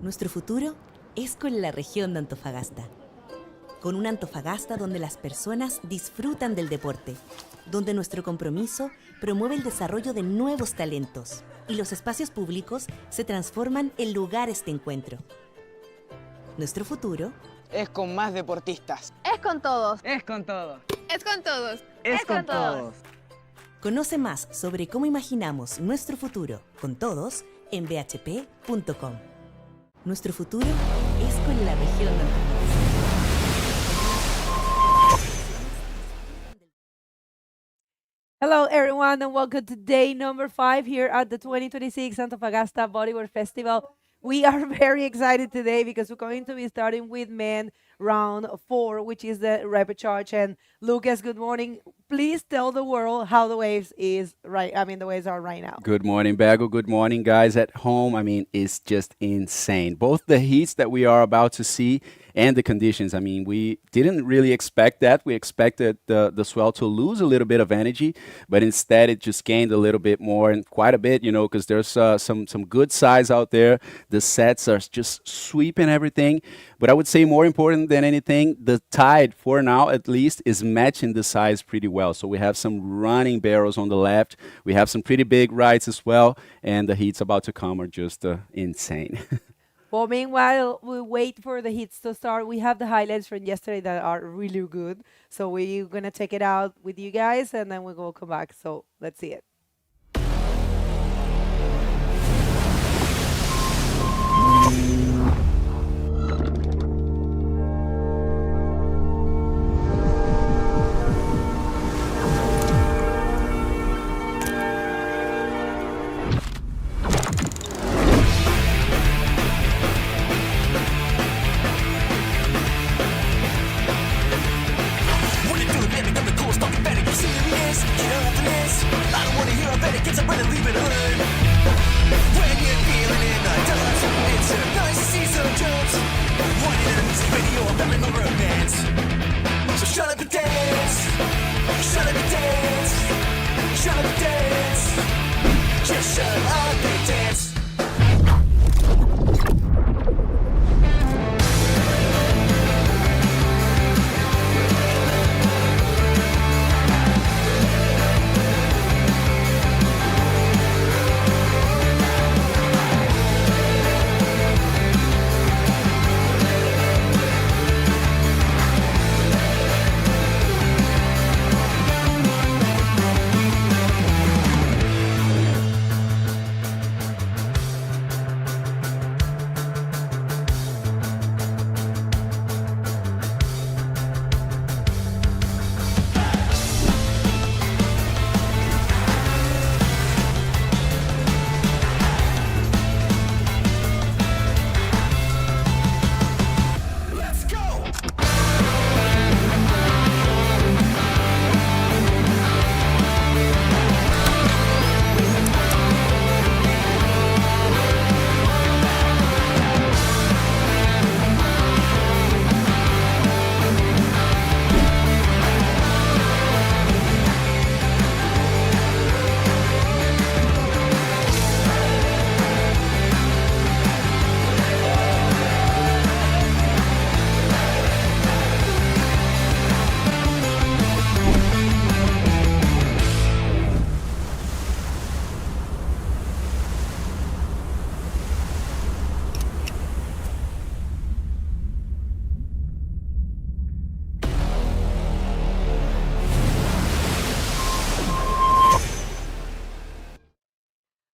Nuestro futuro es con la región de Antofagasta. Con una Antofagasta donde las personas disfrutan del deporte, donde nuestro compromiso promueve el desarrollo de nuevos talentos y los espacios públicos se transforman en lugares de encuentro. Nuestro futuro es con más deportistas. Es con todos. Es con todos. Es con todos. Es con todos. Conoce más sobre cómo imaginamos nuestro futuro con todos en bhp.com. Nuestro futuro es con la región de Antofagasta. Hello everyone and welcome to day number 5 here at the 2026 Antofagasta Bodyboard Festival. We are very excited today because we're going to be starting with men round 4, which is the repechage. And Lucas, good morning. Please tell the world how the waves the waves are right now. Good morning, Bago. Good morning, guys at home. It's just insane. Both the heats that we are about to see and the conditions. We didn't really expect that. We expected the swell to lose a little bit of energy, but instead it just gained a little bit more, and quite a bit, because there's some good size out there. The sets are just sweeping everything. But I would say more important than anything, the tide, for now at least, is matching the size pretty well. So we have some running barrels on the left. We have some pretty big rides as well. And the heats about to come are just insane. Well, meanwhile, we wait for the hits to start. We have the highlights from yesterday that are really good. So we're going to check it out with you guys, and then we'll come back. So let's see it.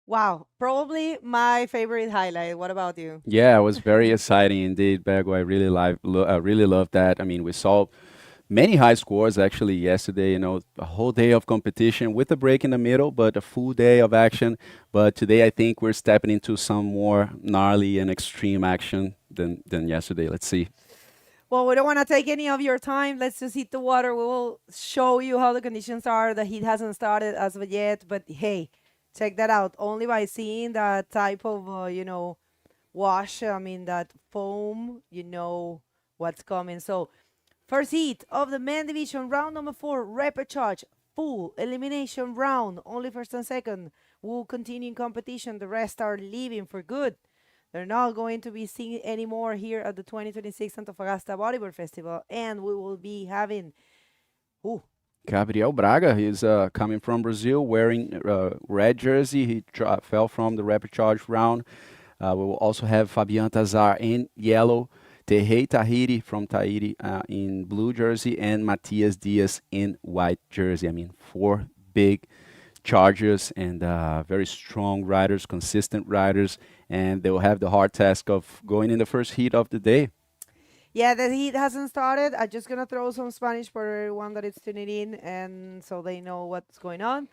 Wow, probably my favorite highlight. What about you? Yeah, it was very exciting indeed, Bago. I really love that. We saw many high scores actually yesterday, a whole day of competition with a break in the middle, but a full day of action. But today I think we're stepping into some more gnarly and extreme action than yesterday. Let's see. Well, we don't want to take any of your time. Let's just hit the water. We will show you how the conditions are. The heat hasn't started as of yet, but hey, check that out. Only by seeing that type of, wash, that foam, what's coming. So first heat of the men division, round number 4, repechage, full elimination round. Only first and second will continue in competition. The rest are leaving for good. They're not going to be seen anymore here at the 2026 Antofagasta Bodyboard Festival. And we will be having, ooh, Gabriel Braga, he's coming from Brazil wearing red jersey. He fell from the rapid charge round. We will also have Fabian Tazar in yellow, Tehei Tahiri from Tahiti in blue jersey, and Matias Diaz in white jersey. I mean, 4 big chargers and very strong riders, consistent riders, and they will have the hard task of going in the first heat of the day. yeah, the heat hasn't started. I'm just going to throw some Spanish for everyone that is tuning in and so they know what's going on.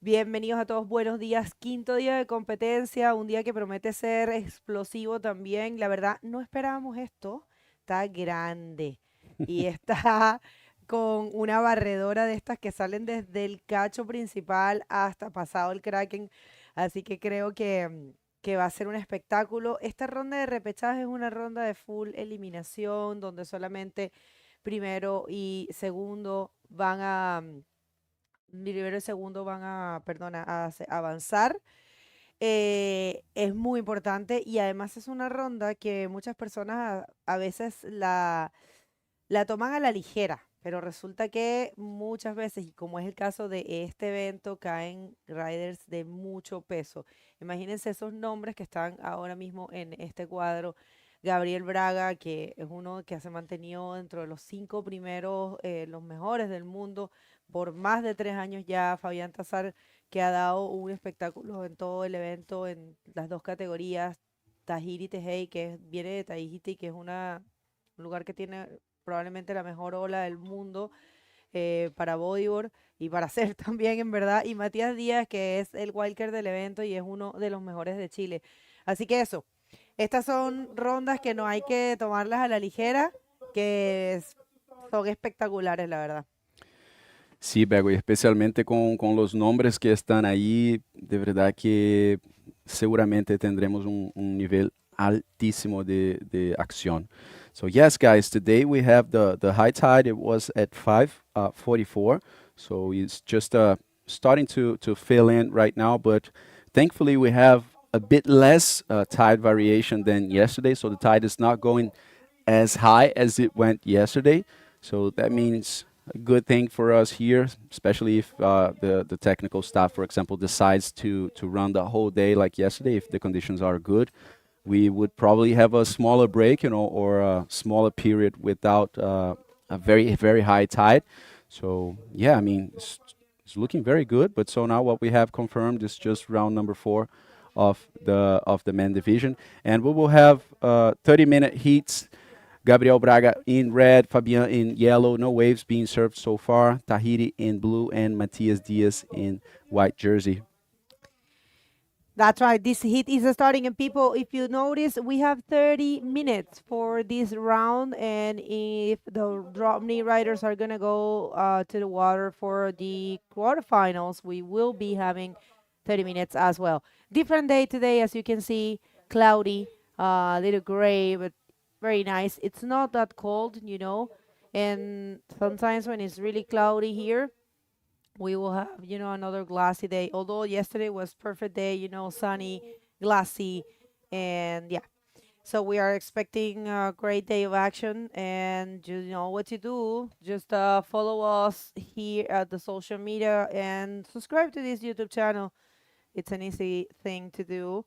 Bienvenidos a todos, buenos días. Quinto día de competencia, un día que promete ser explosivo también. La verdad, no esperábamos esto. Está grande y está con una barredora de estas que salen desde el cacho principal hasta pasado el Kraken. Así que creo que va a ser un espectáculo. Esta ronda de repechaje es una ronda de full eliminación, donde solamente primero y segundo van a avanzar. Es muy importante y además es una ronda que muchas personas a veces la toman a la ligera, pero resulta que muchas veces, y como es el caso de este evento, caen riders de mucho peso. Imagínense esos nombres que están ahora mismo en este cuadro. Gabriel Braga, que es uno que se ha mantenido dentro de los 5 primeros, los mejores del mundo por más de 3 años ya. Fabián Tazar, que ha dado un espectáculo en todo el evento, en las 2 categorías. Tahiri Tehei, que viene de Tahiti, que es un lugar que tiene probablemente la mejor ola del mundo para bodyboard y para hacer también, en verdad. Y Matías Díaz, que es el wildcard del evento y es uno de los mejores de Chile. Así que eso, estas son rondas que no hay que tomarlas a la ligera, que son espectaculares, la verdad. Sí, Bego, y especialmente con los nombres que están ahí, de verdad que seguramente tendremos un nivel altísimo de acción. So yes, guys, today we have the high tide. It was at 5:44, so it's just starting to fill in right now, but thankfully we have a bit less tide variation than yesterday, so the tide is not going as high as it went yesterday. So that means a good thing for us here, especially if the technical staff, for example, decides to run the whole day like yesterday, if the conditions are good. We would probably have a smaller break, or a smaller period without a very, very high tide. So, yeah, I mean, it's looking very good. But so now what we have confirmed is just round number 4 of the men division. And we will have 30-minute heats. Gabriel Braga in red, Fabian in yellow, no waves being served so far. Tahiti in blue, and Matias Diaz in white jersey. That's right. This heat is starting, and people, if you notice, we have 30 minutes for this round, and if the DropKnee riders are gonna go to the water for the quarterfinals, we will be having 30 minutes as well. Different day today, as you can see, cloudy, a little gray, but very nice. It's not that cold, and sometimes when it's really cloudy here, we will have, another glassy day. Although yesterday was perfect day, sunny, glassy, and yeah. So we are expecting a great day of action, and you know what to do. Just follow us here at the social media and subscribe to this YouTube channel. It's an easy thing to do.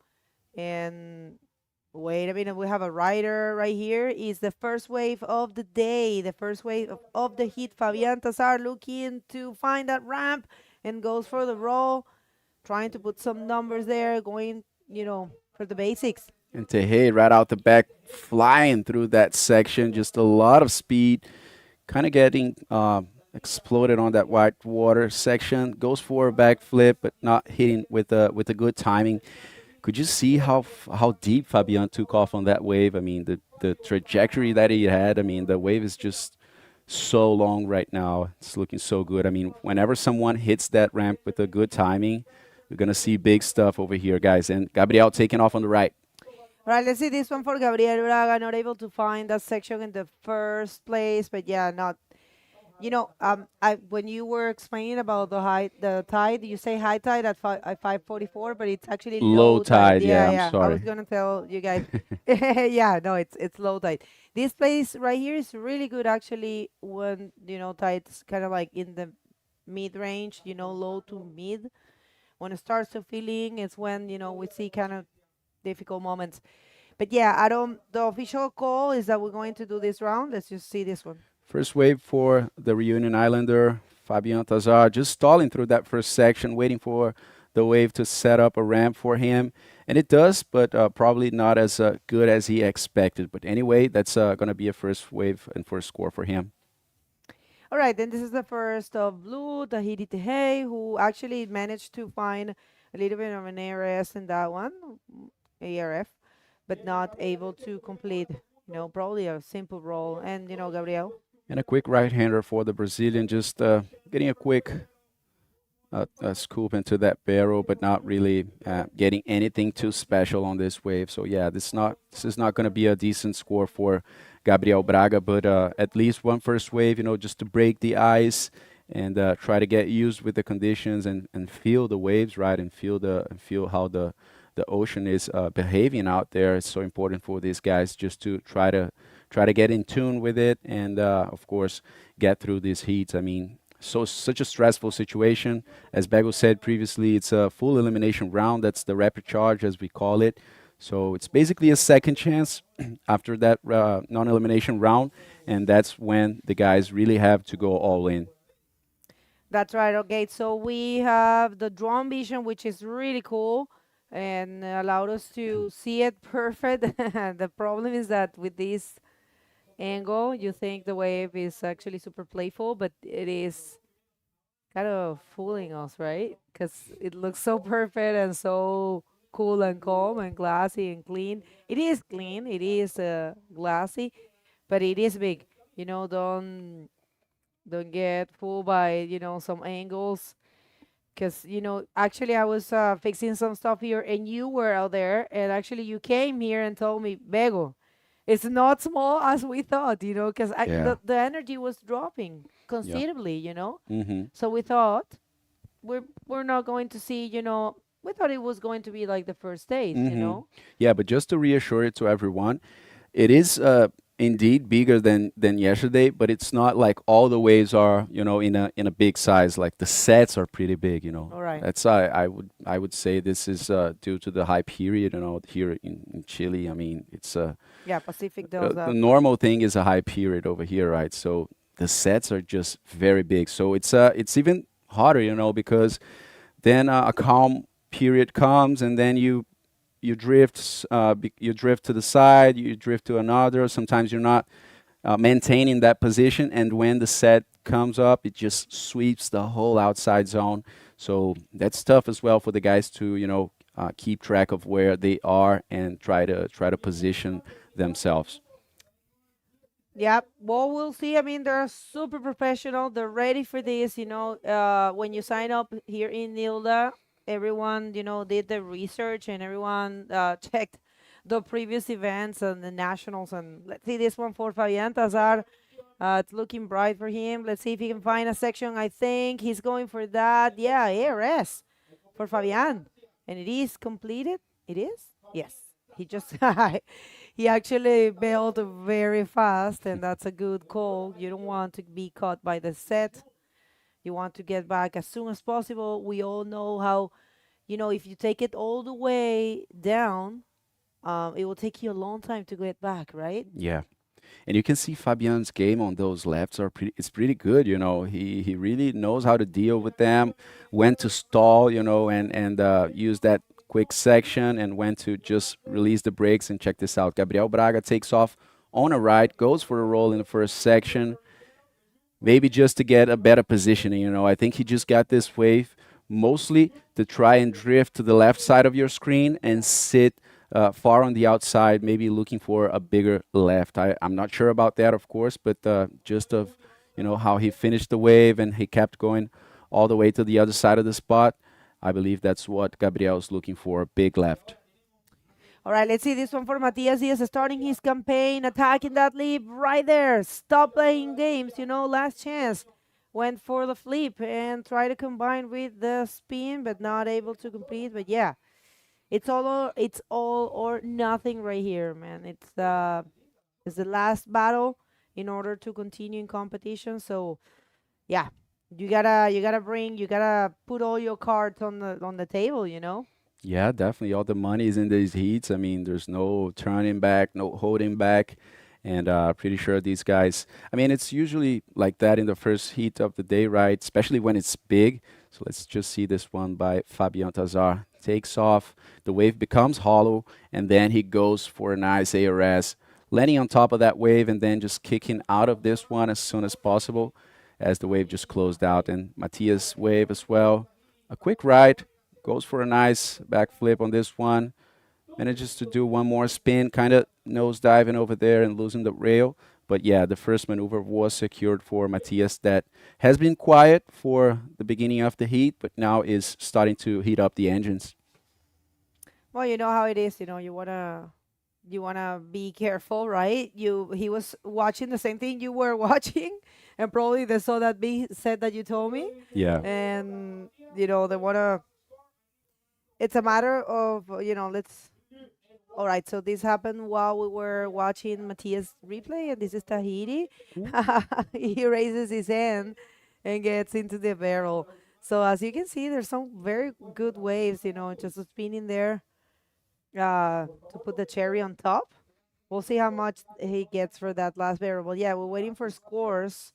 And wait a minute, we have a rider right here. Is the first wave of the day, the first wave of the heat. Fabian Tazar looking to find that ramp and goes for the roll, trying to put some numbers there, going, for the basics. And Tehei right out the back, flying through that section, just a lot of speed, kind of getting exploded on that white water section. Goes for a backflip, but not hitting with a good timing. Could you see how deep Fabian took off on that wave? I mean, the trajectory that he had, I mean, the wave is just so long right now. It's looking so good. I mean, whenever someone hits that ramp with a good timing, we're going to see big stuff over here, guys. And Gabriel taking off on the right. All right, let's see this one for Gabriel Braga. Not able to find that section in the first place, but yeah, not When you were explaining about the tide, you say high tide at 5:44, but it's actually Low low tide. tide, yeah, Yeah, I'm yeah. I was sorry. gonna tell you guys. Yeah, no, it's low tide. This place right here is really good actually when tide's kind of like in the mid range, low to mid. When it starts to feeling, it's when we see kind of difficult moments. But yeah, I don't. The official call is that we're going to do this round. Let's just see this one. First wave for the Reunion Islander, Fabian Tazar, just stalling through that first section, waiting for the wave to set up a ramp for him. And it does, but probably not as good as he expected. But anyway, that's going to be a first wave and first score for him. All right, then this is the first of Blue, Tahiti Tehei, who actually managed to find a little bit of an ARS in that one, ARF, but not able to complete, probably a simple roll. And, Gabriel. And a quick right-hander for the Brazilian, just getting a quick scoop into that barrel, but not really getting anything too special on this wave. So yeah, this is not going to be a decent score for Gabriel Braga, but at least one first wave, just to break the ice and try to get used with the conditions and feel the waves, right, and feel how the ocean is behaving out there. It's so important for these guys just to try to get in tune with it and of course get through these heats. I mean, such a stressful situation. As Bego said previously, it's a full elimination round. That's the rapid charge, as we call it. So it's basically a second chance after that non-elimination round, and that's when the guys really have to go all in. That's right. Okay, so we have the drone vision, which is really cool and allowed us to see it perfect. The problem is that with this angle, you think the wave is actually super playful, but it is kind of fooling us, right? Because it looks so perfect and so cool and calm and glassy and clean. It is clean, it is glassy, but it is big. Don't get fooled by some angles. Because actually I was fixing some stuff here, and you were out there, and actually you came here and told me, Bego, it's not small as we thought, because Yeah. the energy was dropping considerably, Mm-hmm. So we thought we're not going to see, we thought it was going to be like the first stage, Mm-hmm. Yeah, but just to reassure it to everyone, it is indeed bigger than yesterday, but it's not like all the waves are in a big size. Like the sets are pretty big. All right. That's I would say this is due to the high period. Here in Chile, I mean it's Yeah, Pacific does the that. normal thing is a high period over here, right? So the sets are just very big. So it's even harder, because then a calm period comes and then you drift you drift to the side, you drift to another. Sometimes you're not maintaining that position, and when the set comes up, it just sweeps the whole outside zone. So that's tough as well for the guys to keep track of where they are and try to position themselves. Yeah, well, we'll see. I mean, they're super professional. They're ready for this. When you sign up here in Nilda, everyone, did the research and everyone checked the previous events and the nationals. And let's see this one for Fabian Tazar. It's looking bright for him. Let's see if he can find a section. I think he's going for that. Yeah, ARS for Fabian. And it is completed. It is? Yes. He just he actually bailed very fast, and that's a good call. You don't want to be caught by the set. You want to get back as soon as possible. We all know how, if you take it all the way down, it will take you a long time to get back, right? Yeah. And you can see Fabian's game on those lefts it's pretty good. He really knows how to deal with them, when to stall, and use that quick section, and when to just release the brakes. And check this out. Gabriel Braga takes off on a right, goes for a roll in the first section, maybe just to get a better positioning. I think he just got this wave mostly to try and drift to the left side of your screen and sit far on the outside, maybe looking for a bigger left. I'm not sure about that, of course, but just of how he finished the wave and he kept going all the way to the other side of the spot. I believe that's what Gabriel's looking for, a big left. All right, let's see this one for Matias. He is starting his campaign, attacking that leap right there. Stop playing games, last chance. Went for the flip and try to combine with the spin, but not able to complete. But yeah, it's all or nothing right here, man. It's the last battle in order to continue in competition. So yeah, you gotta put all your cards on the table. Yeah, definitely. All the money is in these heats. I mean, there's no turning back, no holding back. And pretty sure these guys, I mean, it's usually like that in the first heat of the day, right? Especially when it's big. So let's just see this one by Fabian Tazar. Takes off, the wave becomes hollow, and then he goes for a nice ARS, landing on top of that wave and then just kicking out of this one as soon as possible as the wave just closed out. And Matias' wave as well. A quick ride, goes for a nice backflip on this one. Manages to do one more spin, kind of nose diving over there and losing the rail. But yeah, the first maneuver was secured for Matias, that has been quiet for the beginning of the heat, but now is starting to heat up the engines. Well, you know how it is. You wanna be careful, right? He was watching the same thing you were watching, and probably they saw that big set that you told me, Yeah. and they wanna. It's a matter of let's. All right, so this happened while we were watching Matias replay, and this is Tahiti. He raises his hand and gets into the barrel. So as you can see, there's some very good waves, just spinning there to put the cherry on top. We'll see how much he gets for that last variable. Yeah, we're waiting for scores.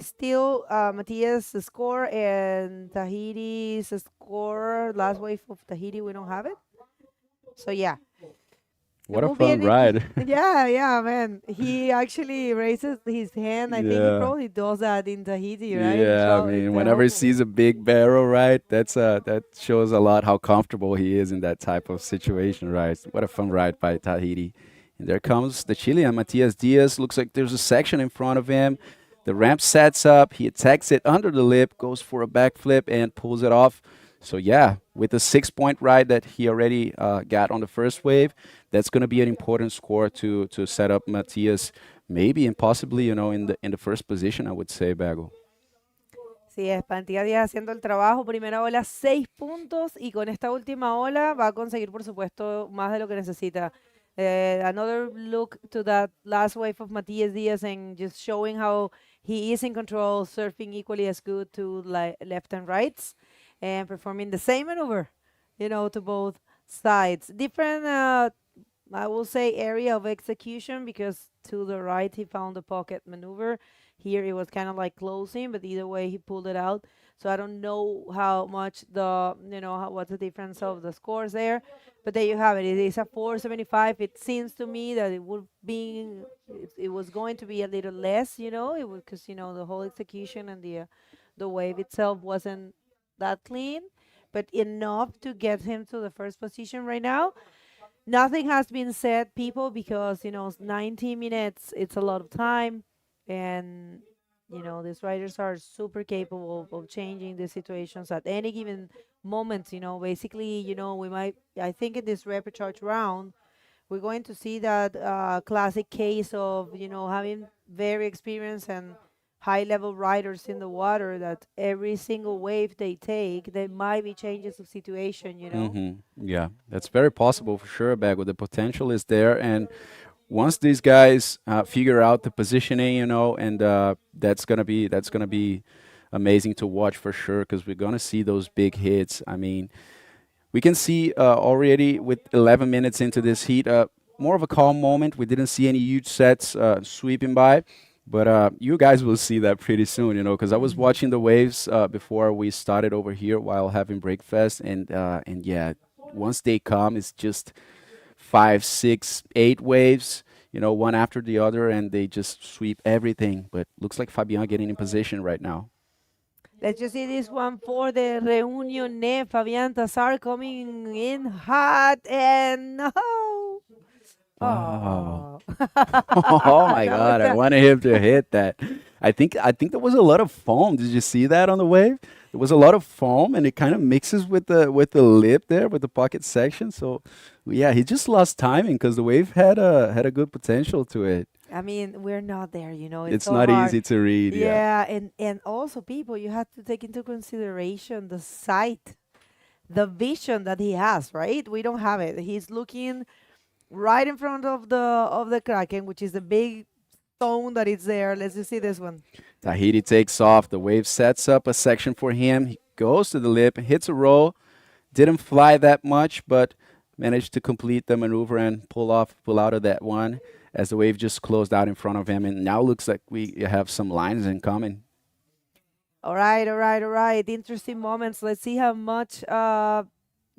Still, Matias' score and Tahiti's score. Last wave of Tahiti, we don't have it. So yeah. What a will be fun an ride. Yeah, man. He actually raises his hand. I think he Yeah. probably does that in Tahiti, right? Yeah, I So mean, it's whenever he helpful. sees a big barrel, right, that shows a lot how comfortable he is in that type of situation, right? What a fun ride by Tahiti. And there comes the Chilean, Matias Diaz. Looks like there's a section in front of him. The ramp sets up. He attacks it under the lip, goes for a backflip, and pulls it off. So yeah, with the 6-point ride that he already got on the first wave, that's going to be an important score to set up Matias, maybe and possibly, in the first position, I would say, Bago. Sí, es Pantía Díaz haciendo el trabajo. Primera ola, 6 puntos. Y con esta última ola va a conseguir, por supuesto, más de lo que necesita. Another look to that last wave of Matias Diaz and just showing how he is in control, surfing equally as good to left and rights, and performing the same maneuver, to both sides. Different, I will say, area of execution, because to the right he found the pocket maneuver. Here it was kind of like closing, but either way he pulled it out. So I don't know how much what's the difference of the scores there. But there you have it. It is a 475. It seems to me that it was going to be a little less, it was because, the whole execution and the wave itself wasn't that clean, but enough to get him to the first position right now. Nothing has been said, people, because 90 minutes, it's a lot of time, and these riders are super capable of changing the situations at any given moment. Basically, I think in this repecharge round, we're going to see that classic case of having very experienced and high level riders in the water, that every single wave they take, there might be changes of situation. Yeah, that's very possible for sure, Bago. The potential is there, and once these guys figure out the positioning, and that's gonna be amazing to watch for sure, because we're gonna see those big hits. I mean, we can see already with 11 minutes into this heat, more of a calm moment. We didn't see any huge sets sweeping by, but you guys will see that pretty soon, because I was watching the waves before we started over here while having breakfast, and yeah, once they come, it's just 5, 6, 8 waves, one after the other, and they just sweep everything. But looks like Fabian getting in position right now. Let's just see this one for the Reunion. Fabian Tazar coming in hot, and no. Wow. Oh. Oh my That God, was I wanted him to hit that. I think there was a lot of foam. Did you see that on the wave? there was a lot of foam, and it kind of mixes with the lip there, with the pocket section. So, yeah, he just lost timing because the wave had a good potential to it. I mean, we're not there, you know. It's It's so not hard. easy to read. Yeah. Yeah, and also people, you have to take into consideration the sight, the vision that he has, right? We don't have it. He's looking right in front of the Kraken, which is the big stone that is there. Let's just see this one. Tahiti takes off. The wave sets up a section for him. He goes to the lip, hits a roll. Didn't fly that much, but managed to complete the maneuver and pull out of that one as the wave just closed out in front of him. And now looks like we have some lines incoming. All right. Interesting moments. Let's see how much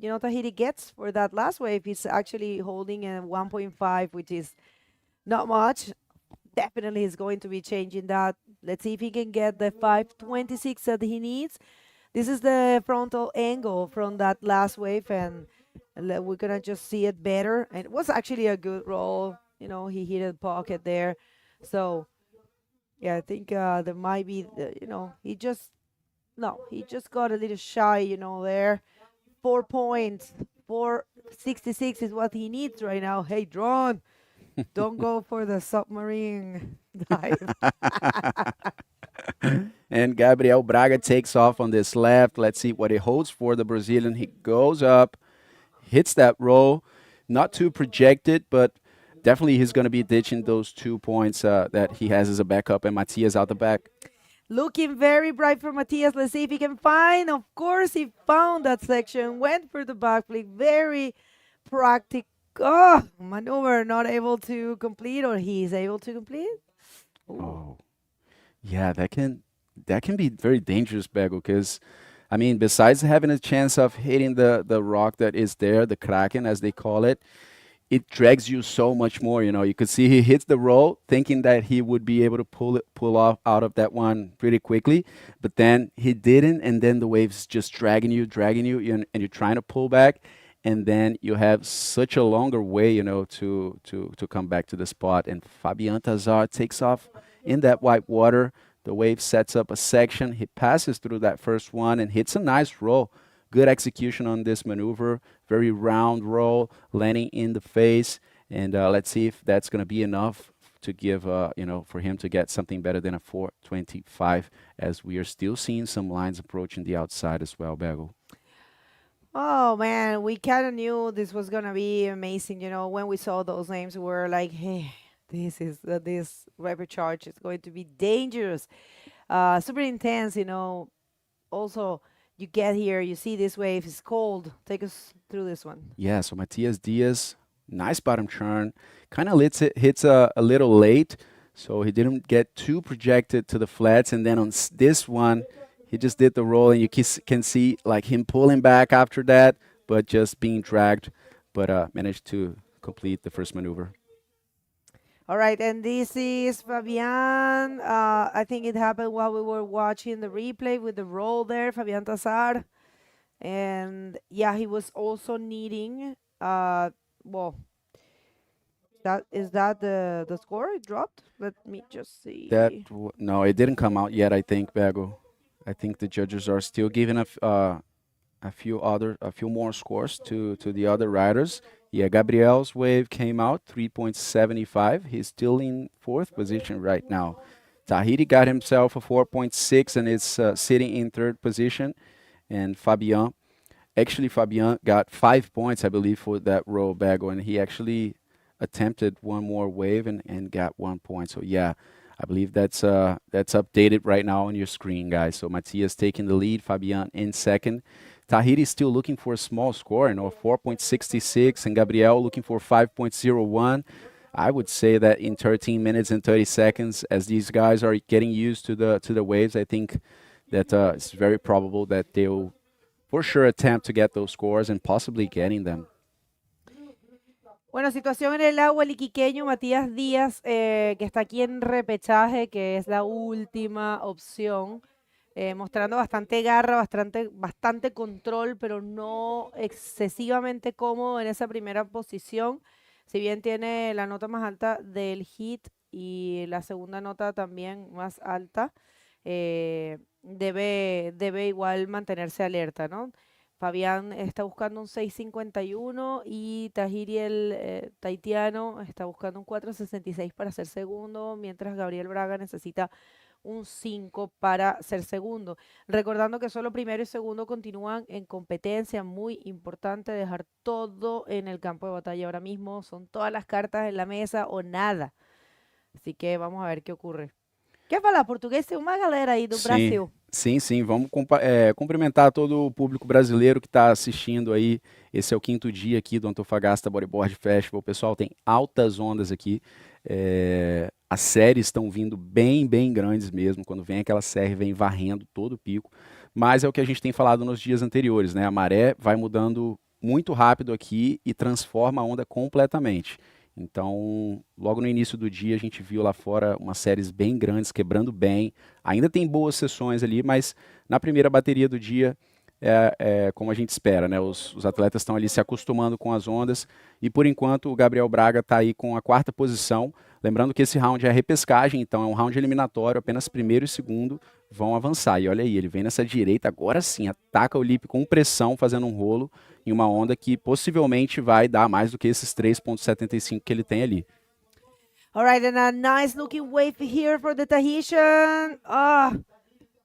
Tahiti gets for that last wave. He's actually holding a 1.5, which is not much. Definitely is going to be changing that. Let's see if he can get the 526 that he needs. This is the frontal angle from that last wave, and we're gonna just see it better. And it was actually a good roll. You know, he hit a pocket there. So, yeah, I think there might be, he just got a little shy, there. 4 points, 466 is what he needs right now. Hey, drone, don't go for the submarine dive. And Gabriel Braga takes off on this left. Let's see what he holds for the Brazilian. He goes up, hits that roll. Not too projected, but definitely he's going to be ditching those 2 points that he has as a backup, and Matias out the back. Looking very bright for Matias. Let's see if he can find. Of course, he found that section, went for the backflip. Very practical maneuver, not able to complete, or he's able to complete. Ooh. Oh, yeah, that can be very dangerous, Bego, because, I mean, besides having a chance of hitting the rock that is there, the Kraken, as they call it, it drags you so much more. You could see he hits the roll thinking that he would be able to pull off out of that one pretty quickly, but then he didn't, and then the wave's just dragging you, and you're trying to pull back, and then you have such a longer way, to come back to the spot. And Fabian Tazar takes off in that white water. The wave sets up a section. He passes through that first one and hits a nice roll. Good execution on this maneuver. Very round roll, landing in the face. And let's see if that's going to be enough to give, for him to get something better than a 425, as we are still seeing some lines approaching the outside as well, Bego. Oh man, we kind of knew this was gonna be amazing. When we saw those names, we were like, "Hey, this rapid charge is going to be dangerous, super intense." Also, you get here, you see this wave is cold. Take us through this one. Yeah, so Matias Diaz, nice bottom turn, kind of hits a little late, so he didn't get too projected to the flats, and then on this one, he just did the roll, and you can see like him pulling back after that, but just being dragged, but managed to complete the first maneuver. All right, and this is Fabian. I think it happened while we were watching the replay with the roll there, Fabian Tazar. And yeah, he was also needing, is that the score? It dropped? Let me just see. No, it didn't come out yet, I think, Bego. I think the judges are still giving a few more scores to the other riders. Yeah, Gabriel's wave came out 3.75. He's still in 4th position right now. Tahiti got himself a 4.6 and is sitting in 3rd position. And Fabian got 5 points, I believe, for that roll, Bego, and he actually attempted one more wave and got 1 point. So yeah, I believe that's updated right now on your screen, guys. So Matias taking the lead, Fabian in 2nd. Tahiti still looking for a small score, 4.66, and Gabriel looking for 5.01. I would say that in 13 minutes and 30 seconds, as these guys are getting used to the waves, I think that it's very probable that they'll for sure attempt to get those scores and possibly getting them. Bueno, situación en el agua, el iquiqueño Matías Díaz, que está aquí en repechaje, que es la última opción, mostrando bastante garra, bastante control, pero no excesivamente cómodo en esa primera posición. Si bien tiene la nota más alta del hit y la segunda nota también más alta, debe igual mantenerse alerta, ¿no? Fabián está buscando un 6.51 y Tahiri, el tahitiano, está buscando un 4.66 para ser segundo, mientras Gabriel Braga necesita un 5 para ser segundo. Recordando que solo primero y segundo continúan en competencia, muy importante dejar todo en el campo de batalla ahora mismo, son todas las cartas en la mesa o nada. Así que vamos a ver qué ocurre. Quer falar português? Tem uma galera aí do Brasil. Sim. Vamos cumprimentar todo o público brasileiro que está assistindo aí. Esse é o 5º dia aqui do Antofagasta Bodyboard Festival. Pessoal, tem altas ondas aqui. As séries estão vindo bem grandes mesmo. Quando vem aquela série, vem varrendo todo o pico. Mas é o que a gente tem falado nos dias anteriores, né? A maré vai mudando muito rápido aqui e transforma a onda completamente. Então, logo no início do dia, a gente viu lá fora umas séries bem grandes, quebrando bem. Ainda tem boas sessões ali, mas na primeira bateria do dia, como a gente espera, né? Os atletas estão ali se acostumando com as ondas. E, por enquanto, o Gabriel Braga está aí com a 4ª posição. Lembrando que esse round é repescagem, então é um round eliminatório, apenas primeiro e segundo vão avançar. E olha aí, ele vem nessa direita, agora sim, ataca o lip com pressão, fazendo um rolo em uma onda que possivelmente vai dar mais do que esses 3.75 que ele tem ali. All right, and a nice looking wave here for the Tahitian.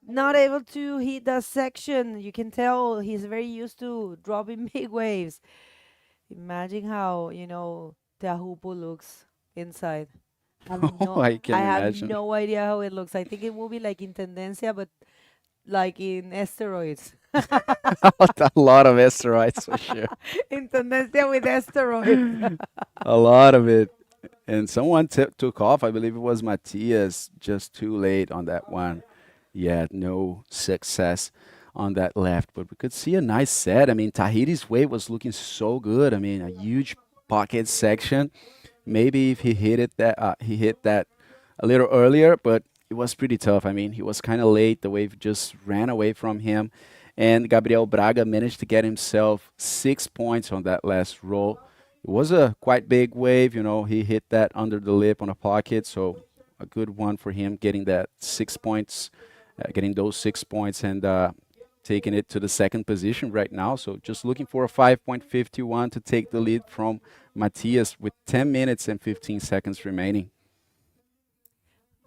Not able to hit that section. You can tell he's very used to dropping big waves. Imagine how, Teahupo looks inside. I can imagine. have no idea how it looks. I think it will be like in Tendencia, but like in asteroids. A lot of asteroids for sure. In Tendencia with asteroids. A lot of it. And someone took off. I believe it was Matias, just too late on that one. Yeah, no success on that left. But we could see a nice set. I mean, Tahiri's wave was looking so good. I mean, a huge pocket section. Maybe if he hit that a little earlier, but it was pretty tough. I mean, he was kind of late. The wave just ran away from him. And Gabriel Braga managed to get himself 6 points on that last roll. It was a quite big wave, he hit that under the lip on a pocket, so a good one for him, getting that 6 points, getting those 6 points and taking it to the 2nd position right now. So just looking for a 5.51 to take the lead from Matias with 10 minutes and 15 seconds remaining.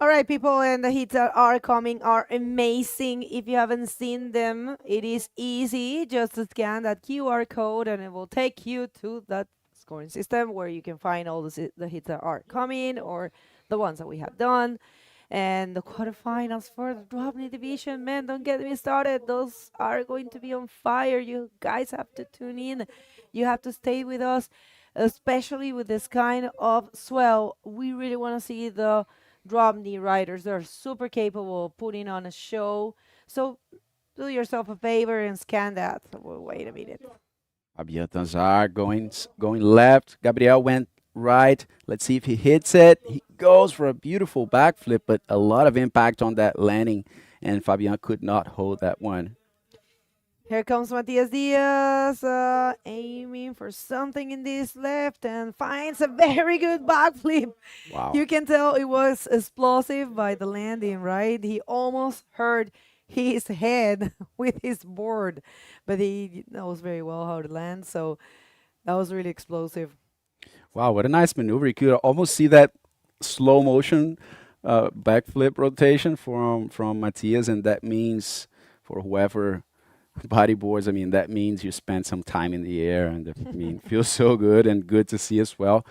All right, people, and the hits that are coming are amazing. If you haven't seen them, it is easy. Just to scan that QR code and it will take you to that scoring system where you can find all the hits that are coming or the ones that we have done. And the quarterfinals for the DropKnee division, man, don't get me started. Those are going to be on fire. You guys have to tune in. You have to stay with us, especially with this kind of swell. We really want to see the DropKnee riders. They're super capable of putting on a show. So do yourself a favor and scan that. Well, wait a minute. Fabian Tanzar going left. Gabriel went right. Let's see if he hits it. He goes for a beautiful backflip, but a lot of impact on that landing, and Fabian could not hold that one. Here comes Matias Diaz, aiming for something in this left and finds a very good backflip. Wow. You can tell it was explosive by the landing, right? He almost hurt his head with his board, but he knows very well how to land, so that was really explosive. Wow, what a nice maneuver. You could almost see that slow motion backflip rotation from Matias, and that means for whoever bodyboards, I mean, that means you spend some time in the air, and I mean, feels so good and good to see as well.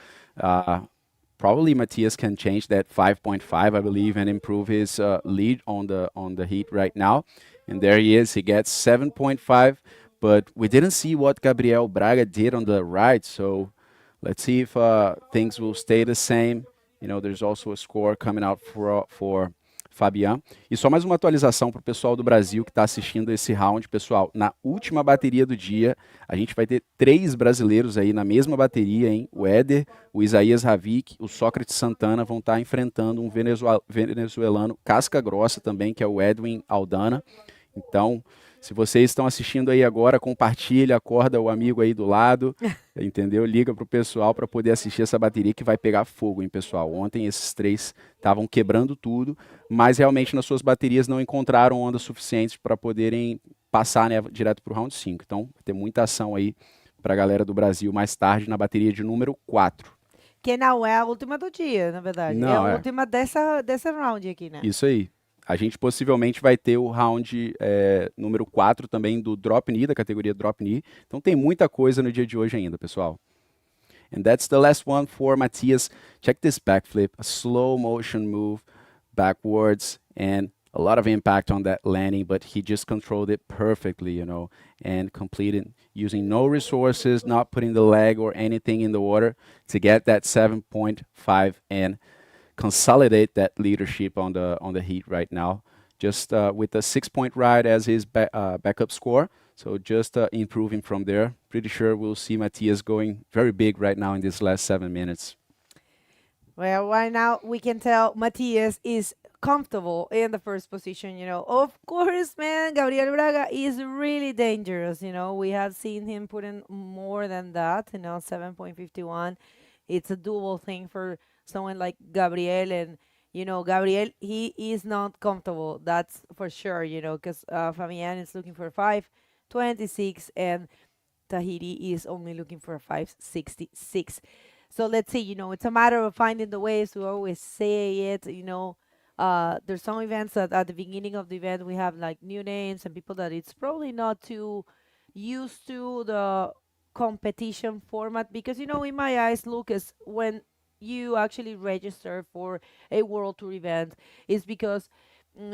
Probably Matias can change that 5.5, I believe, and improve his lead on the heat right now. And there he is. He gets 7.5, but we didn't see what Gabriel Braga did on the right, so let's see if things will stay the same. There's also a score coming out for Fabian. E só mais uma atualização para o pessoal do Brasil que está assistindo esse round. Pessoal, na última bateria do dia, a gente vai ter 3 brasileiros aí na mesma bateria, hein? O Éder, o Isaías Ravik, o Sócrates Santana vão estar enfrentando um venezuelano casca grossa também, que é o Edwin Aldana. Então, Se vocês estão assistindo aí agora, compartilha, acorda o amigo aí do lado, entendeu? Liga pro pessoal para poder assistir essa bateria que vai pegar fogo, hein, pessoal? Ontem esses três estavam quebrando tudo, mas realmente nas suas baterias não encontraram ondas suficientes para poderem passar, né, direto pro round 5. Então, vai ter muita ação aí para a galera do Brasil mais tarde na bateria de número 4. Que não é a última do dia, na verdade. Não, é a é. última dessa round aqui, né? Isso aí. A gente possivelmente vai ter o round número 4 também do DropKnee, da categoria DropKnee. Então tem muita coisa no dia de hoje ainda, pessoal. And that's the last one for Matthias. Check this backflip, a slow motion move backwards and a lot of impact on that landing, but he just controlled it perfectly, you know, and completed using no resources, not putting the leg or anything in the water to get that 7.5 and consolidate that leadership on the heat right now. Just with a 6-point ride as his backup score. So just improving from there. Pretty sure we'll see Matthias going very big right now in these last 7 minutes. Well, right now we can tell Matthias is comfortable in the first position, you know. Of course, man, Gabriel Braga is really dangerous, you know. We have seen him put in more than that, you know, 7.51. It's a doable thing for someone like Gabriel, and you know, Gabriel, he is not comfortable, that's for sure, you know, because Fabian is looking for 5.26 and Tahiri is only looking for a 5.66. So let's see, you know, it's a matter of finding the ways. We always say it, you know. There's some events that at the beginning of the event we have like new names and people that it's probably not too used to the competition format, because you know, in my eyes, Lucas, when you actually register for a world tour event, is because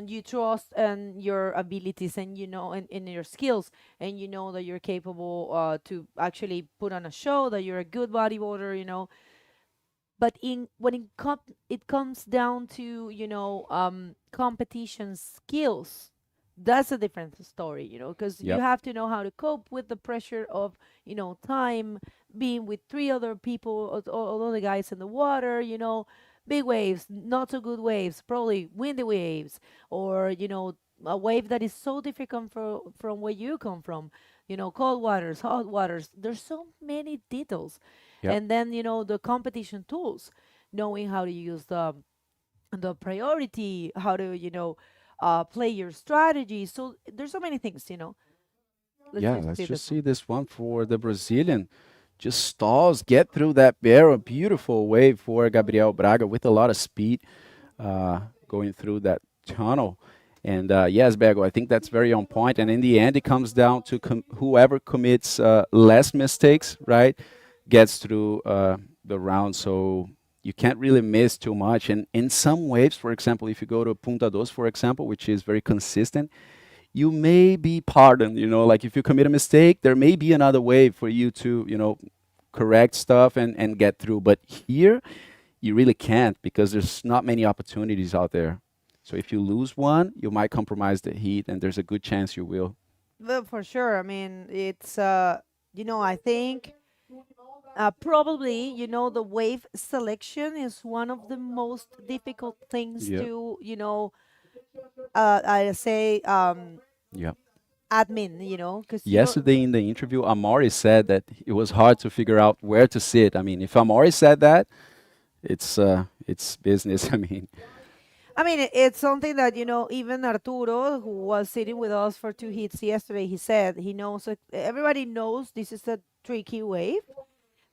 you trust in your abilities and you know, in your skills, and you know that you're capable to actually put on a show, that you're a good bodyboarder, you know. But when it comes down to, you know, competition skills, that's a different story, you know, because you Yep. have to know how to cope with the pressure of, you know, time, being with three other people, all other guys in the water, you know, big waves, not so good waves, probably windy waves, or, you know, a wave that is so different from where you come from, you know, cold waters, hot waters. There's so many details. Yep. And then, you know, the competition tools, knowing how to use the priority, how to, you know, play your strategy. So there's so many things, you know. Let's see just this see this one for the Brazilian. Just stalls, get through that barrel. Beautiful wave for Gabriel Braga with a lot of speed going through that tunnel. And yes, Bego, I think that's very on point. And in the end, it comes down to whoever commits less mistakes, right, gets through the round. So you can't really miss too much. And in some waves, for example, if you go to Punta Dos, for example, which is very consistent, you may be pardoned, you know, like if you commit a mistake, there may be another way for you to, you know, correct stuff and get through. But here, you really can't, because there's not many opportunities out there. So if you lose one, you might compromise the heat, and there's a good chance you will. Well, for sure. I mean, it's, you know, I think probably, you know, the wave selection is one of the most difficult things Yep. to, you know, I say, Yeah. admin, you know, because Yesterday in the interview, Amaury said that it was hard to figure out where to sit. I mean, if Amaury said that, it's business. I mean, it's something that, you know, even Arturo, who was sitting with us for 2 hits yesterday, he said he knows it. Everybody knows this is a tricky wave,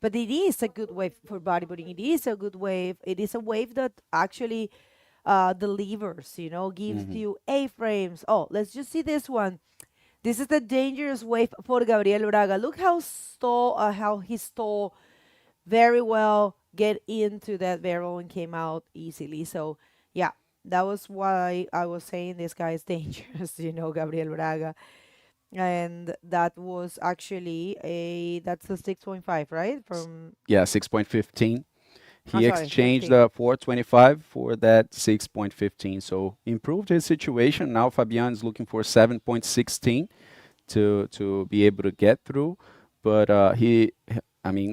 but it is a good wave for bodyboarding. It is a good wave. It is a wave that actually delivers, you know, gives you A-frames. Oh, let's just see this one. This is the dangerous wave for Gabriel Braga. Look how he stole very well, get into that barrel and came out easily. So, yeah, that was why I was saying this guy is dangerous, you know, Gabriel Braga. And that was actually that's a 6.5, right? From Yeah, 6.15. He sorry, exchanged 15. the 425 for that 6.15. So improved his situation. Now Fabian is looking for 7.16 to be able to get through. But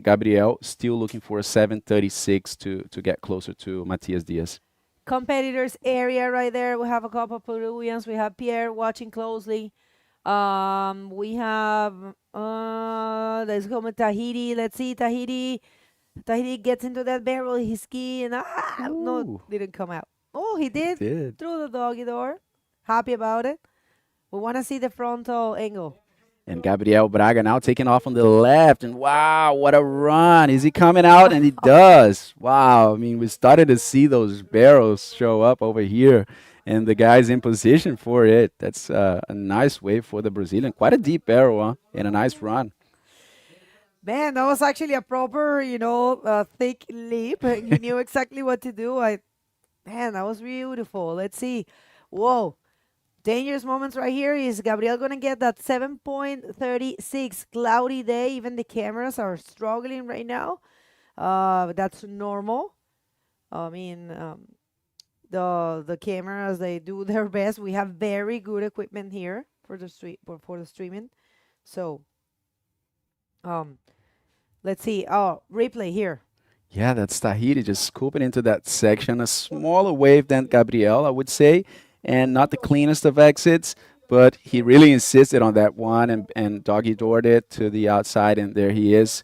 Gabriel still looking for a 7.36 to get closer to Matias Diaz. Competitors area right there. We have a couple of Peruvians. We have Pierre watching closely. We have let's go with Tahiti. Let's see, Tahiti. Tahiti gets into that barrel. His ski and no, Ooh. didn't come out. Oh, he did. Did. Through the doggy door. Happy about it. We want to see the frontal angle. And Gabriel Braga now taking off on the left. And wow, what a run. Is he coming out? And he does. Wow. I mean, we started to see those barrels show up over here. And the guy's in position for it. That's a nice wave for the Brazilian. Quite a deep barrel, huh? And a nice run. Man, that was actually a proper, thick leap. He knew exactly what to do. Man, that was beautiful. Let's see. Whoa. Dangerous moments right here. Is Gabriel going to get that 7.36 cloudy day? Even the cameras are struggling right now. That's normal. I mean, the cameras, they do their best. We have very good equipment here for the streaming. So, let's see. Oh, replay here. Yeah, that's Tahiti just scooping into that section. A smaller wave than Gabriel, I would say, and not the cleanest of exits, but he really insisted on that one and doggy-doored it to the outside, and there he is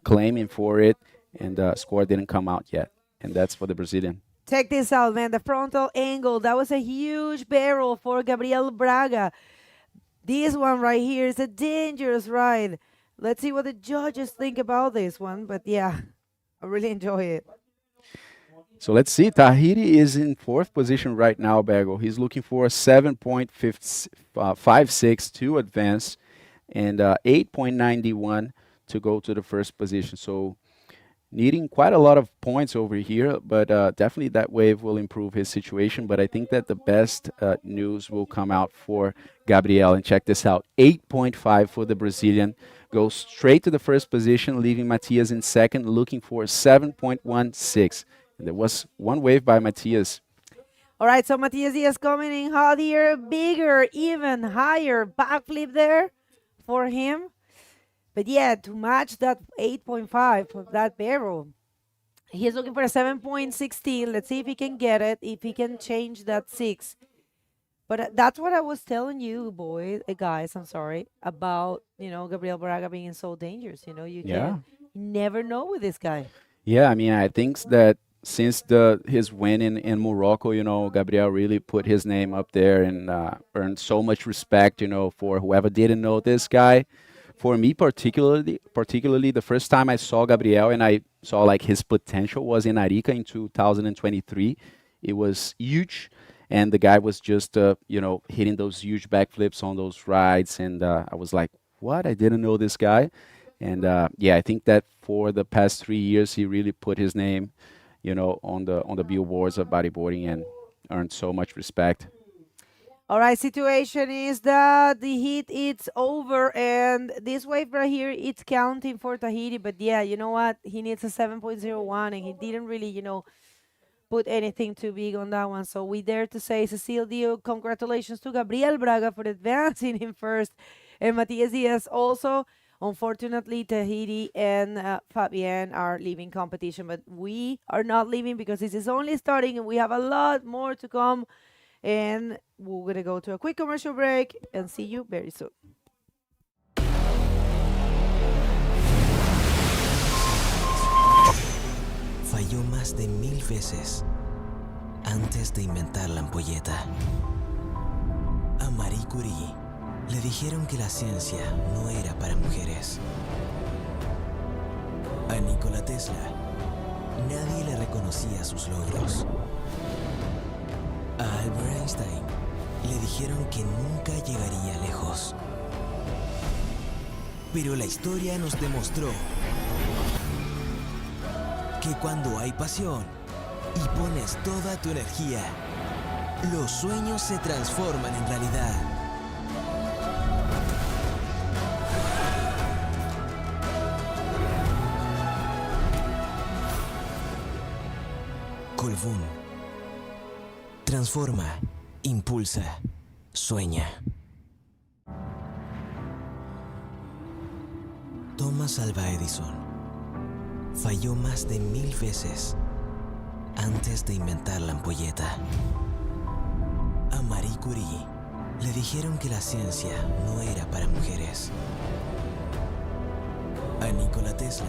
claiming for it, and score didn't come out yet, and that's for the Brazilian. Check this out, man. The frontal angle. That was a huge barrel for Gabriel Braga. This one right here is a dangerous ride. Let's see what the judges think about this one, but yeah, I really enjoy it. So let's see. Tahiti is in 4th position right now, Bago. He's looking for a 7.56 to advance and 8.91 to go to the 1st position. So needing quite a lot of points over here, but definitely that wave will improve his situation. But I think that the best news will come out for Gabriel. And check this out. 8.5 for the Brazilian. Goes straight to the 1st position, leaving Matias in 2nd, looking for 7.16. There was one wave by Matias. All right, so Matias Diaz coming in hot here, bigger, even higher backflip there for him. But yeah, to match that 8.5 of that barrel, he's looking for a 7.16. Let's see if he can get it, if he can change that 6. But that's what I was telling you, guys, I'm sorry, about, Gabriel Braga being so dangerous. You never know with this guy. Yeah, I mean, I think that since his win in Morocco, Gabriel really put his name up there and earned so much respect, for whoever didn't know this guy. For me particularly, the first time I saw Gabriel and I saw like his potential was in Arica in 2023. It was huge, and the guy was just hitting those huge backflips on those rides, and I was like, what? I didn't know this guy. And yeah, I think that for the past 3 years he really put his name on the billboards of bodyboarding and earned so much respect. All right, situation is that the heat it's over, and this wave right here, it's counting for Tahiti. But yeah, you know what? He needs a 7.01, and he didn't really, put anything too big on that one. So we dare to say, Cecile Dio, congratulations to Gabriel Braga for advancing in 1st, and Matias Diaz also. Unfortunately, Tahiti and Fabienne are leaving competition, but we are not leaving because this is only starting and we have a lot more to come. And we're going to go to a quick commercial break and see you very soon. Falló más de 1000 veces antes de inventar la ampolleta. A Marie Curie le dijeron que la ciencia no era para mujeres. A Nikola Tesla nadie le reconocía sus logros. A Albert Einstein le dijeron que nunca llegaría lejos. Pero la historia nos demostró que cuando hay pasión y pones toda tu energía, los sueños se transforman en realidad. Colbún. Transforma, impulsa, sueña. Thomas Alva Edison falló más de 1000 veces antes de inventar la ampolleta. A Marie Curie Le dijeron que la ciencia no era para mujeres. A Nikola Tesla,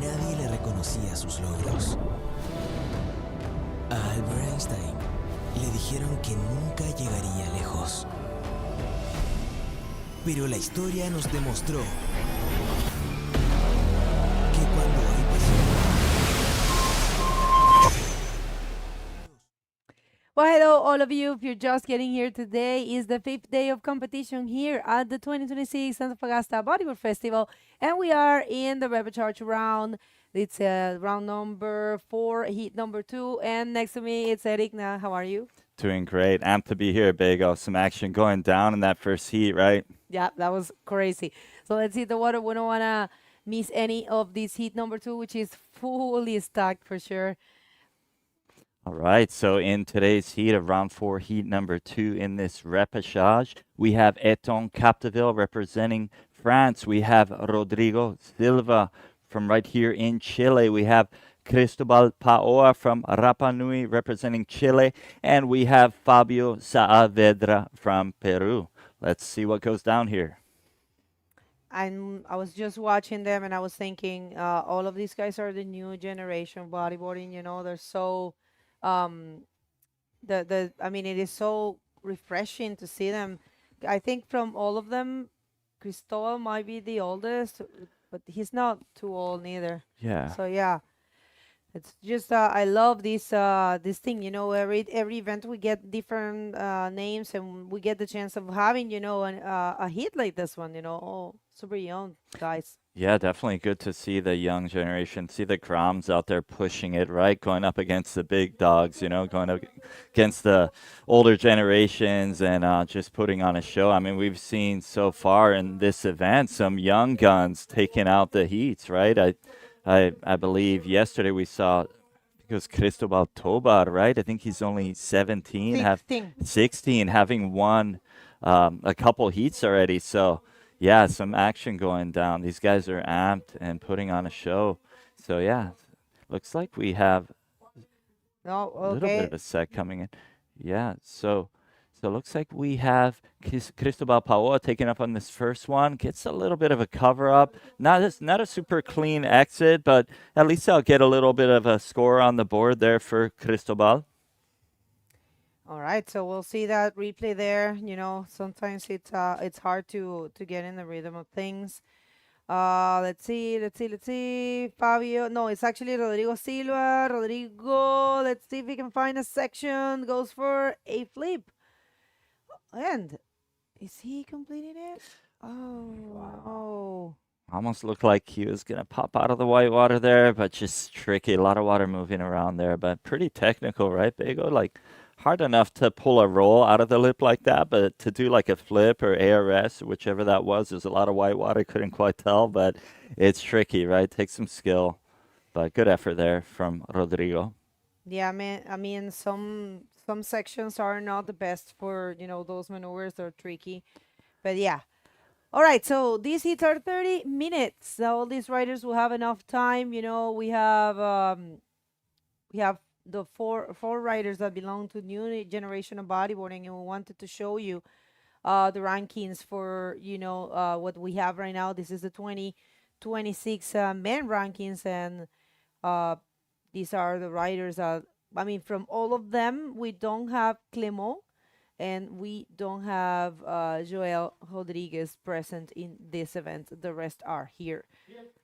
nadie le reconocía sus logros. A Albert Einstein, le dijeron que nunca llegaría lejos. Pero la historia nos demostró que cuando hay pasión... Well, hello, all of you. If you're just getting here, today is the 5th day of competition here at the 2026 Antofagasta Bodyboard Festival, and we are in the repechage round. It's round number 4, heat number 2, and next to me it's Erikna. How are you? Doing great. Amped to be here, Bago. Some action going down in that first heat, right? Yeah, that was crazy. So let's hit the water. We don't want to miss any of this heat number 2, which is fully stacked for sure. All right, so in today's heat of round 4, heat number 2 in this repechage, we have Eton Capdeville representing France. We have Rodrigo Silva from right here in Chile. We have Cristobal Paoa from Rapa Nui representing Chile. And we have Fabio Saavedra from Peru. Let's see what goes down here. I was just watching them and I was thinking all of these guys are the new generation bodyboarding. You know, they're so I mean, it is so refreshing to see them. I think from all of them, Cristobal might be the oldest, but he's not too old neither. Yeah. So yeah, it's just I love this this thing. You know, every event we get different names, and we get the chance of having, you know, a hit like this one. You know, all super young guys. Yeah, definitely good to see the young generation, see the Groms out there pushing it, right? Going up against the big dogs, you know, going up against the older generations and just putting on a show. I mean, we've seen so far in this event some young guns taking out the heats, right? I believe yesterday we saw, it was Cristobal Tobar, right? I think he's only 17, 16, having won a couple heats already. So, yeah, some action going down. These guys are amped and putting on a show. So, yeah, looks like we have a little bit of a set coming in. Yeah, so looks like we have Cristobal Paoa taking up on this first one. Gets a little bit of a cover-up. Not a super clean exit, but at least I'll get a little bit of a score on the board there for Cristobal. All right, so we'll see that replay there. You know, sometimes it's hard to get in the rhythm of things. Let's see. Fabio, no, it's actually Rodrigo Silva. Rodrigo, let's see if we can find a section. Goes for a flip. And is he completing it? Oh, wow. Almost looked like he was going to pop out of the white water there, but just tricky. A lot of water moving around there, but pretty technical, right, Bago? Like, hard enough to pull a roll out of the lip like that, but to do like a flip or ARS, whichever that was, there's a lot of white water. Couldn't quite tell, but it's tricky, right? Takes some skill, but good effort there from Rodrigo. Yeah, I mean, some sections are not the best for, you know, those maneuvers. They're tricky, but yeah. All right, so these heats are 30 minutes. So all these riders will have enough time. You know, we have the four riders that belong to new generation of bodyboarding, and we wanted to show you the rankings for, you know, what we have right now. This is the 2026 men rankings, and these are the riders. I mean, from all of them, we don't have Clement and we don't have Joel Rodriguez present in this event. The rest are here.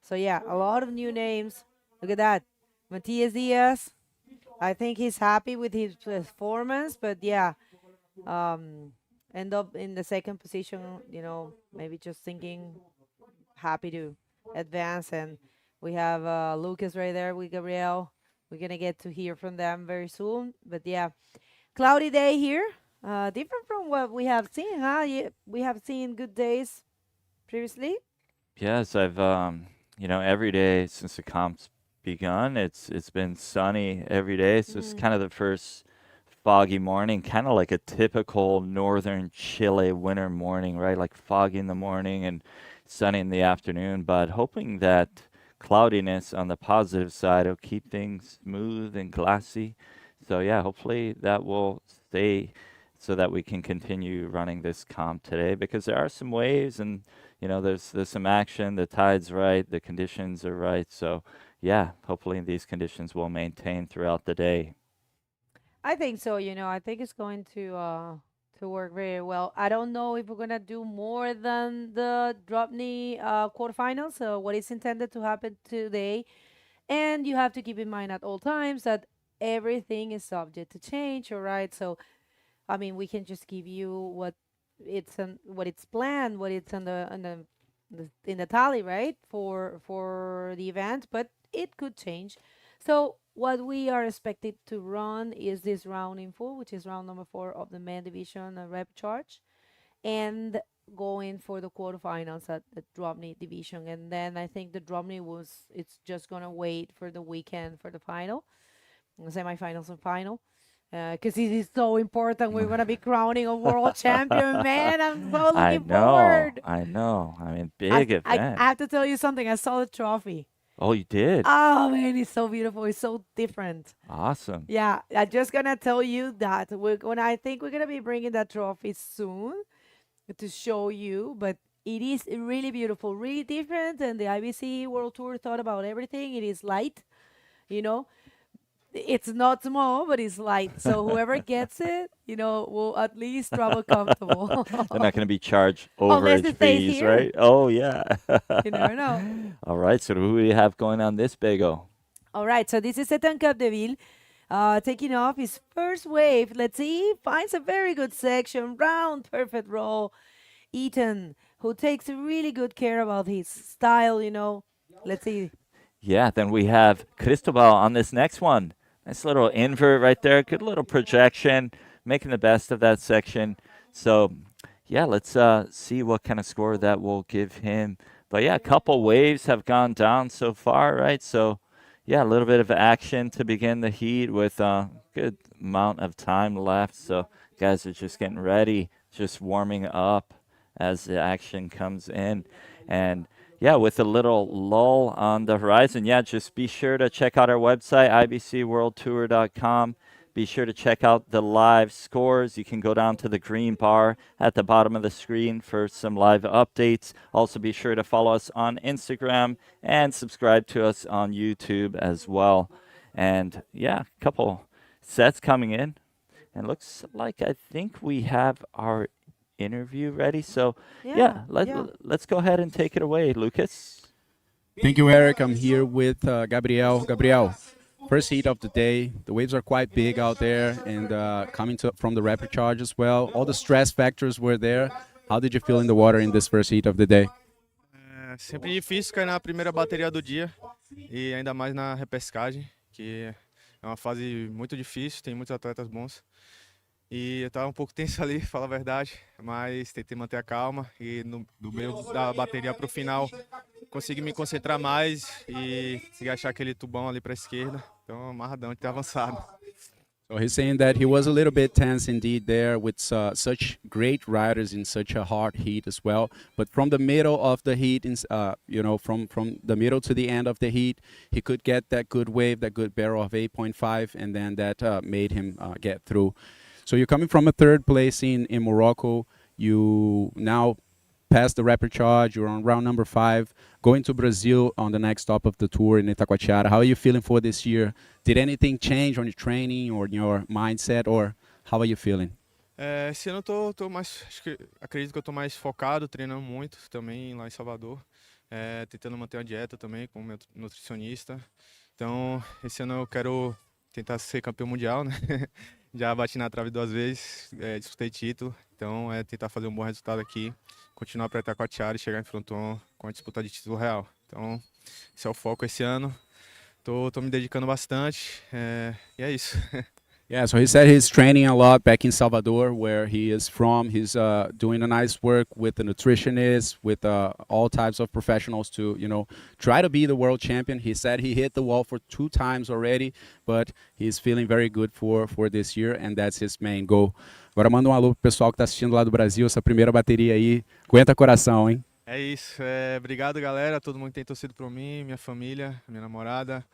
So yeah, a lot of new names. Look at that. Matias Diaz. I think he's happy with his performance, but yeah, end up in the second position, you know, maybe just thinking happy to advance. And we have Lucas right there with Gabriel. We're going to get to hear from them very soon. But yeah, cloudy day here. Different from what we have seen, huh? Yeah, we have seen good days previously. Yes, I've, you know, every day since the comp's begun, it's been sunny every day. So it's kind of the first foggy morning, kind of like a typical northern Chile winter morning, right? Like foggy in the morning and sunny in the afternoon, but hoping that cloudiness on the positive side will keep things smooth and glassy. So yeah, hopefully that will stay so that we can continue running this comp today, because there are some waves and there's some action, the tide's right, the conditions are right. So yeah, hopefully these conditions will maintain throughout the day. I think so. I think it's going to work very well. I don't know if we're gonna do more than the DropKnee quarterfinals. So what is intended to happen today, and you have to keep in mind at all times that everything is subject to change. All right. So I mean, we can just give you what it's planned, what it's in the tally, right, for the event, but it could change. So what we are expected to run is this round in full, which is round number 4 of the men division rep charge, and going for the quarterfinals at the DropKnee division. And then I think the DropKnee it's just gonna wait for the weekend for the final, semifinals and final. Because it is so important. We're gonna be crowning a world champion, man. I'm so looking forward. I know. I mean, big event. I have to tell you something. I saw the trophy. Oh, you did? Oh man, it's so beautiful. It's so different. Awesome. Yeah, I'm just gonna tell you that I think we're gonna be bringing that trophy soon to show you. But it is really beautiful, really different. And the IBC World Tour thought about everything. It is light, It's not small, but it's light. So whoever gets it, will at least travel comfortable. They're not going to be charged Unless overage it stays fees, here. right? Oh, yeah. You never know. All right. So who do we have going on this Bego? All right. So this is Ethan Capdeville taking off his first wave. Let's see. Finds a very good section. Round, perfect roll. Ethan, who takes really good care about his style, Let's see. Yeah. Then we have Cristobal on this next one. Nice little invert right there. Good little projection. Making the best of that section. So, yeah, let's see what kind of score that will give him. But, yeah, a couple waves have gone down so far, right? So, yeah, a little bit of action to begin the heat with a good amount of time left. So, guys are just getting ready, just warming up as the action comes in. And yeah, with a little lull on the horizon. Yeah, just be sure to check out our website, ibcworldtour.com. Be sure to check out the live scores. You can go down to the green bar at the bottom of the screen for some live updates. Also, be sure to follow us on Instagram and subscribe to us on YouTube as well. And yeah, a couple sets coming in. And looks like I think we have our interview ready. So let's go ahead and take it away, Lucas. Thank you, Eric. I'm here with Gabriel. Gabriel, first heat of the day. The waves are quite big out there, and coming from the rapid charge as well. All the stress factors were there. How did you feel in the water in this first heat of the day? Sempre difícil cair na primeira bateria do dia e ainda mais na repescagem, que é uma fase muito difícil, tem muitos atletas bons. E eu estava um pouco tenso ali, falar a verdade, mas tentei manter a calma e no meio da bateria para o final consegui me concentrar mais e consegui achar aquele tubão ali para a esquerda. Então, amarradão de ter avançado. So he's saying that he was a little bit tense indeed there with such great riders in such a hard heat as well. But from the middle of the heat, from the middle to the end of the heat, he could get that good wave, that good barrel of 8.5, and then that made him get through. So you're coming from a third place in Morocco. You now passed the rapid charge. You're on round number 5, going to Brazil on the next stop of the tour in Itacoatiara. How are you feeling for this year? Did anything change on your training or your mindset, or how are you feeling? Esse ano eu tô mais, acredito que eu tô mais focado, treinando muito também lá em Salvador, tentando manter a dieta também com o meu nutricionista. Então, esse ano eu quero tentar ser campeão mundial, né? Já bati na trave 2 vezes, disputei título, então tentar fazer um bom resultado aqui, continuar para Itacoatiara e chegar em Fronton com a disputa de título real. Então, esse é o foco esse ano. Tô me dedicando bastante, e é isso. Yeah, so he said he's training a lot back in Salvador, where he is from. He's doing a nice work with the nutritionist, with all types of professionals to, try to be the world champion. He said he hit the wall for 2 times already, but he's feeling very good for this year, and that's his main goal. Agora manda um alô pro pessoal que tá assistindo lá do Brasil, essa primeira bateria aí. Aguenta coração, hein? É isso, obrigado galera, todo mundo que tem torcido por mim, minha família, minha namorada.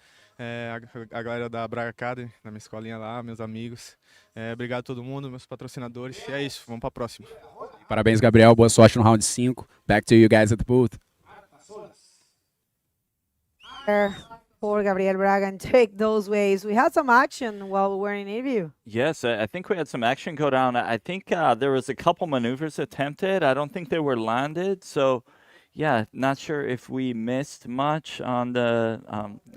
a galera da Braga Academy, da minha escolinha lá, meus amigos. Obrigado a todo mundo, meus patrocinadores. E é isso, vamos para a próxima. Parabéns, Gabriel. Boa sorte no round 5. Back to you guys at the booth. There for Gabriel Braga and take those waves. We had some action while we were in interview. Yes, I think we had some action go down. I think there was a couple maneuvers attempted. I don't think they were landed. So, yeah, not sure if we missed much on the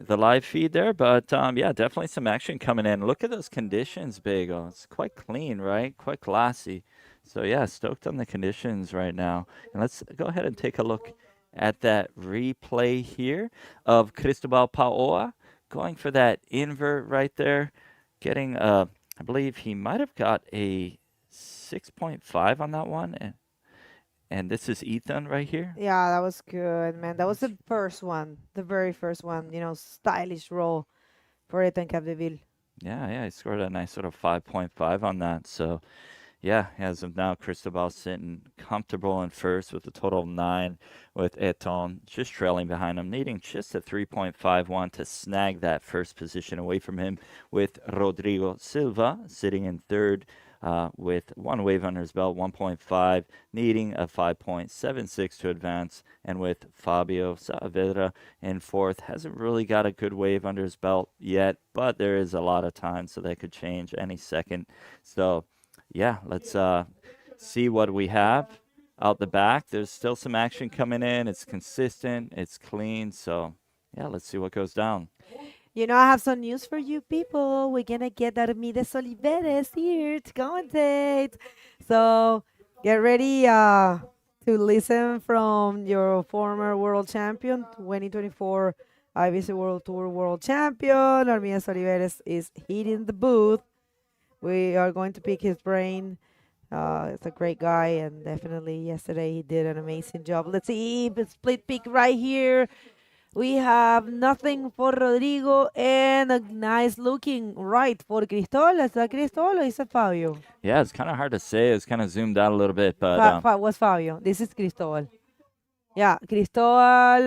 live feed there, but yeah, definitely some action coming in. Look at those conditions, Bago. It's quite clean, right? Quite classy. So, yeah, stoked on the conditions right now. And let's go ahead and take a look at that replay here of Cristobal Paoa going for that invert right there, getting I believe he might have got a 6.5 on that one, and this is Ethan right here. Yeah, that was good, man. That was the first one, the very first one, you know, stylish roll for Ethan Capdeville. Yeah, he scored a nice sort of 5.5 on that. So yeah, as of now, Cristobal sitting comfortable in first with a total of 9, with Eton just trailing behind him, needing just a 3.51 to snag that first position away from him, with Rodrigo Silva sitting in third with 1 wave under his belt, 1.5, needing a 5.76 to advance, and with Fabio Saavedra in fourth. Hasn't really got a good wave under his belt yet, but there is a lot of time, so that could change any second. So yeah, let's see what we have out the back. There's still some action coming in. It's consistent. It's clean. So, yeah, let's see what goes down. You know, I have some news for you people. We're going to get Armides Oliveres here to commentate. So get ready to listen from your former world champion, 2024 IBC World Tour world champion. Armides Oliveres is hitting the booth. We are going to pick his brain. It's a great guy, and definitely yesterday he did an amazing job. Let's see, split pick right here. We have nothing for Rodrigo and a nice looking right for Cristol. Is that Cristol or is it Fabio? Yeah, it's kind of hard to say. It's kind of zoomed out a little bit, but What's Fabio? This is Cristol. Yeah, Cristol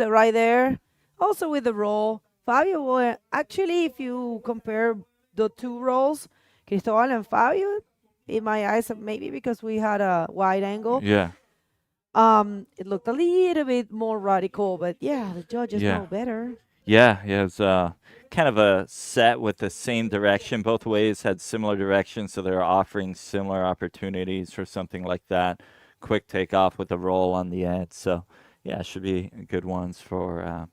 right there. Also with the roll. Fabio, actually, if you compare the two rolls, Cristobal and Fabio, in my eyes, maybe because we had a wide angle. yeah. It looked a little bit more radical, but yeah, the judges know better. Yeah, it's kind of a set with the same direction. Both ways had similar directions, so they're offering similar opportunities for something like that. Quick takeoff with the roll on the edge. So, yeah, should be good ones for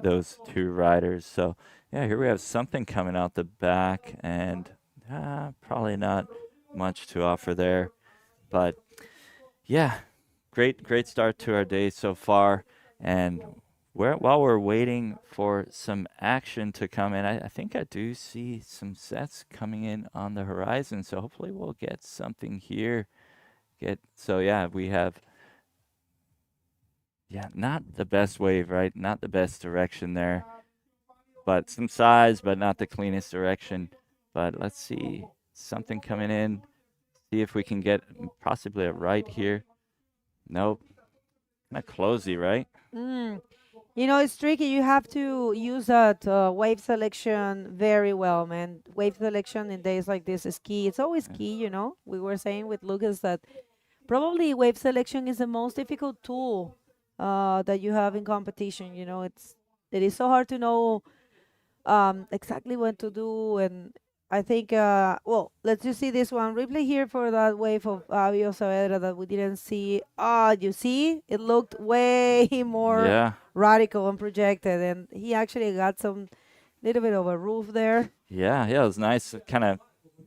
those two riders. So, yeah, here we have something coming out the back, and probably not much to offer there. But, yeah, great start to our day so far. And while we're waiting for some action to come in, I think I do see some sets coming in on the horizon. So hopefully we'll get something here. So yeah, we have not the best wave, right? Not the best direction there, but some size, but not the cleanest direction. But let's see something coming in. See if we can get possibly a right here. Nope. Kind of closey, right? You know, it's tricky. You have to use that wave selection very well, man. Wave selection in days like this is key. It's always key, you know. We were saying with Lucas that probably wave selection is the most difficult tool that you have in competition. You know, it is so hard to know exactly what to do. And I think, well, let's just see this one. Replay here for that wave of Fabio Saavedra that we didn't see. You see? It looked way more radical and projected. And he actually got some little bit of a roof there. Yeah, it was nice. Kind of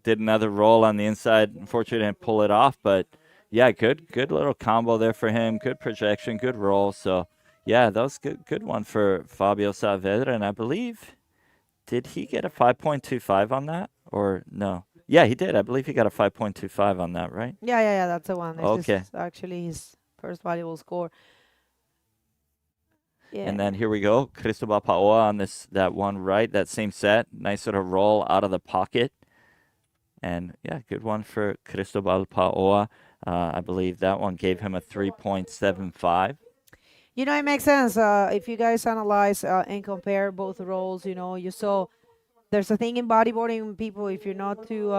did another roll on the inside. Unfortunately, didn't pull it off. But, yeah, good little combo there for him. Good projection, good roll. So, yeah, that was good one for Fabio Saavedra. And I believe, did he get a 5.25 on that? Or no? Yeah, he did. I believe he got a 5.25 on that, right? Yeah, that's the one. This Okay. is actually his first valuable score. Yeah. And then here we go. Cristobal Paoa on that one right, that same set. Nice sort of roll out of the pocket. And, yeah, good one for Cristobal Paoa. I believe that one gave him a 3.75. You know, it makes sense. If you guys analyze and compare both roles, you know, you saw there's a thing in bodyboarding people, if you're not too,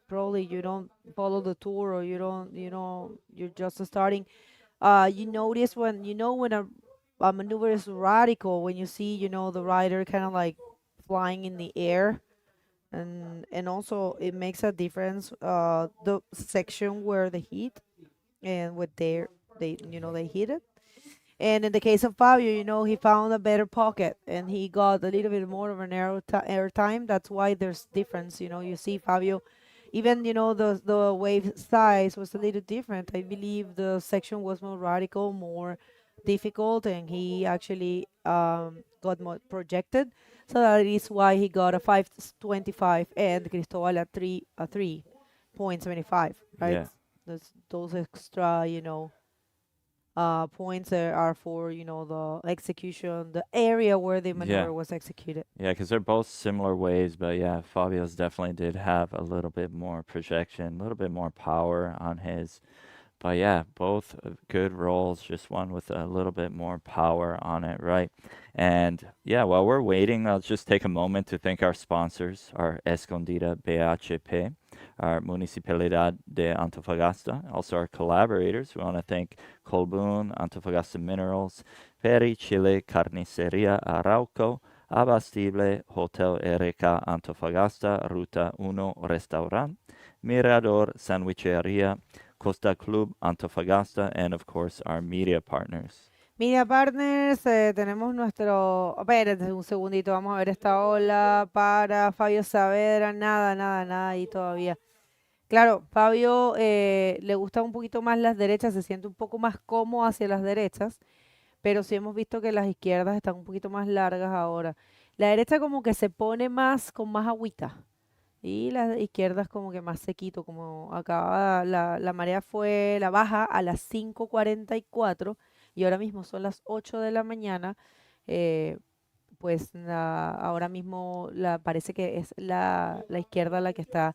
probably you don't follow the tour or you don't, you know, you're just starting, you notice when, you know, when a maneuver is radical, when you see, you know, the rider kind of like flying in the air. And also it makes a difference, the section where they hit and with they, you know, they hit it. And in the case of Fabio, you know, he found a better pocket and he got a little bit more of an air time. That's why there's difference. You know, you see Fabio, even, you know, the wave size was a little different. I believe the section was more radical, more difficult, and he actually got more projected. So that is why he got a 5.25 and Cristobal a 3.75, right? Yeah. Those extra, you know, points are for, you know, the execution, the area where the maneuver was executed. Yeah, because they're both similar ways, but yeah, Fabio's definitely did have a little bit more projection, a little bit more power on his. But yeah, both good rolls, just one with a little bit more power on it, right? And yeah, while we're waiting, I'll just take a moment to thank our sponsors, our Escondida BHP, our Municipalidad de Antofagasta, also our collaborators. We want to thank Colbún, Antofagasta Minerals, Peri Chile Carniceria Arauco, Abastible, Hotel RK Antofagasta, Ruta 1 Restaurant, Mirador Sandwicheria, Costa Club Antofagasta, and of course our media partners. Media Partners, tenemos nuestro... Espérense un segundito, vamos a ver esta ola para Fabio Saavedra. Nada ahí todavía. Claro, Fabio le gusta un poquito más las derechas, se siente un poco más cómodo hacia las derechas, pero sí hemos visto que las izquierdas están un poquito más largas ahora. La derecha como que se pone más con más agüita y las izquierdas como que más sequito, como acaba la marea fue la baja a las 5:44 y ahora mismo son las 8 de la mañana. Pues ahora mismo parece que es la izquierda la que está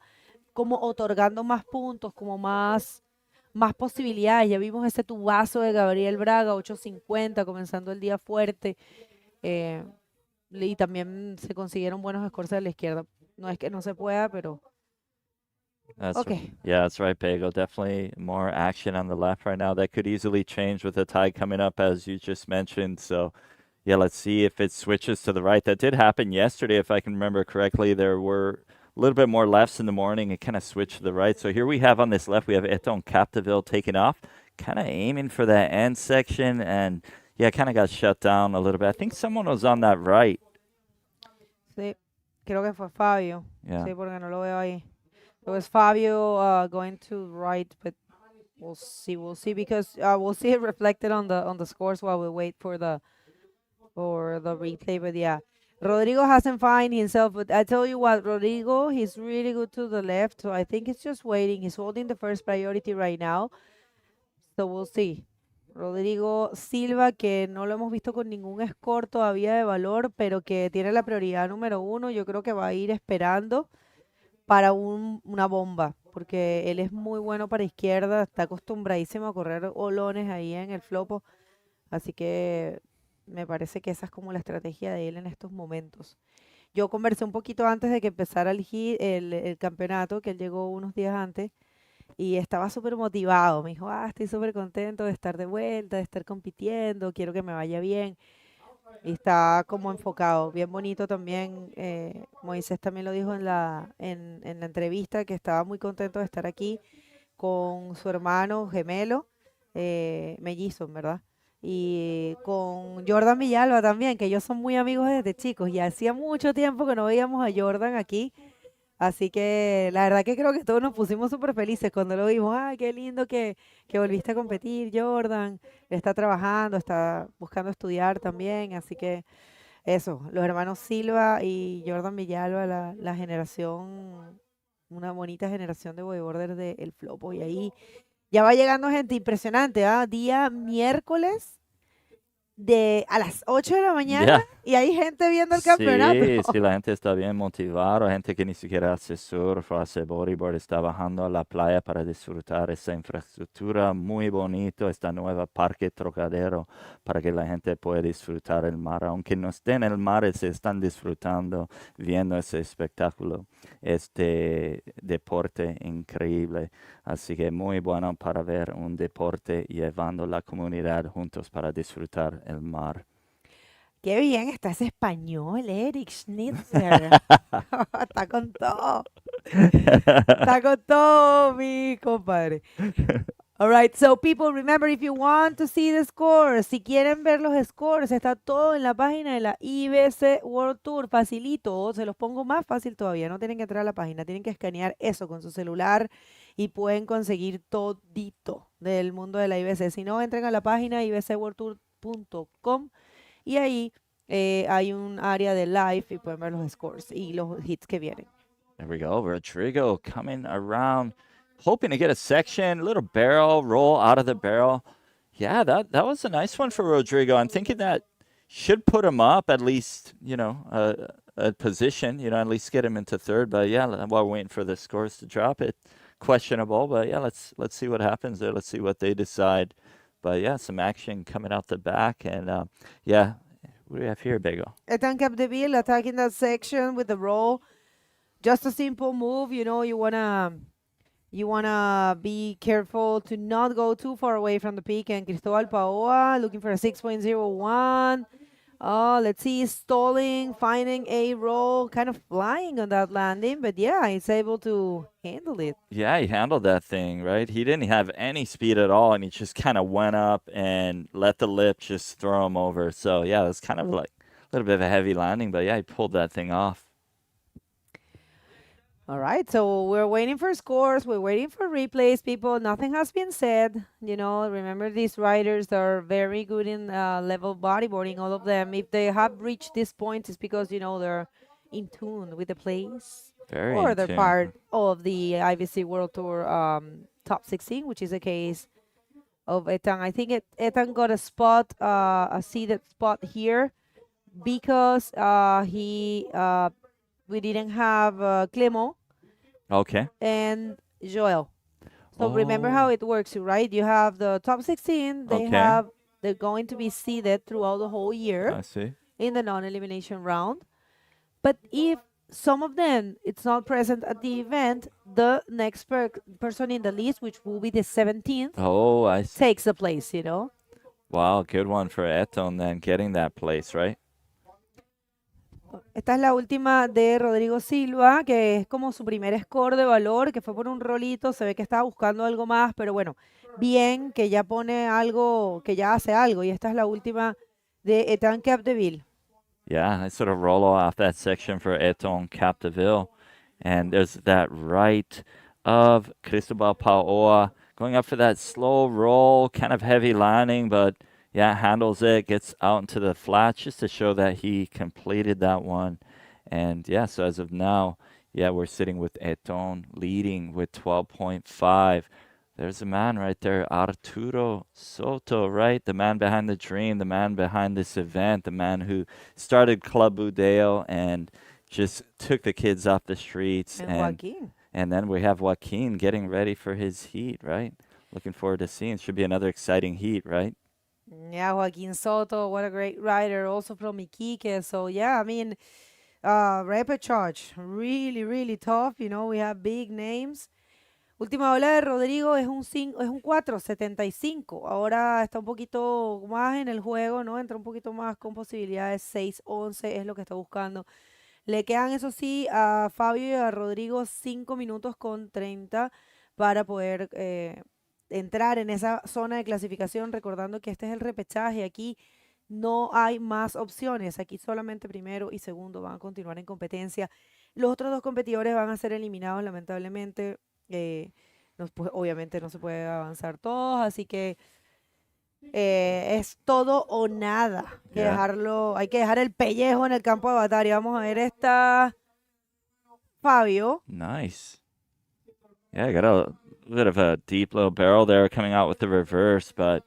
como otorgando más puntos, como más posibilidades. Ya vimos ese tubazo de Gabriel Braga, 8.50, comenzando el día fuerte. Y también se consiguieron buenos scores de la izquierda. No es que no se pueda, pero... Yeah, that's right, Pego. Definitely more action on the left right now. That could easily change with the tide coming up, as you just mentioned. So, yeah, let's see if it switches to the right. That did happen yesterday, if I can remember correctly. There were a little bit more lefts in the morning. It kind of switched to the right. So here we have on this left, we have Eton Capdeville taking off, kind of aiming for that end section. And, yeah, kind of got shut down a little bit. I think someone was on that right. Sí, creo que fue Fabio. Yeah. Sí, porque no lo veo ahí. It was Fabio going to right, but we'll see because we'll see it reflected on the scores while we wait for the replay. But yeah, Rodrigo hasn't found himself. But I tell you what, Rodrigo, he's really good to the left. So I think he's just waiting. He's holding the first priority right now. So we'll see. Rodrigo Silva, que no lo hemos visto con ningún score todavía de valor, pero que tiene la prioridad número 1. Yo creo que va a ir esperando para una bomba, porque él es muy bueno para izquierda, está acostumbradísimo a correr olones ahí en el flopo, así que me parece que esa es como la estrategia de él en estos momentos. Yo conversé un poquito antes de que empezara el campeonato, que él llegó unos días antes, y estaba súper motivado. Me dijo, estoy súper contento de estar de vuelta, de estar compitiendo, quiero que me vaya bien. Y está como enfocado, bien bonito también. Moisés también lo dijo en la entrevista, que estaba muy contento de estar aquí con su hermano gemelo, mellizo, ¿verdad? Y con Jordan Villalba también, que ellos son muy amigos desde chicos, y hacía mucho tiempo que no veíamos a Jordan aquí. Así que la verdad que creo que todos nos pusimos súper felices cuando lo vimos. ¡Ay, qué lindo que volviste a competir, Jordan! Está trabajando, está buscando estudiar también. Así que eso, los hermanos Silva y Jordan Villalba, la generación, una bonita generación de bodyboarders del Flopo. Y ahí ya va llegando gente impresionante, Día miércoles a las 8 de la mañana Yeah. y hay gente viendo el campeonato. Sí, sí, la gente está bien motivada, gente que ni siquiera hace surf o hace bodyboard, está bajando a la playa para disfrutar esa infraestructura muy bonito, esta nueva parque Trocadero, para que la gente pueda disfrutar el mar, aunque no estén en el mar, se están disfrutando, viendo ese espectáculo, este deporte increíble. Así que muy bueno para ver un deporte llevando la comunidad juntos para disfrutar el mar. Qué bien, estás español, Eric Schnitzer. Está con todo. Está con todo, mi compadre. All right, so people, remember, if you want to see the scores, si quieren ver los scores, está todo en la página de la IBC World Tour, facilito, se los pongo más fácil todavía, no tienen que entrar a la página, tienen que escanear eso con su celular y pueden conseguir todito del mundo de la IBC. Si no, entren a la página ibcworldtour.com y ahí hay un área de live y pueden ver los scores y los hits que vienen. There we go. Rodrigo coming around, hoping to get a section, little barrel roll out of the barrel. Yeah, that was a nice one for Rodrigo. I'm thinking that should put him up at least, a position, at least get him into third. But yeah, while we're waiting for the scores to drop, it questionable. But yeah, let's see what happens there. Let's see what they decide. But yeah, some action coming out the back, and yeah. What do we have here, Bego? Ethan Capdeville attacking that section with the roll. Just a simple move, you wanna be careful to not go too far away from the peak. And Cristobal Paoa looking for a 6.01. Oh, let's see, stalling, finding a roll, kind of flying on that landing, but yeah, he's able to handle it. Yeah, he handled that thing, right? He didn't have any speed at all, and he just kind of went up and let the lip just throw him over. So yeah, it was kind of like a little bit of a heavy landing, but yeah, he pulled that thing off. All right, so we're waiting for scores. We're waiting for replays, people. Nothing has been said. Remember, these riders are very good in level bodyboarding, all of them. If they have reached this point, it's because, they're in tune with the place. Very or in they're tune. part of the IBC World Tour top 16, which is the case of Ethan. I think Ethan got a seated spot here because we didn't have Clemo Okay. and Joel. So remember how it works, right? You have the top 16. They're going to be seeded throughout the whole year I see. in the non-elimination round. But if some of them it's not present at the event, the next person in the list, which will be the 17th, Oh, I see. takes the place, Wow, good one for Eton then, getting that place, right? Esta es la última de Rodrigo Silva, que es como su primer score de valor, que fue por un rolito. Se ve que estaba buscando algo más, pero bueno, bien que ya pone algo, que ya hace algo. Y esta es la última de Ethan Capdeville. Yeah, I sort of roll off that section for Eton Capdeville. And there's that right of Cristobal Paoa going up for that slow roll, kind of heavy landing, but yeah, handles it, gets out into the flats just to show that he completed that one. And yeah, so as of now, yeah, we're sitting with Eton leading with 12.5. There's a man right there, Arturo Soto, right? The man behind the dream, the man behind this event, the man who started Club Budeo and just took the kids off the streets. And Joaquin. And then we have Joaquin getting ready for his heat, right? Looking forward to seeing. Should be another exciting heat, right? Yeah, Joaquin Soto, what a great rider, also from Iquique. So yeah, I mean, repechage, really, really tough. We have big names. Última ola de Rodrigo es un 4.75. Ahora está un poquito más en el juego, ¿no? Entra un poquito más con posibilidades. 6.11 es lo que está buscando. Le quedan, eso sí, a Fabio y a Rodrigo 5 minutos con 30 para poder entrar en esa zona de clasificación, recordando que este es el repechaje. Aquí no hay más opciones. Aquí solamente primero y segundo van a continuar en competencia. Los otros dos competidores van a ser eliminados, lamentablemente. Obviamente no se puede avanzar todos, así que es todo o nada. Hay que dejar el pellejo en el campo de batalla. Vamos a ver esta Fabio. Nice. Yeah, got a bit of a deep little barrel there coming out with the reverse, but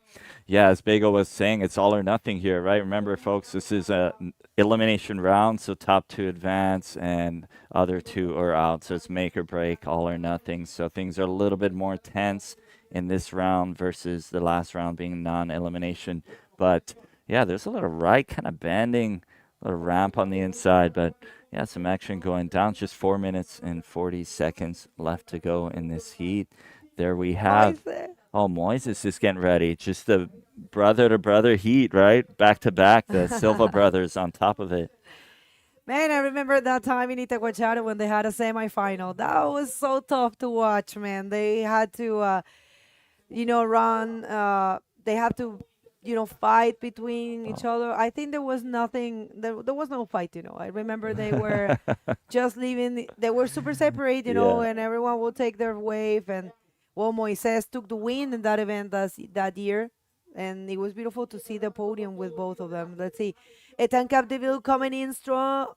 yeah, as Bago was saying, it's all or nothing here, right? Remember, folks, this is a elimination round, so top 2 advance and other 2 are out. So it's make or break, all or nothing. So things are a little bit more tense in this round versus the last round being non-elimination. But yeah, there's a little right kind of bending, a little ramp on the inside, but yeah, some action going down. Just 4 minutes and 40 seconds left to go in this heat. There we have. Oh, Moises is getting ready. Just the brother-to-brother heat, right? Back-to-back, the Silva brothers on top of it. Man, I remember that time in Itacoachara when they had a semifinal. That was so tough to watch, man. They had to, run. They had to, fight between each other. I think there was nothing. There was no fight, I remember they were just leaving. They were super separate, and everyone will take their wave. And, well, Moises took the win in that event that year. And it was beautiful to see the podium with both of them. Let's see. Ethan Capdeville coming in strong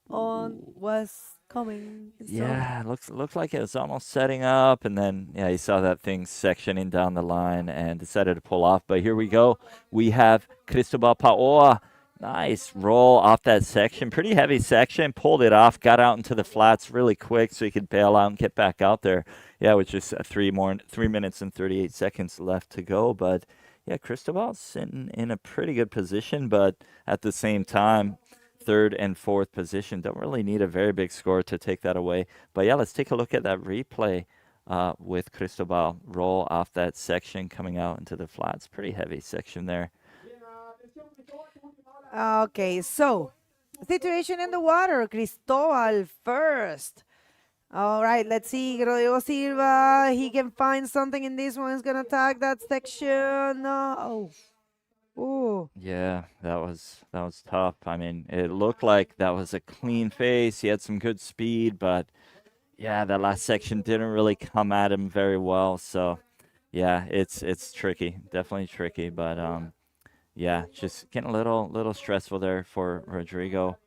Yeah, looks like it was almost setting up, and then he saw that thing sectioning down the line and decided to pull off. But here we go. We have Cristobal Paoa. Nice roll off that section. Pretty heavy section. Pulled it off. Got out into the flats really quick so he could bail out and get back out there. Yeah, with just 3 minutes and 38 seconds left to go. But yeah, Cristobal's sitting in a pretty good position, but at the same time, 3rd and 4th position. Don't really need a very big score to take that away. But yeah, let's take a look at that replay with Cristobal. Roll off that section coming out into the flats. Pretty heavy section there. Okay, so situation in the water. Cristobal first. All right, let's see. Rodrigo Silva, he can find something in this one. He's going to tag that section. Oh. Ooh. Yeah, that was tough. I mean, it looked like that was a clean face. He had some good speed, but yeah, that last section didn't really come at him very well. So yeah, it's tricky. Definitely tricky. But yeah, just getting a little stressful there for Rodrigo.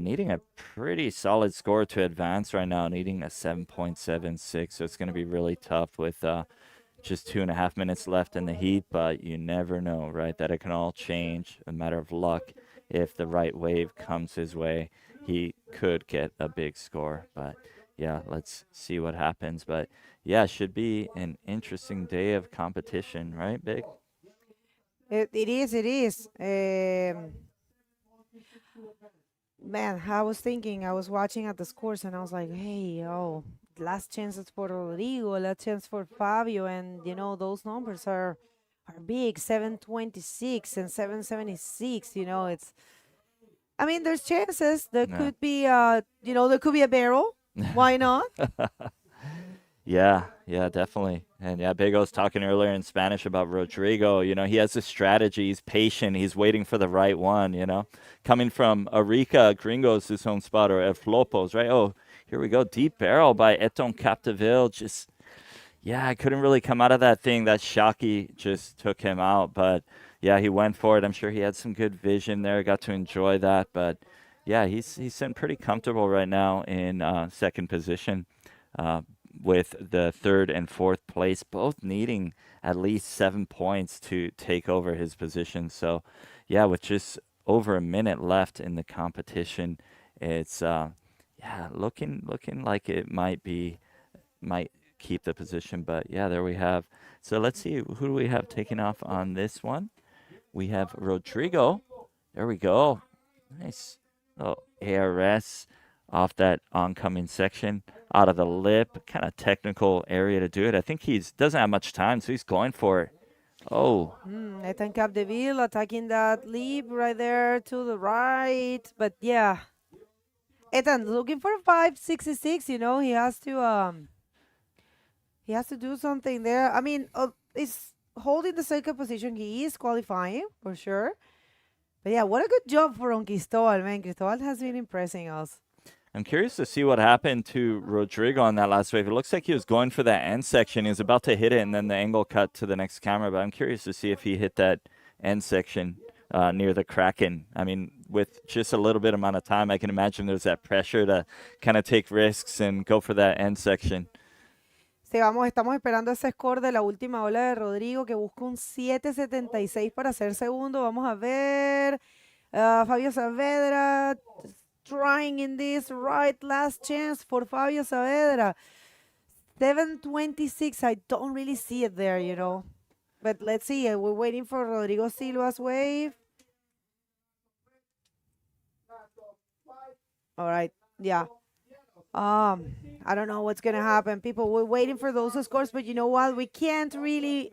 Needing a pretty solid score to advance right now, needing a 7.76. So it's going to be really tough with just 2.5 minutes left in the heat. But you never know, right? That it can all change. A matter of luck. If the right wave comes his way, he could get a big score. But yeah, let's see what happens. But yeah, should be an interesting day of competition, right, Big? It is. Man, I was watching at the scores and I was like, hey, last chance is for Rodrigo, last chance for Fabio. And, those numbers are big, 726 and 776. There's chances. There could be, there could be a barrel. Why not? Yeah, definitely. And yeah, Bego's talking earlier in Spanish about Rodrigo. He has a strategy. He's patient. He's waiting for the right one, Coming from Arica, Gringos, his home spot, or El Flopos, right? Oh, here we go. Deep barrel by Eton Capdeville. Just, I couldn't really come out of that thing. That shocky just took him out. But yeah, he went for it. I'm sure he had some good vision there. Got to enjoy that. But yeah, he's sitting pretty comfortable right now in second position. With the 3rd and 4th place, both needing at least 7 points to take over his position. So, yeah, with just over a minute left in the competition, it's looking like it might keep the position. But yeah, there we have. So let's see, who do we have taking off on this one? We have Rodrigo. There we go. Nice. Oh, ARS off that oncoming section. Out of the lip, kind of technical area to do it. I think doesn't have much time, so he's going for it. Oh. Ethan Capdeville attacking that lip right there to the right. But yeah, Ethan looking for a 5.66. He has to do something there. I mean, he's holding the second position. He is qualifying for sure. But yeah, what a good job for Cristobal, man. Cristobal has been impressing us. I'm curious to see what happened to Rodrigo on that last wave. It looks like he was going for that end section. He was about to hit it, and then the angle cut to the next camera. But I'm curious to see if he hit that end section near the Kraken. I mean, with just a little bit amount of time, I can imagine there's that pressure to kind of take risks and go for that end section. Sí, estamos esperando ese score de la última ola de Rodrigo que busca un 7.76 para ser segundo. Vamos a ver. Fabio Saavedra trying in this right last chance for Fabio Saavedra. 7.26. I don't really see it there, you know. But let's see. We're waiting for Rodrigo Silva's wave. All right. Yeah. I don't know what's gonna happen. People, we're waiting for those scores, but you know what? We can't really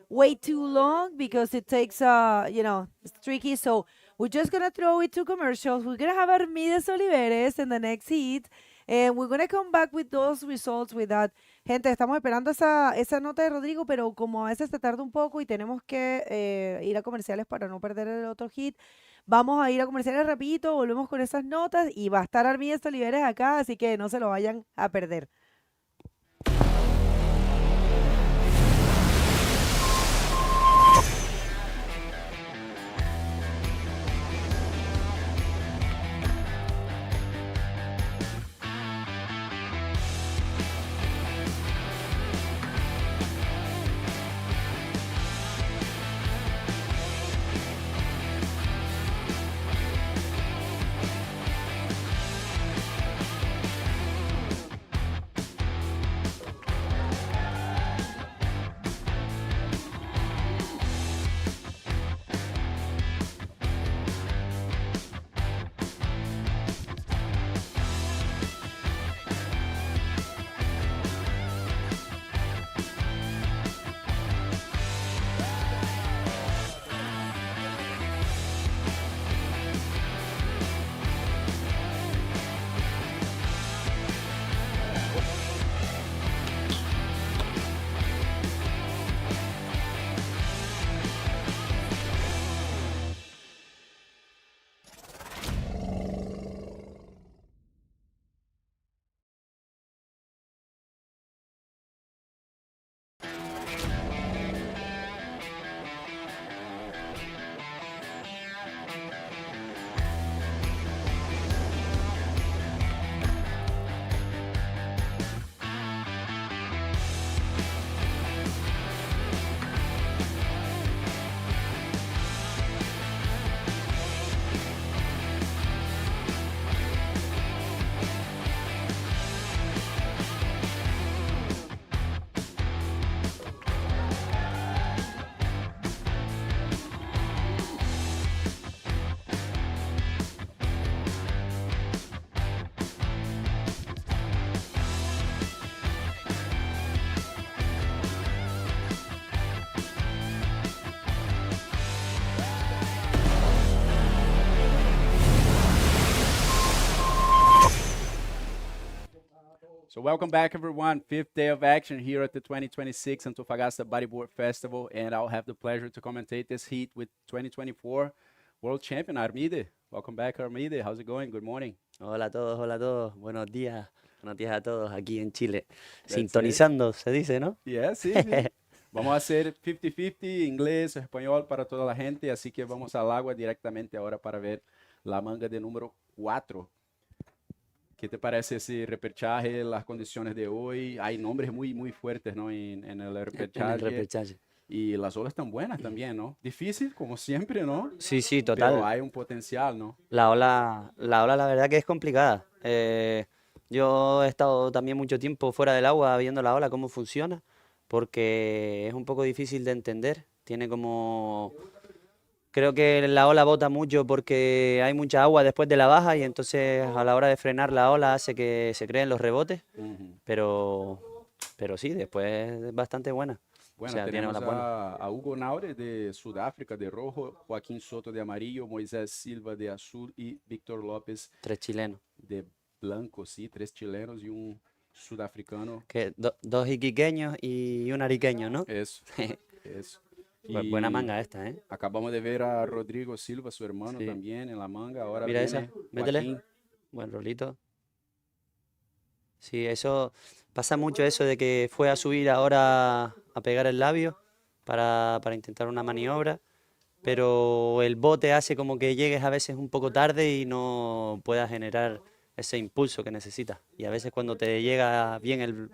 wait too long because it takes you know, it's tricky. So we're just gonna throw it to commercials. We're gonna have Armides Oliveres in the next heat. And we're gonna come back with those results with that. Gente, estamos esperando esa nota de Rodrigo, pero como a veces se tarda un poco y tenemos que ir a comerciales para no perder el otro hit, vamos a ir a comerciales rapidito, volvemos con esas notas y va a estar Armides Oliveres acá, así que no se lo vayan a perder. So welcome back, everyone. Fifth day of action here at the 2026 Antofagasta Bodyboard Festival, and I'll have the pleasure to commentate this heat with 2024 World Champion Armide. Welcome back, Armide. How's it going? Good morning. Hola a todos, hola a todos. Buenos días a todos aquí en Chile. That's Sintonizando, se dice, ¿no? Yeah, sí, sí. Vamos a hacer 50-50, inglés, español para toda la gente, así que vamos al agua directamente ahora para ver la manga de número 4. ¿Qué te parece ese repechaje, las condiciones de hoy? Hay nombres muy fuertes, ¿no? En el repechaje. En el repechaje. Y las olas están buenas también, ¿no? Difícil, como siempre, ¿no? Sí, total. Pero hay un potencial, ¿no? La ola, la verdad que es complicada. Yo he estado también mucho tiempo fuera del agua viendo la ola, cómo funciona, porque es un poco difícil de entender. Tiene como... Creo que la ola bota mucho porque hay mucha agua después de la baja y entonces a la hora de frenar la ola hace que se creen los rebotes, pero sí, después es bastante buena. Bueno, O sea, tiene tenemos olas buenas. a Hugo Naure de Sudáfrica de rojo, Joaquín Soto de amarillo, Moisés Silva de azul y Víctor López 3 chilenos. de blanco, sí, 3 chilenos y un sudafricano. Que 2 iquiqueños y un ariqueño, ¿no? Eso, eso. Buena manga esta, ¿eh? Acabamos de ver a Rodrigo Silva, su hermano, Sí. también en la manga. Ahora Mira viene esa, métele. Joaquín. Buen rolito. Sí, eso pasa mucho eso de que fue a subir ahora a pegar el labio para intentar una maniobra, pero el bote hace como que llegues a veces un poco tarde y no puedas generar ese impulso que necesitas. Y a veces cuando te llega bien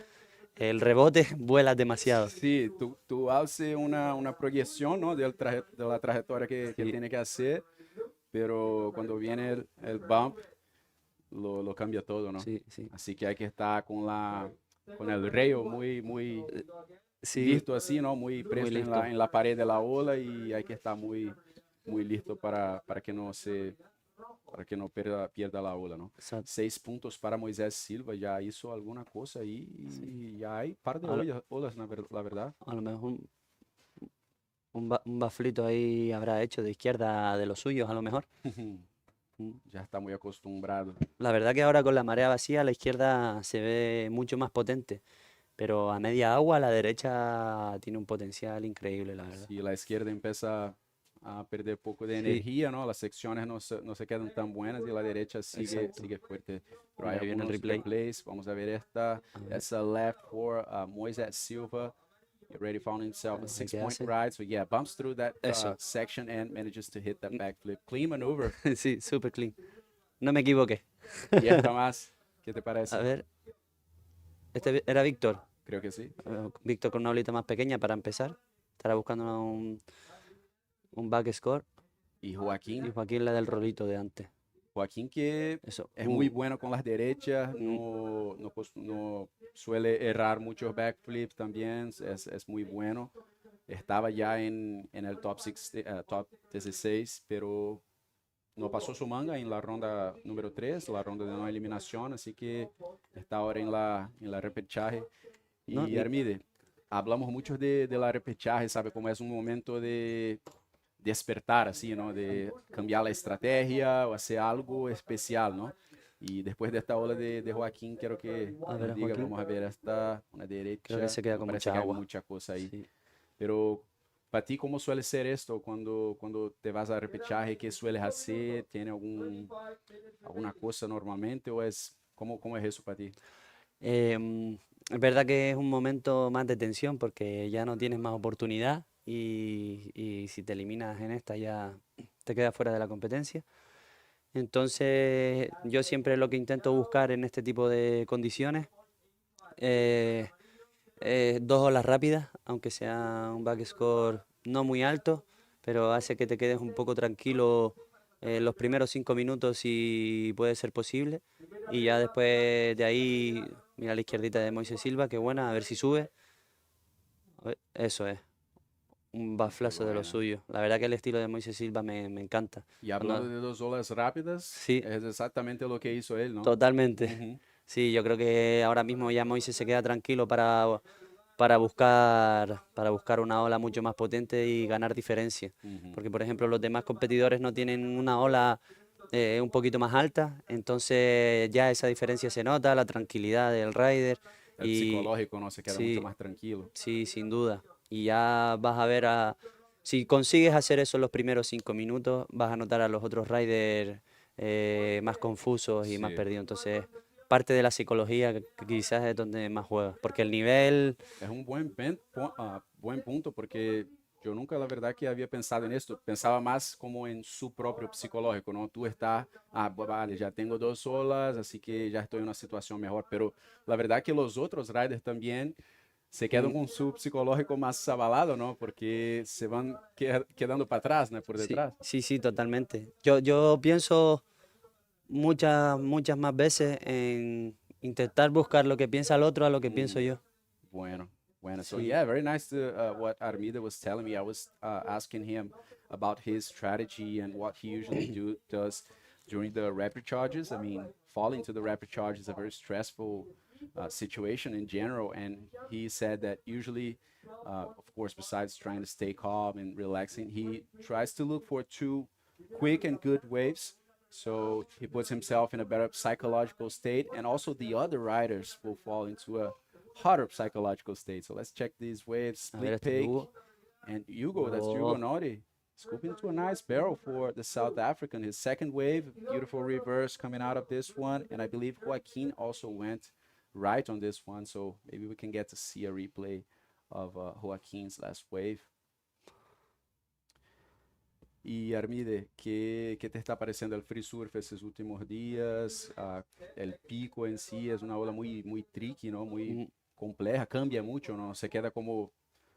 el rebote vuelas demasiado. Sí, tú haces una proyección, ¿no? De la trayectoria que Sí. tiene que hacer, pero cuando viene el bump, lo cambia todo, ¿no? Sí, sí. Así que hay que estar con el rail muy Sí, listo así, ¿no? Muy presto listo. en la pared de la ola y hay que estar muy listo para que no pierda la ola, ¿no? Exacto. 6 puntos para Moisés Silva, ya hizo alguna cosa ahí y ya hay par de Ahora- olas, la verdad. A lo mejor un baflito ahí habrá hecho de izquierda de los suyos, a lo mejor. Ya está muy acostumbrado. La verdad que ahora con la marea vacía la izquierda se ve mucho más potente, pero a media agua la derecha tiene un potencial increíble, la verdad. Si la izquierda empieza a perder poco de Sí. energía, ¿no? Las secciones no se quedan tan buenas y la derecha Exacto. sigue fuerte. Pero Mira, hay ahí viene el algunos replay. replays. Vamos a ver esta. Esa left for Moisés Silva. He already found himself a Vamos a ver 6-point qué hace. ride. So yeah, bumps through that Eso. section and manages to hit that backflip. Clean maneuver. Sí, super clean. No me equivoqué. Y esta más. ¿Qué te parece? A ver, este era Víctor. Creo que sí. Víctor con una olita más pequeña para empezar. Estará buscando un back score. Y Y Joaquín. Joaquín la del rolito de antes. Joaquín que Eso. es muy bueno con las derechas, no suele errar muchos backflips también, es muy bueno. Estaba ya en el top 16, pero no pasó su manga en la ronda número 3, la ronda de no eliminación, así que está ahora en la repechaje. No, Y Armide, hablamos mucho de la repechaje, ¿sabe? Como es un momento de despertar, así, ¿no? De cambiar la estrategia o hacer algo especial, ¿no? Y después de esta ola de Joaquín, quiero que A nos ver a diga, Joaquín. vamos a ver esta, una derecha. Creo que se queda me con parece mucha que hay agua. mucha cosa ahí. Sí. Pero para ti, ¿cómo suele ser esto cuando te vas a repechaje? ¿Qué sueles hacer? ¿Tiene alguna cosa normalmente o cómo es eso para ti? Es verdad que es un momento más de tensión porque ya no tienes más oportunidad y si te eliminas en esta ya te quedas fuera de la competencia. Entonces yo siempre lo que intento buscar en este tipo de condiciones es 2 olas rápidas, aunque sea un back score no muy alto, pero hace que te quedes un poco tranquilo los primeros 5 minutos si puede ser posible. Y ya después de ahí, mira la izquierdita de Moisés Silva, qué buena, a ver si sube. A ver, eso es, un baflazo de lo buena. suyo. La verdad que el estilo de Moisés Silva me encanta. Y hablando Cuando- de 2 olas rápidas, Sí. es exactamente lo que hizo él, ¿no? Totalmente. Ujú. Sí, yo creo que ahora mismo ya Moisés se queda tranquilo para buscar una ola mucho más potente y ganar diferencia. Ujú. Porque, por ejemplo, los demás competidores no tienen una ola un poquito más alta, entonces ya esa diferencia se nota, la tranquilidad del rider. El Y psicológico, ¿no? Se queda sí, mucho más tranquilo. sí, sin duda. Y ya vas a ver si consigues hacer eso en los primeros 5 minutos, vas a notar a los otros riders más confusos y más Sí. perdidos. Entonces, parte de la psicología que quizás es donde más juega. Porque el nivel, Es un buen punto porque yo nunca, la verdad, que había pensado en esto. Pensaba más como en su propio psicológico, ¿no? Tú estás, vale, ya tengo 2 olas, así que ya estoy en una situación mejor. Pero la verdad que los otros riders también se quedan con su psicológico más abalado, ¿no? Porque se van quedando para atrás, ¿no? Por sí, detrás. sí, totalmente. Yo pienso muchas más veces en intentar buscar lo que piensa el otro a lo que pienso yo. Bueno. So Sí. yeah, very nice to what Armida was telling me. I was asking him about his strategy and what he usually does during the rapid charges. I mean, falling to the rapid charge is a very stressful situation in general, and he said that usually, of course, besides trying to stay calm and relaxing, he tries to look for 2 quick and good waves. So he puts himself in a better psychological state, and also the other riders will fall into a hotter psychological state. So let's check these waves. A ver, Split este pig Hugo. and Hugo. That's Hugo Oh. Nori. Scooping into a nice barrel for the South African. His second wave, beautiful reverse coming out of this one. And I believe Joaquin also went right on this one. So maybe we can get to see a replay of Joaquin's last wave. Y Armide, ¿qué te está pareciendo el free surf estos últimos días? El pico en sí es una ola muy tricky, ¿no? Muy compleja, cambia mucho, ¿no? Se queda como,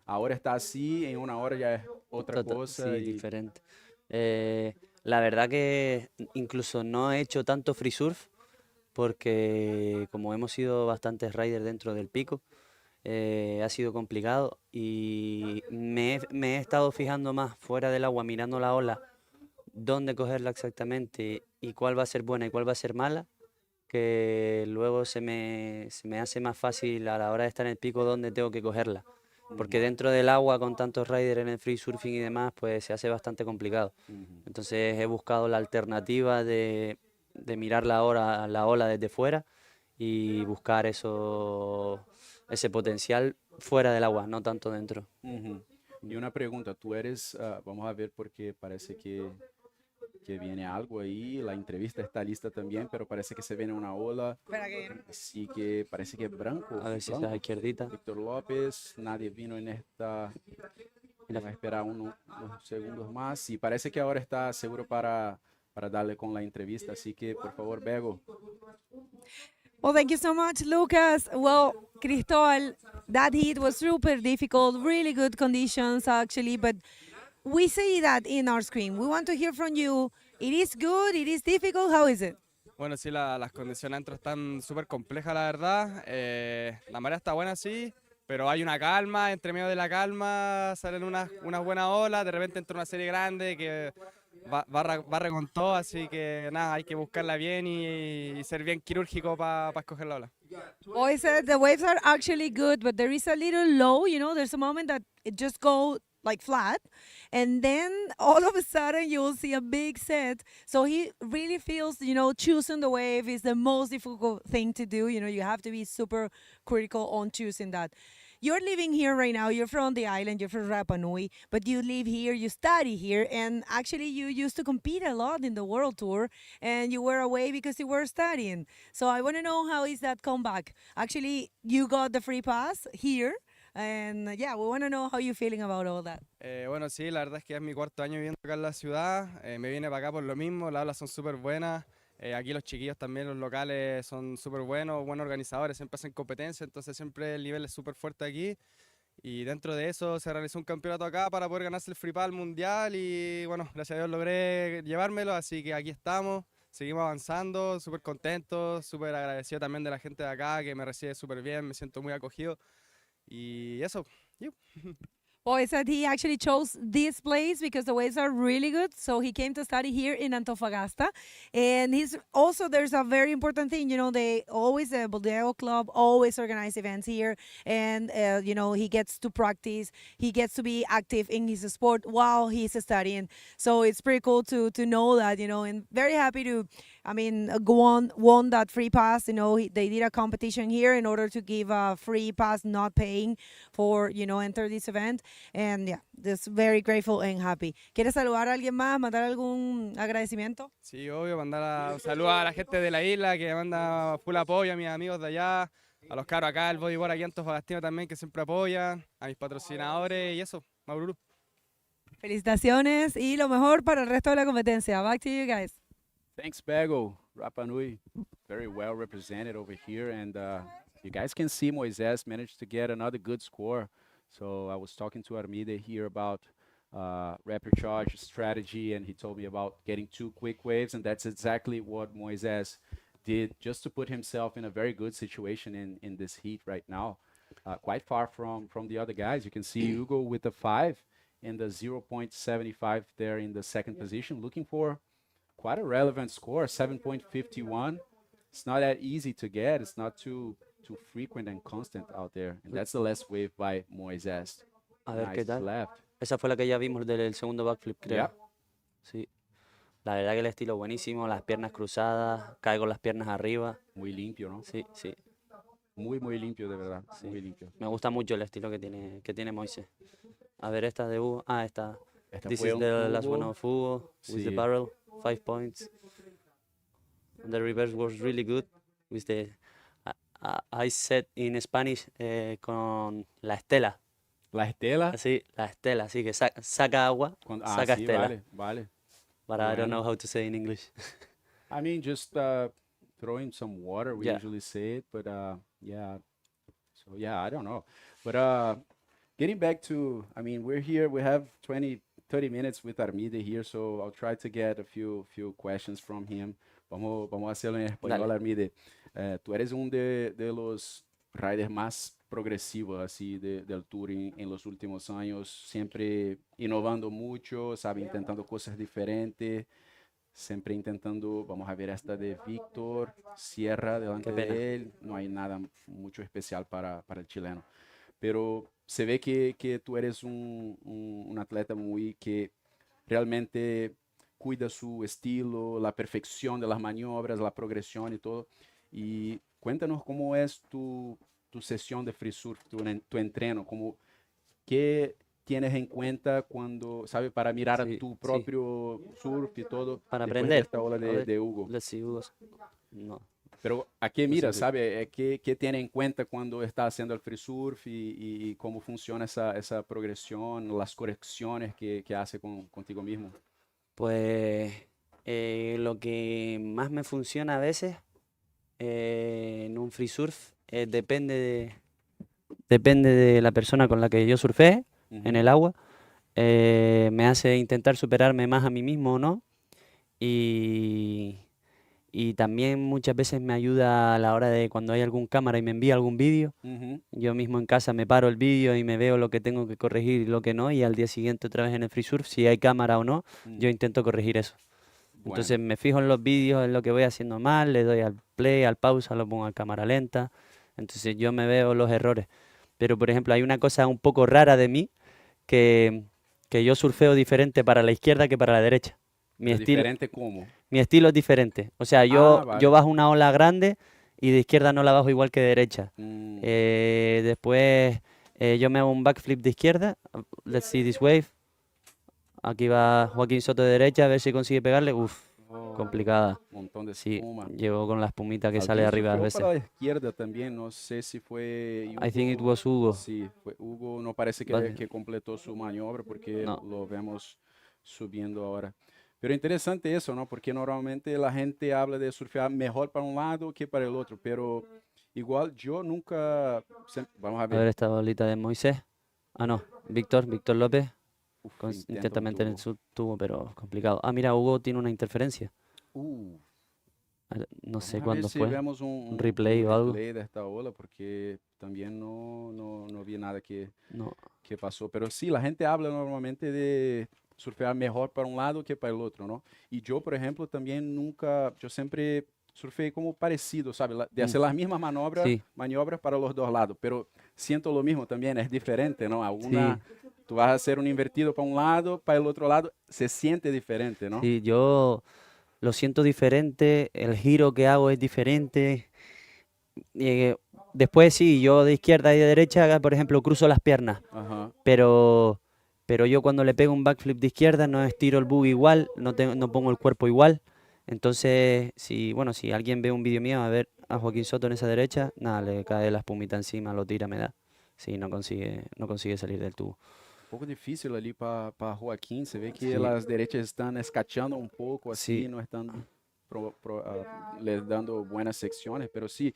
ahora está así, en una hora ya es otra cosa. Sí, diferente. La verdad que incluso no he hecho tanto free surf porque como hemos sido bastantes riders dentro del pico, ha sido complicado y me he estado fijando más fuera del agua, mirando la ola, dónde cogerla exactamente y cuál va a ser buena y cuál va a ser mala, que luego se me hace más fácil a la hora de estar en el pico dónde tengo que cogerla. Porque dentro del agua, con tantos riders en el free surfing y demás, pues se hace bastante complicado. Entonces he buscado la alternativa de mirar la ola desde fuera y buscar ese potencial fuera del agua, no tanto dentro. Y una pregunta, tú eres, vamos a ver porque parece que viene algo ahí, la entrevista está lista también, pero parece que se viene una ola, así que parece que es blanco. A ver si está a la izquierdita. Víctor López, nadie vino en esta, vamos a esperar unos segundos más y parece que ahora está seguro para darle con la entrevista, así que por favor, Bego. Well, thank you so much, Lucas. Well, Cristobal, that heat was super difficult, really good conditions actually, but we see that in our screen. We want to hear from you. It is good, it is difficult, how is it? Bueno, sí, las condiciones dentro están súper complejas, la verdad. La marea está buena, sí, pero hay una calma, entre medio de la calma salen unas buenas olas, de repente entra una serie grande que barre con todo, así que nada, hay que buscarla bien y ser bien quirúrgico para escoger la ola. Boy said the waves are actually good, but there is a little low, you know, there's a moment that it just go like flat, and then all of a sudden you will see a big set. So he really feels, you know, choosing the wave is the most difficult thing to do. You know, you have to be super critical on choosing that. You're living here right now, you're from the island, you're from Rapa Nui, but you live here, you study here, and actually you used to compete a lot in the World Tour, and you were away because you were studying. So I want to know, how is that comeback? Actually, you got the free pass here, and yeah, we want to know how you're feeling about all that. Bueno, sí, la verdad es que es mi cuarto año viviendo acá en la ciudad, me vine para acá por lo mismo, las olas son súper buenas. Aquí los chiquillos también, los locales, son súper buenos organizadores, siempre hacen competencia, entonces siempre el nivel es súper fuerte aquí. Y dentro de eso se realizó un campeonato acá para poder ganarse el Free Pass mundial y bueno, gracias a Dios logré llevármelo, así que aquí estamos, seguimos avanzando, súper contentos, súper agradecido también de la gente de acá que me recibe súper bien, me siento muy acogido y eso. Boy said he actually chose this place because the waves are really good. So he came to study here in Antofagasta. And he's also, there's a very important thing, you know, the Budeo club always organize events here. And, you know, he gets to practice, he gets to be active in his sport while he's studying. So it's pretty cool to know that, you know, and very happy to, I mean, won that free pass. You know, they did a competition here in order to give a free pass, not paying for, you know, enter this event. And yeah, just very grateful and happy. ¿Quieres saludar a alguien más, mandar algún agradecimiento? Sí, obvio, mandar un saludo a la gente de la isla que manda full apoyo, a mis amigos de allá, a los caros acá, el Bodyboard aquí en Antofagastino también que siempre apoyan, a mis patrocinadores y eso, Maururu. Felicitaciones y lo mejor para el resto de la competencia. Back to you guys. Thanks, Bego. Rapa Nui, very well represented over here, and you guys can see Moises managed to get another good score. So I was talking to Armide here about repertoire strategy, and he told me about getting 2 quick waves, and that's exactly what Moises did just to put himself in a very good situation in this heat right now. Quite far from the other guys. You can see Hugo with the 5 and the 0.75 there in the second position, looking for quite a relevant score, 7.51. It's not that easy to get. It's not too frequent and constant out there. And that's the last wave by Moises. A ver Nice qué tal. left. Esa fue la que ya vimos del segundo backflip, creo. Yeah. Sí. La verdad que el estilo buenísimo, las piernas cruzadas, cae con las piernas arriba. Muy limpio, ¿no? Sí, sí. Muy limpio, de verdad. Sí. Muy limpio. Me gusta mucho el estilo que tiene Moises. A ver, esta de Hugo. Ah, esta. This fue is un the last Hugo. one of Hugo with the Sí. barrel, 5 points. And the reverse was really good with the I said in Spanish con la estela. La estela. Sí, la estela, sí, que saca agua, saca sí, estela. vale. But I don't know how to say in English. I mean, just throwing some water, we Yeah. usually say it, but yeah, So yeah, I don't know. But getting back to, I mean, we're here, we have 30 minutes with Armide here, so I'll try to get a few questions from him. Vamos a hacerlo en español, Dale. Armide. Tú eres de los riders más progresivos así del touring en los últimos años, siempre innovando mucho, sabe, intentando cosas diferentes, siempre intentando, vamos a ver esta de Víctor, Sierra delante Qué pena. de él, no hay nada mucho especial para el chileno. Pero se ve que tú eres un atleta muy que realmente cuida su estilo, la perfección de las maniobras, la progresión y todo. Y cuéntanos cómo es tu sesión de free surf, tu entreno, como, ¿qué tienes en cuenta cuando, sabe, para mirar a Sí, tu sí. propio surf y todo Para después de aprender. esta ola A ver, de Hugo? let's see, Hugo. No. Pero ¿a qué No sé mira, si- sabe? ¿Qué tiene en cuenta cuando está haciendo el free surf y cómo funciona esa progresión, las correcciones que hace contigo mismo? Pues lo que más me funciona a veces en un free surf depende de la persona con la que yo surfee en el agua. Me hace intentar superarme más a mí mismo o no. Y, y también muchas veces me ayuda a la hora de cuando hay algún cámara y me envía algún vídeo. Ujú. Yo mismo en casa me paro el vídeo y me veo lo que tengo que corregir y lo que no. Y al día siguiente otra vez en el free surf, si hay cámara o no, yo intento corregir eso. Entonces Bueno, me fijo en los vídeos, en lo que voy haciendo mal, le doy al play, al pausa, lo pongo a cámara lenta. Entonces yo me veo los errores. Pero por ejemplo, hay una cosa un poco rara de mí que, que yo surfeo diferente para la izquierda que para la derecha. Mi ¿es estilo, diferente cómo? mi estilo es diferente. O sea, Ah, yo vale. bajo una ola grande y de izquierda no la bajo igual que de derecha. Mm, Después yo me hago un backflip de izquierda. Let's see this wave. Aquí va Joaquín Soto de derecha, a ver si consigue pegarle. Uf, oh, complicada. montón de Sí, espuma. llevo con la espumita que sale Alguien arriba a surfeó veces. para la izquierda también, no sé si fue I think it Hugo. was Hugo. Sí, fue Hugo, no parece Vale. que completó su maniobra porque No. lo vemos subiendo ahora. Pero interesante eso, ¿no? Porque normalmente la gente habla de surfear mejor para un lado que para el otro, pero igual yo nunca, vamos a A ver ver, esta bolita de Moisés. Ah, no, Víctor López. uf, Intenta intentos meter en duro. su tubo, pero complicado. Ah, mira, Hugo tiene una interferencia. Uh, No sé vamos a ver cuándo si fue. vemos Un replay o algo. replay de esta ola, porque también no vi nada No. que pasó. Pero sí, la gente habla normalmente de surfear mejor para un lado que para el otro, ¿no? Y yo, por ejemplo, también nunca, yo siempre surfeé como parecido, ¿sabes? De hacer las mismas Sí, maniobras para los dos lados, pero siento lo mismo también, es diferente, ¿no? sí, Tú vas a hacer un invertido para un lado, para el otro lado, se siente diferente, ¿no? sí, yo lo siento diferente, el giro que hago es diferente. Eh, Después sí, yo de izquierda y de derecha, por ejemplo, cruzo las piernas, Ajá. pero yo cuando le pego un backflip de izquierda no estiro el bug igual, no pongo el cuerpo igual. Entonces, si alguien ve un vídeo mío a ver a Joaquín Soto en esa derecha, nada, le cae la espumita encima, lo tira, me da. Sí, no consigue salir del tubo. Un poco difícil ali para Joaquín, se ve que Sí, las derechas están escachando un poco así, sí, no están les dando buenas secciones, pero sí,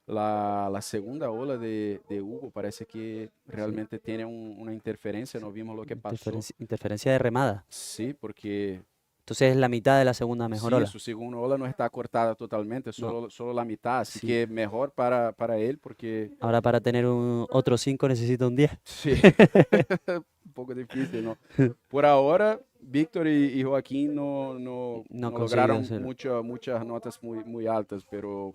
la segunda ola de Hugo parece que sí. realmente tiene una interferencia, no vimos lo que pasó. Interferencia de remada. Sí, porque Entonces es la mitad de la segunda mejor sí, ola. su segunda ola no está cortada totalmente, No, solo la mitad, así sí. que mejor para él porque Ahora para tener otro 5 necesito un 10. sí, un poco difícil, ¿no? Por ahora, Víctor y Joaquín No no consiguió lograron hacer. muchas notas muy altas, pero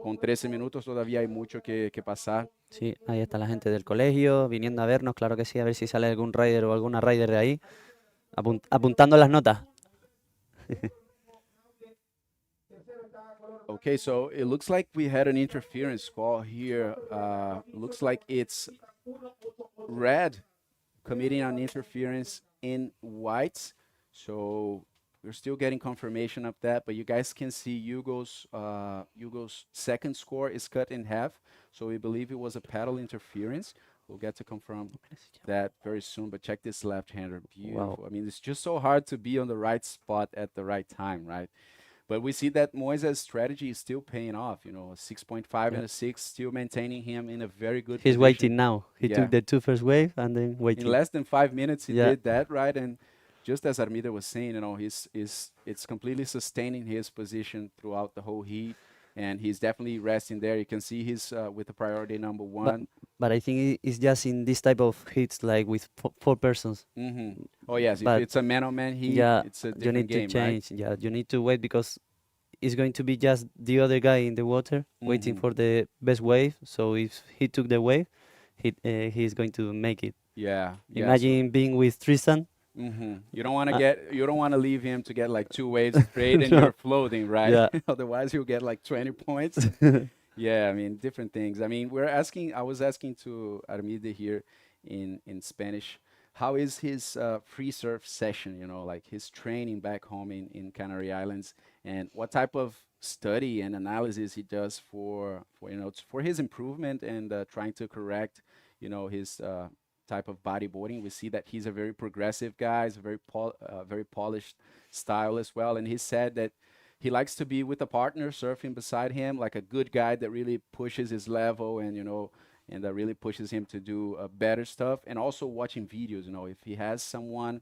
con 13 minutos todavía hay mucho que pasar. Sí, ahí está la gente del colegio viniendo a vernos, claro que sí, a ver si sale algún rider o alguna rider de ahí, apuntando las notas. Okay, so it looks like we had an interference call here. Looks like it's red committing an interference in whites. So we're still getting confirmation of that, but you guys can see Hugo's second score is cut in half. So we believe it was a paddle interference. We'll get to confirm that very soon, but check this left-hander. Beautiful. Wow. I mean, it's just so hard to be on the right spot at the right time, right? But we see that Moises' strategy is still paying off. You know, a 6.5 Yeah. and a 6, still maintaining him in a very good He's position. waiting now. He Yeah. took the two first wave and then In waiting. less than 5 minutes, he Yeah. did that, right? And just as Armida was saying, you know, it's completely sustaining his position throughout the whole heat. And he's definitely resting there. You can see he's with the priority number one. But I think it's just in this type of hits, like with four persons. Oh, yes. If But it's a man-on-man heat, yeah, it's a you different need to game, right? change. Yeah, you need to wait because it's going to be just the other guy in the water waiting for the best wave. So if he took the wave, he's going to make it. Yeah. Imagine being with Tristan. You don't want to you don't want to leave him to get like 2 waves straight and you're floating, right? Yeah. Otherwise, you'll get like 20 points. Yeah, I mean, different things. I mean, I was asking to Armida here in Spanish, how is his free surf session, you know, like his training back home in Canary Islands, and what type of study and analysis he does for you know, for his improvement and trying to correct, you know, his type of bodyboarding. We see that he's a very progressive guy, he's a very polished style as well, and he said that he likes to be with a partner surfing beside him, like a good guy that really pushes his level and, you know, and that really pushes him to do better stuff. And also watching videos, you know, if he has someone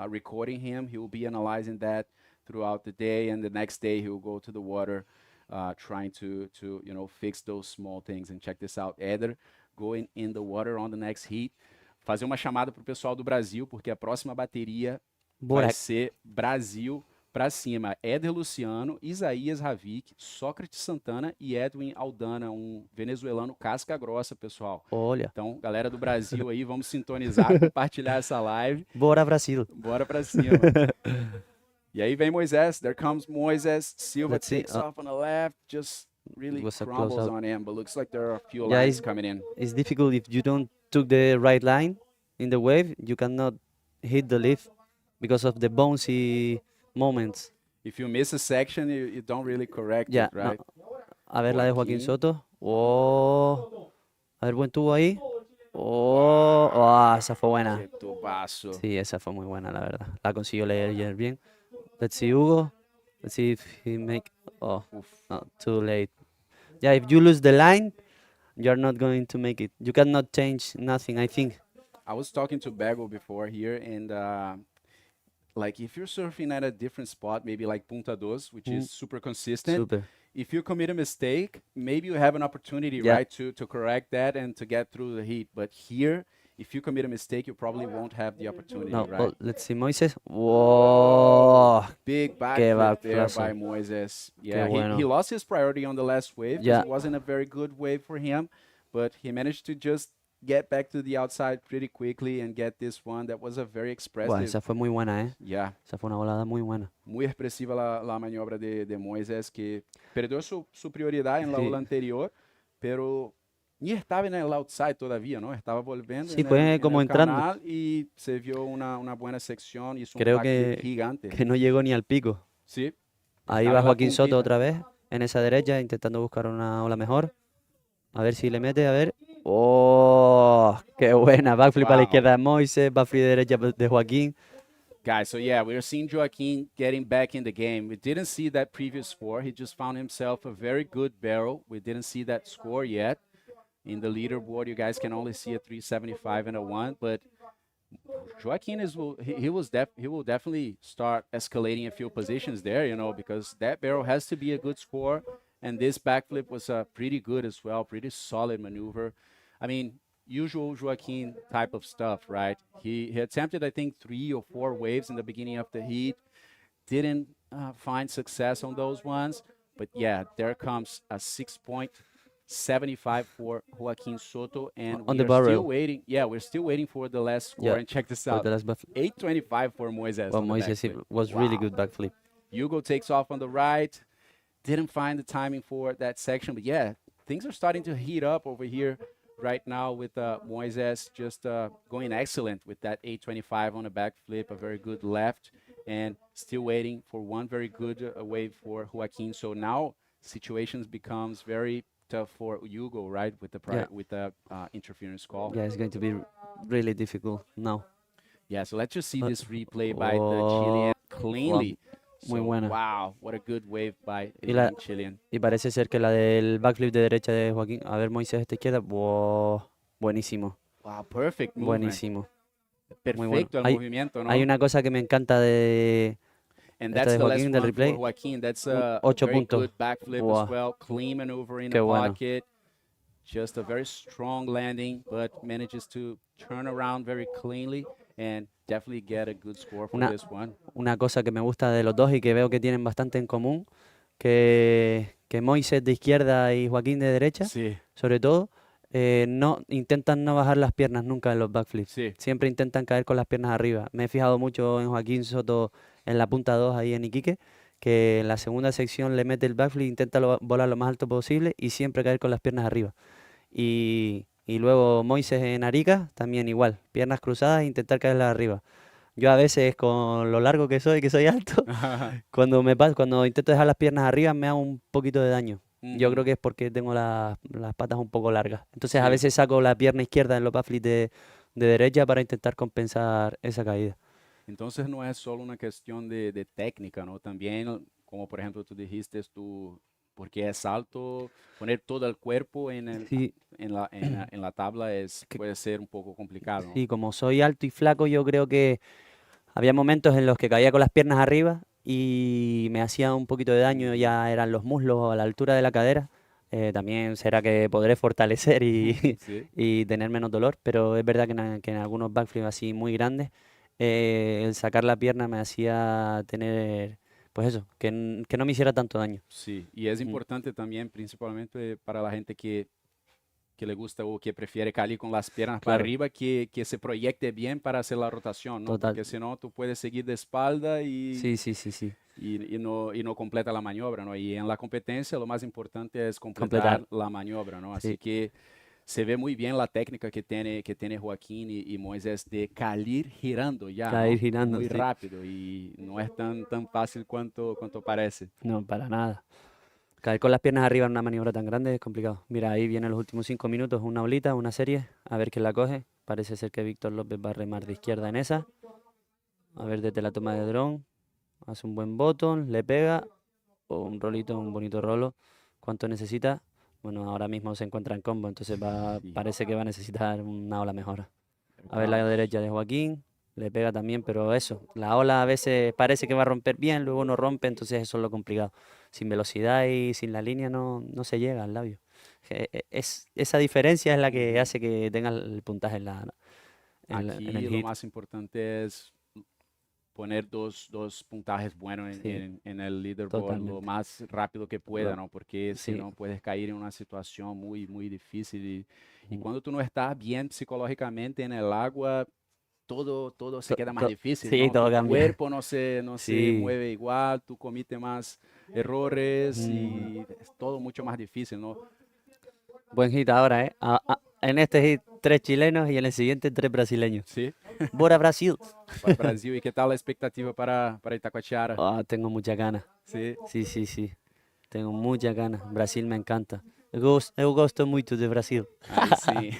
recording him, he will be analyzing that throughout the day, and the next day he will go to the water trying to you know, fix those small things. And check this out, Eder going in the water on the next heat. Fazer uma chamada pro pessoal do Brasil, porque a próxima bateria vai ser Brasil pra cima. Éder Luciano, Isaías Ravik, Sócrates Santana e Edwin Aldana, um venezuelano casca grossa, pessoal. Olha. Então, galera do Brasil aí, vamos sintonizar, compartilhar essa live. Bora, Brasil. Bora pra cima. E aí vem Moises. There comes Moises. Silva takes off on the left, just really crumbles on him, but looks like there are a few lines coming in. It's difficult if you don't took the right line in the wave. You cannot hit the lift because of the bouncy moments. If you miss a section, you don't really correct it, right? No. A ver la de Joaquín Soto. Oh. A ver, buen tubo ahí. Oh, esa fue buena. Qué tubazo. Sí, esa fue muy buena, la verdad. La consiguió leer bien. Let's see Hugo. Let's see if he make... Oh, no, too late. Yeah, if you lose the line, you're not going to make it. You cannot change nothing, I think. I was talking to Bagel before here, and like if you're surfing at a different spot, maybe like Punta Dos, which is super consistent. If you commit a mistake, maybe you have an opportunity, right, to correct that and to get through the heat. But here, if you commit a mistake, you probably won't have the opportunity, right? Well, let's see Moises. Whoa. Big backflip there by Moises. Yeah, he lost his priority on the last wave. Yeah. It wasn't a very good wave for him, but he managed to just get back to the outside pretty quickly and get this one that was a very expressive. Bueno, esa fue muy buena, ¿eh? Yeah. Esa fue una volada muy buena. Muy expresiva la maniobra de Moises, que perdió su prioridad en la ola anterior, pero ni estaba en el outside todavía, ¿no? Estaba volviendo sí, fue como entrando. Canal y se vio una buena sección, hizo Creo un backflip gigante. Que no llegó ni al pico. Sí. Ahí va Joaquín Soto otra vez, en esa derecha, intentando buscar una ola mejor. A ver si le mete, a ver. ¡Oh! ¡Qué buena! Backflip a la izquierda de Moises, backflip derecha de Joaquín. Guys, so yeah, we're seeing Joaquin getting back in the game. We didn't see that previous score. He just found himself a very good barrel. We didn't see that score yet. In the leaderboard, you guys can only see a 375 and a 1, but Joaquin he will definitely start escalating a few positions there, you know, because that barrel has to be a good score, and this backflip was pretty good as well, pretty solid maneuver. I mean, usual Joaquin type of stuff, right? He attempted, I think, 3 or 4 waves in the beginning of the heat, didn't find success on those ones, but yeah, there comes a 6.75 for Joaquin Soto, and we're still waiting. Yeah, we're still waiting for the last score. Yeah, and check this out, 8.25 for Moises. Well, Moises was really good backflip. Hugo takes off on the right, didn't find the timing for that section, but yeah, things are starting to heat up over here right now with Moises just going excellent with that 825 on a backflip, a very good left, and still waiting for one very good wave for Joaquin. So now situations becomes very tough for Hugo, right, with the interference call. Yeah, it's going to be really difficult now. Yeah, so let's just see this replay by the Chilean cleanly Muy So, buena. Wow, what a good wave by Y la- the Chilean. Y parece ser que la del backflip de derecha de Joaquín. A ver, Moisés, esta izquierda. Wow, buenísimo, Wow, perfect movement. buenísimo. Muy bueno. Perfecto el movimiento, ¿no? Hay una cosa que me encanta de And esta that's de the last Joaquín del one replay. for Joaquin. That's Un a 8 very puntos. good backflip Wow. as well. Clean maneuver in Qué the bueno. pocket. Just a very strong landing, but manages to turn around very cleanly and definitely get a good score for Una- this one. Una cosa que me gusta de los dos y que veo que tienen bastante en común, que Moisés de izquierda y Joaquín de derecha, Sí, sobre todo, no intentan no bajar las piernas nunca en los backflips. sí. Siempre intentan caer con las piernas arriba. Me he fijado mucho en Joaquín Soto en la punta 2 ahí en Iquique, que en la segunda sección le mete el backflip, intenta volar lo más alto posible y siempre caer con las piernas arriba. Y luego Moisés en Arica, también igual, piernas cruzadas e intentar caerlas arriba. Yo a veces con lo largo que soy alto, cuando intento dejar las piernas arriba me hago un poquito de daño. Yo creo que es porque tengo las patas un poco largas. Entonces a Sí. veces saco la pierna izquierda en los backflips de derecha para intentar compensar esa caída. Entonces no es solo una cuestión de técnica, ¿no? También, como por ejemplo tú dijiste, porque es alto, poner todo el cuerpo Sí, en la tabla puede ser un poco complicado, ¿no? sí, como soy alto y flaco, yo creo que había momentos en los que caía con las piernas arriba y me hacía un poquito de daño, ya eran los muslos o a la altura de la cadera. También será que podré fortalecer Sí. y tener menos dolor, pero es verdad que en algunos backflips así muy grandes, el sacar la pierna me hacía tener, pues eso, que no me hiciera tanto daño. Sí, y es importante también, principalmente para la gente que le gusta o que prefiere caer con las piernas para Claro. arriba, que se proyecte bien para hacer la rotación, ¿no? Total. Porque si no, tú puedes seguir de espalda Sí, sí, sí, sí. y no completa la maniobra, ¿no? Y en la competencia lo más importante es completar la maniobra, ¿no? Así Sí. que se ve muy bien la técnica que tiene Joaquín y Moisés de caer girando ya, Caer ¿no? girando, Muy sí. rápido y no es tan fácil cuanto parece. No, para nada. Caer con las piernas arriba en una maniobra tan grande es complicado. Mira, ahí vienen los últimos 5 minutos, una olita, una serie, a ver quién la coge. Parece ser que Víctor López va a remar de izquierda en esa. A ver desde la toma de dron. Hace un buen botón, le pega. O un rolito, un bonito rolo. ¿Cuánto necesita? Bueno, ahora mismo se encuentra en combo, entonces Sí. parece que va a necesitar una ola mejor. A ver la derecha de Joaquín, le pega también, pero eso, la ola a veces parece que va a romper bien, luego no rompe, entonces eso es lo complicado. Sin velocidad y sin la línea no se llega al labio. Esa diferencia es la que hace que tenga el puntaje en en Aquí el lo hit. más importante es poner dos puntajes buenos Sí, en el leaderboard lo totalmente. más rápido que pueda, ¿no? Porque si Sí. no puedes caer en una situación muy difícil y cuando tú no estás bien psicológicamente en el agua, todo se queda más difícil, Sí, ¿no? todo Tu cambia. cuerpo no se Sí. mueve igual, tú cometes más errores y es todo mucho más difícil, ¿no? Buen hit ahora, ¿eh? En este hit 3 chilenos y en el siguiente 3 brasileños. Sí. Bora Brasil. Para Brasil, ¿y qué tal la expectativa para Itacoatiara? Tengo muchas ganas. Sí. Sí. Tengo muchas ganas. Brasil me encanta. Eu gosto muito de Brasil. I see.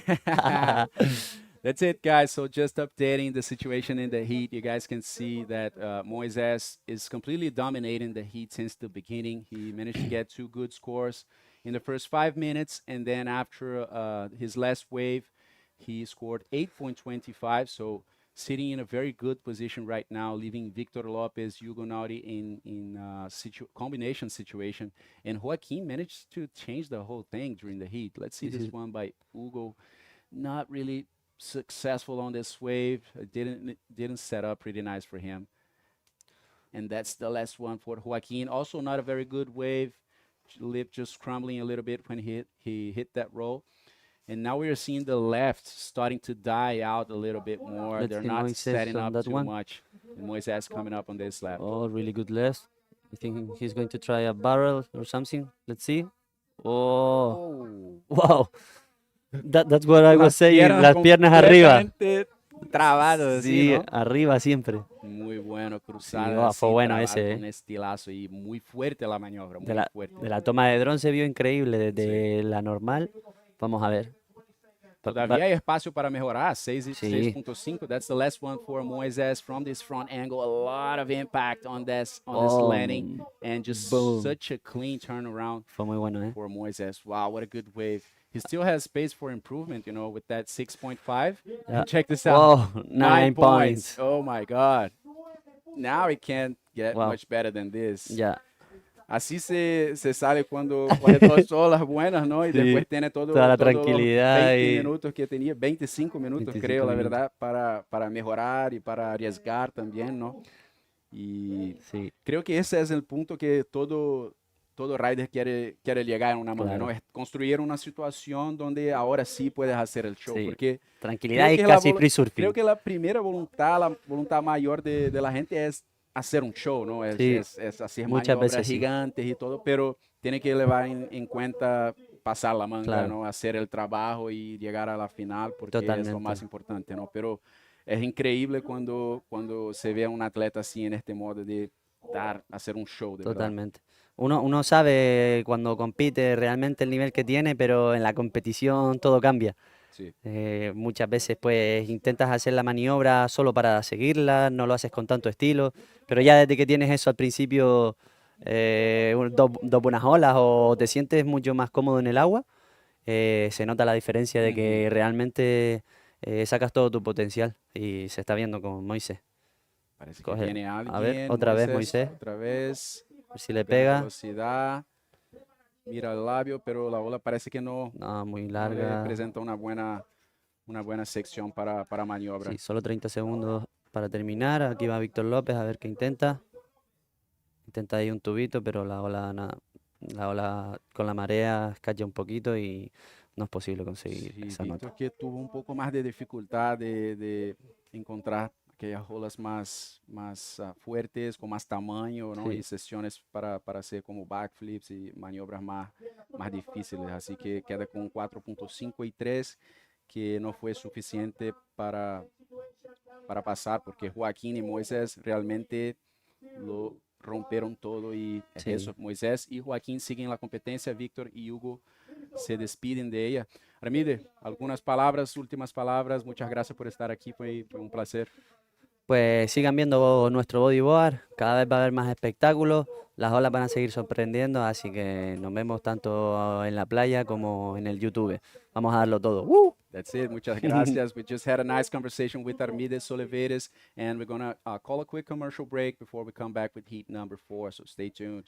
That's it, guys. So just updating the situation in the heat. You guys can see that Moises is completely dominating the heat since the beginning. He managed to get 2 good scores in the first 5 minutes, and then after his last wave, he scored 8.25. So sitting in a very good position right now, leaving Victor Lopez, Hugo Nauri in combination situation. And Joaquin managed to change the whole thing during the heat. Let's see this one by Hugo. Not really successful on this wave. Didn't set up pretty nice for him. And that's the last one for Joaquin. Also not a very good wave. Lip just crumbling a little bit when he hit that roll. And now we are seeing the left starting to die out a little bit more. Let's They're see not Moises setting on up that too one. much. And Moises coming up on this left. Oh, really good left. I think he's going to try a barrel or something. Let's see. Oh, wow. That's what I was saying. Las piernas arriba. Trabados, Sí, ¿no? arriba siempre. Muy bueno, Sí, cruzada. fue así, bueno trabar ese, con estilazo y muy fuerte la maniobra, muy De la, fuerte. de la toma de dron se vio increíble desde la normal. Vamos a ver. Todavía hay espacio para mejorar. Sí. 6.5. That's the last one for Moises from this front angle. A lot of impact on this landing, and just Boom. such a clean turnaround Fue muy bueno, ¿eh? for Moises. Wow, what a good wave. He still has space for improvement, you know, with that 6.5. Yeah. Check this out. Whoa, 9 points. Oh my God. Now it can't get Wow. much better than this. Ya. Así se sale cuando coge todas las buenas, ¿no? Y Sí, después tiene toda la todos los tranquilidad 20 y- minutos que tenía, 25 minutos 25 creo, la minutos. verdad, para mejorar y para arriesgar también, ¿no? Y Sí. creo que ese es el punto que todo rider quiere llegar en una manga, Claro. ¿no? Es construir una situación donde ahora sí puedes hacer el show, Sí. porque Tranquilidad creo y que la casi volu- free surfing. creo que la primera voluntad, la voluntad mayor de la gente es hacer un show, ¿no? Es, Sí, es hacer muchas maniobras veces sí. gigantes y todo, pero tiene que llevar en cuenta pasar la manga, Claro. ¿no? Hacer el trabajo y llegar a la final, porque es lo Totalmente. más importante, ¿no? Pero es increíble cuando se ve a un atleta así en este modo de hacer un show, de verdad. Totalmente. Uno sabe cuando compite realmente el nivel que tiene, pero en la competición todo cambia. Sí. Muchas veces pues intentas hacer la maniobra solo para seguirla, no lo haces con tanto estilo, pero ya desde que tienes eso al principio, dos buenas olas o te sientes mucho más cómodo en el agua, se nota la diferencia de que realmente sacas todo tu potencial y se está viendo con Moisés. Parece que Coge. viene alguien. A ver, otra vez Moisés. Otra vez. A ver si le Pega pega. velocidad. Mira el labio, pero la ola parece que no, No, muy no le larga. presenta una buena sección para maniobra. Sí, solo 30 segundos para terminar. Aquí va Víctor López a ver qué intenta. Intenta ahí un tubito, pero la ola con la marea escalla un poquito y no es posible conseguir Sí, esa Víctor nota. que tuvo un poco más de dificultad de encontrar aquellas olas más fuertes, con más tamaño, ¿no? Sí. Y sesiones para hacer como backflips y maniobras más difíciles. Así que queda con 4.5 y 3, que no fue suficiente para pasar, porque Joaquín y Moisés realmente lo rompieron todo y Sí. eso, Moisés y Joaquín siguen la competencia, Víctor y Hugo se despiden de ella. Ramírez, algunas palabras, últimas palabras, muchas gracias por estar aquí, fue un placer. Pues sigan viendo nuestro bodyboard, cada vez va a haber más espectáculos, las olas van a seguir sorprendiendo, así que nos vemos tanto en la playa como en el YouTube. Vamos a darlo todo. ¡Woo! That's it. Muchas gracias. We just had a nice conversation with Armides Oliveres, and we're going to call a quick commercial break before we come back with heat number 4, so stay tuned.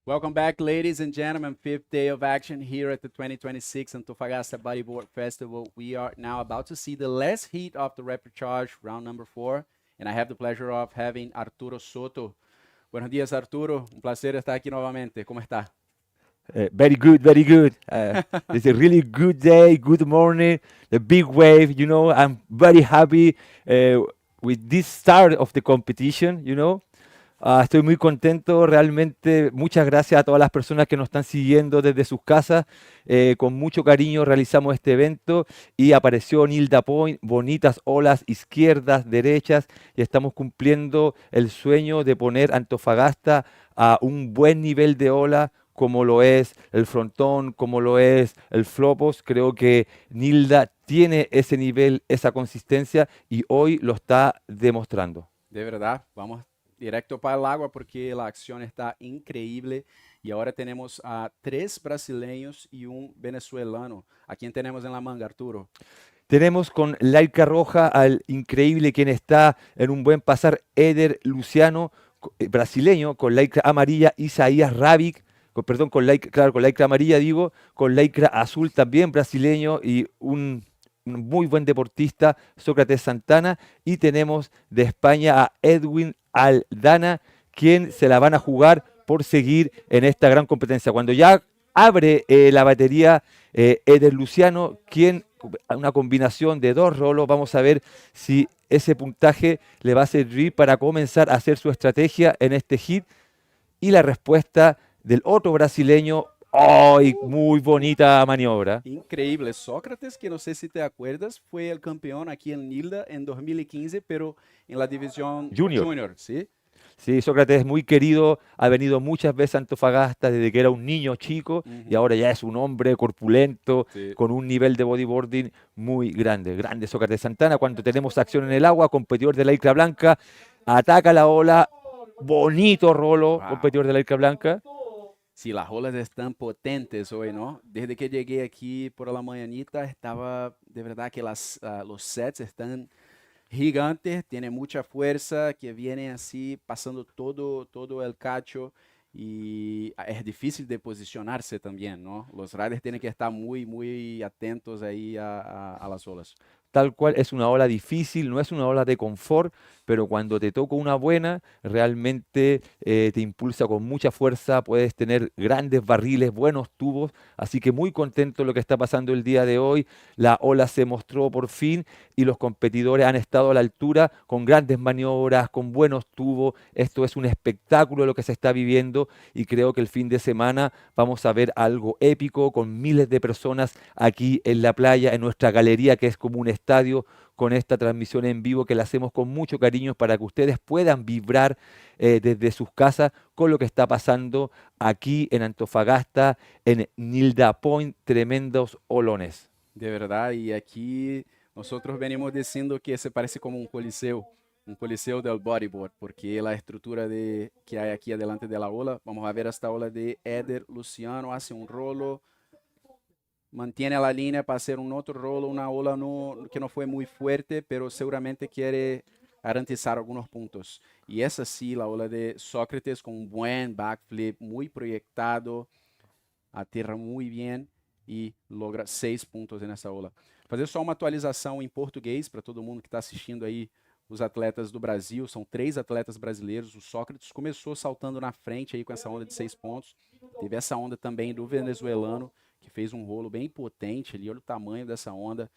Welcome back, ladies and gentlemen. 5th day of action here at the 2026 Antofagasta Bodyboard Festival. We are now about to see the last heat of the rapid charge, round number 4. And I have the pleasure of having Arturo Soto. Buenos días, Arturo. Un placer estar aquí nuevamente. ¿Cómo está? Very good, very good. It's a really good day, good morning, the big wave, you know, I'm very happy with this start of the competition, you know. Estoy muy contento, realmente muchas gracias a todas las personas que nos están siguiendo desde sus casas. Con mucho cariño realizamos este evento y apareció Nilda Point, bonitas olas izquierdas, derechas, y estamos cumpliendo el sueño de poner Antofagasta a un buen nivel de ola, como lo es el frontón, como lo es el flopos. Creo que Nilda tiene ese nivel, esa consistencia, y hoy lo está demostrando. De verdad, vamos directo para el agua porque la acción está increíble. Y ahora tenemos a 3 brasileños y un venezolano. ¿A quién tenemos en la manga, Arturo? Tenemos con Lycra roja al increíble, quien está en un buen pasar, Eder Luciano, brasileño, con Lycra amarilla, Isaías Rabic, con Lycra amarilla digo, con Lycra azul también brasileño y un muy buen deportista, Sócrates Santana. Y tenemos de España a Edwin Aldana, quien se la van a jugar por seguir en esta gran competencia. Cuando ya abre la batería Eder Luciano, quien una combinación de 2 rolos, vamos a ver si ese puntaje le va a servir para comenzar a hacer su estrategia en este hit. Y la respuesta del otro brasileño, ¡ay! Muy bonita maniobra. Increíble. Sócrates, que no sé si te acuerdas, fue el campeón aquí en Nilda en 2015, pero en la división Junior, ¿sí? Sí, Sócrates es muy querido, ha venido muchas veces a Antofagasta desde que era un niño chico y ahora ya es un hombre corpulento, con un nivel de bodyboarding muy grande. Grande Sócrates Santana. Cuando tenemos acción en el agua, competidor de la Lycra blanca, ataca la ola, bonito rolo, competidor de la Lycra blanca. Sí, las olas están potentes hoy, ¿no? Desde que llegué aquí por la mañanita, estaba de verdad que los sets están gigantes, tiene mucha fuerza, que viene así pasando todo el cacho y es difícil de posicionarse también, ¿no? Los riders tienen que estar muy atentos ahí a las olas. Tal cual, es una ola difícil, no es una ola de confort, pero cuando te toca una buena, realmente te impulsa con mucha fuerza, puedes tener grandes barriles, buenos tubos, así que muy contento de lo que está pasando el día de hoy. La ola se mostró por fin y los competidores han estado a la altura con grandes maniobras, con buenos tubos. Esto es un espectáculo lo que se está viviendo y creo que el fin de semana vamos a ver algo épico con miles de personas aquí en la playa, en nuestra galería, que es como un estadio, con esta transmisión en vivo que la hacemos con mucho cariño para que ustedes puedan vibrar desde sus casas con lo que está pasando aquí en Antofagasta, en Nilda Point. Tremendos olones. De verdad, y aquí nosotros venimos diciendo que se parece como un coliseo del bodyboard, porque la estructura que hay aquí adelante de la ola, vamos a ver esta ola de Eder Luciano, hace un rolo, mantiene la línea para hacer un otro rolo, una ola que no fue muy fuerte, pero seguramente quiere garantizar algunos puntos. Y esa sí, la ola de Sócrates con un buen backflip, muy proyectado, aterra muy bien e logra 6 pontos nessa ola. Fazer só uma atualização em português para todo mundo que está assistindo aí, os atletas do Brasil, são 3 atletas brasileiros. O Sócrates começou saltando na frente aí com essa onda de 6 pontos. Teve essa onda também do venezuelano, que fez um rolo bem potente ali, olha o tamanho dessa onda,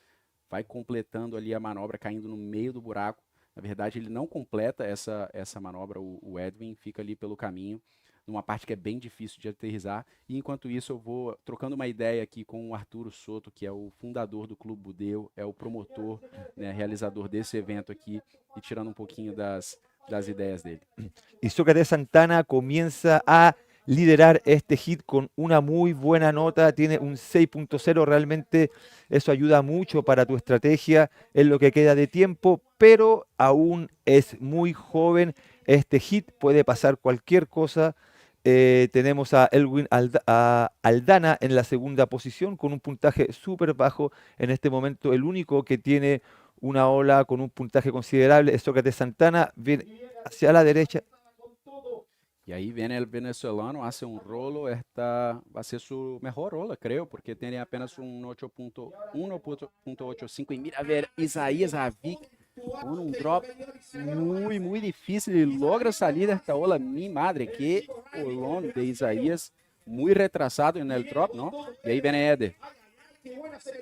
vai completando ali a manobra, caindo no meio do buraco. Na verdade, ele não completa essa manobra, o Edwin fica ali pelo caminho, numa parte que é bem difícil de aterrissar. E enquanto isso eu vou trocando uma ideia aqui com o Arturo Soto, que é o fundador do Clube Budeo, é o promotor, né, realizador desse evento aqui, e tirando um pouquinho das ideias dele. Y Sócrates Santana comienza a liderar este hit con una muy buena nota, tiene un 6.0, realmente eso ayuda mucho para tu estrategia en lo que queda de tiempo, pero aún es muy joven este hit, puede pasar cualquier cosa. Tenemos a Elwin Aldana en la segunda posición con un puntaje súper bajo en este momento. El único que tiene una ola con un puntaje considerable es Sócrates Santana, viene hacia la derecha. E aí vem o venezolano, hace um rolo, esta vai ser sua melhor rola, creio, porque tem apenas um 8.85. E mira a ver, Isaías Ravic con un drop muy difícil y logra salir de esta ola. Mi madre, qué olón de Isaías, muy retrasado en el drop, ¿no? Y ahí viene Eder.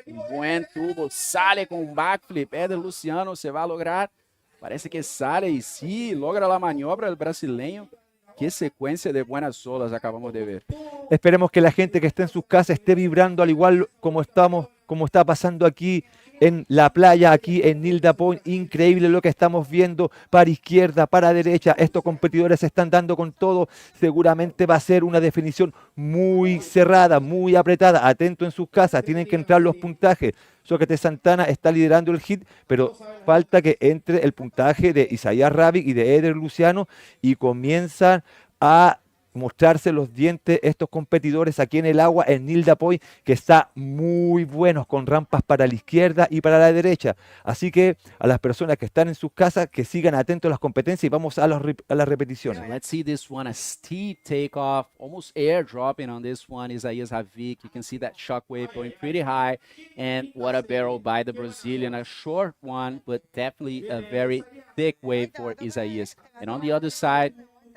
Un buen tubo, sale con un backflip. Eder Luciano se va a lograr. Parece que sale y sí, logra la maniobra el brasileño. Qué secuencia de buenas olas acabamos de ver. Esperemos que la gente que esté en sus casas esté vibrando al igual como está pasando aquí en la playa, aquí en Nilda Point. Increíble lo que estamos viendo, para izquierda, para derecha. Estos competidores se están dando con todo. Seguramente va a ser una definición muy cerrada, muy apretada. Atento en sus casas, tienen que entrar los puntajes. Sócrates Santana está liderando el hit, pero falta que entre el puntaje de Isaías Rabic y de Eder Luciano y comienzan a mostrarse los dientes estos competidores aquí en el agua en Nilda Point, que está muy buenos con rampas para la izquierda y para la derecha. Así que a las personas que están en sus casas que sigan atentos a las competencias y vamos a las repeticiones. Let's see this one, a steep takeoff, almost airdropping on this one. Isaías Rabic, you can see that shockwave going pretty high, and what a barrel by the Brazilian, a short one, but definitely a very thick wave for Isaías. And on the other side,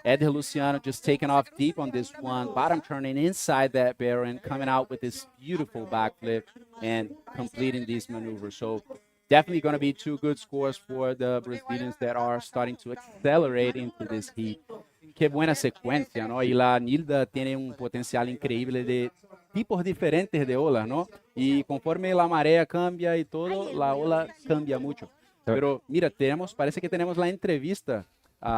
Eder Luciano just taking off deep on this one, bottom turning inside that barrel and coming out with this beautiful backflip and completing these maneuvers. So definitely going to be two good scores for the Brazilians that are starting to accelerate into this heat. Qué buena secuencia, ¿no? Y la Nilda tiene un potencial increíble de tipos diferentes de olas, ¿no? Y conforme la marea cambia y todo, la ola cambia mucho. Pero mira, parece que tenemos la entrevista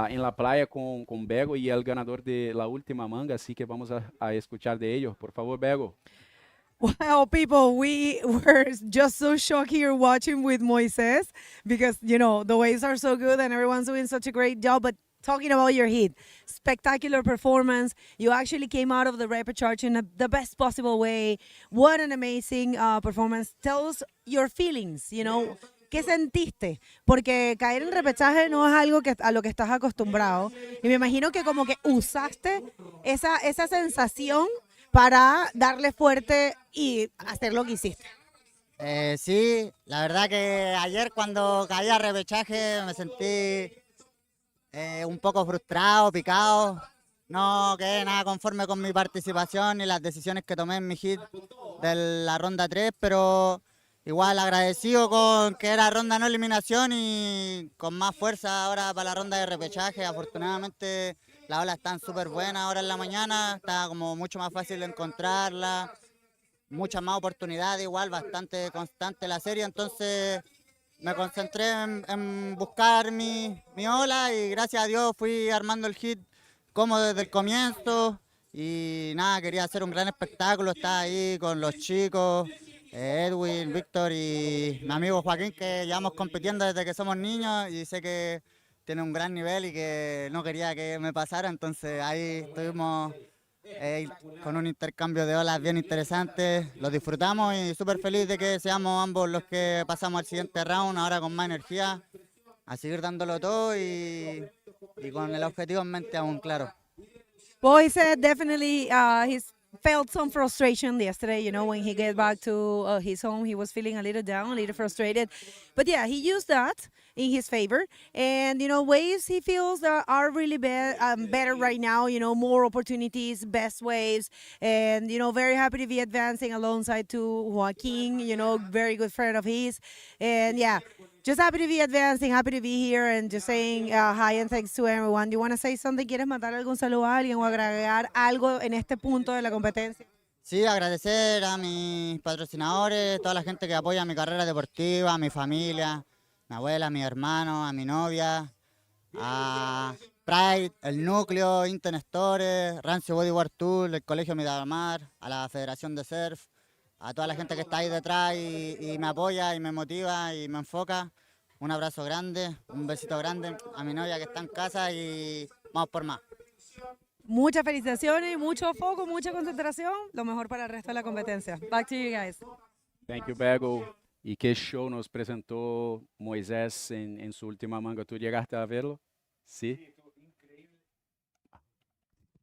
en la playa con Bego y el ganador de la última manga, así que vamos a escuchar de ellos. Por favor, Bego. Well, people, we were just so shocked here watching with Moises because, you know, the waves are so good and everyone's doing such a great job. But talking about your heat, spectacular performance. You actually came out of the repechage in the best possible way. What an amazing performance. Tell us your feelings, you know. ¿Qué sentiste? Porque caer en repechaje no es algo a lo que estás acostumbrado. Y me imagino que como que usaste esa sensación para darle fuerte y hacer lo que hiciste. Sí, la verdad que ayer cuando caí a repechaje me sentí un poco frustrado, picado. No quedé nada conforme con mi participación y las decisiones que tomé en mi hit de la ronda 3, pero igual agradecido con que era ronda no eliminación y con más fuerza ahora para la ronda de repechaje. Afortunadamente las olas están súper buenas ahora en la mañana, está como mucho más fácil de encontrarla, muchas más oportunidades, igual bastante constante la serie, entonces me concentré en buscar mi ola y gracias a Dios fui armando el hit como desde el comienzo y nada, quería hacer un gran espectáculo, estaba ahí con los chicos, Edwin, Víctor y mi amigo Joaquín, que llevamos compitiendo desde que somos niños y sé que tiene un gran nivel y que no quería que me pasara, entonces ahí estuvimos con un intercambio de olas bien interesante, lo disfrutamos y súper feliz de que seamos ambos los que pasamos al siguiente round, ahora con más energía, a seguir dándolo todo y con el objetivo en mente aún, claro. Boy said definitely he's felt some frustration yesterday, you know, when he get back to his home, he was feeling a little down, a little frustrated. But yeah, he used that in his favor. And, you know, waves he feels are really better right now, you know, more opportunities, best waves. And, you know, very happy to be advancing alongside to Joaquin, you know, very good friend of his. And yeah, just happy to be advancing, happy to be here and just saying hi and thanks to everyone. Do you want to say something? ¿Quieres mandar algún saludo a alguien o agregar algo en este punto de la competencia? Sí, agradecer a mis patrocinadores, toda la gente que apoya mi carrera deportiva, a mi familia, mi abuela, a mi hermano, a mi novia, a Pride, el núcleo, Interstore, Rancio Bodyboard Tour, el Colegio Miramar, a la Federación de Surf, a toda la gente que está ahí detrás y me apoya y me motiva y me enfoca. Un abrazo grande, un besito grande a mi novia que está en casa y vamos por más. Muchas felicitaciones, mucho foco, mucha concentración. Lo mejor para el resto de la competencia. Back to you guys. Thank you, Bego. Y qué show nos presentó Moisés en su última manga. ¿Tú llegaste a verlo? Sí.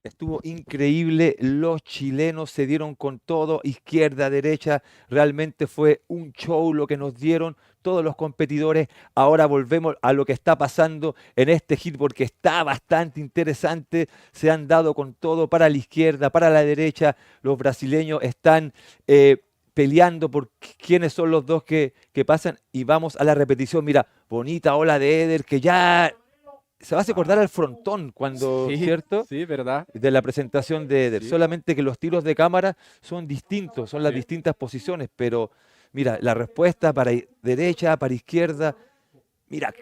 Estuvo increíble, los chilenos se dieron con todo, izquierda, derecha, realmente fue un show lo que nos dieron todos los competidores. Ahora volvemos a lo que está pasando en este hit porque está bastante interesante, se han dado con todo para la izquierda, para la derecha, los brasileños están peleando por quiénes son los dos que pasan y vamos a la repetición. Mira, bonita ola de Eder que ya se va a acordar al frontón cuando, Sí, ¿cierto? sí, verdad. De la presentación de Eder. Sí. Solamente que los tiros de cámara son distintos, son las Sí. distintas posiciones, pero mira, la respuesta para derecha, para izquierda, mira,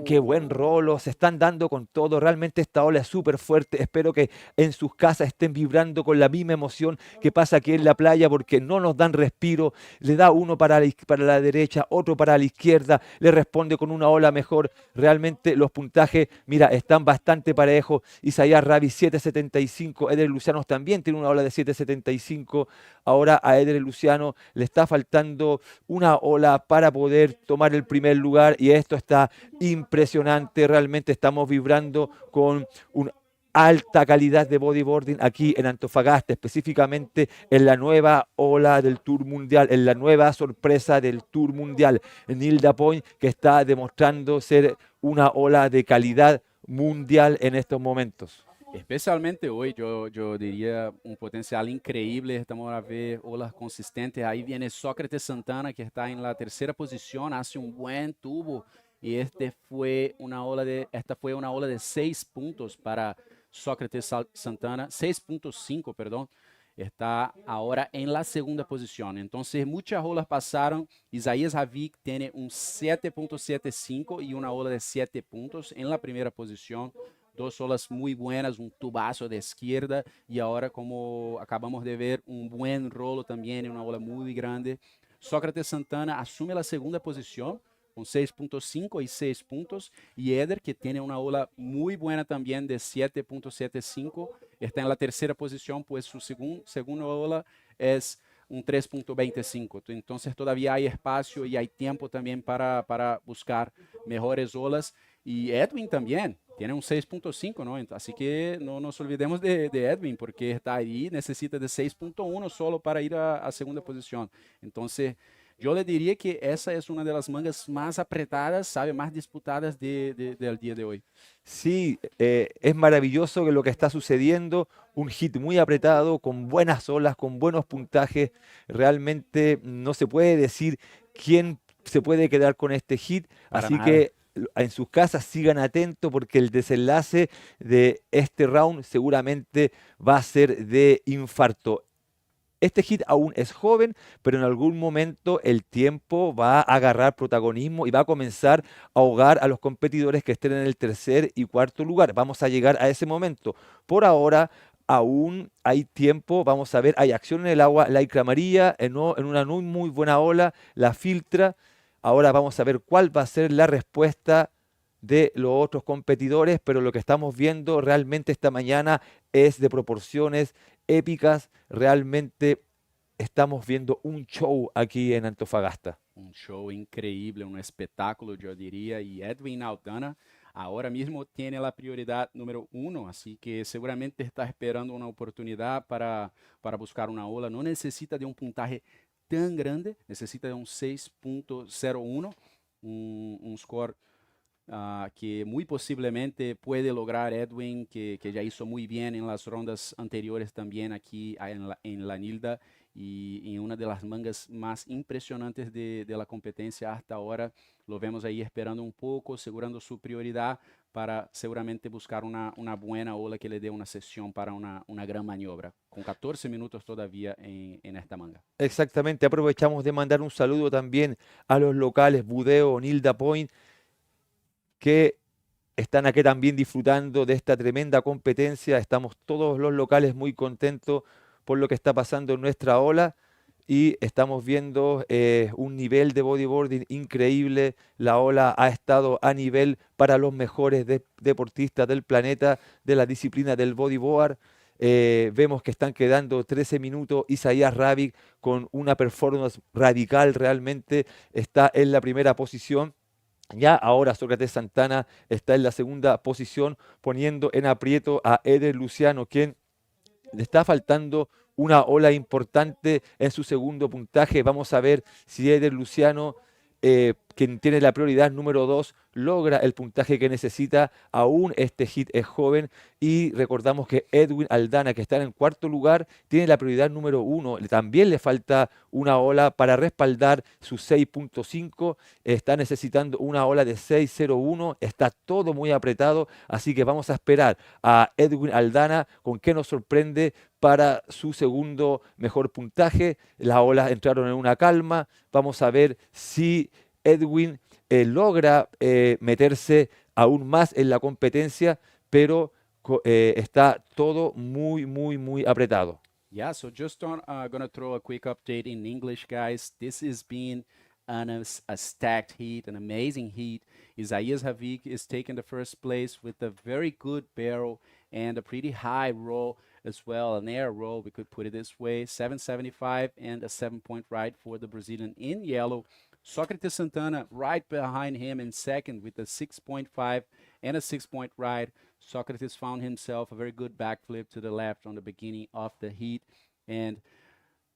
qué buen rolo, se están dando con todo, realmente esta ola es súper fuerte, espero que en sus casas estén vibrando con la misma emoción que pasa aquí en la playa porque no nos dan respiro, le da uno para la derecha, otro para la izquierda, le responde con una ola mejor, realmente los puntajes, mira, están bastante parejos, Isaías Rabi 7.75, Eder Luciano también tiene una ola de 7.75, ahora a Eder Luciano le está faltando una ola para poder tomar el primer lugar y esto está impresionante, realmente estamos vibrando con una alta calidad de bodyboarding aquí en Antofagasta, específicamente en la nueva ola del Tour Mundial, en la nueva sorpresa del Tour Mundial, Nilda Point, que está demostrando ser una ola de calidad mundial en estos momentos. Especialmente hoy, yo diría un potencial increíble. Estamos a ver olas consistentes. Ahí viene Sócrates Santana, que está en la tercera posición, hace un buen tubo. Y esta fue una ola de 6 puntos para Sócrates Santana, 6.5, perdón. Está ahora en la segunda posición. Entonces, muchas olas pasaron. Isaías Havik tiene un 7.75 y una ola de 7 puntos en la primera posición. Dos olas muy buenas, un tubazo de izquierda y ahora, como acabamos de ver, un buen rolo también en una ola muy grande. Sócrates Santana asume la segunda posición con 6.5 y 6 puntos. Y Eder, que tiene una ola muy buena también de 7.75, está en la tercera posición, pues su segunda ola es un 3.25. Entonces todavía hay espacio y hay tiempo también para buscar mejores olas. Y Edwin también tiene un 6.5, ¿no? Así que no nos olvidemos de Edwin, porque está ahí, necesita de 6.1 solo para ir a segunda posición. Entonces, yo le diría que esa es una de las mangas más apretadas, ¿sabe? Más disputadas del día de hoy. Sí, es maravilloso que lo que está sucediendo, un hit muy apretado, con buenas olas, con buenos puntajes, realmente no se puede decir quién se puede quedar con este hit, Para así nada. que en sus casas sigan atentos porque el desenlace de este round seguramente va a ser de infarto. Este hit aún es joven, pero en algún momento el tiempo va a agarrar protagonismo y va a comenzar a ahogar a los competidores que estén en el tercer y cuarto lugar. Vamos a llegar a ese momento. Por ahora, aún hay tiempo. Vamos a ver, hay acción en el agua. La icra amarilla en una muy buena ola, la filtra. Ahora vamos a ver cuál va a ser la respuesta de los otros competidores, pero lo que estamos viendo realmente esta mañana es de proporciones épicas, realmente estamos viendo un show aquí en Antofagasta. Un show increíble, un espectáculo, yo diría. Y Edwin Aldana ahora mismo tiene la prioridad número 1, así que seguramente está esperando una oportunidad para buscar una ola. No necesita de un puntaje tan grande, necesita de un 6.01, un score que muy posiblemente puede lograr Edwin, que ya hizo muy bien en las rondas anteriores también aquí en la Nilda y en una de las mangas más impresionantes de la competencia hasta ahora. Lo vemos ahí esperando un poco, asegurando su prioridad para seguramente buscar una buena ola que le dé una sesión para una gran maniobra, con 14 minutos todavía en esta manga. Exactamente, aprovechamos de mandar un saludo también a los locales Budeo, Nilda Point, que están aquí también disfrutando de esta tremenda competencia. Estamos todos los locales muy contentos por lo que está pasando en nuestra ola y estamos viendo un nivel de bodyboarding increíble. La ola ha estado a nivel para los mejores deportistas del planeta de la disciplina del bodyboard. Vemos que están quedando 13 minutos. Isaías Ravik con una performance radical realmente está en la primera posición. Ya ahora Sócrates Santana está en la segunda posición, poniendo en aprieto a Eder Luciano, quien le está faltando una ola importante en su segundo puntaje. Vamos a ver si Eder Luciano, quien tiene la prioridad número 2, logra el puntaje que necesita. Aún este hit es joven y recordamos que Edwin Aldana, que está en cuarto lugar, tiene la prioridad número 1. También le falta una ola para respaldar su 6.5. Está necesitando una ola de 6.01. Está todo muy apretado, así que vamos a esperar a Edwin Aldana con qué nos sorprende para su segundo mejor puntaje. Las olas entraron en una calma. Vamos a ver si Edwin logra meterse aún más en la competencia, pero está todo muy apretado. Yeah, so just gonna throw a quick update in English, guys. This has been a stacked heat, an amazing heat. Isaías Havik is taking the first place with a very good barrel and a pretty high roll as well, an air roll, we could put it this way, 775 and a 7-point ride for the Brazilian in yellow. Sócrates Santana right behind him in second with a 6.5 and a 6-point ride. Sócrates found himself a very good backflip to the left on the beginning of the heat. And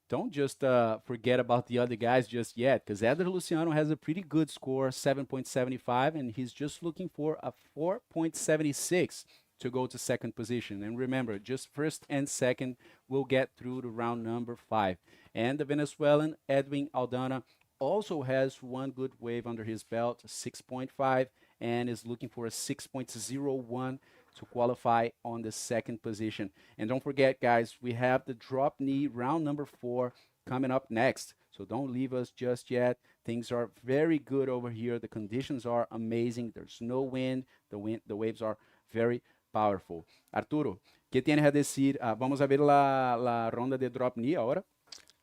don't just forget about the other guys just yet, because Eder Luciano has a pretty good score, 7.75, and he's just looking for a 4.76 to go to second position. And remember, just first and second will get through to round number 5. And the Venezuelan Edwin Aldana also has one good wave under his belt, 6.5, and is looking for a 6.01 to qualify on the second position. And don't forget, guys, we have the DropKnee round number 4 coming up next. So don't leave us just yet. Things are very good over here. The conditions are amazing. There's no wind. The waves are very powerful. Arturo, ¿qué tienes a decir? Vamos a ver la ronda de DropKnee ahora,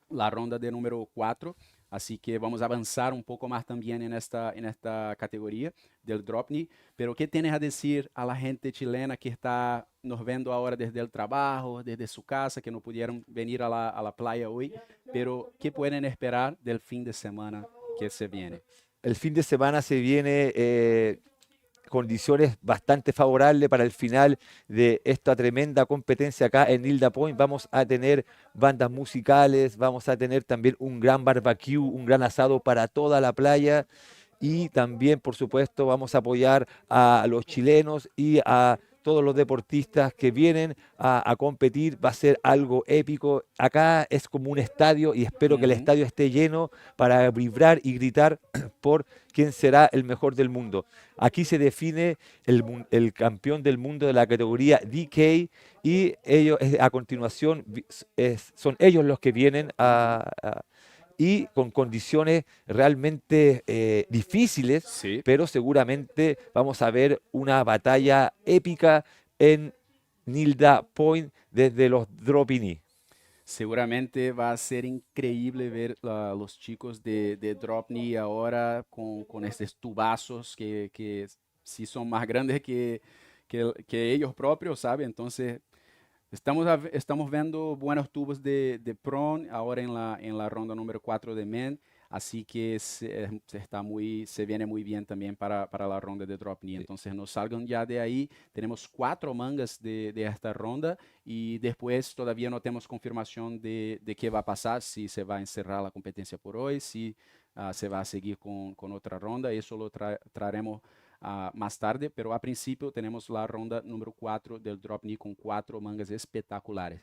la ronda de número 4. Así que vamos a avanzar un poco más también en esta categoría del DropKnee. Pero ¿qué tienes a decir a la gente chilena que está nos vendo ahora desde el trabajo, desde su casa, que no pudieron venir a la playa hoy? Pero ¿qué pueden esperar del fin de semana que se viene? El fin de semana se viene condiciones bastante favorables para el final de esta tremenda competencia acá en Nilda Point. Vamos a tener bandas musicales, vamos a tener también un gran barbecue, un gran asado para toda la playa y también, por supuesto, vamos a apoyar a los chilenos y a todos los deportistas que vienen a competir. Va a ser algo épico. Acá es como un estadio y espero que el estadio esté lleno para vibrar y gritar por quién será el mejor del mundo. Aquí se define el campeón del mundo de la categoría DK y ellos a continuación son ellos los que vienen y con condiciones realmente difíciles, Sí. pero seguramente vamos a ver una batalla épica en Nilda Point desde los DropKnee. Seguramente va a ser increíble ver a los chicos de DropKnee ahora con estos tubazos que sí son más grandes que ellos propios, ¿sabe? Entonces, estamos viendo buenos tubos de prone ahora en la ronda número 4 de men, así que se viene muy bien también para la ronda de DropKnee. Entonces no salgan ya de ahí. Tenemos 4 mangas de esta ronda y después todavía no tenemos confirmación de qué va a pasar, si se va a encerrar la competencia por hoy, si se va a seguir con otra ronda. Eso lo traeremos más tarde, pero a principio tenemos la ronda número 4 del DropKnee con 4 mangas espectaculares.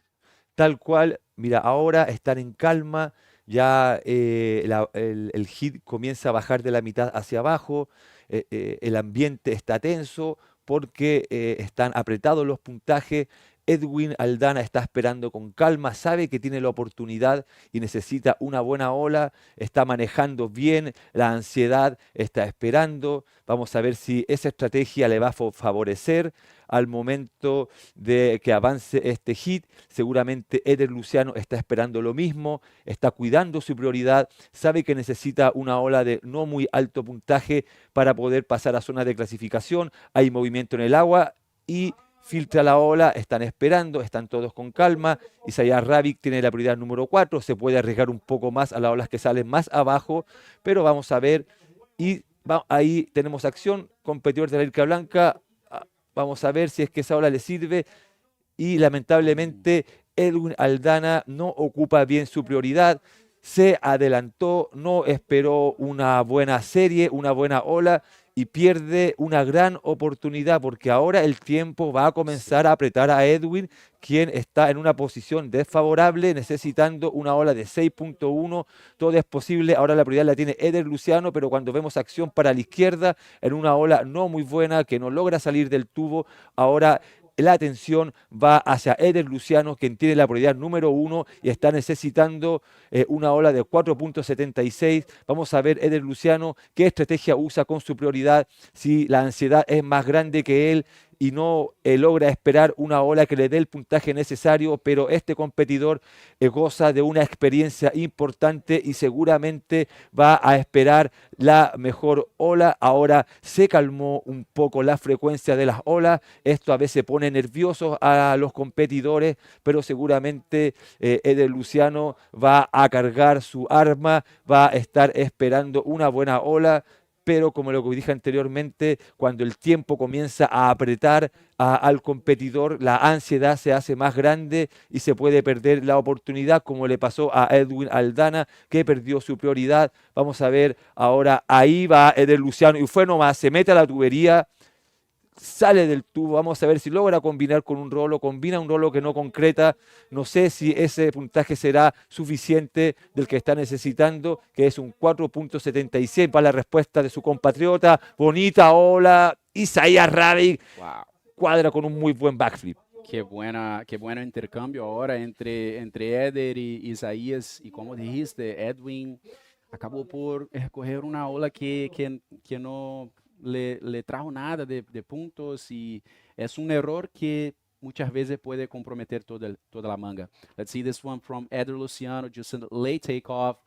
Tal cual, mira, ahora están en calma, ya el hit comienza a bajar de la mitad hacia abajo, el ambiente está tenso porque están apretados los puntajes. Edwin Aldana está esperando con calma, sabe que tiene la oportunidad y necesita una buena ola, está manejando bien la ansiedad, está esperando. Vamos a ver si esa estrategia le va a favorecer al momento de que avance este hit. Seguramente Eder Luciano está esperando lo mismo, está cuidando su prioridad, sabe que necesita una ola de no muy alto puntaje para poder pasar a zona de clasificación. Hay movimiento en el agua y filtra la ola, están esperando, están todos con calma. Isaías Havik tiene la prioridad número 4, se puede arriesgar un poco más a las olas que salen más abajo, pero vamos a ver. Y Ahí tenemos acción, competidor de la Isla Blanca. Vamos a ver si es que esa ola le sirve. Y lamentablemente Edwin Aldana no ocupa bien su prioridad. Se adelantó, no esperó una buena serie, una buena ola y pierde una gran oportunidad porque ahora el tiempo va a comenzar a apretar a Edwin, quien está en una posición desfavorable, necesitando una ola de 6.1. Todo es posible. Ahora la prioridad la tiene Eder Luciano, pero cuando vemos acción para la izquierda, en una ola no muy buena, que no logra salir del tubo, ahora la atención va hacia Eder Luciano, quien tiene la prioridad número 1 y está necesitando una ola de 4.76. Vamos a ver Eder Luciano qué estrategia usa con su prioridad, si la ansiedad es más grande que él y no logra esperar una ola que le dé el puntaje necesario, pero este competidor goza de una experiencia importante y seguramente va a esperar la mejor ola. Ahora se calmó un poco la frecuencia de las olas, esto a veces pone nerviosos a los competidores, pero seguramente Eder Luciano va a cargar su arma, va a estar esperando una buena ola. Pero como lo que dije anteriormente, cuando el tiempo comienza a apretar al competidor, la ansiedad se hace más grande y se puede perder la oportunidad, como le pasó a Edwin Aldana, que perdió su prioridad. Vamos a ver ahora, ahí va Eder Luciano y fue nomás, se mete a la tubería, sale del tubo. Vamos a ver si logra combinar con un rolo, combina un rolo que no concreta. No sé si ese puntaje será suficiente del que está necesitando, que es un 4.76 para la respuesta de su compatriota. Bonita ola, Isaías Rabic cuadra con un muy buen backflip. Qué bueno intercambio ahora entre Eder y Isaías. Y como dijiste, Edwin acabó por escoger una ola que no le trajo nada de puntos y es un error que muchas veces puede comprometer toda la manga. Let's see this one from Eder Luciano, just a late takeoff,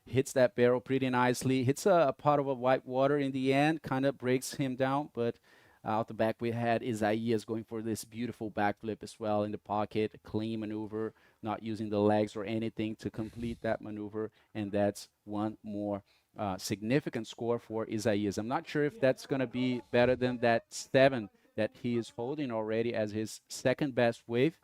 hits that barrel pretty nicely, hits a pot of white water in the end, kind of breaks him down, but out the back we had Isaías going for this beautiful backflip as well in the pocket, a clean maneuver, not using the legs or anything to complete that maneuver, and that's one more significant score for Isaías. I'm not sure if that's going to be better than that 7 that he is holding already as his second best wave,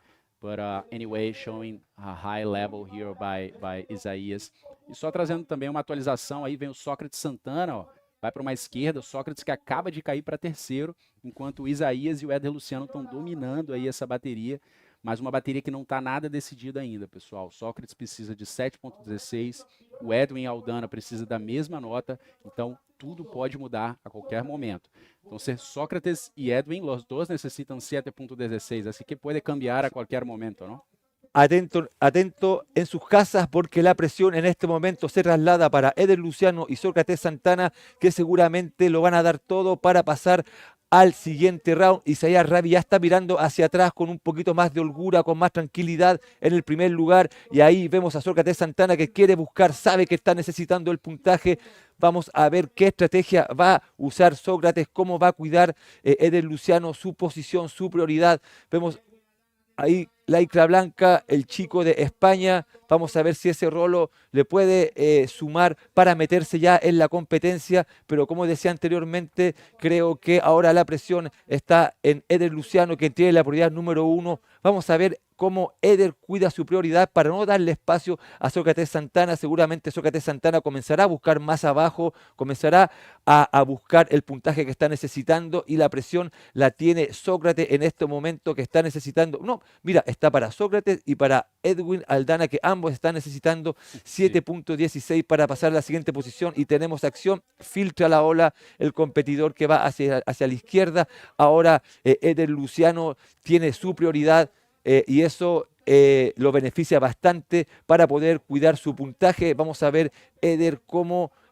but anyway, showing a high level here by Isaías. E só trazendo também uma atualização, aí vem o Sócrates Santana, ó, vai para uma esquerda, o Sócrates que acaba de cair para terceiro, enquanto o Isaías e o Eder Luciano estão dominando aí essa bateria, mas uma bateria que não está nada decidida ainda, pessoal. O Sócrates precisa de 7.16, o Edwin Aldana precisa da mesma nota, então tudo pode mudar a qualquer momento. Então, ser Sócrates y Edwin, los dos necesitan 7.16, así que puede cambiar a cualquier momento, ¿no? Atento en sus casas porque la presión en este momento se traslada para Eder Luciano y Sócrates Santana, que seguramente lo van a dar todo para pasar al siguiente round. Isaías Rabi ya está mirando hacia atrás con un poquito más de holgura, con más tranquilidad en el primer lugar, y ahí vemos a Sócrates Santana que quiere buscar, sabe que está necesitando el puntaje. Vamos a ver qué estrategia va a usar Sócrates, cómo va a cuidar Eder Luciano su posición, su prioridad. Vemos ahí la icra blanca, el chico de España. Vamos a ver si ese rolo le puede sumar para meterse ya en la competencia, pero como decía anteriormente, creo que ahora la presión está en Eder Luciano, quien tiene la prioridad número 1. Vamos a ver cómo Eder cuida su prioridad para no darle espacio a Sócrates Santana. Seguramente Sócrates Santana comenzará a buscar más abajo, comenzará a buscar el puntaje que está necesitando, y la presión la tiene Sócrates en este momento, que está necesitando, no, mira, está para Sócrates y para Edwin Aldana, que ambos están necesitando 7.16 para pasar a la siguiente posición, y tenemos acción, filtra la ola el competidor que va hacia la izquierda. Ahora Eder Luciano tiene su prioridad, y eso lo beneficia bastante para poder cuidar su puntaje. Vamos a ver Eder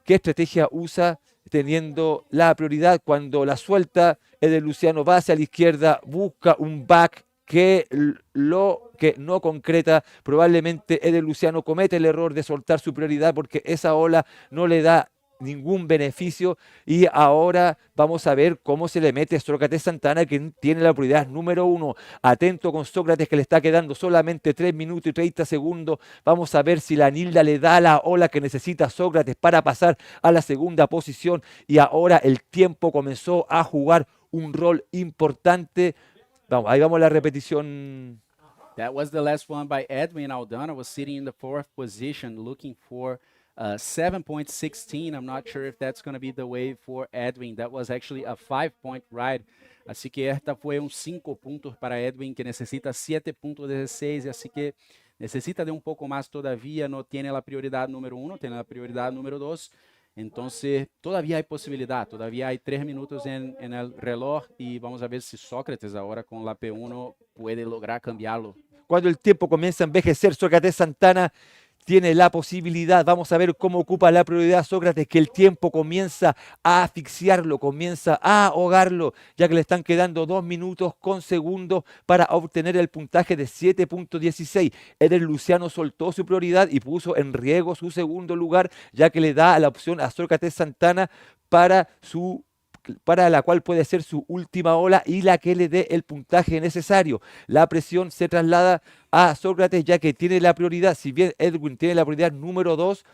qué estrategia usa teniendo la prioridad. Cuando la suelta, Eder Luciano va hacia la izquierda, busca un back que no concreta. Probablemente Eder Luciano comete el error de soltar su prioridad porque esa ola no le da ningún beneficio. Y ahora vamos a ver cómo se le mete Sócrates Santana, que tiene la prioridad número 1. Atento con Sócrates, que le está quedando solamente 3 minutos y 30 segundos. Vamos a ver si la Nilda le da la ola que necesita Sócrates para pasar a la segunda posición. Y ahora el tiempo comenzó a jugar un rol importante. Vamos, ahí vamos a la repetición. That was the last one by Edwin Aldana. Was sitting in the 4th position looking for 7.16. I'm not sure if that's going to be the way for Edwin. That was actually a 5-point ride. Así que esta fue un 5 puntos para Edwin, que necesita 7.16. Así que necesita de un poco más todavía. No tiene la prioridad número 1, tiene la prioridad número 2. Entonces, todavía hay posibilidad, todavía hay 3 minutos en el reloj y vamos a ver si Sócrates ahora con la P1 puede lograr cambiarlo. Cuando el tiempo comienza a envejecer, Sócrates Santana tiene la posibilidad. Vamos a ver cómo ocupa la prioridad Sócrates, que el tiempo comienza a asfixiarlo, comienza a ahogarlo, ya que le están quedando 2 minutos con segundos para obtener el puntaje de 7.16. Eder Luciano soltó su prioridad y puso en riesgo su segundo lugar, ya que le da la opción a Sócrates Santana para la cual puede ser su última ola y la que le dé el puntaje necesario. La presión se traslada a Sócrates, ya que tiene la prioridad. Si bien Edwin tiene la prioridad número 2,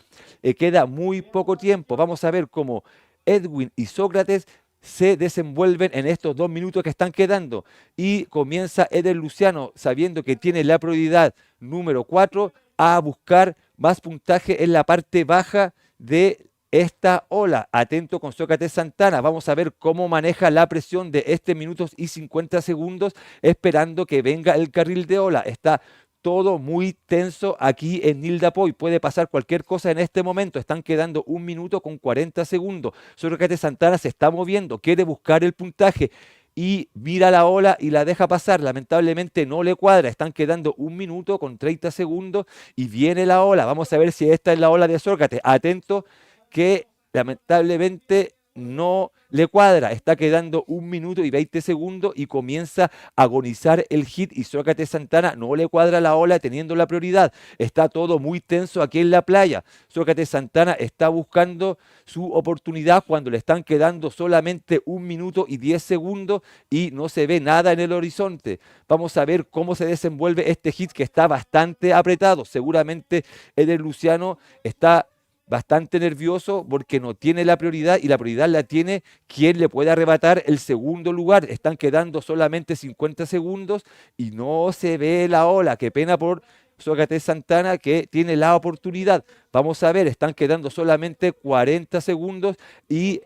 queda muy poco tiempo. Vamos a ver cómo Edwin y Sócrates se desenvuelven en estos 2 minutos que están quedando. Y comienza Eder Luciano, sabiendo que tiene la prioridad número 4, a buscar más puntaje en la parte baja de esta ola. Atento con Sócrates Santana. Vamos a ver cómo maneja la presión de este minutos y 50 segundos, esperando que venga el carril de ola. Está todo muy tenso aquí en Nilda Point. Puede pasar cualquier cosa en este momento. Están quedando 1 minuto con 40 segundos. Sócrates Santana se está moviendo, quiere buscar el puntaje y mira la ola y la deja pasar. Lamentablemente no le cuadra. Están quedando 1 minuto con 30 segundos y viene la ola. Vamos a ver si esta es la ola de Sócrates. Atento, que lamentablemente no le cuadra. Está quedando 1 minuto y 20 segundos y comienza a agonizar el hit, y Sócrates Santana no le cuadra la ola teniendo la prioridad. Está todo muy tenso aquí en la playa. Sócrates Santana está buscando su oportunidad cuando le están quedando solamente 1 minuto y 10 segundos y no se ve nada en el horizonte. Vamos a ver cómo se desenvuelve este hit, que está bastante apretado. Seguramente Eder Luciano está bastante nervioso porque no tiene la prioridad, y la prioridad la tiene quien le puede arrebatar el segundo lugar. Están quedando solamente 50 segundos y no se ve la ola. Qué pena por Sócrates Santana, que tiene la oportunidad. Vamos a ver, están quedando solamente 40 segundos y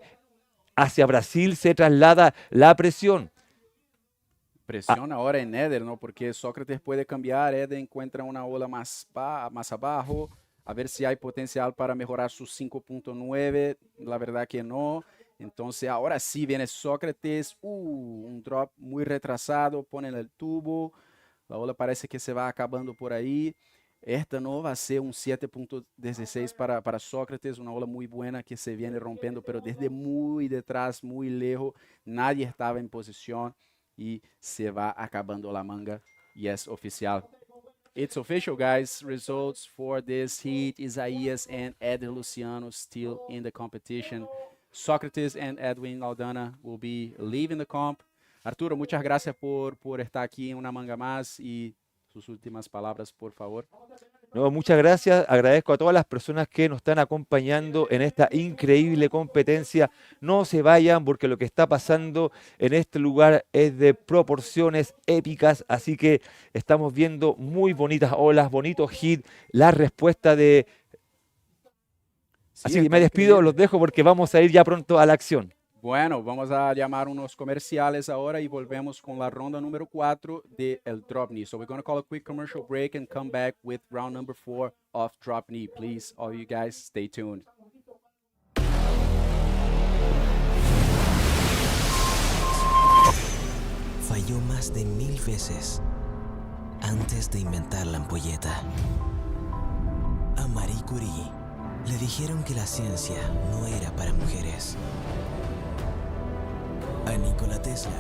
hacia Brasil se traslada la presión. Presión ahora en Eder, ¿no? Porque Sócrates puede cambiar, Eder encuentra una ola más abajo. A ver si hay potencial para mejorar sus 5.9. La verdad que no. Entonces ahora sí viene Sócrates. Un drop muy retrasado. Pone en el tubo. La ola parece que se va acabando por ahí. Esta no va a ser un 7.16 para Sócrates. Una ola muy buena que se viene rompiendo, pero desde muy detrás, muy lejos. Nadie estaba en posición y se va acabando la manga. Y es oficial. It's official, guys. Results for this heat. Isaías and Eder Luciano still in the competition. Sócrates and Edwin Aldana will be leaving the comp. Arturo, muchas gracias por estar aquí en Una Manga Más, y sus últimas palabras, por favor. No, muchas gracias. Agradezco a todas las personas que nos están acompañando en esta increíble competencia. No se vayan, porque lo que está pasando en este lugar es de proporciones épicas. Así que estamos viendo muy bonitas olas, bonitos hits, la respuesta de... Así que me despido, los dejo porque vamos a ir ya pronto a la acción. Bueno, vamos a llamar unos comerciales ahora y volvemos con la ronda número 4 de el DropKnee. So we're going to call a quick commercial break and come back with round number 4 of DropKnee. Please, all you guys, stay tuned. Falló más de 1000 veces antes de inventar la ampolleta. A Marie Curie le dijeron que la ciencia no era para mujeres. A Nikola Tesla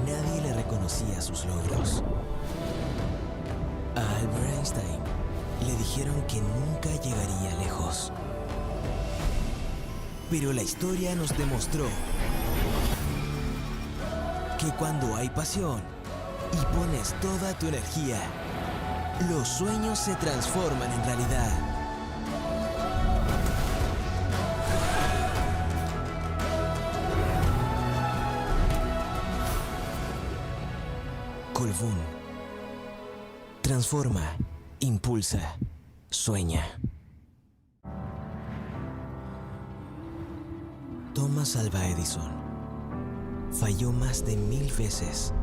nadie le reconocía sus logros. A Albert Einstein le dijeron que nunca llegaría lejos. Pero la historia nos demostró que cuando hay pasión y pones toda tu energía, los sueños se transforman en realidad. Colbún. Transforma, impulsa, sueña. Thomas Alva Edison falló más de 1000 veces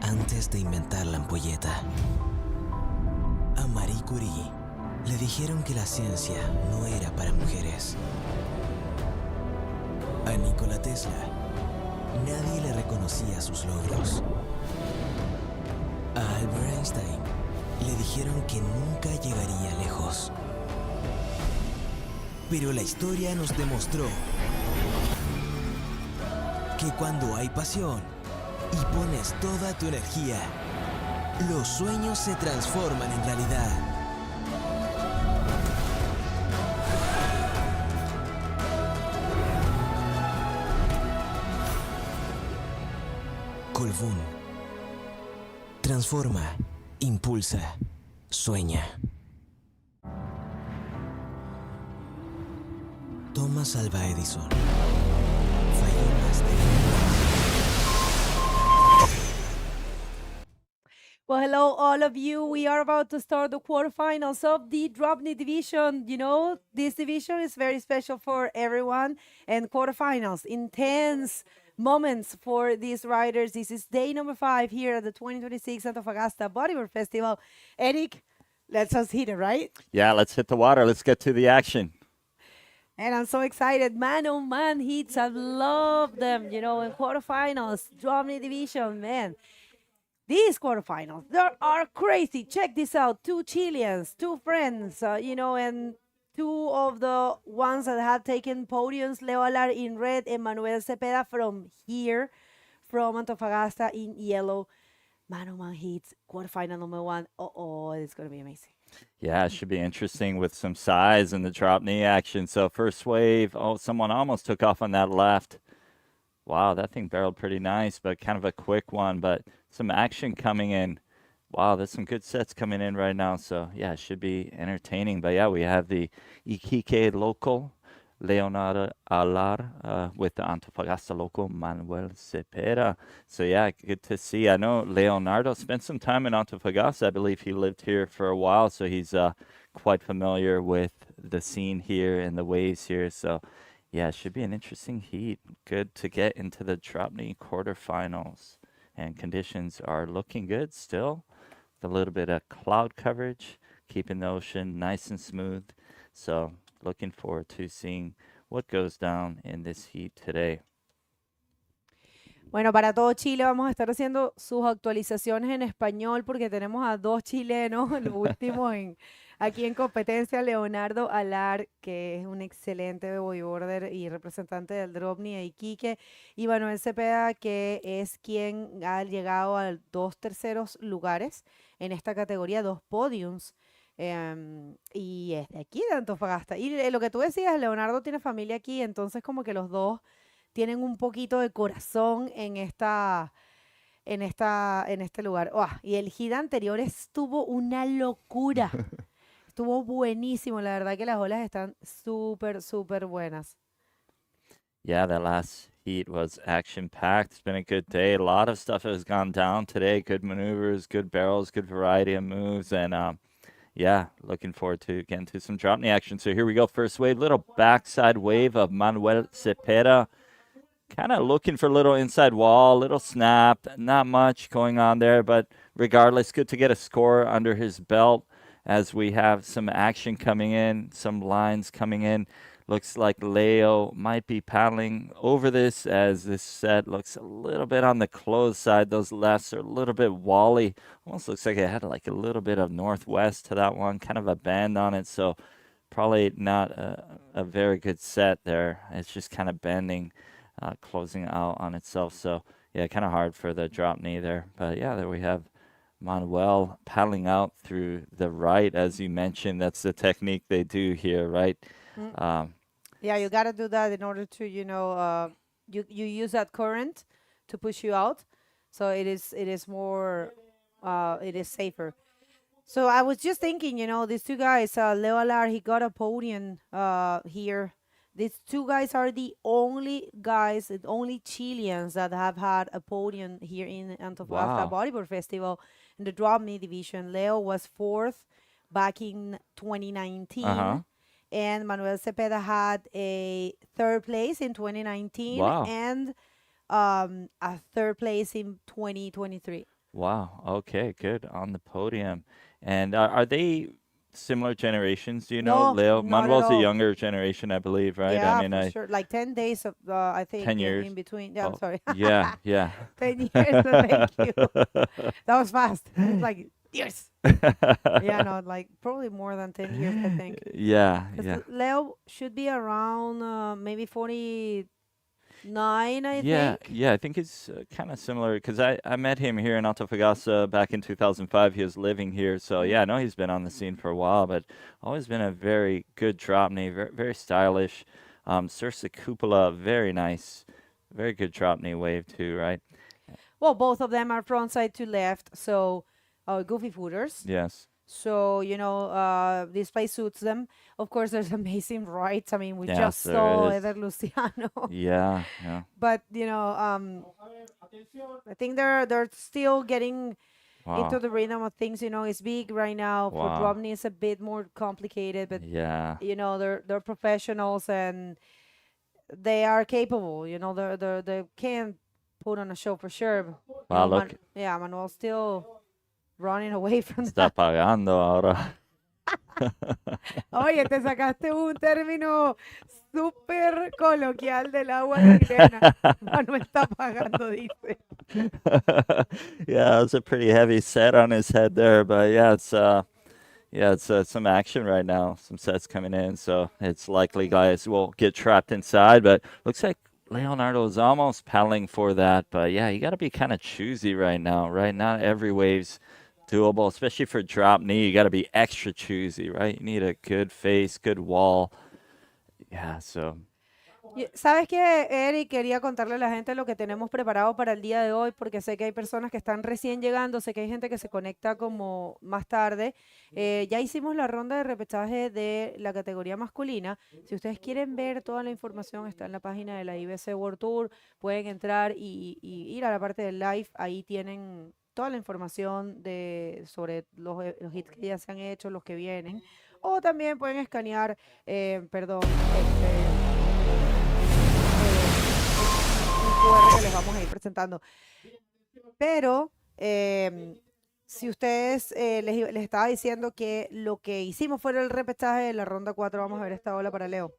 antes de inventar la ampolleta. A Marie Curie le dijeron que la ciencia no era para mujeres. A Nikola Tesla nadie le reconocía sus logros. A Albert Einstein le dijeron que nunca llegaría lejos. Pero la historia nos demostró que cuando hay pasión y pones toda tu energía, los sueños se transforman en realidad. Colbún. Transforma, impulsa, sueña. Thomas Alva Edison falló más de... Well, hello, all of you. We are about to start the quarterfinals of the DropKnee division. You know, this division is very special for everyone. And quarterfinals, intense moments for these riders. This is day number 5 here at the 2026 Antofagasta Bodyboard Festival. Eric, let's just hit it, right? Yeah, let's hit the water. Let's get to the action. And I'm so excited. Man-on-man hits, I love them, you know, in quarterfinals, DropKnee division, man. These quarterfinals, they are crazy. Check this out. 2 Chileans, 2 friends, you know, and 2 of the ones that have taken podiums, Leo Alar in red and Manuel Cepeda from here, from Antofagasta in yellow. Man-on-man hits, quarterfinal number 1. Oh, it's going to be amazing. Yeah, it should be interesting with some size in the DropKnee action. So first wave, oh, someone almost took off on that left. Wow, that thing barreled pretty nice, but kind of a quick one. But some action coming in. Wow, there's some good sets coming in right now. So, yeah, it should be entertaining. But, yeah, we have the Iquique local, Leonardo Alar, with the Antofagasta local, Manuel Cepeda. So, yeah, good to see. I know Leonardo spent some time in Antofagasta. I believe he lived here for a while, so he's quite familiar with the scene here and the waves here. So, yeah, it should be an interesting heat. Good to get into the DropKnee quarterfinals. And conditions are looking good still. With a little bit of cloud coverage, keeping the ocean nice and smooth. So looking forward to seeing what goes down in this heat today. Bueno, para todo Chile vamos a estar haciendo sus actualizaciones en español porque tenemos a 2 chilenos, el último aquí en competencia, Leonardo Alar, que es un excelente bodyboarder y representante del DropKnee de Iquique, y Manuel Cepeda, que es quien ha llegado a 2 terceros lugares en esta categoría, 2 podiums, y es de aquí de Antofagasta. Y lo que tú decías, Leonardo tiene familia aquí, entonces como que los dos tienen un poquito de corazón en este lugar. Oh, y el hit anterior estuvo una locura. Estuvo buenísimo. La verdad que las olas están súper, súper buenas. Yeah, the last heat was action-packed. It's been a good day. A lot of stuff has gone down today. Good maneuvers, good barrels, good variety of moves. And, yeah, looking forward to getting to some DropKnee action. So here we go. First wave, little backside wave of Manuel Cepeda. Kind of looking for a little inside wall, little snap, not much going on there, but regardless, good to get a score under his belt as we have some action coming in, some lines coming in. Looks like Leo might be paddling over this as this set looks a little bit on the closed side. Those lefts are a little bit wally. Almost looks like it had like a little bit of northwest to that one, kind of a bend on it. So probably not a very good set there. It's just kind of bending. Closing out on itself. So, yeah, kind of hard for the DropKnee there. But, yeah, there we have Manuel paddling out through the right, as you mentioned. That's the technique they do here, right? Yeah, you gotta do that in order to, you use that current to push you out, so it is more, it is safer. So I was just thinking, these two guys, Leo Alar, he got a podium here. These two guys are the only guys, the only Chileans that have had a podium here in Antofagasta Wow. Bodyboard Festival in the DropKnee division. Leo was fourth back in 2019. Uh-huh. And Manuel Cepeda had a third place in 2019 Wow. and a third place in 2023. Wow. Okay, good. On the podium. And are they similar generations? Do you know, No, Leo? not at Manuel's a all. younger generation, I believe, right? Yeah, I mean, for sure. Like 10 days of, I think, 10 years. in between. Yeah, I'm Oh, sorry. yeah, yeah. 10 years, thank you. That was fast. It's like, years. Yeah, no, like probably more than 10 years, I think. Yeah, 'Cause yeah. Leo should be around maybe 49, I Yeah, think. yeah, I think it's kind of similar because I met him here in Antofagasta back in 2005. He was living here, so yeah, I know he's been on the scene for a while, but always been a very good DropKnee, very, very stylish. Sursa Cupola, very nice, very good DropKnee wave too, right? Well, both of them are front side to left, so goofy footers. Yes. So, this play suits them. Of course, there's amazing rights. I mean, we Yes, just there saw is. Eder Luciano. Yeah, yeah. But, I think they're still getting Wow. into the rhythm of things. It's big right now. For Wow. DropKnee, it's a bit more complicated, but Yeah. they're professionals and they are capable. They can put on a show for sure. Wow, look. Manuel's still running away from Está that. pagando ahora. Oye, te sacaste un término súper coloquial del agua chilena. Manuel está pagando, dice. Yeah, it's a pretty heavy set on his head there, but it's some action right now. Some sets coming in, so it's likely guys will get trapped inside. But looks like Leonardo is almost paddling for that. But yeah, you got to be kind of choosy right now. Right now, every wave's doable, especially for DropKnee. You got to be extra choosy, right? You need a good face, good wall. Yeah, so. ¿Sabes qué, Eric? Quería contarle a la gente lo que tenemos preparado para el día de hoy, porque sé que hay personas que están recién llegando, sé que hay gente que se conecta como más tarde. Ya hicimos la ronda de repechaje de la categoría masculina. Si ustedes quieren ver toda la información, está en la página de la IBC World Tour. Pueden entrar y ir a la parte del live. Ahí tienen toda la información sobre los hits que ya se han hecho, los que vienen. O también pueden escanear, un QR que les vamos a ir presentando. Pero si ustedes les estaba diciendo que lo que hicimos fue el repechaje de la ronda 4, vamos a ver esta ola para Leo.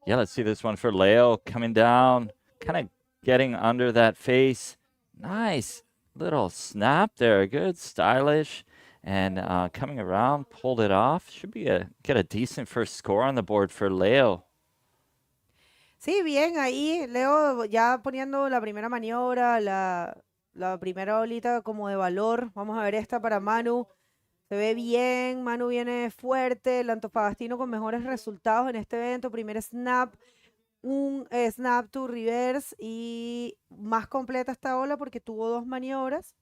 Yeah, let's see this one for Leo coming down, kind of getting under that face. Nice little snap there, good, stylish, and coming around, pulled it off. Should be get a decent first score on the board for Leo. Sí, bien, ahí Leo ya poniendo la primera maniobra, la primera olita como de valor. Vamos a ver esta para Manu. Se ve bien, Manu viene fuerte, el antofagastino con mejores resultados en este evento. Primer snap, un snap to reverse y más completa esta ola porque tuvo 2 maniobras.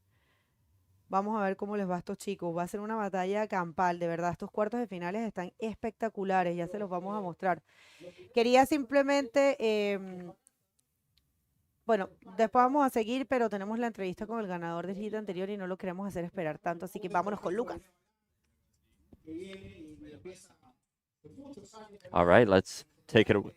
Vamos a ver cómo les va a estos chicos. Va a ser una batalla campal, de verdad. Estos cuartos de finales están espectaculares, ya se los vamos a mostrar. Quería simplemente, bueno, después vamos a seguir, pero tenemos la entrevista con el ganador del hit anterior y no lo queremos hacer esperar tanto, así que vámonos con Lucas. All right, let's take it away.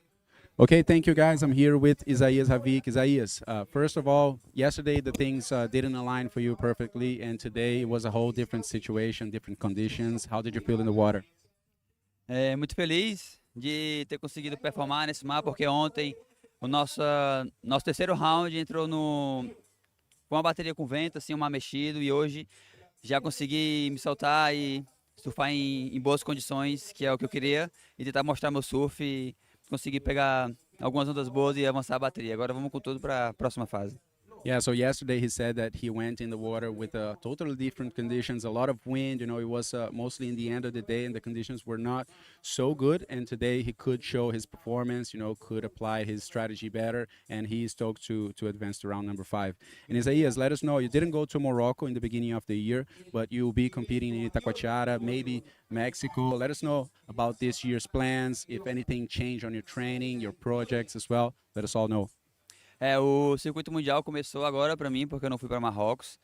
Okay, thank you guys. I'm here with Isaías Havik. Isaías, first of all, yesterday the things didn't align for you perfectly, and today it was a whole different situation, different conditions. How did you feel in the water? Muito feliz de ter conseguido performar nesse mar, porque ontem o nosso terceiro round entrou com uma bateria com vento, assim, um mar mexido, e hoje já consegui me soltar e surfar em boas condições, que é o que eu queria, e tentar mostrar meu surf e conseguir pegar algumas ondas boas e avançar a bateria. Agora vamos com tudo para a próxima fase. Yeah, so yesterday he said that he went in the water with totally different conditions, a lot of wind. You know, it was mostly in the end of the day, and the conditions were not so good. And today he could show his performance, you know, could apply his strategy better, and he is stoked to advance to round number 5. And Isaias, let us know, you didn't go to Morocco in the beginning of the year, but you'll be competing in Itacoatiara, maybe Mexico. Let us know about this year's plans, if anything changed on your training, your projects as well. Let us all know. O circuito mundial começou agora para mim, porque eu não fui para Marrocos.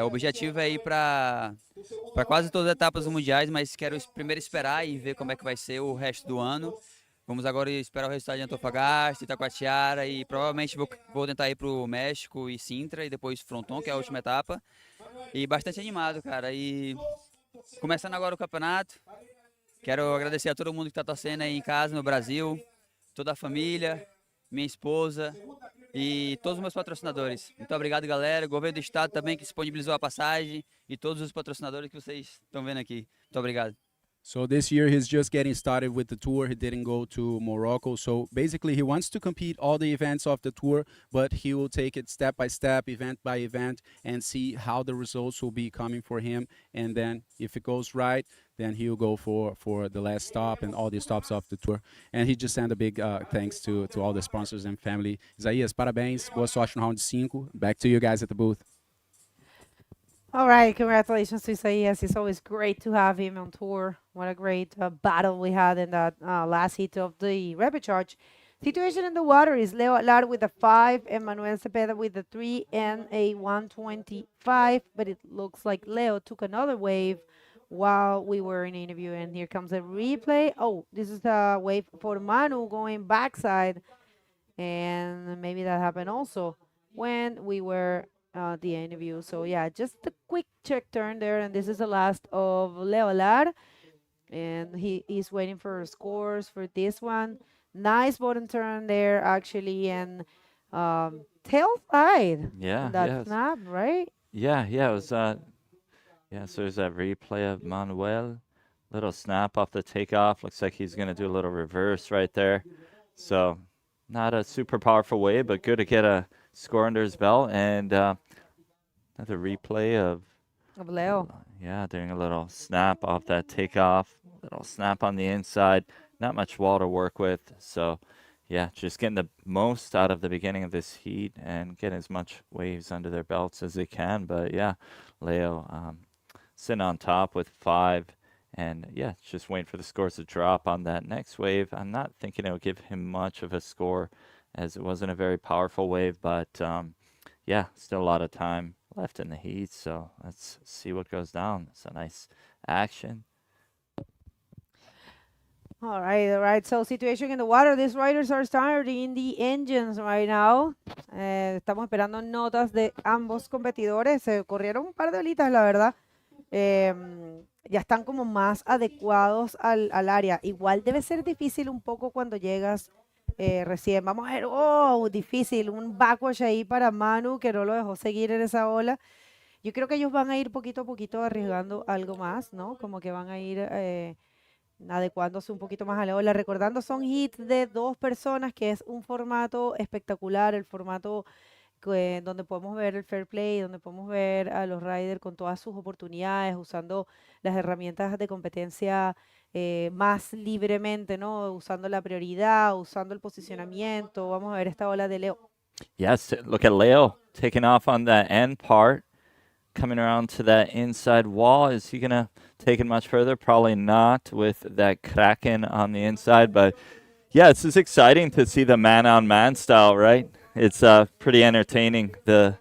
O objetivo é ir para quase todas as etapas dos mundiais, mas quero primeiro esperar e ver como é que vai ser o resto do ano. Vamos agora esperar o resultado de Antofagasta, Itacoatiara e provavelmente vou tentar ir para o México e Sintra e depois Fronton, que é a última etapa. E bastante animado, cara. E começando agora o campeonato, quero agradecer a todo mundo que está torcendo aí em casa, no Brasil, toda a família, minha esposa e todos os meus patrocinadores. Muito obrigado, galera. O governo do estado também que disponibilizou a passagem e todos os patrocinadores que vocês estão vendo aqui. Muito obrigado. So this year he's just getting started with the tour. He didn't go to Morocco. So basically he wants to compete all the events of the tour, but he will take it step by step, event by event, and see how the results will be coming for him. And then if it goes right, then he'll go for the last stop and all the stops of the tour. And he just sent a big thanks to all the sponsors and family. Isaías, parabéns. Boa sorte no round 5. Back to you guys at the booth. All right, congratulations to Isaias. It's always great to have him on tour. What a great battle we had in that last heat of the repechage. Situation in the water is Leo Alar with a 5 and Manuel Cepeda with a 3 and a 125. But it looks like Leo took another wave while we were in interview. And here comes a replay. Oh, this is the wave for Manu going backside. And maybe that happened also when we were the interview. So yeah, just a quick check turn there, and this is the last of Leo Alar, and he is waiting for scores for this one. Nice bottom turn there actually, and tail side. Yeah, That snap, right? Yeah, it was. So there's that replay of Manuel, little snap off the takeoff. Looks like he's gonna do a little reverse right there. So not a super powerful wave, but good to get a score under his belt. And another replay of Leo. Yeah, doing a little snap off that takeoff, little snap on the inside. Not much wall to work with. So yeah, just getting the most out of the beginning of this heat and getting as much waves under their belts as they can. But yeah, Leo sitting on top with 5. And yeah, just waiting for the scores to drop on that next wave. I'm not thinking it'll give him much of a score, as it wasn't a very powerful wave, but yeah, still a lot of time left in the heat, so let's see what goes down. It's a nice action. All right. So situation in the water. These riders are starting the engines right now. Estamos esperando notas de ambos competidores. Se corrieron un par de horitas, la verdad. Ya están como más adecuados al área. Igual debe ser difícil un poco cuando llegas recién. Vamos a ver, difícil, un backwash ahí para Manu que no lo dejó seguir en esa ola. Yo creo que ellos van a ir poquito a poquito arriesgando algo más, ¿no? Como que van a ir adecuándose un poquito más a la ola. Recordando, son hits de 2 personas, que es un formato espectacular, el formato donde podemos ver el fair play, donde podemos ver a los riders con todas sus oportunidades, usando las herramientas de competencia más libremente, ¿no? Usando la prioridad, usando el posicionamiento. Vamos a ver esta ola de Leo. Yes, look at Leo taking off on that end part, coming around to that inside wall. Is he going to take it much further? Probably not with that Kraken on the inside, but yeah, this is exciting to see the man-on-man style, right? It's pretty entertaining, the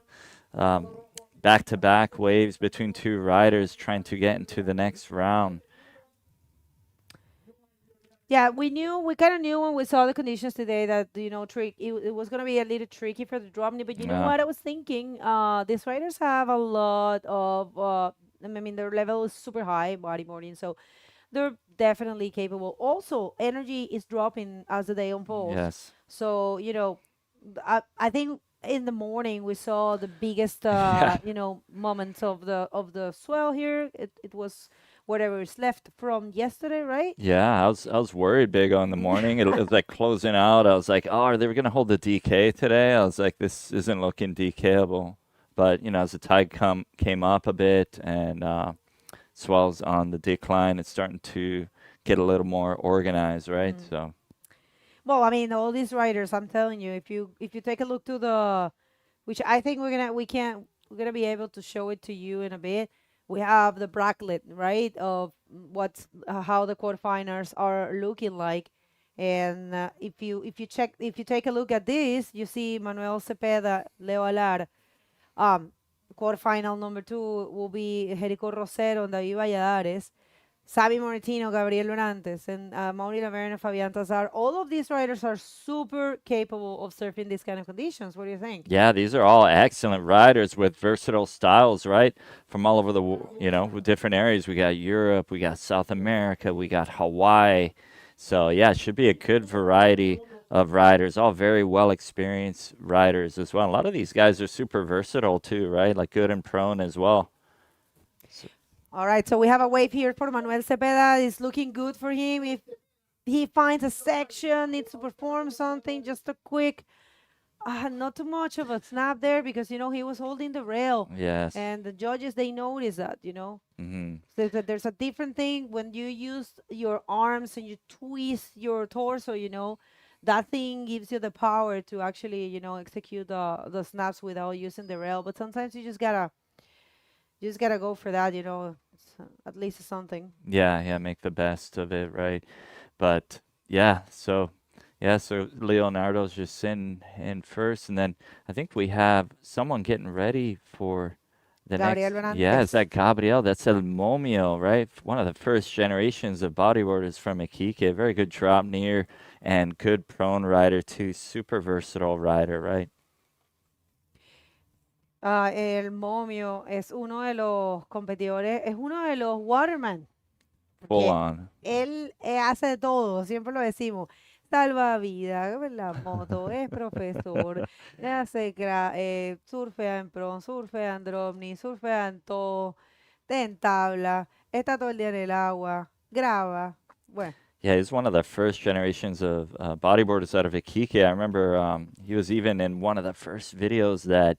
back-to-back waves between 2 riders trying to get into the next round. Yeah, we kind of knew when we saw the conditions today that, it was going to be a little tricky for the DropKnee, but you know what I was thinking? These riders have a lot of, their level is super high, bodyboarding, so they're definitely capable. Also, energy is dropping as the day unfolds. Yes. So, I think in the morning we saw the biggest, moments of the swell here. It was whatever is left from yesterday, right? Yeah, I was worried big on the morning. It was like closing out. I was like, oh, are they going to hold the DK today? I was like, this isn't looking DKable. But, you know, as the tide came up a bit and swells on the decline, it's starting to get a little more organized, right? So, Well, I mean, all these riders, I'm telling you, if you take a look to the, which I think we're gonna be able to show it to you in a bit. We have the bracket, right, of how the quarterfinals are looking like, and if you take a look at this, you see Manuel Cepeda, Leo Alar. Quarterfinal number 2 will be Jerico Rosero and David Valladares. Sabi Moritino, Gabriel Durantes, and Mauri Laverne, Fabian Tazar. All of these riders are super capable of surfing these kind of conditions. What do you think? yeah, these are all excellent riders with versatile styles, right? From all over the, you know, different areas. We got Europe, we got South America, we got Hawaii. So, yeah, it should be a good variety of riders, all very well experienced riders as well. A lot of these guys are super versatile too, right? Like good and prone as well. All right, so we have a wave here for Manuel Cepeda. It's looking good for him. If he finds a section, needs to perform something, just a quick, not too much of a snap there because, you know, he was holding the rail. Yes. And the judges, they notice that, you know. So there's a different thing when you use your arms and you twist your torso, you know. That thing gives you the power to actually, you know, execute the snaps without using the rail. But sometimes you just gotta go for that, you know. It's, at least it's something. Yeah, make the best of it, right? But so Leonardo's just sitting in first, and then I think we have someone getting ready for the Gabriel next. Hernandez. Yeah, is that Gabriel? That's El Momio, right? One of the first generations of bodyboarders from Iquique. Very good drop near and good prone rider too. Super versatile rider, right? El Momio es uno de los competidores, es uno de los waterman. Full on. Él hace de todo, siempre lo decimos. Salvavidas, en la moto, es profesor, surfea en prom, surfea en DropKnee, surfea en todo, en tabla, está todo el día en el agua, graba. Bueno. Yeah, he's one of the first generations of bodyboarders out of Iquique. I remember he was even in one of the first videos that,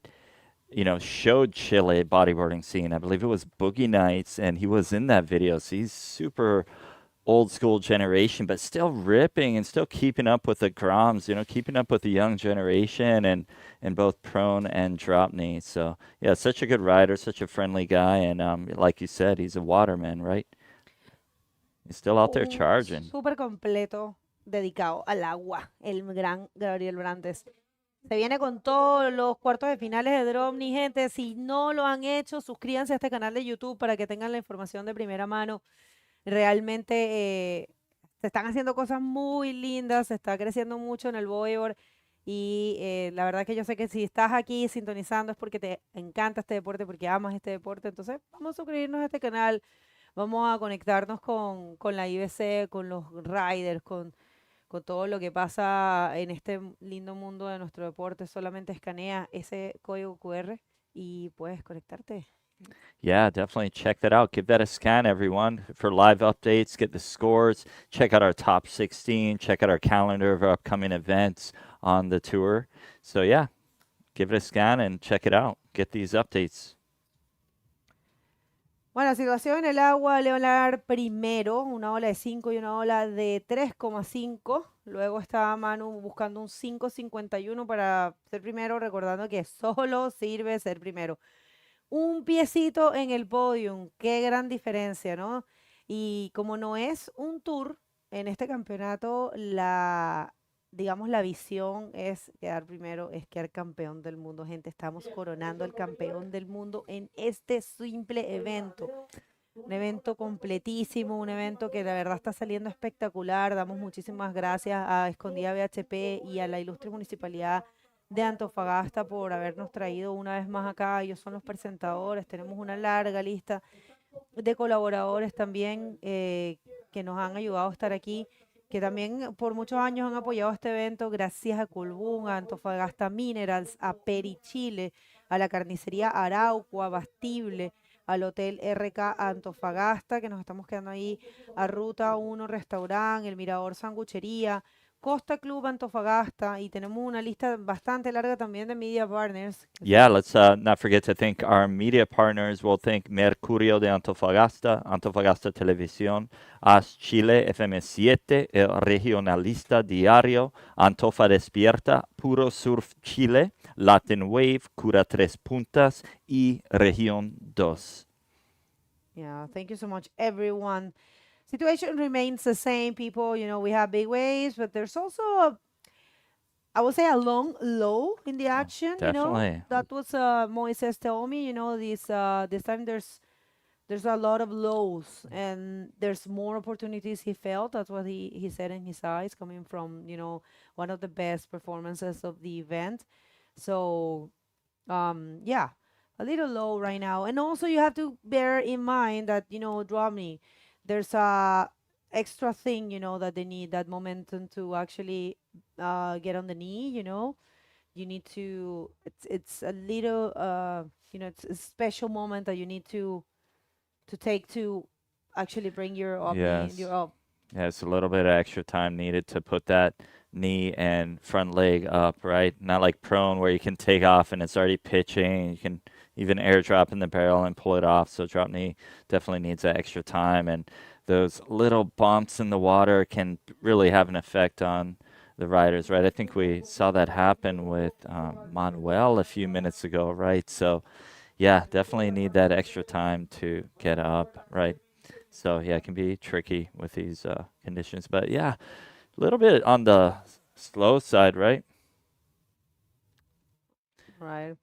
you know, showed Chile bodyboarding scene. I believe it was Boogie Nights, and he was in that video. So he's super old school generation, but still ripping and still keeping up with the Groms, you know, keeping up with the young generation and both prone and DropKnee. So, yeah, such a good rider, such a friendly guy. And like you said, he's a waterman, right? He's still out there charging. Súper completo, dedicado al agua, el gran Gabriel Brandes. Se viene con todos los cuartos de finales de DropKnee, gente. Si no lo han hecho, suscríbanse a este canal de YouTube para que tengan la información de primera mano. Realmente se están haciendo cosas muy lindas, se está creciendo mucho en el bodyboard y la verdad que yo sé que si estás aquí sintonizando es porque te encanta este deporte, porque amas este deporte. Entonces vamos a suscribirnos a este canal, vamos a conectarnos con la IBC, con los riders, con todo lo que pasa en este lindo mundo de nuestro deporte. Solamente escanea ese código QR y puedes conectarte. Yeah, definitely check that out. Give that a scan, everyone, for live updates. Get the scores. Check out our top 16. Check out our calendar of our upcoming events on the tour. So, yeah, give it a scan and check it out. Get these updates. Bueno, situación en el agua, Leonard primero, una ola de 5 y una ola de 3,5. Luego estaba Manu buscando un 5,51 para ser primero, recordando que solo sirve ser primero. Un piecito en el podium, qué gran diferencia, ¿no? Y como no es un tour, en este campeonato digamos, la visión es quedar primero, es quedar campeón del mundo. Gente, estamos coronando al campeón del mundo en este simple evento. Un evento completísimo, un evento que la verdad está saliendo espectacular. Damos muchísimas gracias a Escondida BHP y a la ilustre Municipalidad de Antofagasta por habernos traído una vez más acá. Ellos son los presentadores, tenemos una larga lista de colaboradores también que nos han ayudado a estar aquí, que también por muchos años han apoyado este evento, gracias a Colbún, a Antofagasta Minerals, a Peri Chile, a la carnicería Arauco, a Bastible, al Hotel RK Antofagasta, que nos estamos quedando ahí a Ruta 1 Restaurante, el Mirador Sanguchería, Costa Club Antofagasta, y tenemos una lista bastante larga también de media partners. Yeah, let's not forget to thank our media partners. We'll thank Mercurio de Antofagasta, Antofagasta Televisión, AS Chile, FM7, El Regionalista Diario, Antofa Despierta, Puro Surf Chile, Latin Wave, Cura Tres Puntas y Región 2. Yeah, thank you so much, everyone. Situation remains the same, people. You know, we have big waves, but there's also I would say a long low in the action. You know, Definitely. that was Moises told me. You know, this time there's a lot of lows and there's more opportunities he felt. That's what he said in his eyes, coming from, you know, one of the best performances of the event. So yeah, a little low right now. And also you have to bear in mind that, you know, DropKnee, there's a extra thing, you know, that they need that momentum to actually get on the knee, you know. You need to, it's a little, you know, it's a special moment that you need to take to actually bring your up Yes. your up. Yeah, it's a little bit of extra time needed to put that knee and front leg up, right? Not like prone where you can take off and it's already pitching. You can even airdrop in the barrel and pull it off. So DropKnee definitely needs that extra time. And those little bumps in the water can really have an effect on the riders, right? I think we saw that happen with Manuel a few minutes ago, right? So, yeah, definitely need that extra time to get up, right? So, yeah, it can be tricky with these conditions. But, yeah, a little bit on the slow side, right? Right.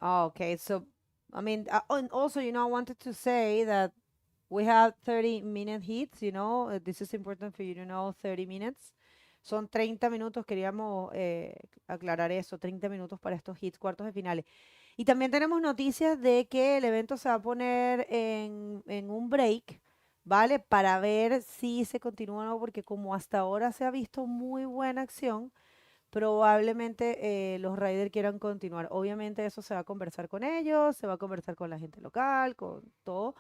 Oh, okay. So, I mean, and also, you know, I wanted to say that we have 30-minute hits, you know. This is important for you to know, 30 minutes. Son 30 minutos, queríamos aclarar eso, 30 minutos para estos hits, cuartos de finales. Y también tenemos noticias de que el evento se va a poner en un break, ¿vale? Para ver si se continúa o no, porque como hasta ahora se ha visto muy buena acción, probablemente los riders quieran continuar. Obviamente eso se va a conversar con ellos, se va a conversar con la gente local, con todo.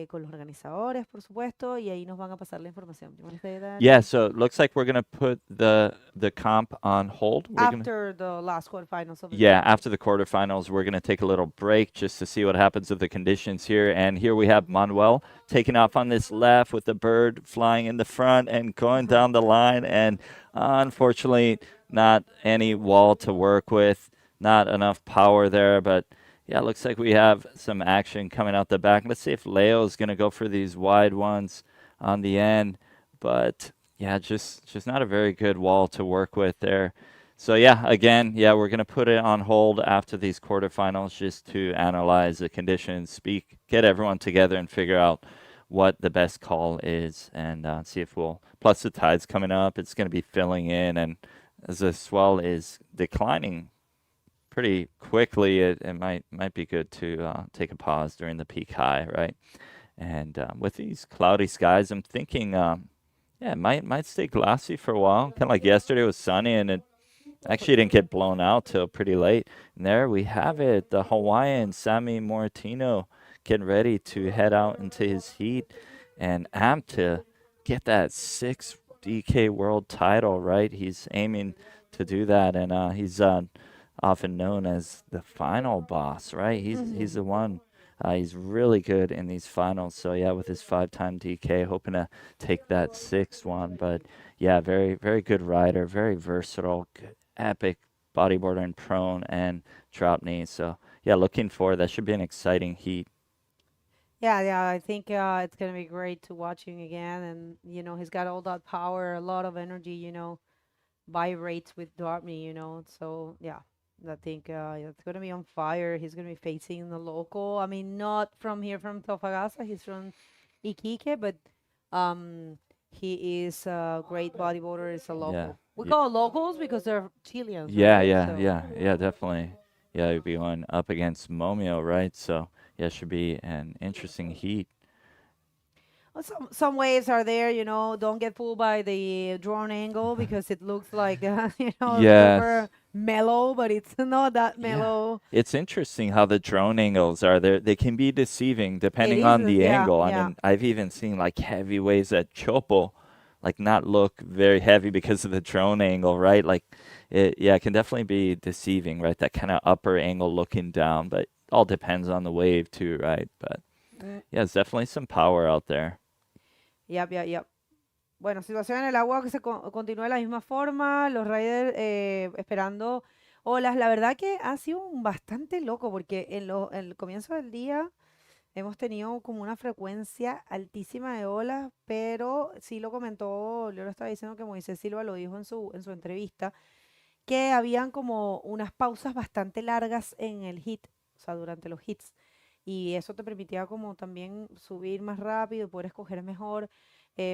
Con los organizadores, por supuesto, y ahí nos van a pasar la información. You wanna say that? Yeah, so it looks like we're going to put the comp on hold. After the last quarterfinals. Yeah, after the quarterfinals, we're going to take a little break just to see what happens with the conditions here. And here we have Manuel taking off on this left with the bird flying in the front and going down the line. And unfortunately, not any wall to work with, not enough power there, but yeah, it looks like we have some action coming out the back. Let's see if Leo is going to go for these wide ones on the end. But, yeah, just not a very good wall to work with there. So, yeah, again, yeah, we're going to put it on hold after these quarterfinals just to analyze the conditions, get everyone together and figure out what the best call is and see if we'll – plus the tide's coming up. It's going to be filling in. And as the swell is declining pretty quickly, it might be good to take a pause during the peak high, right? And with these cloudy skies, I'm thinking, yeah, it might stay glassy for a while. Kind of like yesterday, it was sunny, and it actually didn't get blown out till pretty late. And there we have it, the Hawaiian Sami Moritino getting ready to head out into his heat and amped to get that 6th DK World title, right? He's aiming to do that, and he's often known as the final boss, right? He's the one. He's really good in these finals. So yeah, with his 5-time DK, hoping to take that 6th one. But yeah, very, very good rider, very versatile, good, epic bodyboarder and prone and DropKnee. So yeah, looking forward. That should be an exciting heat. Yeah, I think it's gonna be great to watch him again. And you know, he's got all that power, a lot of energy. You know, vibrates with DropKnee. You know, so yeah. I think it's going to be on fire. He's going to be facing the local. I mean, not from here, from Antofagasta. He's from Iquique, but he is a great bodyboarder. He's a local. Yeah. We call it locals because they're Chileans. Yeah, right? yeah, definitely. Yeah, he'll be going up against Momio, right? So yeah, it should be an interesting heat. Well, some waves are there, you know. Don't get fooled by the drone angle because it looks like you know, Yes. super mellow, but it's not that Yeah. mellow. It's interesting how the drone angles are there. They can be deceiving depending is, on the yeah, angle. I yeah. mean, I've even seen like heavy waves at Chopo, like not look very heavy because of the drone angle, right? Like, it can definitely be deceiving, right? That kind of upper angle looking down, but all depends on the wave too, right? But yeah, it's definitely some power out there. Yep. Bueno, situación en el agua que se continúa de la misma forma, los riders esperando olas. La verdad que ha sido bastante loco porque en el comienzo del día hemos tenido como una frecuencia altísima de olas, pero sí lo comentó, yo lo estaba diciendo que Moisés Silva lo dijo en su entrevista, que habían como unas pausas bastante largas en el hit, o sea, durante los hits. Y eso te permitía como también subir más rápido, poder escoger mejor.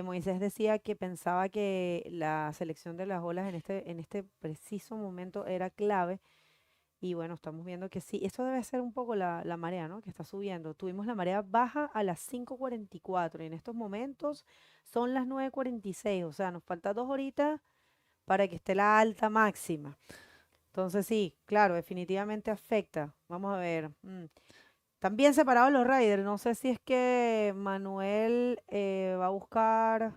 Moisés decía que pensaba que la selección de las olas en este preciso momento era clave. Y bueno, estamos viendo que sí, eso debe ser un poco la marea, ¿no? Que está subiendo. Tuvimos la marea baja a las 5:44 y en estos momentos son las 9:46, o sea, nos falta 2 horitas para que esté la alta máxima. Entonces sí, claro, definitivamente afecta. Vamos a ver. También separados los riders. No sé si es que Manuel va a buscar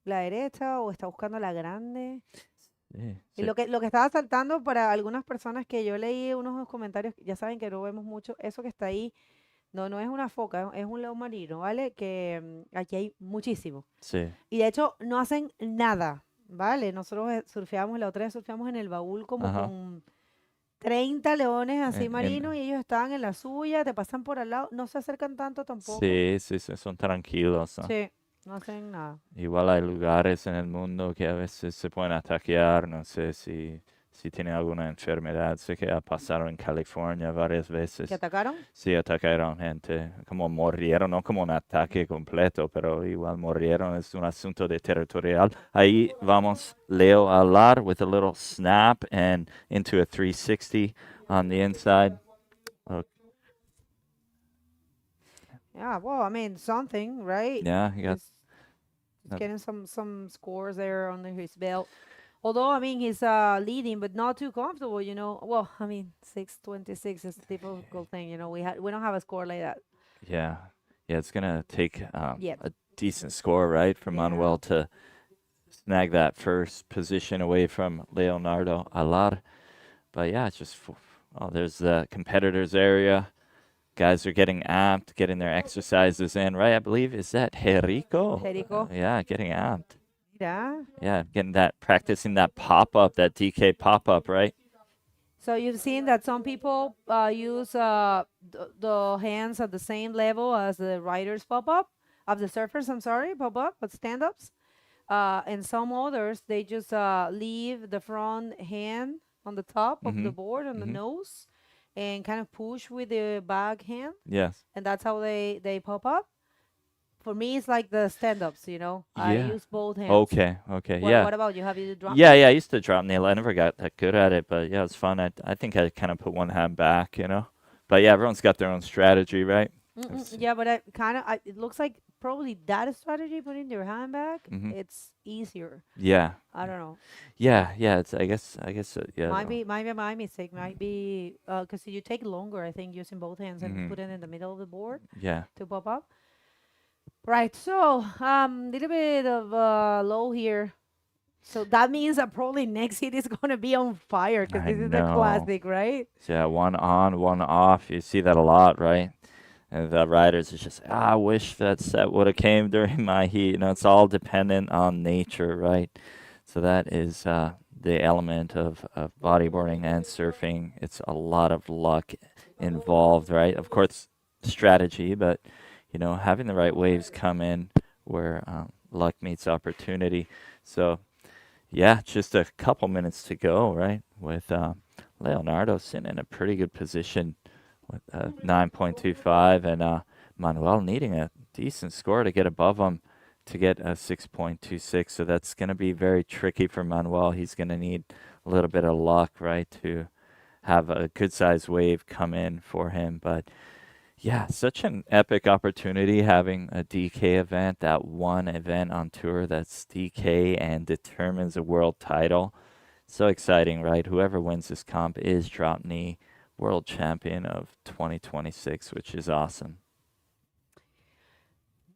la derecha o está buscando la grande. Y lo que estaba saltando para algunas personas que yo leí unos comentarios, ya saben que no vemos mucho, eso que está ahí, no es una foca, es un león marino, ¿vale? Que aquí hay muchísimo. Sí. Y de hecho no hacen nada, ¿vale? Nosotros surfeamos, la otra vez surfeamos en el baúl como con 30 leones así marinos y ellos estaban en la suya, te pasan por al lado, no se acercan tanto tampoco. Sí, son tranquilos, ¿no? Sí, no hacen nada. Igual hay lugares en el mundo que a veces se pueden ataquear, no sé si tienen alguna enfermedad. Sé que ha pasado en California varias veces. ¿Que atacaron? Sí, atacaron gente, como murieron, no como un ataque completo, pero igual murieron, es un asunto de territorial. Ahí vamos Leo a hablar with a little snap and into a 360 on the inside. Yeah, well, I mean, something, right? Yeah, he got... He's getting some scores there under his belt. Although, I mean, he's leading, but not too comfortable, you know. Well, I mean, 6:26 is a difficult thing, you know. We don't have a score like that. Yeah, it's gonna take a decent score, right, for Manuel to snag that first position away from Leonardo Alar. But yeah, it's just there's the competitors area. Guys are getting amped, getting their exercises in, right? I believe, is that Jerico? Yeah, getting amped. Yeah, practicing that pop-up, that DK pop-up, right? So you've seen that some people use the hands at the same level as the riders pop-up, of the surfers, I'm sorry, pop-up, but stand-ups. And some others, they just leave the front hand on the top of the board, on the nose, and kind of push with the back hand. Yes. And that's how they pop up. For me, it's like the stand-ups, you know. I use both hands. Okay. What about you? Have you drop? Yeah, I used to drop knee. I never got that good at it, but yeah, it's fun. I think I kind of put one hand back, you know. But yeah, everyone's got their own strategy, right? Yeah, but it looks like probably that strategy, putting your hand back, it's easier. Yeah. I don't know. Yeah. It's I guess yeah. Might be my mistake. Might be because you take longer, I think, using both hands and put it in the middle of the board. Yeah. To pop up. Right. So little bit of low here. So that means that probably next hit is gonna be on fire because this is the classic, right? Yeah, one on, one off. You see that a lot, right? And the riders are just, I wish that set would have came during my heat. You know, it's all dependent on nature, right? So that is the element of bodyboarding and surfing. It's a lot of luck involved, right? Of course, strategy, but, you know, having the right waves come in where luck meets opportunity. So, yeah, just a couple minutes to go, right? With Leonardo sitting in a pretty good position with 9.25 and Manuel needing a decent score to get above him to get a 6.26. So that's going to be very tricky for Manuel. He's going to need a little bit of luck, right, to have a good-sized wave come in for him. But, Yeah, such an epic opportunity having a DK event, that one event on tour that's DK and determines a world title. So exciting, right? Whoever wins this comp is DropKnee world champion of 2026, which is awesome.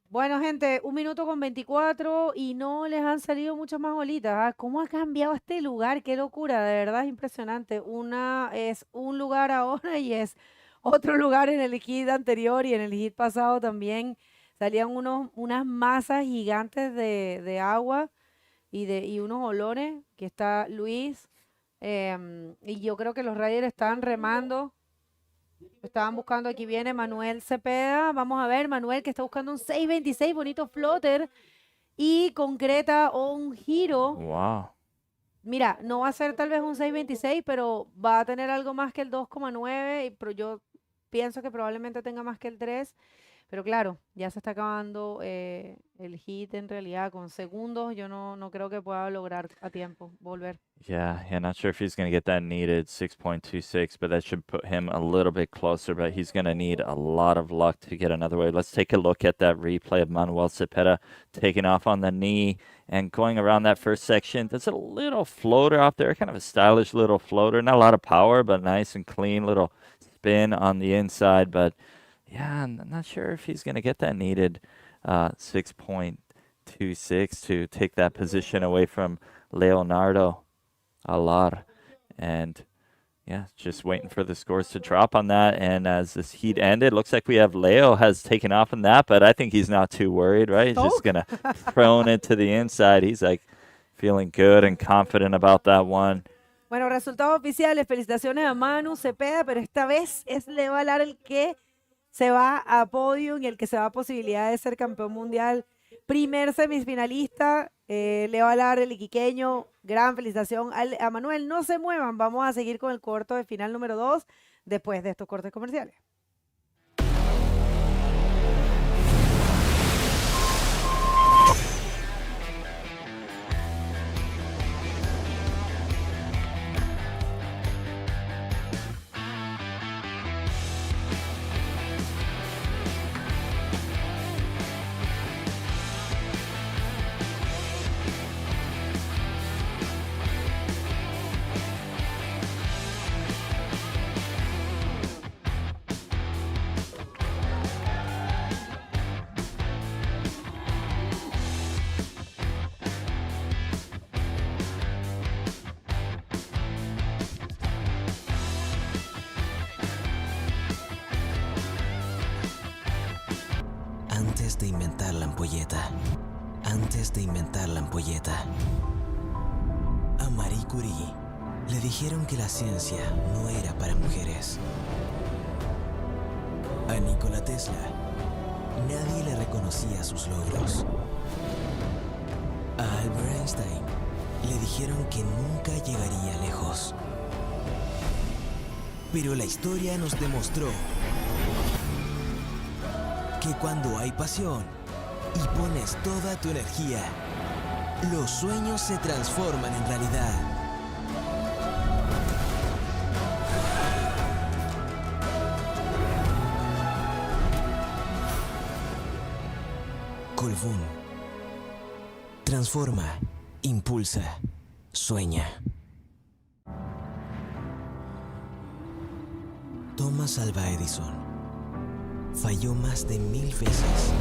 Bueno, gente, 1 minuto con 24 y no les han salido muchas más bolitas. ¿Ah? ¿Cómo ha cambiado este lugar? Qué locura, de verdad es impresionante. Una es un lugar ahora y es otro lugar en el hit anterior y en el hit pasado también. Salían unas masas gigantes de agua y unos olores. Aquí está Luis. Y yo creo que los riders están remando. Estaban buscando, aquí viene Manuel Cepeda. Vamos a ver, Manuel que está buscando un 6.26, bonito floater. Y concreta un giro. Wow. Mira, no va a ser tal vez un 6.26, pero va a tener algo más que el 2.9. Pero yo pienso que probablemente tenga más que el 3. Pero claro, ya se está acabando el hit en realidad con segundos. Yo no creo que pueda lograr a tiempo volver. Yeah, not sure if he's going to get that needed 6.26, but that should put him a little bit closer, but he's going to need a lot of luck to get another way. Let's take a look at that replay of Manuel Cepeda taking off on the knee and going around that first section. There's a little floater off there, kind of a stylish little floater. Not a lot of power, but nice and clean little spin on the inside, but yeah, I'm not sure if he's going to get that needed 6.26 to take that position away from Leonardo Alar. And yeah, just waiting for the scores to drop on that. And as this heat ended, looks like we have Leo has taken off on that, but I think he's not too worried, right? He's just going to prone it to the inside. He's like feeling good and confident about that one. Bueno, resultados oficiales. Felicitaciones a Manu Cepeda, pero esta vez es Leo Alar el que se va a podium y el que se va a posibilidad de ser campeón mundial. Primer semifinalista, Leo Alar, el iquiqueño. Gran felicitación a Manuel. No se muevan, vamos a seguir con el corto de final número 2 después de estos cortes comerciales. Antes de inventar la ampolleta, a Marie Curie le dijeron que la ciencia no era para mujeres. A Nikola Tesla nadie le reconocía sus logros. A Albert Einstein le dijeron que nunca llegaría lejos. Pero la historia nos demostró que cuando hay pasión y pones toda tu energía, los sueños se transforman en realidad. Colbún. Transforma, impulsa, sueña. Thomas Alva Edison falló más de 1000 veces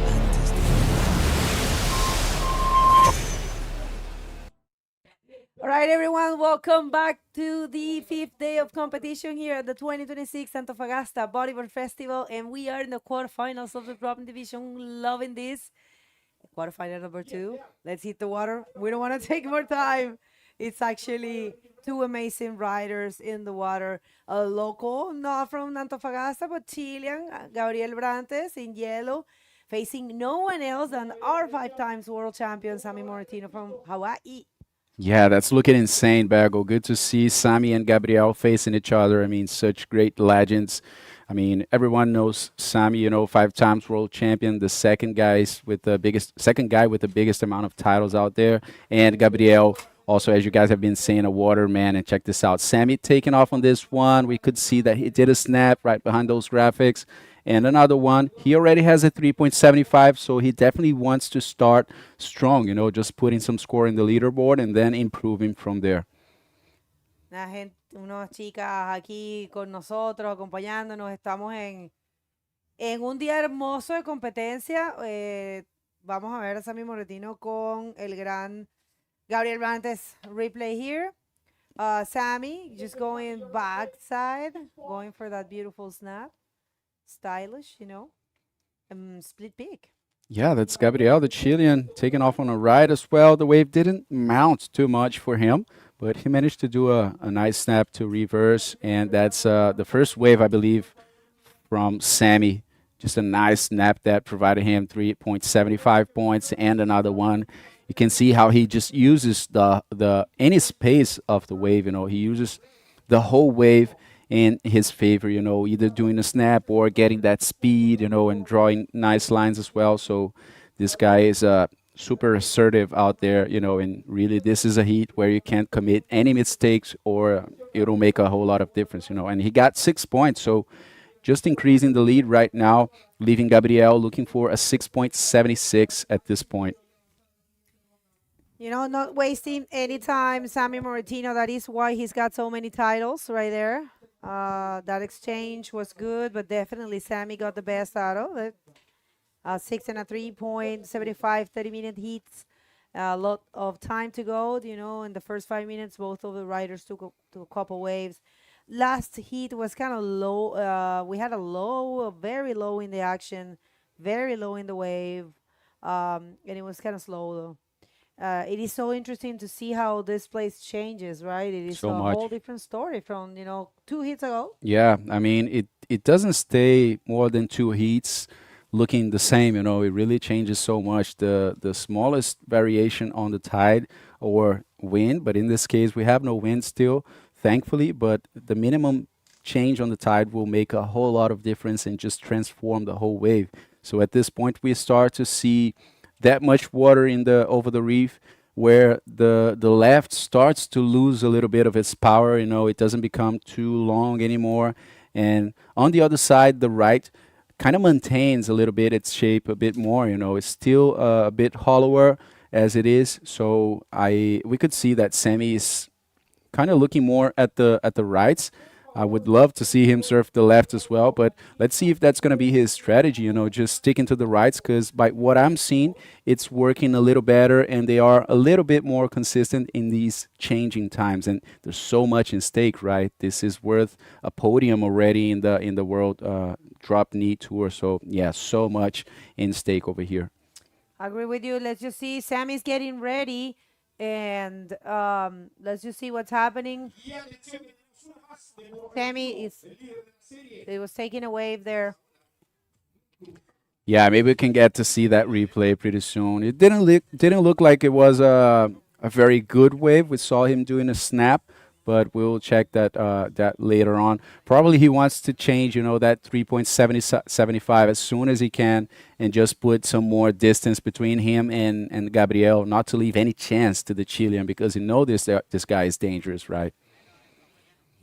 antes de... All right, everyone, welcome back to the 5th day of competition here at the 2026 Antofagasta Bodyboard Festival, and we are in the quarterfinals of the DropKnee division. Loving this. Quarterfinal number 2. Let's hit the water. We don't want to take more time. It's actually two amazing riders in the water. A local, not from Antofagasta, but Chilean, Gabriel Brantes in yellow, facing no one else than our 5 times world champion, Sammy Moratino from Hawaii. Yeah, that's looking insane, Bago. Good to see Sammy and Gabriel facing each other. I mean, such great legends. I mean, everyone knows Sammy, 5 times world champion, the second guy with the biggest amount of titles out there, and Gabriel, Also, as you guys have been saying, a water man. And check this out. Sammy taking off on this one. We could see that he did a snap right behind those graphics. And another one. He already has a 3.75, so he definitely wants to start strong, you know, just putting some score in the leaderboard and then improving from there. La gente, unas chicas aquí con nosotros, acompañándonos. Estamos en un día hermoso de competencia. Vamos a ver a Sammy Moretino con el gran Gabriel Brantes replay here. Sammy just going backside, going for that beautiful snap. Stylish, you know. Split peak. Yeah, that's Gabriel, the Chilean, taking off on a right as well. The wave didn't mount too much for him, but he managed to do a nice snap to reverse. And that's the first wave, I believe, from Sammy. Just a nice snap that provided him 3.75 points and another one. You can see how he just uses the any space of the wave, you know, he uses the whole wave in his favor, you know, either doing a snap or getting that speed, you know, and drawing nice lines as well. So this guy is super assertive out there, you know, and really this is a heat where you can't commit any mistakes or it'll make a whole lot of difference, you know. And he got 6 points, so just increasing the lead right now, leaving Gabriel looking for a 6.76 at this point. You know, not wasting any time, Sammy Moretino. That is why he's got so many titles right there. That exchange was good, but definitely Sammy got the best out of it. 6 and a 3.75, 30-minute heats. A lot of time to go, you know, in the first 5 minutes, both of the riders took a couple waves. Last heat was kind of low. We had a low, very low in the action, very low in the wave, and it was kind of slow, though. It is so interesting to see how this place changes, right? It is So a much. whole different story from, you know, 2 heats ago. Yeah, I mean, it doesn't stay more than 2 heats looking the same, you know, it really changes so much. The smallest variation on the tide or wind, but in this case, we have no wind still, thankfully, but the minimum change on the tide will make a whole lot of difference and just transform the whole wave. So at this point, we start to see that much water in the over the reef where the left starts to lose a little bit of its power, you know, it doesn't become too long anymore. And on the other side, the right kind of maintains a little bit its shape a bit more, you know, it's still a bit hollower as it is. So we could see that Sammy is kind of looking more at the rights. I would love to see him surf the left as well, but let's see if that's going to be his strategy, you know, just sticking to the rights, because by what I'm seeing, it's working a little better and they are a little bit more consistent in these changing times. And there's so much in stake, right? This is worth a podium already in the World DropKnee Tour. So yeah, so much in stake over here. I agree with you. Let's just see. Sammy's getting ready, and let's just see what's happening. Sammy it was taking a wave there. Yeah, maybe we can get to see that replay pretty soon. It didn't look like it was a very good wave. We saw him doing a snap, but we'll check that that later on. Probably he wants to change, you know, that 3.75 as soon as he can and just put some more distance between him and Gabriel, not to leave any chance to the Chilean, because you know this guy is dangerous, right?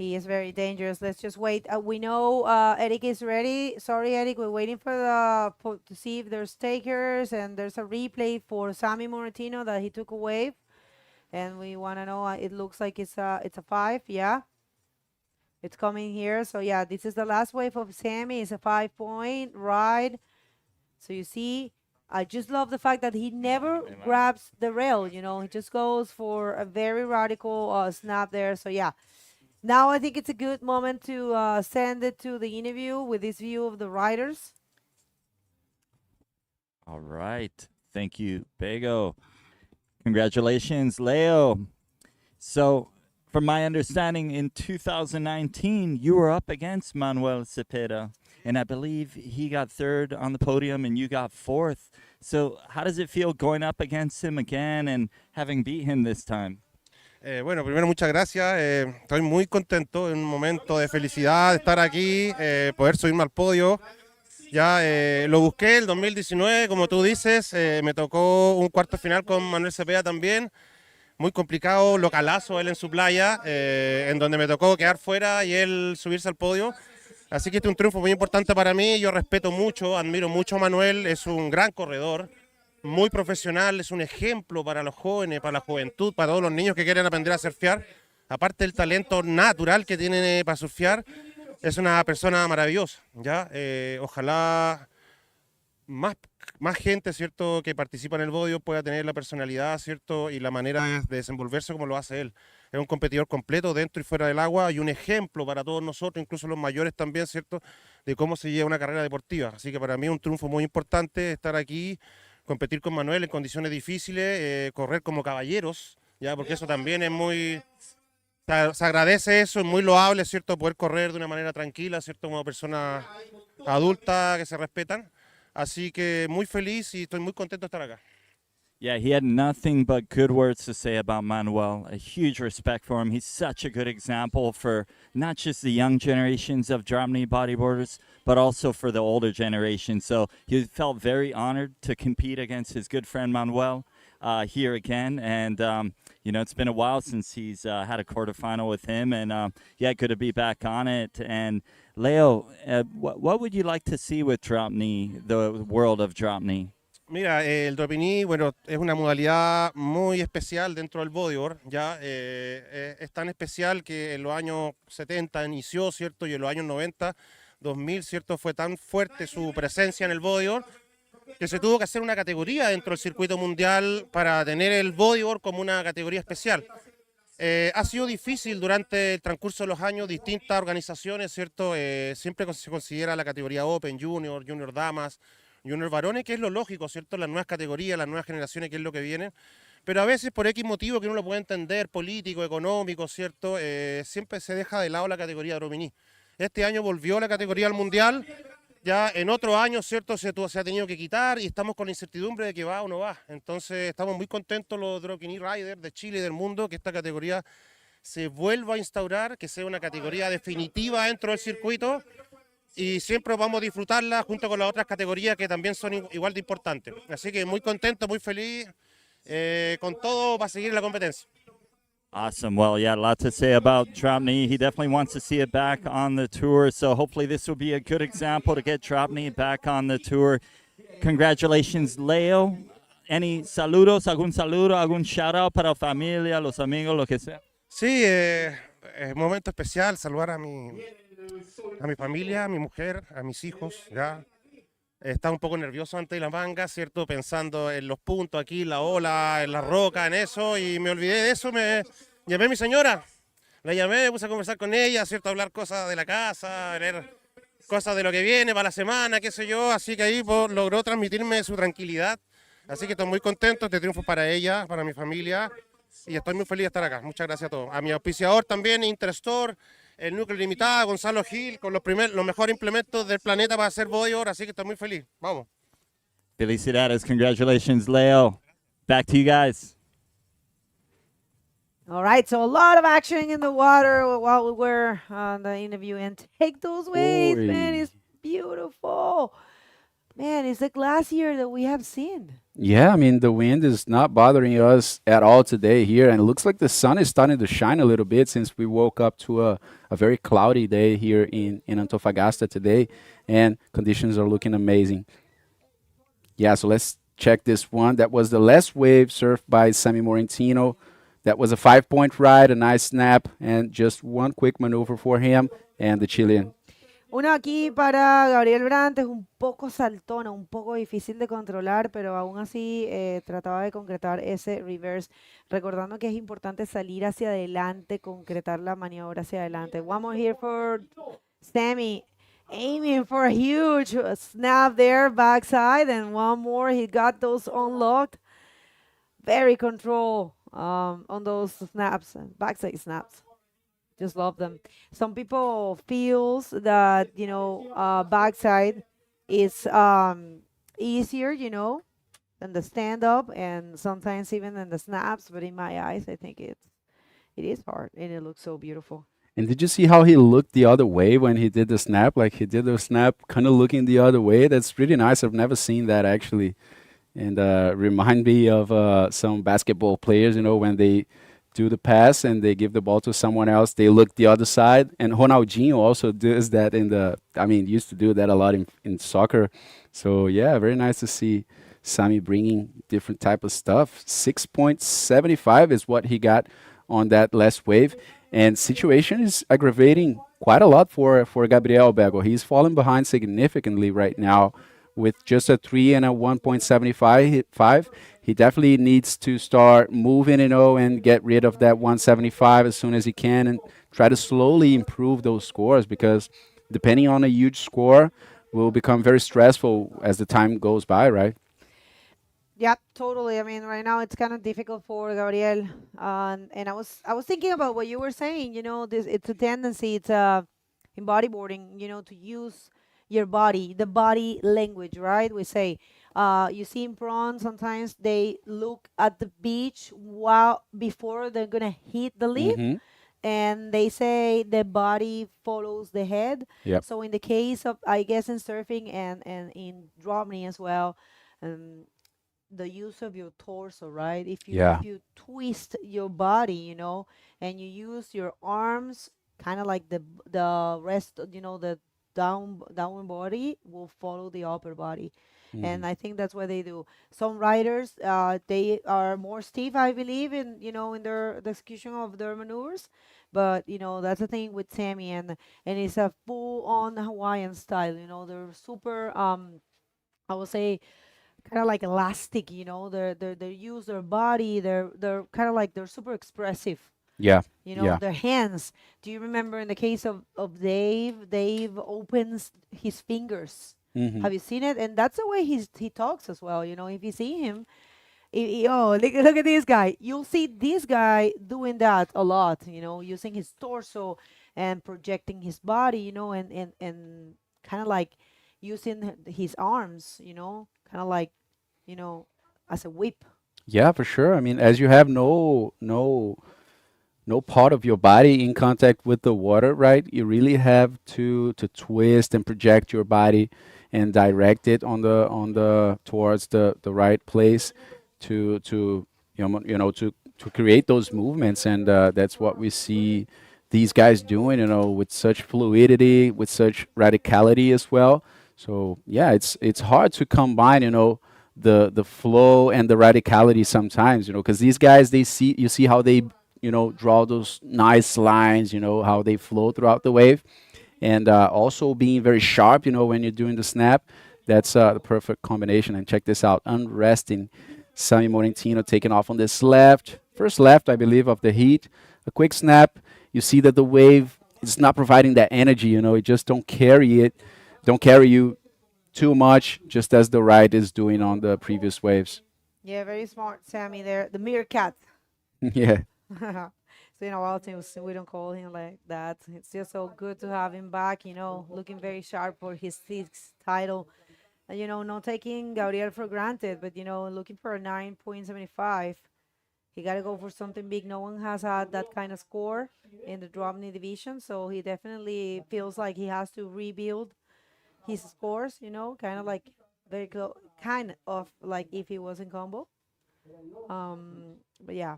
He is very dangerous. Let's just wait. We know Eric is ready. Sorry, Eric, we're waiting for to see if there's takers, and there's a replay for Sammy Moretino that he took a wave, and we want to know. It looks like it's a 5. Yeah, it's coming here. So yeah, this is the last wave of Sammy. It's a 5-point ride. So you see, I just love the fact that he never grabs the rail. You know, he just goes for a very radical snap there. So yeah. Now I think it's a good moment to send it to the interview with this view of the riders. All right. Thank you, Bego. Congratulations, Leo. So, from my understanding, in 2019, you were up against Manuel Cepeda, and I believe he got 3rd on the podium and you got 4th. So, how does it feel going up against him again and having beat him this time? Bueno, primero muchas gracias, estoy muy contento, en un momento de felicidad de estar aquí, poder subirme al podio. Ya lo busqué el 2019, como tú dices, me tocó un cuarto final con Manuel Cepeda también, muy complicado, localazo él en su playa, en donde me tocó quedar fuera y él subirse al podio. Así que este es un triunfo muy importante para mí, yo respeto mucho, admiro mucho a Manuel, es un gran corredor, muy profesional, es un ejemplo para los jóvenes, para la juventud, para todos los niños que quieren aprender a surfear. Aparte del talento natural que tiene para surfear, es una persona maravillosa, ¿ya? Ojalá más gente, ¿cierto?, que participa en el bodio pueda tener la personalidad, ¿cierto?, y la manera de desenvolverse como lo hace él. Es un competidor completo dentro y fuera del agua y un ejemplo para todos nosotros, incluso los mayores también, ¿cierto?, de cómo se lleva una carrera deportiva. Así que para mí es un triunfo muy importante estar aquí, competir con Manuel en condiciones difíciles, correr como caballeros, ¿ya?, porque eso también es muy... Se agradece eso, es muy loable, ¿cierto?, poder correr de una manera tranquila, ¿cierto?, como personas adultas que se respetan. Así que muy feliz y estoy muy contento de estar acá. Yeah, he had nothing but good words to say about Manuel. A huge respect for him. He's such a good example for not just the young generations of DropKnee bodyboarders, but also for the older generation. So he felt very honored to compete against his good friend Manuel here again. And, you know, it's been a while since he's had a quarterfinal with him. And, yeah, good to be back on it. And, Leo, what would you like to see with DropKnee, the world of DropKnee? Mira, el DropKnee, bueno, es una modalidad muy especial dentro del bodyboard, ya es tan especial que en los años 70 inició, ¿cierto? Y en los años 90, 2000, ¿cierto? Fue tan fuerte su presencia en el bodyboard que se tuvo que hacer una categoría dentro del circuito mundial para tener el bodyboard como una categoría especial. Ha sido difícil durante el transcurso de los años, distintas organizaciones, ¿cierto? Siempre se considera la categoría Open, Junior, Junior Damas, Junior Varones, que es lo lógico, ¿cierto? Las nuevas categorías, las nuevas generaciones, que es lo que viene. Pero a veces por X motivo que uno lo puede entender, político, económico, ¿cierto? Siempre se deja de lado la categoría de DropKnee. Este año volvió la categoría al Mundial, ya en otros años, ¿cierto? Se ha tenido que quitar y estamos con la incertidumbre de que va o no va. Entonces estamos muy contentos los DropKnee Riders de Chile y del mundo que esta categoría se vuelva a instaurar, que sea una categoría definitiva dentro del circuito. Y siempre vamos a disfrutarla junto con las otras categorías que también son igual de importantes. Así que muy contento, muy feliz con todo para seguir en la competencia. Awesome. Well, yeah, a lot to say about DropKnee. He definitely wants to see it back on the tour. So hopefully this will be a good example to get DropKnee back on the tour. Congratulations, Leo. Any saludos, algún saludo, algún shout out para la familia, los amigos, lo que sea? Sí, es un momento especial saludar a mi familia, a mi mujer, a mis hijos, ya. Estaba un poco nervioso antes de la manga, ¿cierto? Pensando en los puntos aquí, en la ola, en la roca, en eso, y me olvidé de eso, me llamé a mi señora. La llamé, me puse a conversar con ella, ¿cierto? A hablar cosas de la casa, ver cosas de lo que viene para la semana, qué sé yo, así que ahí logró transmitirme su tranquilidad. Así que estoy muy contento, este triunfo para ella, para mi familia, y estoy muy feliz de estar acá. Muchas gracias a todos. A mi auspiciador también, Interstore, el núcleo limitado, Gonzalo Gil, con los mejores implementos del planeta para hacer bodyboard, así que estoy muy feliz. Vamos. Felicidades. Congratulations, Leo. Back to you guys. All right, so a lot of action in the water while we were on the interview. And take those waves, man, it's beautiful. Man, it's the glacier that we have seen. Yeah, I mean, the wind is not bothering us at all today here, and it looks like the sun is starting to shine a little bit since we woke up to a very cloudy day here in Antofagasta today, and conditions are looking amazing. Yeah, so let's check this one. That was the last wave surfed by Sammy Morentino. That was a 5-point ride, a nice snap, and just one quick maneuver for him and the Chilean. Uno aquí para Gabriel Brandt, es un poco saltona, un poco difícil de controlar, pero aún así trataba de concretar ese reverse, recordando que es importante salir hacia adelante, concretar la maniobra hacia adelante. One more here for Sammy, aiming for a huge snap there, backside, and one more, he got those unlocked. Very control on those snaps, backside snaps. Just love them. Some people feels that, you know, backside is easier, you know, than the stand-up, and sometimes even than the snaps. But in my eyes, I think it is hard, and it looks so beautiful. And did you see how he looked the other way when he did the snap? Like he did the snap kind of looking the other way. That's really nice. I've never seen that actually. and remind me of some basketball players, you know, when they do the pass and they give the ball to someone else, they look the other side. And Ronaldinho also does that used to do that a lot in soccer. So yeah, very nice to see Sami bringing different type of stuff. 6.75 is what he got on that last wave. And situation is aggravating quite a lot for Gabriel Bego. He's falling behind significantly right now with just a 3 and a 1.75. He definitely needs to start moving, and get rid of that 175 as soon as he can and try to slowly improve those scores, because depending on a huge score will become very stressful as the time goes by, right? Yep, totally. I mean, right now it's kind of difficult for Gabriel, and I was thinking about what you were saying. It's a tendency. It's in bodyboarding, to use your body, the body language, right? We say, you see in prawn sometimes they look at the beach before they're gonna hit the leaf, and they say the body follows the head. Yep. So in the case of, I guess, in surfing and in DropKnee as well. The use of your torso, right? If you twist your body, and you use your arms, kind of like the rest, the down body will follow the upper body. And I think that's what they do. Some riders, they are more stiff, I believe, in the execution of their maneuvers. But that's the thing with Sami, and it's a full-on Hawaiian style. They're super, I would say, kind of like elastic. They use their body. They're kind of like, they're super expressive. Yeah. Their hands. Do you remember in the case of Dave? Dave opens his fingers. Have you seen it? And that's the way he talks as well. If you see him, look at this guy. You'll see this guy doing that a lot. Using his torso and projecting his body. And kind of like using his arms. Kind of like, as a whip. Yeah, for sure. I mean, as you have no part of your body in contact with the water, right? You really have to twist and project your body and direct it towards the right place to create those movements. And that's what we see these guys doing, with such fluidity, with such radicality as well. So yeah, it's hard to combine, the flow and the radicality sometimes, because these guys, you see how they, draw those nice lines, how they flow throughout the wave, and also being very sharp, when you're doing the snap. That's the perfect combination. And check this out, unresting Sami Morentino taking off on this first left, I believe, of the heat. A quick snap. You see that the wave is not providing that energy, it just don't carry you too much, just as the ride is doing on the previous waves. Yeah, very smart, Sami there. The meerkat. Yeah. So all things, we don't call him like that. It's just so good to have him back, looking very sharp for his sixth title. Not taking Gabriel for granted, but, looking for a 9.75. He got to go for something big. No one has had that kind of score in the DropKnee division, so he definitely feels like he has to rebuild his scores, kind of like very close, kind of like if he was in combo. But yeah.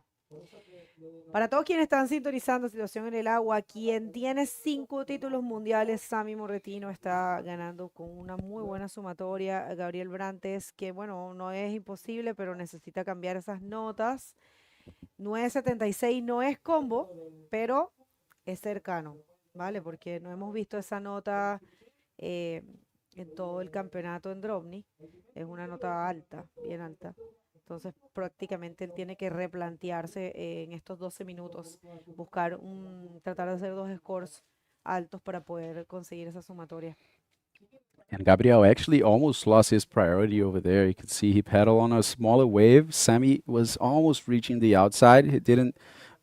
Para todos quienes están sintonizando Situación en el Agua, quien tiene 5 títulos mundiales, Sami Morentino, está ganando con una muy buena sumatoria. Gabriel Brantes, que bueno, no es imposible, pero necesita cambiar esas notas. 9.76 no es combo, pero es cercano, ¿vale? Porque no hemos visto esa nota en todo el campeonato en DropKnee. Es una nota alta, bien alta. Entonces, prácticamente él tiene que replantearse en estos 12 minutos, tratar de hacer 2 scores altos para poder conseguir esa sumatoria. And Gabriel actually almost lost his priority over there. You can see he pedaled on a smaller wave. Sami was almost reaching the outside. He didn't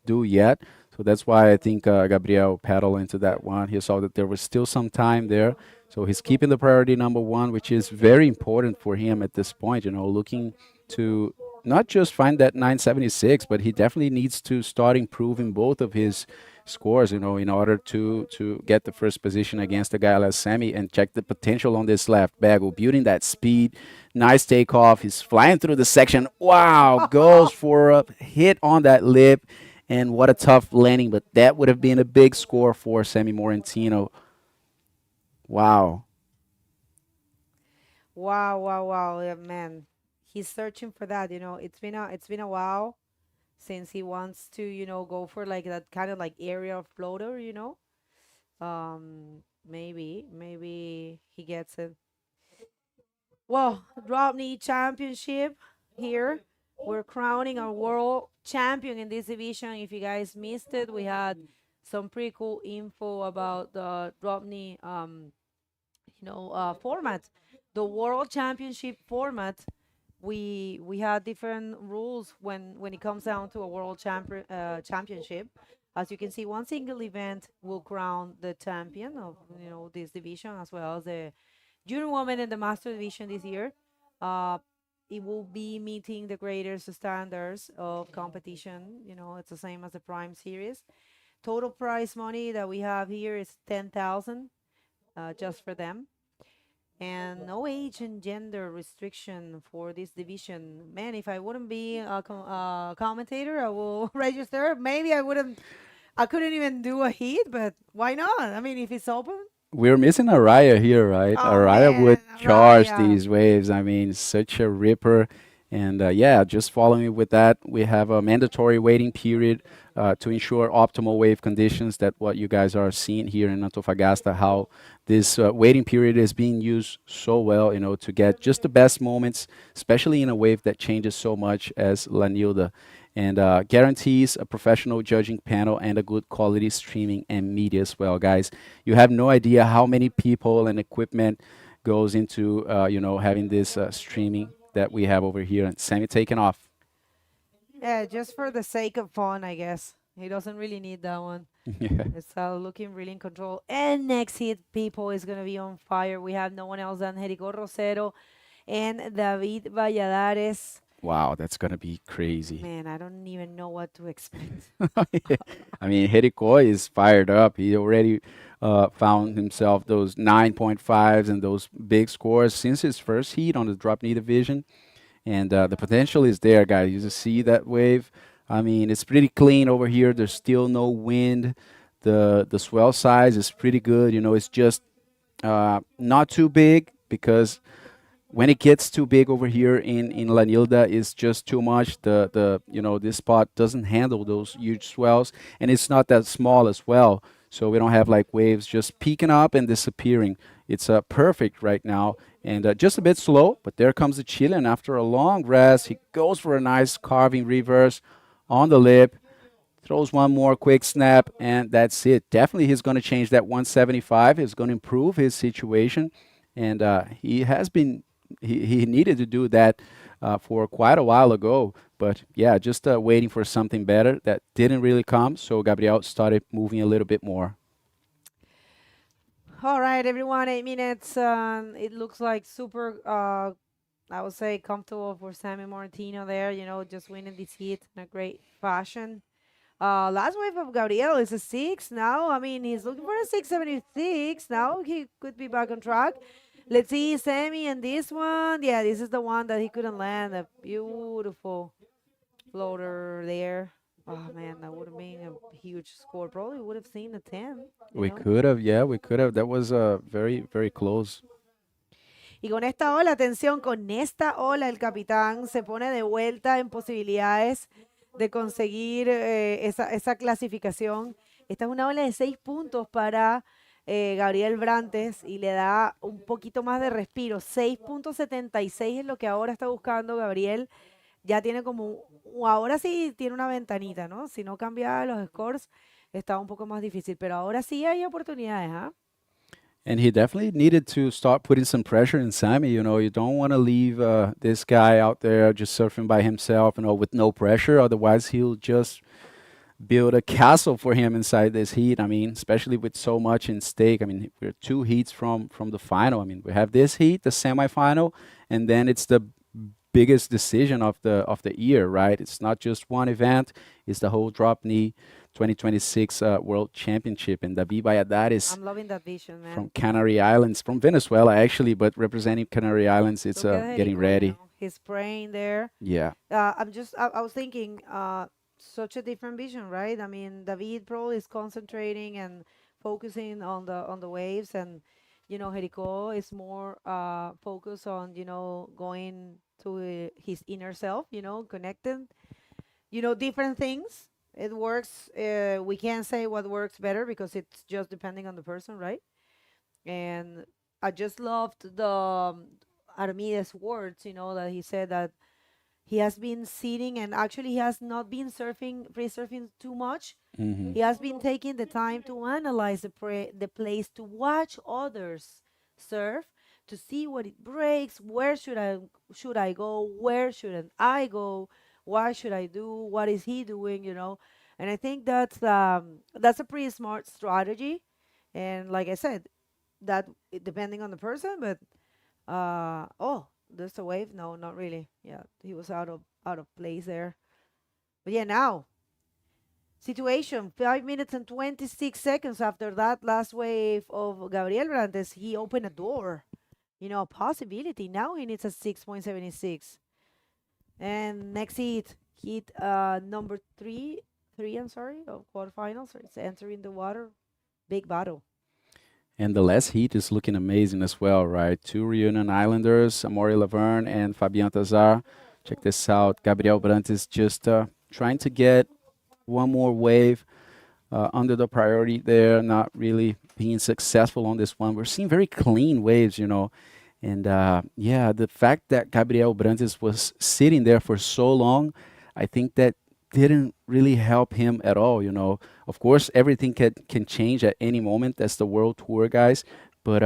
do yet. So that's why I think Gabriel pedaled into that one. He saw that there was still some time there. So he's keeping the priority number 1, which is very important for him at this point, looking to not just find that 976, but he definitely needs to start improving both of his scores, you know, in order to get the first position against a guy like Semi. And check the potential on this left. Bago building that speed, nice takeoff. He's flying through the section. Wow, goes for a hit on that lip, and what a tough landing. But that would have been a big score for Semi Morentino. Wow. Wow, yeah, man. He's searching for that, you know. It's been a while since he wants to, you know, go for like that kind of like aerial floater, you know. Maybe he gets it. Well, DropKnee Championship here. We're crowning a world champion in this division. If you guys missed it, we had some pretty cool info about the DropKnee format. The world championship format, we had different rules when it comes down to a world championship. As you can see, one single event will crown the champion of, you know, this division, as well as the junior woman and the master division this year. It will be meeting the greatest standards of competition. You know, it's the same as the Prime Series. Total prize money that we have here is 10,000 just for them. And no age and gender restriction for this division. Man, if I wouldn't be a commentator, I will register. Maybe I couldn't even do a heat, but why not? I mean, if it's open. We're missing Araya here, right? Oh, Araya man, would charge Araya. these waves. I mean, such a ripper. And yeah, just following with that, we have a mandatory waiting period to ensure optimal wave conditions. That what you guys are seeing here in Antofagasta, how this waiting period is being used so well, you know, to get just the best moments, especially in a wave that changes so much as La Nilda. And guarantees a professional judging panel and a good quality streaming and media as well, guys. You have no idea how many people and equipment goes into, you know, having this streaming that we have over here. And Sammy taking off. Yeah, just for the sake of fun, I guess. He doesn't really need that one. Yeah. It's looking really in control. And next hit, people, is going to be on fire. We have no one else than Jerico Rosero and David Valladares. Wow, that's going to be crazy. Man, I don't even know what to expect. I mean, Jerico is fired up. He already found himself those 9.5s and those big scores since his first heat on the DropKnee division. And the potential is there, guys. You just see that wave. I mean, it's pretty clean over here. There's still no wind. The swell size is pretty good. You know, it's just not too big, because when it gets too big over here in La Nilda, it's just too much. You know, this spot doesn't handle those huge swells, and it's not that small as well. So we don't have like waves just peaking up and disappearing. It's perfect right now, and just a bit slow, but there comes the Chilean after a long rest. He goes for a nice carving reverse on the lip, throws one more quick snap, and that's it. Definitely he's going to change that 175. He's going to improve his situation, and he has been, he needed to do that for quite a while ago. But yeah, just waiting for something better that didn't really come. So Gabriel started moving a little bit more. All right, everyone, 8 minutes. It looks like super, I would say, comfortable for Sammy Morentino there, you know, just winning this heat in a great fashion. Last wave of Gabriel is a 6 now. I mean, he's looking for a 676. Now he could be back on track. Let's see Sammy and this one. Yeah, this is the one that he couldn't land. A beautiful floater there. Oh, man, that would have been a huge score. Probably would have seen a 10. We could have, yeah, we could have. That was very, very close. Y con esta ola, atención, con esta ola el capitán se pone de vuelta en posibilidades de conseguir esa clasificación. Esta es una ola de 6 puntos para Gabriel Brantes y le da un poquito más de respiro. 6.76 es lo que ahora está buscando Gabriel. Ya tiene como, ahora sí tiene una ventanita, ¿no? Si no cambia los scores, está un poco más difícil, pero ahora sí hay oportunidades, ¿ah? And he definitely needed to start putting some pressure in Sammy. You know, you don't want to leave this guy out there just surfing by himself, you know, with no pressure. Otherwise, he'll just build a castle for him inside this heat. I mean, especially with so much in stake. I mean, we're 2 heats from the final. I mean, we have this heat, the semifinal, and then it's the biggest decision of the year, right? It's not just one event; it's the whole DropKnee 2026 World Championship. And David Valladares I'm loving that vision, man. from Canary Islands, from Venezuela actually, but representing Canary Islands, it's Look at getting Jericho, ready. He's praying there. Yeah. I was thinking, such a different vision, right? I mean, David probably is concentrating and focusing on the waves, and Jericho is more focused on going to his inner self, connecting, different things. It works. We can't say what works better because it's just depending on the person, right? And I just loved the Armides words, that he said that he has been sitting and actually he has not been free surfing too much. Hmm. He has been taking the time to analyze the place, to watch others surf, to see what it breaks, where should I go, where shouldn't I go, what should I do, what is he doing, And I think that's a pretty smart strategy. And like I said, depending on the person, but oh, there's a wave. No, not really. Yeah, he was out of place there. But yeah, now situation 5 minutes and 26 seconds after that last wave of Gabriel Brantes, he opened a door. A possibility. Now he needs a 6.76. And next heat number three, I'm sorry, of quarterfinals. It's entering the water. Big battle. And the last heat is looking amazing as well, right? Two Reunion Islanders, Amaury Laverne and Fabian Tazar. Check this out. Gabriel Brantes just trying to get one more wave under the priority there, not really being successful on this one. We're seeing very clean waves, And yeah, the fact that Gabriel Brantes was sitting there for so long, I think that didn't really help him at all, Of course, everything can change at any moment. That's the World Tour, guys. But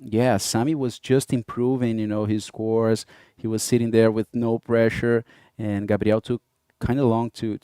yeah, Sami was just improving, his scores. He was sitting there with no pressure, and Gabriel took kind of long to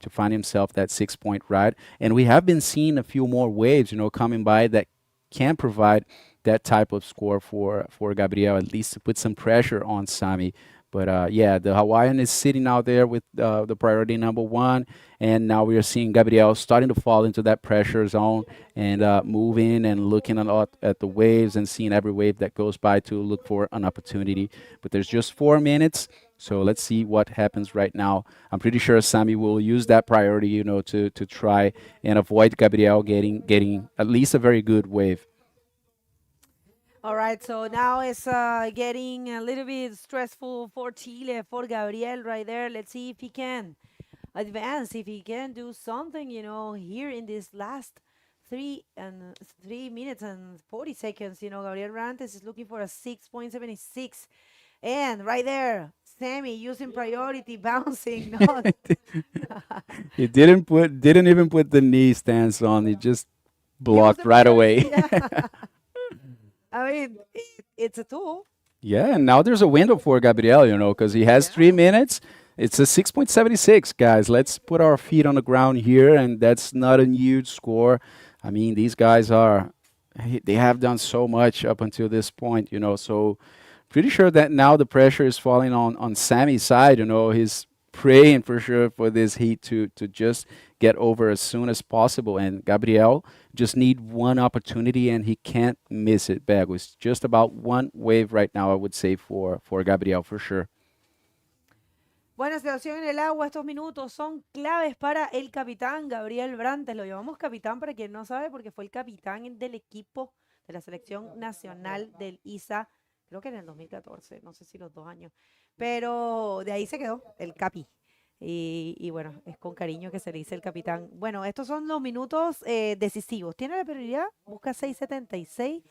find himself that 6-point ride. And we have been seeing a few more waves, coming by that can provide that type of score for Gabriel, at least to put some pressure on Sami. But yeah, the Hawaiian is sitting out there with the priority number one, and now we are seeing Gabriel starting to fall into that pressure zone and moving and looking a lot at the waves and seeing every wave that goes by to look for an opportunity. But there's just 4 minutes, so let's see what happens right now. I'm pretty sure Sami will use that priority, to try and avoid Gabriel getting at least a very good wave. All right, so now it's getting a little bit stressful for Chile, for Gabriel right there. Let's see if he can advance, if he can do something, here in this last 3 minutes and 40 seconds. Gabriel Brantes is looking for a 6.76. And right there, Sami using priority, bouncing. He didn't even put the knee stance on. He just blocked right away. Yeah. I mean, it's a tool. Yeah, and now there's a window for Gabriel, because he has 3 minutes. It's a 6.76, guys. Let's put our feet on the ground here, and that's not a huge score. I mean, these guys they have done so much up until this point, so pretty sure that now the pressure is falling on Sami's side, He's praying for sure for this heat to just get over as soon as possible. And Gabriel just need one opportunity, and he can't miss it. Bag was just about one wave right now, I would say, for Gabriel for sure. Buena situación en el agua. Estos minutos son claves para el capitán Gabriel Brantes. Lo llamamos capitán para quien no sabe, porque fue el capitán del equipo de la selección nacional del ISA, creo que en el 2014, no sé si los 2 años, pero de ahí se quedó el capi. Y bueno, es con cariño que se le dice el capitán. Bueno, estos son los minutos decisivos. Tiene la prioridad, busca 6.76.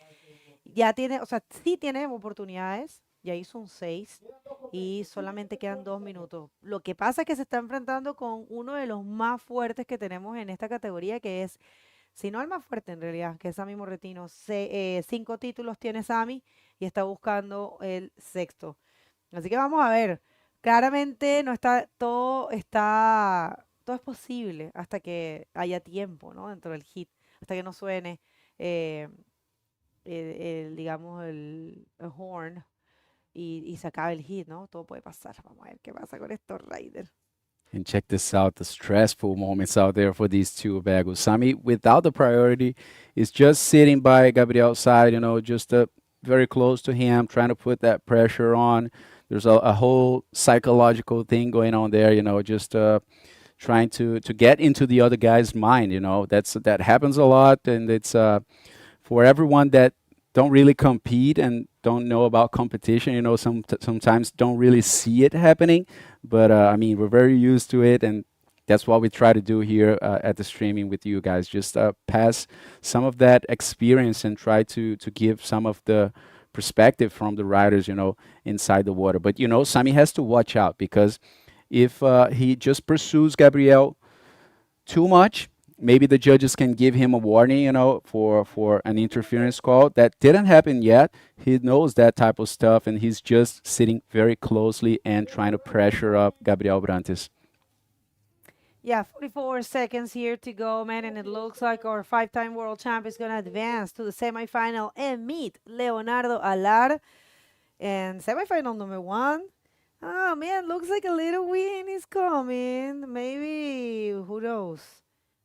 Ya tiene, o sea, sí tiene oportunidades. Ya hizo un 6 y solamente quedan 2 minutos. Lo que pasa es que se está enfrentando con uno de los más fuertes que tenemos en esta categoría, que es, si no el más fuerte en realidad, que es Sami Morretino. 5 títulos tiene Sami y está buscando el 6º. Así que vamos a ver. Claramente no está, todo es posible hasta que haya tiempo, ¿no? Dentro del hit, hasta que no suene digamos, el horn. y se acabe el hit, ¿no? Todo puede pasar. Vamos a ver qué pasa con estos riders. And check this out, the stressful moments out there for these two Bagos. Sami, without the priority, is just sitting by Gabriel's side, you know, just very close to him, trying to put that pressure on. There's a whole psychological thing going on there, you know, just trying to get into the other guy's mind, you know. That happens a lot, and it's for everyone that don't really compete and don't know about competition, you know, sometimes don't really see it happening. But I mean, we're very used to it, and that's what we try to do here at the streaming with you guys. Just pass some of that experience and try to give some of the perspective from the riders, you know, inside the water. But, you know, Sami has to watch out, because if he just pursues Gabriel too much, maybe the judges can give him a warning, you know, for an interference call. That didn't happen yet. He knows that type of stuff, and he's just sitting very closely and trying to pressure up Gabriel Brantes. Yeah, 44 seconds here to go, man, and it looks like our 5-time world champ is going to advance to the semifinal and meet Leonardo Alar. And semifinal number 1. Oh, man, looks like a little win is coming. Maybe, who knows?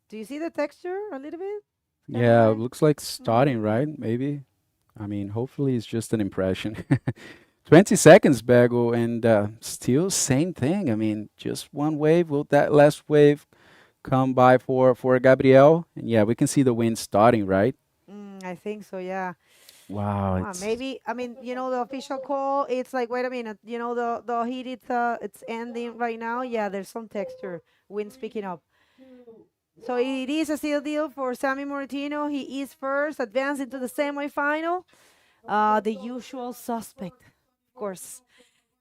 Do you see the texture a little bit? Yeah, it looks like starting, right? Maybe. I mean, hopefully it's just an impression. 20 seconds, Bago, and still same thing. I mean, just one wave. Will that last wave come by for Gabriel? And yeah, we can see the wind starting, right? I think so, yeah. Wow. Maybe, I mean, you know, the official call, it's like, wait a minute, you know, the heat, it's ending right now. Yeah, there's some texture. Wind's picking up. So it is a seal deal for Sami Moratino. He is first, advancing to the semifinal. The usual suspect, of course.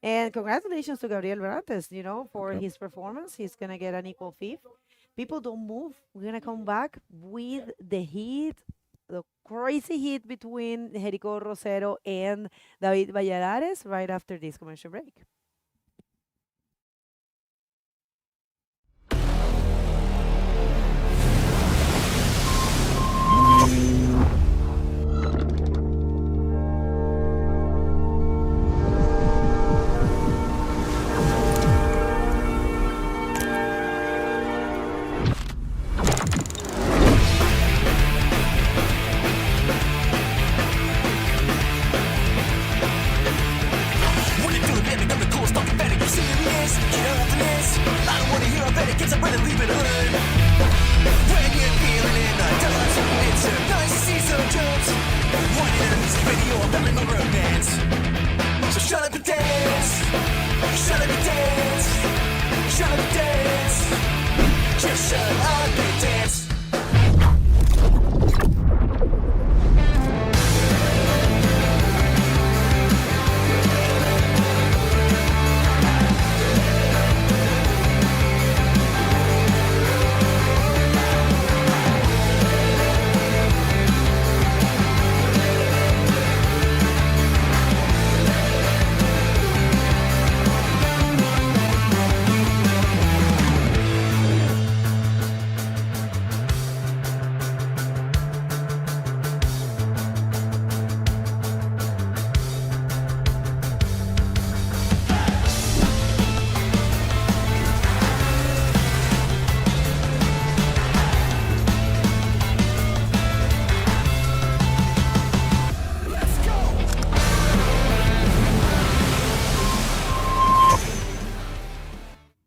And congratulations to Gabriel Brantes, you know, for his performance. He's going to get an equal fifth. People don't move. We're going to come back with the heat, the crazy heat between Jerico Rosero and David Valladares right after this commercial break.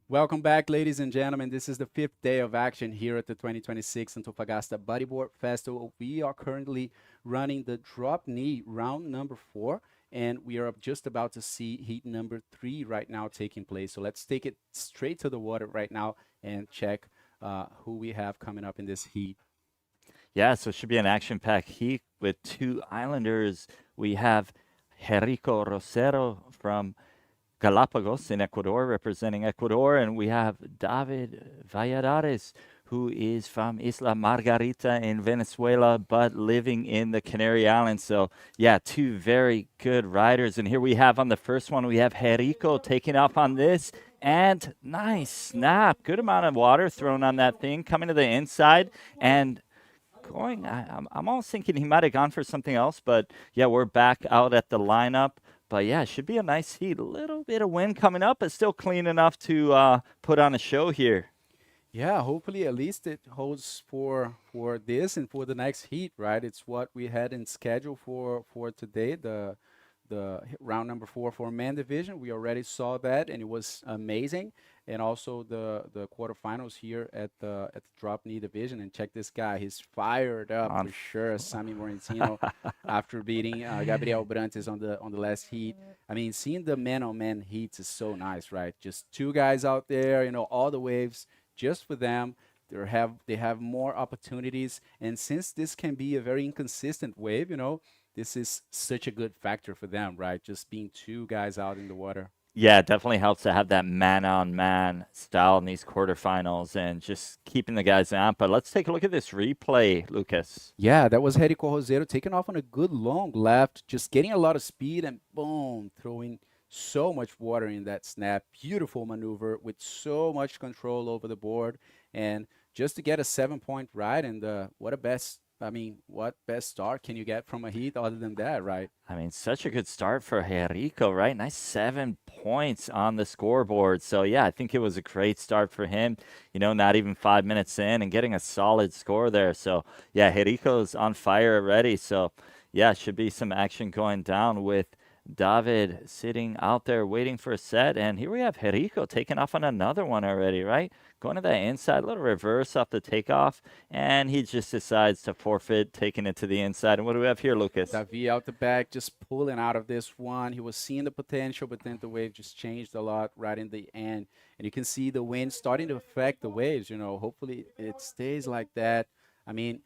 Welcome back, ladies and gentlemen. This is the 5th day of action here at the 2026 Antofagasta Bodyboard Festival. We are currently running the DropKnee round number 4, and we are just about to see heat number 3 right now taking place. So let's take it straight to the water right now and check who we have coming up in this heat. Yeah, so it should be an action-packed heat with 2 islanders. We have Jerico Rosero from Galapagos in Ecuador, representing Ecuador, and we have David Valladares, who is from Isla Margarita in Venezuela, but living in the Canary Islands. So, yeah, 2 very good riders. And here we have on the first one, we have Jerico taking off on this, and nice snap. Good amount of water thrown on that thing, coming to the inside, and going, I'm almost thinking he might have gone for something else, but yeah, we're back out at the lineup. But yeah, it should be a nice heat. A little bit of wind coming up, but still clean enough to put on a show here. Yeah, hopefully at least it holds for this and for the next heat, right? It's what we had in schedule for today, the round number 4 for men division. We already saw that, and it was amazing. And also the quarterfinals here at the DropKnee division. And check this guy, he's fired up for sure. Sami Morentino after beating Gabriel Brantes on the last heat. I mean, seeing the man-on-man heats is so nice, right? Just two guys out there, all the waves just for them. They have more opportunities, and since this can be a very inconsistent wave, this is such a good factor for them, right? Just being two guys out in the water. Yeah, it definitely helps to have that man-on-man style in these quarterfinals and just keeping the guys out. But let's take a look at this replay, Lucas. Yeah, that was Jerico Rosero taking off on a good long left, just getting a lot of speed and boom, throwing so much water in that snap. Beautiful maneuver with so much control over the board, and just to get a 7-point ride, and what best start can you get from a heat other than that, right? I mean, such a good start for Jerico, right? Nice 7 points on the scoreboard. So yeah, I think it was a great start for him, not even 5 minutes in and getting a solid score there. So yeah, Jerico's on fire already. So yeah, should be some action going down with David sitting out there waiting for a set. And here we have Jerico taking off on another one already, right? Going to that inside, little reverse off the takeoff, and he just decides to forfeit, taking it to the inside. And what do we have here, Lucas? Davi out the back, just pulling out of this one. He was seeing the potential, but then the wave just changed a lot right in the end. And you can see the wind starting to affect the waves, Hopefully it stays like that. I mean,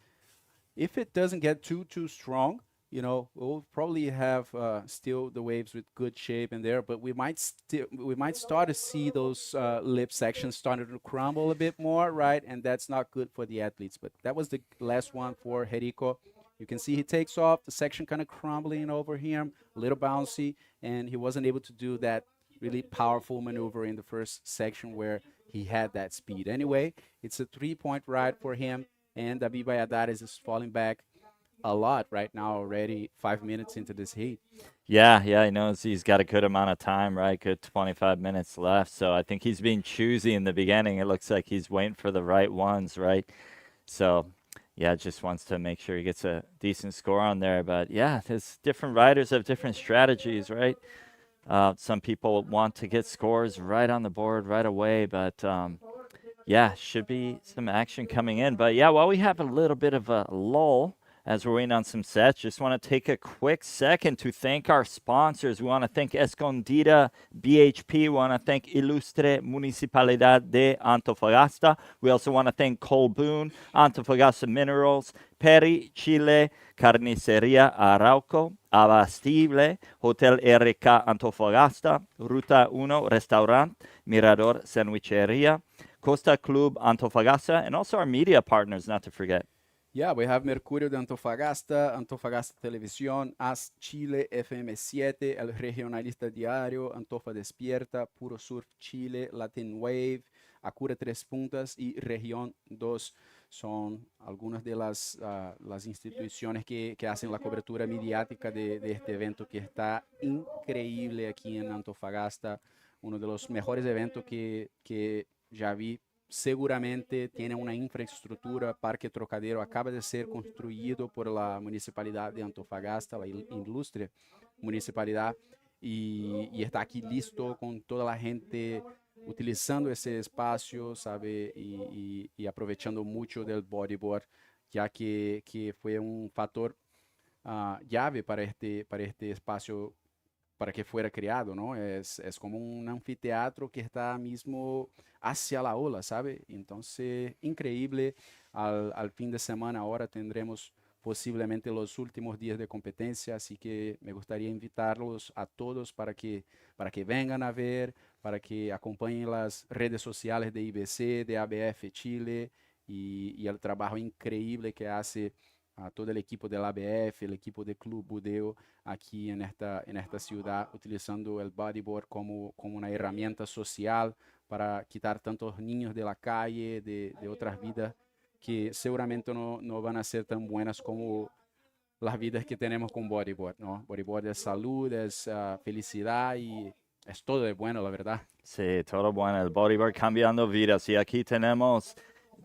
if it doesn't get too strong, we'll probably have still the waves with good shape in there, but we might start to see those lip sections starting to crumble a bit more, right? And that's not good for the athletes. But that was the last one for Jerico. You can see he takes off, the section kind of crumbling over him, a little bouncy, and he wasn't able to do that really powerful maneuver in the first section where he had that speed. Anyway, it's a 3-point ride for him, and David Valladares is falling back a lot right now already, 5 minutes into this heat. Yeah, he knows he's got a good amount of time, right? Good 25 minutes left. So I think he's being choosy in the beginning. It looks like he's waiting for the right ones, right? So yeah, just wants to make sure he gets a decent score on there. But yeah, there's different riders have different strategies, right? Some people want to get scores right on the board right away, but yeah, should be some action coming in. But yeah, while we have a little bit of a lull as we're waiting on some sets, just want to take a quick second to thank our sponsors. We want to thank Escondida, BHP. We want to thank Ilustre Municipalidad de Antofagasta. We also want to thank Colboon, Antofagasta Minerals, Peri, Chile, Carniceria Arauco, Abastible, Hotel RK Antofagasta, Ruta 1 Restaurant, Mirador Sandwicheria, Costa Club Antofagasta, and also our media partners, not to forget. Yeah, we have Mercurio de Antofagasta, Antofagasta Televisión, AS Chile, FM7, El Regionalista Diario, Antofa Despierta, Puro Surf Chile, Latin Wave, Acura Tres Puntas y Región 2. Son algunas de las instituciones que hacen la cobertura mediática de este evento que está increíble aquí en Antofagasta. Uno de los mejores eventos que ya vi. Seguramente tiene una infraestructura. Parque Trocadero acaba de ser construido por la Municipalidad de Antofagasta, la ilustre Municipalidad, y está aquí listo con toda la gente utilizando ese espacio, ¿sabe? Y aprovechando mucho del bodyboard, ya que fue un factor llave para este espacio para que fuera creado, ¿no? Es como un anfiteatro que está mismo hacia la ola, ¿sabe? Entonces, increíble. Al fin de semana ahora tendremos posiblemente los últimos días de competencia, así que me gustaría invitarlos a todos para que vengan a ver, para que acompañen las redes sociales de IBC, de ABF Chile y el trabajo increíble que hace a todo el equipo del ABF, el equipo del Club Budeo aquí en esta ciudad, utilizando el bodyboard como una herramienta social para quitar tantos niños de la calle, de otras vidas que seguramente no van a ser tan buenas como las vidas que tenemos con bodyboard, ¿no? Bodyboard es salud, es felicidad y es todo de bueno, la verdad. Sí, todo bueno. El bodyboard cambiando vidas. Y aquí tenemos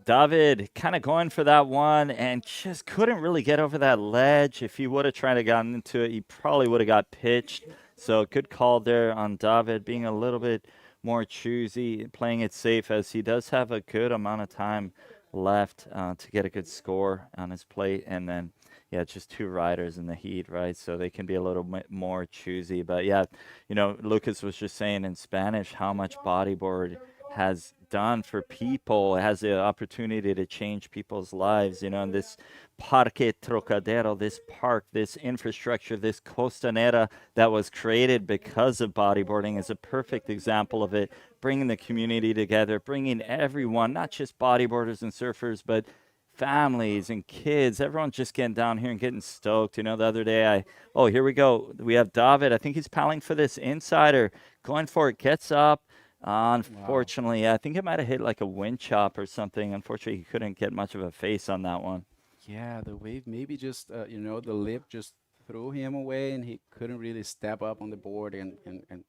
David kind of going for that one and just couldn't really get over that ledge. If he would have tried to gotten into it, he probably would have got pitched. So good call there on David, being a little bit more choosy, playing it safe, as he does have a good amount of time left to get a good score on his plate. And then, yeah, just two riders in the heat, right? So they can be a little bit more choosy. But yeah, you know, Lucas was just saying in Spanish how much bodyboard has done for people. It has the opportunity to change people's lives, you know, and this Parque Trocadero, this park, this infrastructure, this costanera that was created because of bodyboarding is a perfect example of it, bringing the community together, bringing everyone, not just bodyboarders and surfers, but families and kids, everyone just getting down here and getting stoked. You know, the other day here we go. We have David. I think he's paddling for this insider, going for it, gets up. Unfortunately, I think it might have hit like a wind chop or something. Unfortunately, he couldn't get much of a face on that one. Yeah, the wave maybe just, you know, the lip just threw him away and he couldn't really step up on the board and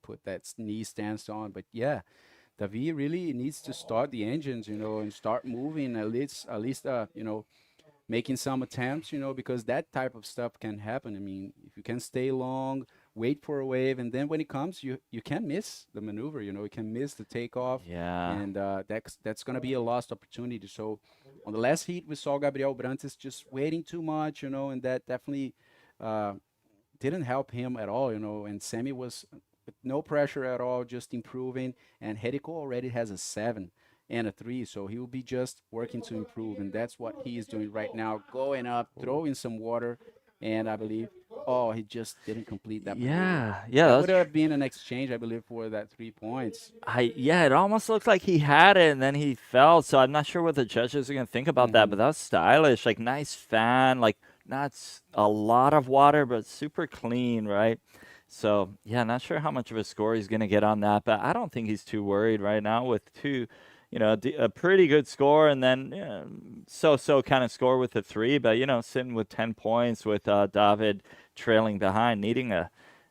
put that knee stance on. But yeah, David really needs to start the engines, you know, and start moving at least, you know, making some attempts, you know, because that type of stuff can happen. I mean, if you can stay long, wait for a wave, and then when it comes, you can miss the maneuver, you know, you can miss the takeoff. Yeah. And that's going to be a lost opportunity. So on the last heat, we saw Gabriel Brantes just waiting too much, you know, and that definitely didn't help him at all, you know, and Sammy was with no pressure at all, just improving, and Herico already has a 7 and a 3, so he will be just working to improve, and that's what he is doing right now, going up, throwing some water, and I believe, he just didn't complete that. Yeah, that would have been an exchange, I believe, for that 3 points. It almost looked like he had it and then he fell, so I'm not sure what the judges are going to think about that, but that was stylish, like nice fan, like not a lot of water, but super clean, right? So, yeah, not sure how much of a score he's going to get on that, but I don't think he's too worried right now with two, you know, a pretty good score and then so-so kind of score with the 3, but, you know, sitting with 10 points with David trailing behind, needing a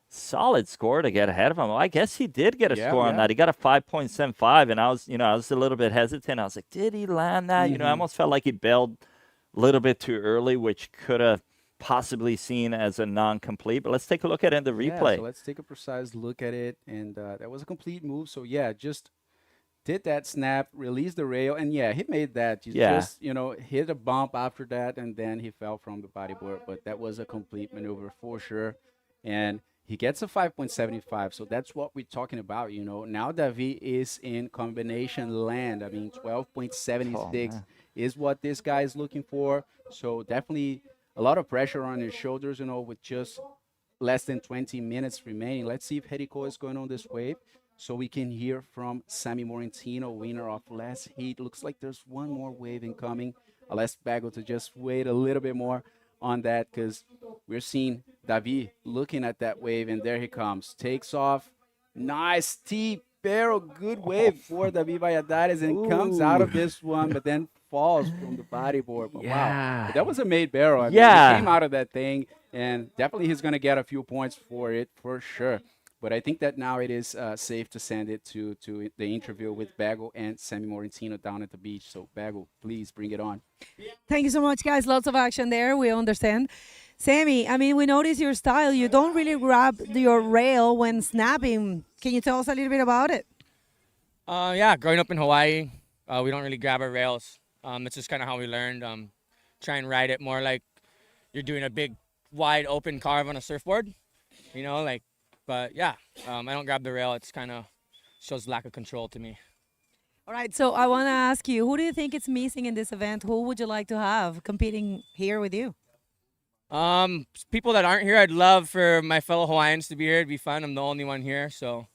solid score to get ahead of him. Well, I guess he did get a score on that. He got a 5.75, and I was a little bit hesitant. I was like, did he land that? You know, I almost felt like he bailed a little bit too early, which could have possibly seen as a non-complete, but let's take a look at it in the replay. So let's take a precise look at it, and that was a complete move. So yeah, just did that snap, released the rail, and yeah, he made that. Just, you know, hit a bump after that, and then he fell from the bodyboard, but that was a complete maneuver for sure. And he gets a 5.75, so that's what we're talking about, you know. Now David is in combination land. I mean, 12.76 is what this guy is looking for, so definitely a lot of pressure on his shoulders, you know, with just less than 20 minutes remaining. Let's see if Herico is going on this wave so we can hear from Sammy Morentino, winner of last heat. Looks like there's one more wave incoming. I'll ask Bago to just wait a little bit more on that because we're seeing David looking at that wave, and there he comes. Takes off. Nice steep barrel. Good wave for David Valladares, and comes out of this one, but then falls from the bodyboard. But wow, but that was a made barrel. I mean, he came out of that thing, and definitely he's going to get a few points for it for sure. But I think that now it is safe to send it to the interview with Bago and Sammy Morentino down at the beach. So Bago, please bring it on. Thank you so much, guys. Lots of action there. We understand. Sammy, I mean, we notice your style. You don't really grab your rail when snapping. Can you tell us a little bit about it? Yeah, growing up in Hawaii, we don't really grab our rails. It's just kind of how we learned. Try and ride it more like you're doing a big, wide open carve on a surfboard, you know, like, but yeah, I don't grab the rail. It's kind of shows lack of control to me. All right, so I want to ask you, who do you think is missing in this event? Who would you like to have competing here with you? People that aren't here, I'd love for my fellow Hawaiians to be here. It'd be fun. I'm the only one here, so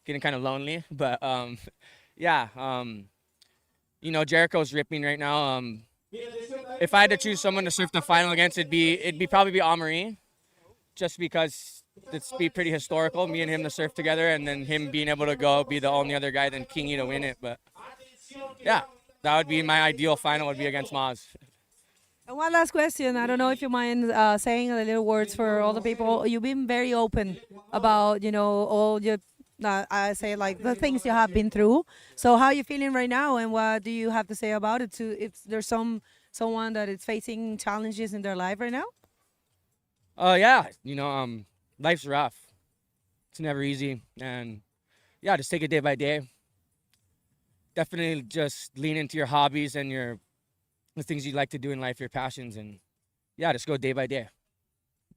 getting kind of lonely. But yeah, you know, Jericho's ripping right now. If I had to choose someone to surf the final against, it'd probably be Amaury, just because it's be pretty historical, me and him to surf together, and then him being able to go be the only other guy than Kingy to win it. But yeah, that would be my ideal final, would be against Maz. And one last question. I don't know if you mind saying a little words for all the people. You've been very open about, all your, I say like the things you have been through. So how are you feeling right now, and what do you have to say about it? To if there's someone that is facing challenges in their life right now. Yeah, life's rough. It's never easy, and yeah, just take it day by day. Definitely just lean into your hobbies and the things you like to do in life, your passions, and yeah, just go day by day.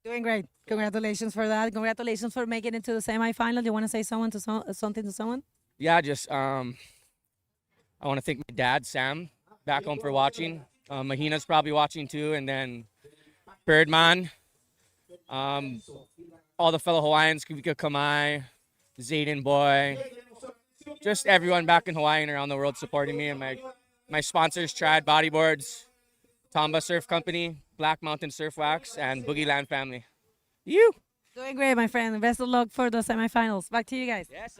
Doing great. Congratulations for that. Congratulations for making it to the semifinal. Do you want to say something to someone? Yeah, just I want to thank my dad, Sam, back home for watching. Mahina's probably watching too, and then Birdman, all the fellow Hawaiians, Kuvika Kamai, Zayden Boy, just everyone back in Hawaii and around the world supporting me, and my sponsors, Trad Bodyboards, Tomba Surf Company, Black Mountain Surf Wax, and Boogie Land family. You Doing great, my friend. Best of luck for the semifinals. Back to you guys. Yes,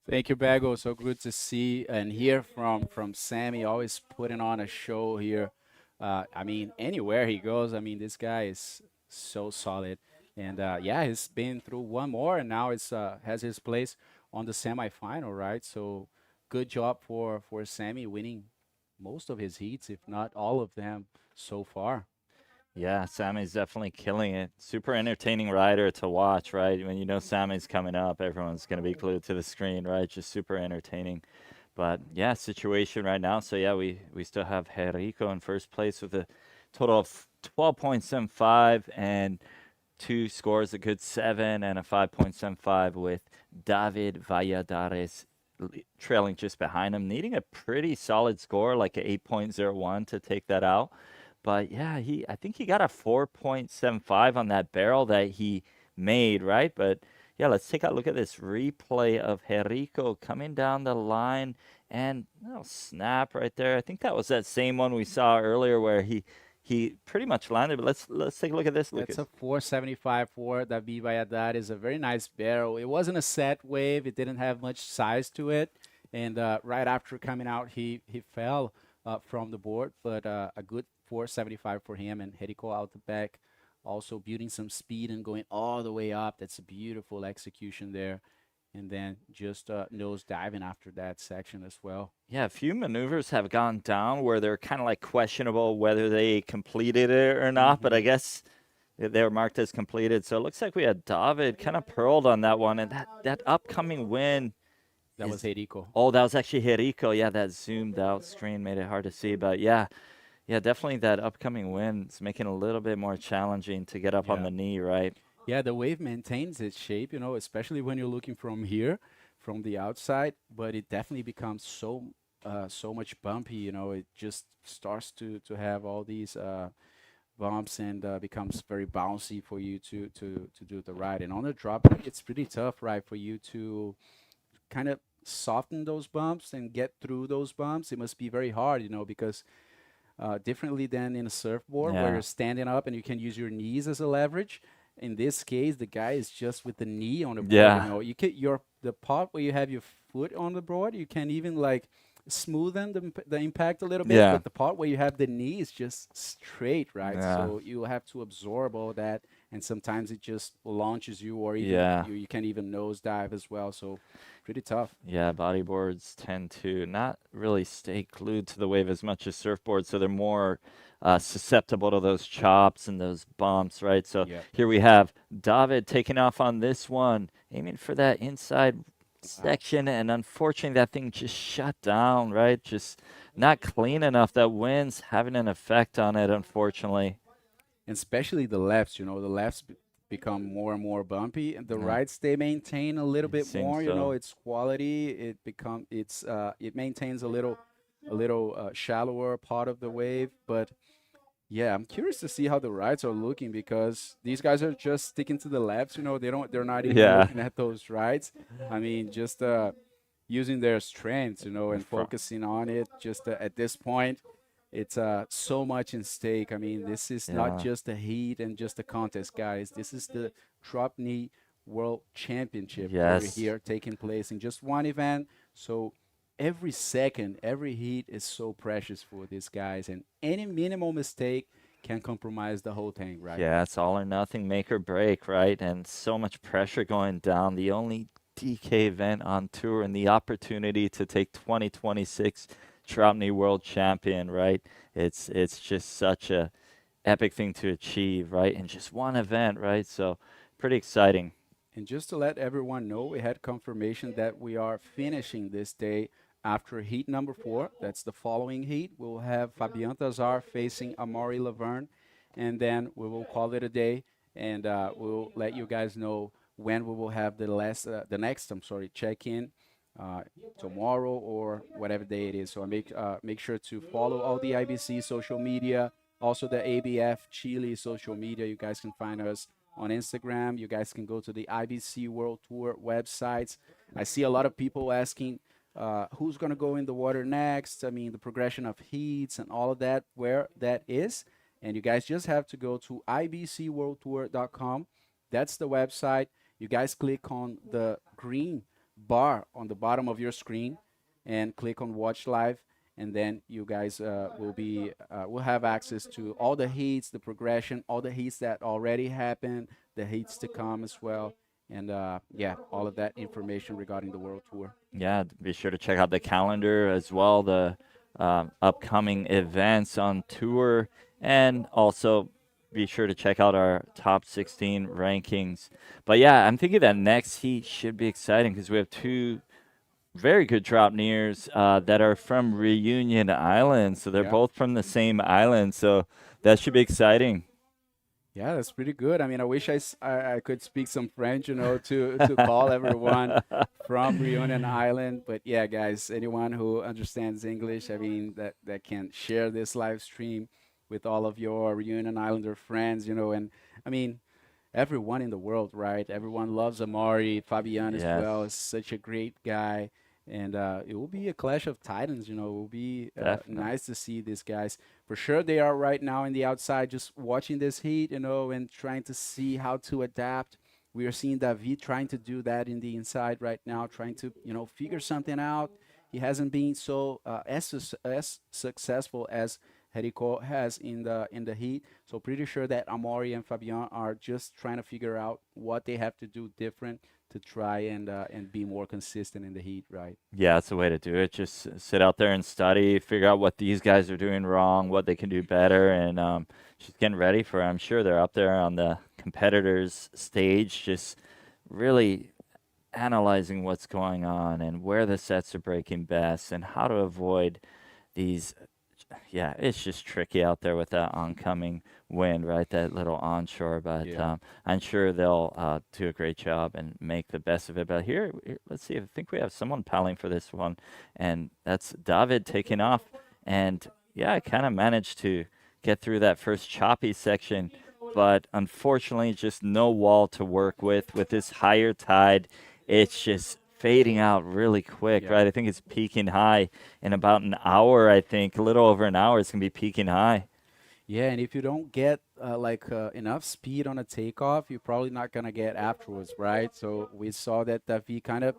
Thank you, Bago. So good to see and hear from Sammy, always putting on a show here. I mean, anywhere he goes, I mean, this guy is so solid. And yeah, he's been through one more, and now it's has his place on the semifinal, right? So good job for Sammy winning most of his heats, if not all of them so far. Yeah, Sammy's definitely killing it. Super entertaining rider to watch, right? When you know Sammy's coming up, everyone's going to be glued to the screen, right? Just super entertaining. But yeah, situation right now. So yeah, we still have Henrico in first place with a total of 12.75 and 2 scores, a good 7 and a 5.75, with David Valladares trailing just behind him, needing a pretty solid score, like a 8.01 to take that out. But yeah, I think he got a 4.75 on that barrel that he made, right? But yeah, let's take a look at this replay of Henrico coming down the line, and snap right there. I think that was that same one we saw earlier where he pretty much landed. But let's take a look at this. That's a 475 for David Valladares. A very nice barrel. It wasn't a set wave. It didn't have much size to it. And right after coming out, he fell from the board. But a good 475 for him, and Henrico out the back, also building some speed and going all the way up. That's a beautiful execution there. And then just nose diving after that section as well. Yeah, a few maneuvers have gone down where they're kind of like questionable whether they completed it or not, but I guess they were marked as completed. So it looks like we had David kind of pearled on that one, and that upcoming win. That was Henrico. Oh, that was actually Henrico. Yeah, that zoomed out screen made it hard to see, but yeah, definitely that upcoming win is making it a little bit more challenging to get up on the knee, right? Yeah, the wave maintains its shape, especially when you're looking from here, from the outside, but it definitely becomes so much bumpy, it just starts to have all these bumps and becomes very bouncy for you to do the ride. And on the drop, it's pretty tough, right, for you to kind of soften those bumps and get through those bumps. It must be very hard, because differently than in a surfboard where you're standing up and you can use your knees as a leverage. In this case, the guy is just with the knee on the board. Yeah. You can the part where you have your foot on the board, you can even like smoothen the impact a little bit. Yeah. But the part where you have the knee is just straight, right? Yeah. So you have to absorb all that, and sometimes it just launches you, or even you can even nosedive as well. So pretty tough. Yeah, bodyboards tend to not really stay glued to the wave as much as surfboards, so they're more susceptible to those chops and those bumps, right? So here we have David taking off on this one, aiming for that inside section, and unfortunately that thing just shut down, right? Just not clean enough. That wind's having an effect on it, unfortunately. And especially the lefts, the lefts become more and more bumpy, and the rights, they maintain a little bit more, its quality. It maintains a little shallower part of the wave. But yeah, I'm curious to see how the rides are looking, because these guys are just sticking to the lefts, they're not even looking at those rides. I mean, just using their strengths, and focusing on it. Just at this point, it's so much in stake. I mean, this is not just a heat and just a contest, guys. This is the DropKnee World Championship over here taking place in just one event. So every second, every heat is so precious for these guys, and any minimal mistake can compromise the whole thing, right? Yeah, it's all or nothing, make or break, right? And so much pressure going down. The only DK event on tour and the opportunity to take 2026 DropKnee World Champion, right? It's just such a epic thing to achieve, right? In just one event, right? So pretty exciting. And just to let everyone know, we had confirmation that we are finishing this day after heat number 4. That's the following heat. We'll have Fabian Tazar facing Amaury Laverne, and then we will call it a day, and we'll let you guys know when we will have the next check-in tomorrow or whatever day it is. So make sure to follow all the IBC social media, also the ABF Chile social media. You guys can find us on Instagram. You guys can go to the IBC World Tour websites. I see a lot of people asking who's going to go in the water next. I mean, the progression of heats and all of that, where that is. And you guys just have to go to ibcworldtour.com. That's the website. You guys click on the green bar on the bottom of your screen and click on Watch Live. And then you guys will have access to all the heats, the progression, all the heats that already happened, the heats to come as well. And yeah, all of that information regarding the World Tour. Yeah, be sure to check out the calendar as well, the upcoming events on tour, and also be sure to check out our top 16 rankings. But yeah, I'm thinking that next heat should be exciting because we have 2 very good DropKneers that are from Reunion Island. So they're both from the same island. So that should be exciting. Yeah, that's pretty good. I mean, I wish I could speak some French, to call everyone from Reunion Island. But yeah, guys, anyone who understands English, I mean, that can share this live stream with all of your Reunion Islander friends, and I mean, everyone in the world, right? Everyone loves Amaury, Fabian as well. Is such a great guy. And it will be a clash of titans, It will be nice to see these guys. For sure, they are right now in the outside just watching this heat, and trying to see how to adapt. We are seeing David trying to do that in the inside right now, trying to, figure something out. He hasn't been so as successful as Jericho has in the heat. So pretty sure that Amaury and Fabian are just trying to figure out what they have to do different to try and be more consistent in the heat, right? Yeah, that's the way to do it. Just sit out there and study, figure out what these guys are doing wrong, what they can do better, and just getting ready for it. I'm sure they're up there on the competitors' stage, just really analyzing what's going on and where the sets are breaking best and how to avoid these. Yeah, it's just tricky out there with that oncoming wind, right? That little onshore, but I'm sure they'll do a great job and make the best of it. But here, let's see. I think we have someone paddling for this one, and that's David taking off. And yeah, I kind of managed to get through that first choppy section, but unfortunately, just no wall to work with. With this higher tide, it's just fading out really quick, right? I think it's peaking high in about an hour. I think a little over an hour, it's gonna be peaking high. Yeah, and if you don't get enough speed on a takeoff, you're probably not gonna get afterwards, right? So we saw that David kind of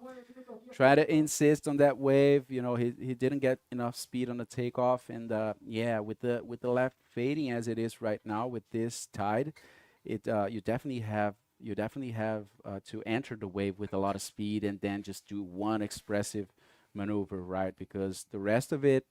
tried to insist on that wave. He didn't get enough speed on the takeoff, and yeah, with the left fading as it is right now with this tide, you definitely have to enter the wave with a lot of speed and then just do one expressive maneuver, right? Because the rest of it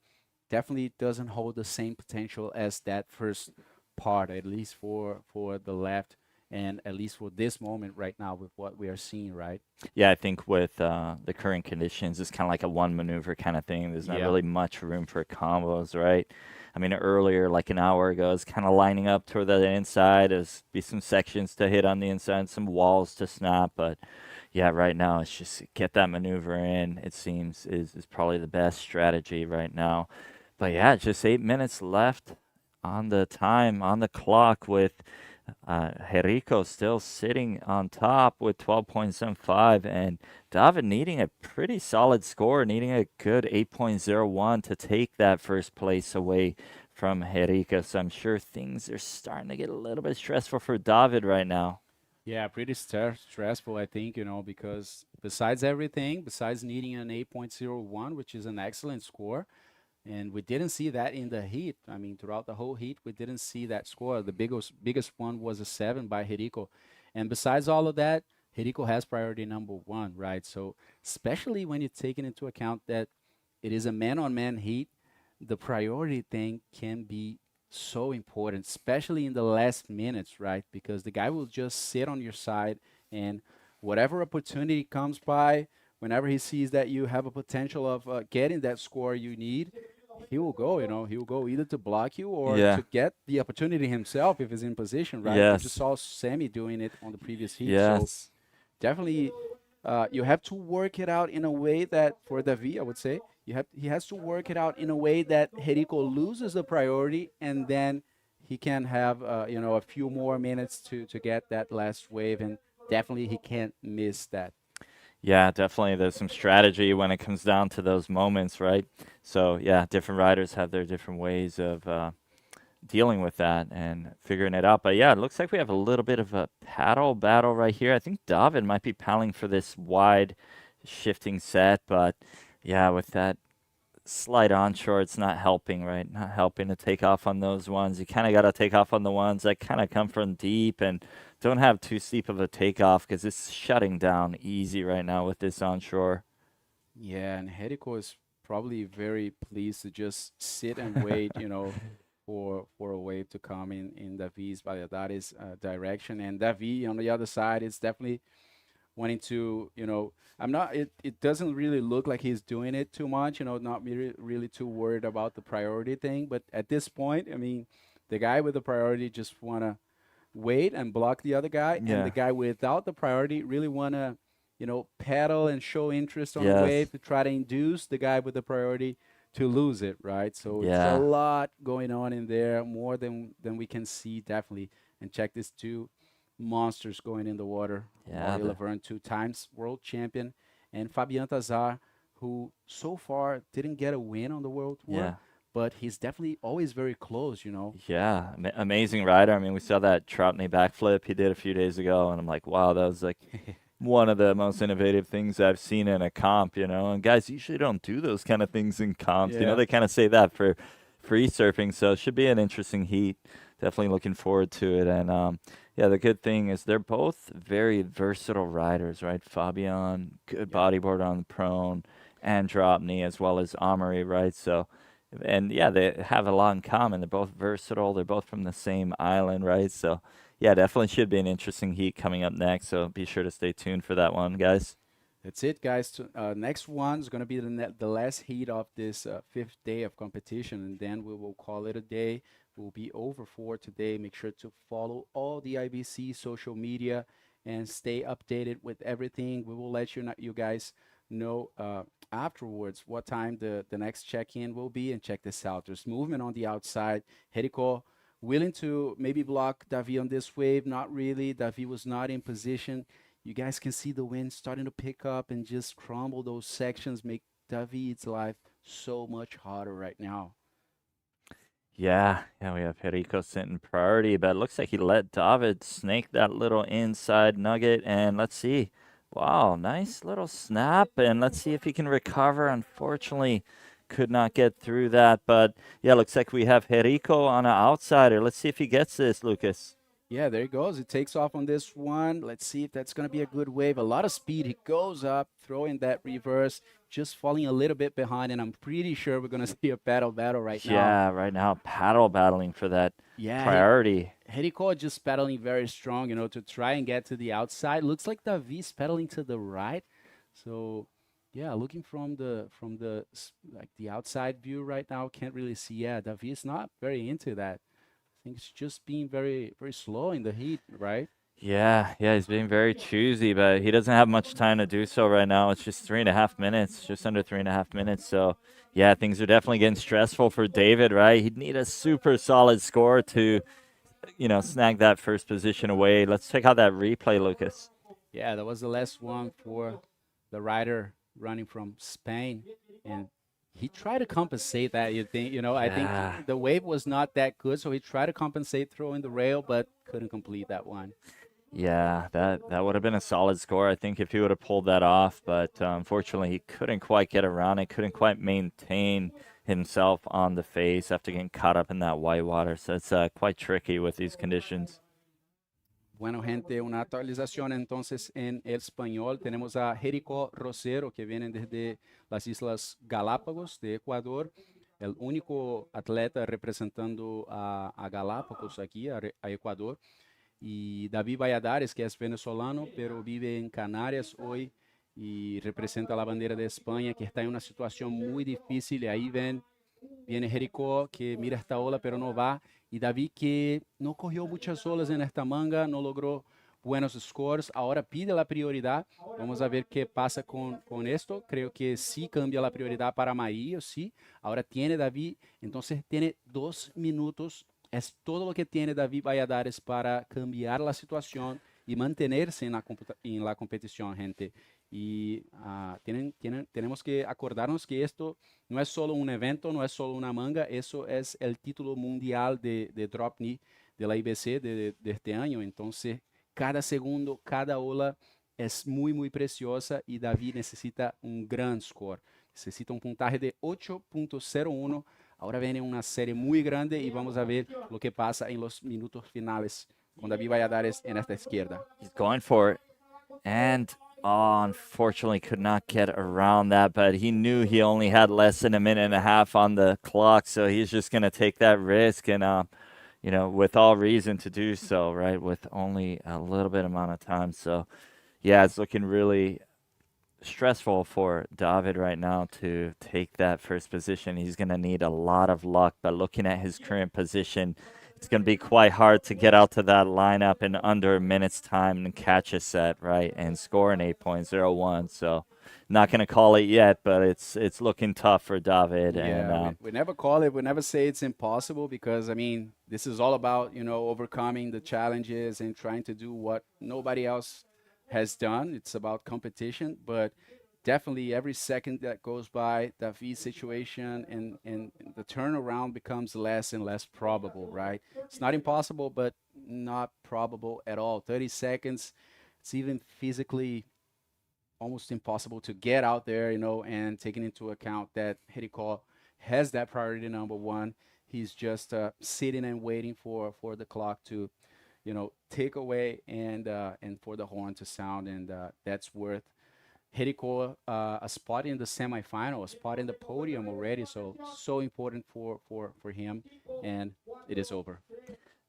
definitely doesn't hold the same potential as that first part, at least for the left, and at least for this moment right now with what we are seeing, right? Yeah, I think with the current conditions, it's kind of like a one maneuver kind of thing. There's not really much room for combos, right? I mean, earlier, like an hour ago, it's kind of lining up toward the inside. There's be some sections to hit on the inside, some walls to snap. But yeah, right now, it's just get that maneuver in, it seems, is probably the best strategy right now. But yeah, just 8 minutes left on the time, on the clock, with Jericho still sitting on top with 12.75, and David needing a pretty solid score, needing a good 8.01 to take that first place away from Jericho. So I'm sure things are starting to get a little bit stressful for David right now. Yeah, pretty stressful, I think, because besides everything, besides needing an 8.01, which is an excellent score, and we didn't see that in the heat. I mean, throughout the whole heat, we didn't see that score. The biggest one was a 7 by Herico. And besides all of that, Herico has priority number 1, right? So especially when you take it into account that it is a man-on-man heat, the priority thing can be so important, especially in the last minutes, right? Because the guy will just sit on your side, and whatever opportunity comes by, whenever he sees that you have a potential of getting that score you need, he will go, he will go either to block you or Yeah. to get the opportunity himself if he's in position, right? We just Yes. saw Sammy doing it on the previous heat. So Yes. definitely you have to work it out in a way that, for Davi, I would say, he has to work it out in a way that Herico loses the priority, and then he can have a few more minutes to get that last wave, and definitely he can't miss that. Yeah, definitely. There's some strategy when it comes down to those moments, right? So, yeah, different riders have their different ways of dealing with that and figuring it out. But, yeah, it looks like we have a little bit of a paddle battle right here. I think David might be paddling for this wide shifting set. But, yeah, with that slight onshore, it's not helping, right? Not helping to take off on those ones. You kind of got to take off on the ones that kind of come from deep and don't have too steep of a takeoff because it's shutting down easy right now with this onshore. Yeah, and Herico is probably very pleased to just sit and wait, for a wave to come in Davi's Valladares direction. And Davi on the other side is definitely wanting to, it doesn't really look like he's doing it too much, not really too worried about the priority thing. But at this point, I mean, the guy with the priority just want to wait and block the other guy, and Yeah. the guy without the priority really want to, paddle and show interest on the Yes. wave to try to induce the guy with the priority to lose it, right? So it's Yeah. a lot going on in there, more than we can see, definitely. And check these two monsters going in the water. Yeah, Mario the- Laverne, 2 times world champion, and Fabian Tazar, who so far didn't get a win on the World Tour, Yeah. but he's definitely always very close, Yeah, amazing rider. I mean, we saw that DropKnee backflip he did a few days ago, and I'm like, wow, that was like one of the most innovative things I've seen in a comp, And guys usually don't do those kind of things in comps. Yeah. They kind of say that for free surfing, so it should be an interesting heat. Definitely looking forward to it. And yeah, the good thing is they're both very versatile riders, right? Fabian, good bodyboard on the prone, and DropKnee, as well as Amaury, right? So, and yeah, they have a lot in common. They're both versatile. They're both from the same island, right? So, yeah, definitely should be an interesting heat coming up next. So be sure to stay tuned for that one, guys. That's it, guys. Next one is going to be the last heat of this 5th day of competition, and then we will call it a day. We'll be over for today. Make sure to follow all the IBC social media and stay updated with everything. We will let you guys know afterwards what time the next check-in will be. And check this out. There's movement on the outside. Herico willing to maybe block Davi on this wave. Not really. Davi was not in position. You guys can see the wind starting to pick up and just crumble those sections, make David's life so much harder right now. Yeah, we have Herico sitting priority, but it looks like he let David snake that little inside nugget, and let's see. Wow, nice little snap, and let's see if he can recover. Unfortunately, could not get through that, but yeah, looks like we have Herico on an outsider. Let's see if he gets this, Lucas. Yeah, there he goes. He takes off on this one. Let's see if that's going to be a good wave. A lot of speed. He goes up, throwing that reverse, just falling a little bit behind, and I'm pretty sure we're going to see a paddle battle right now. Yeah, right now, paddle battling for that priority. Herico just paddling very strong, to try and get to the outside. Looks like Davi's paddling to the right. So, yeah, looking from the outside view right now, can't really see. Yeah, Davi's not very into that. I think it's just being very, very slow in the heat, right? Yeah, he's being very choosy, but he doesn't have much time to do so right now. It's just 3.5 minutes, just under 3.5 minutes. So, yeah, things are definitely getting stressful for David, right? He'd need a super solid score to, snag that first position away. Let's check out that replay, Lucas. Yeah, that was the last one for the rider running from Spain, and he tried to compensate that. I think the wave was not that good, so he tried to compensate throwing the rail, but couldn't complete that one. Yeah, that would have been a solid score, I think, if he would have pulled that off. But unfortunately, he couldn't quite get around it, couldn't quite maintain himself on the face after getting caught up in that white water. So it's quite tricky with these conditions. Bueno, gente, una actualización entonces en español. Tenemos a Jericó Rosero, que vienen desde las Islas Galápagos de Ecuador. El único atleta representando a Galápagos aquí, a Ecuador. Y David Valladares, que es venezolano, pero vive en Canarias hoy y representa la bandera de España, que está en una situación muy difícil. Y ahí viene Jericó, que mira esta ola, pero no va. Y David, que no cogió muchas olas en esta manga, no logró buenos scores. Ahora pide la prioridad. Vamos a ver qué pasa con esto. Creo que sí cambia la prioridad para Maío, sí. Ahora tiene David, entonces tiene 2 minutos. Es todo lo que tiene David Valladares para cambiar la situación y mantenerse en la competición, gente. Y tenemos que acordarnos que esto no es solo un evento, no es solo una manga, eso es el título mundial de DropKnee de la IBC de este año. Entonces, cada segundo, cada ola es muy, muy preciosa y David necesita un gran score. Necesita un puntaje de 8.01. Ahora viene una serie muy grande y vamos a ver lo que pasa en los minutos finales con David Valladares en esta izquierda. He's going for it. And unfortunately could not get around that, but he knew he only had less than a minute and a half on the clock, so he's just going to take that risk and, you know, with all reason to do so, right, with only a little bit amount of time. So, yeah, it's looking really stressful for David right now to take that first position. He's going to need a lot of luck, but looking at his current position, it's going to be quite hard to get out to that lineup in under a minute's time and catch a set, right, and score an 8.01. So not going to call it yet, but it's looking tough for David. Yeah, and we never call it. We never say it's impossible because, I mean, this is all about, you know, overcoming the challenges and trying to do what nobody else has done. It's about competition, but definitely every second that goes by, David's situation and the turnaround becomes less and less probable, right? It's not impossible, but not probable at all. 30 seconds, it's even physically almost impossible to get out there, you know, and taking into account that Jericó has that priority number one. He's just sitting and waiting for the clock to, you know, take away and for the horn to sound, and that's worth Jericó a spot in the semifinal, a spot in the podium already. So important for him, and it is over.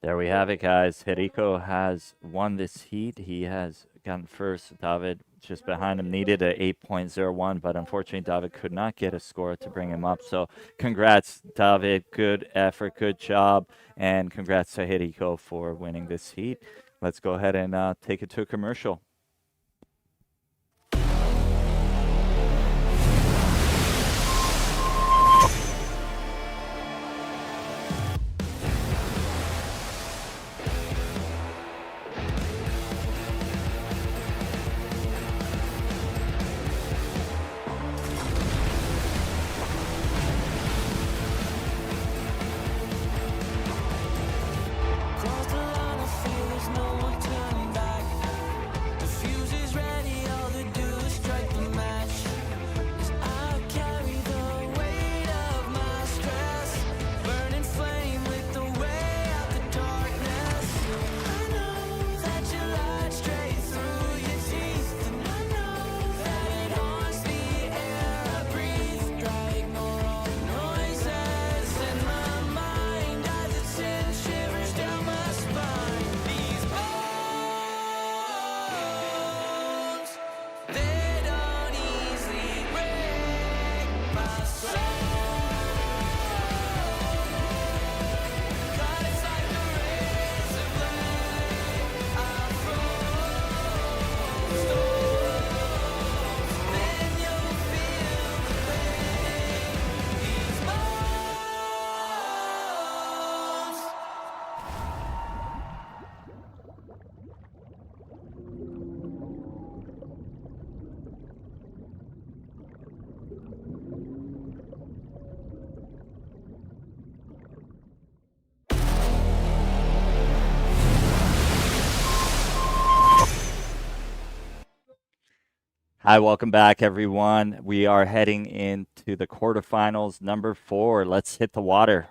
there we have it, guys. Jericó has won this heat. He has gotten first. David just behind him needed a 8.01, but unfortunately David could not get a score to bring him up. So congrats, David. Good effort, good job, and congrats to Jericó for winning this heat. Let's go ahead and take it to a commercial. Hi, welcome back, everyone. We are heading into the quarterfinals, number 4. Let's hit the water.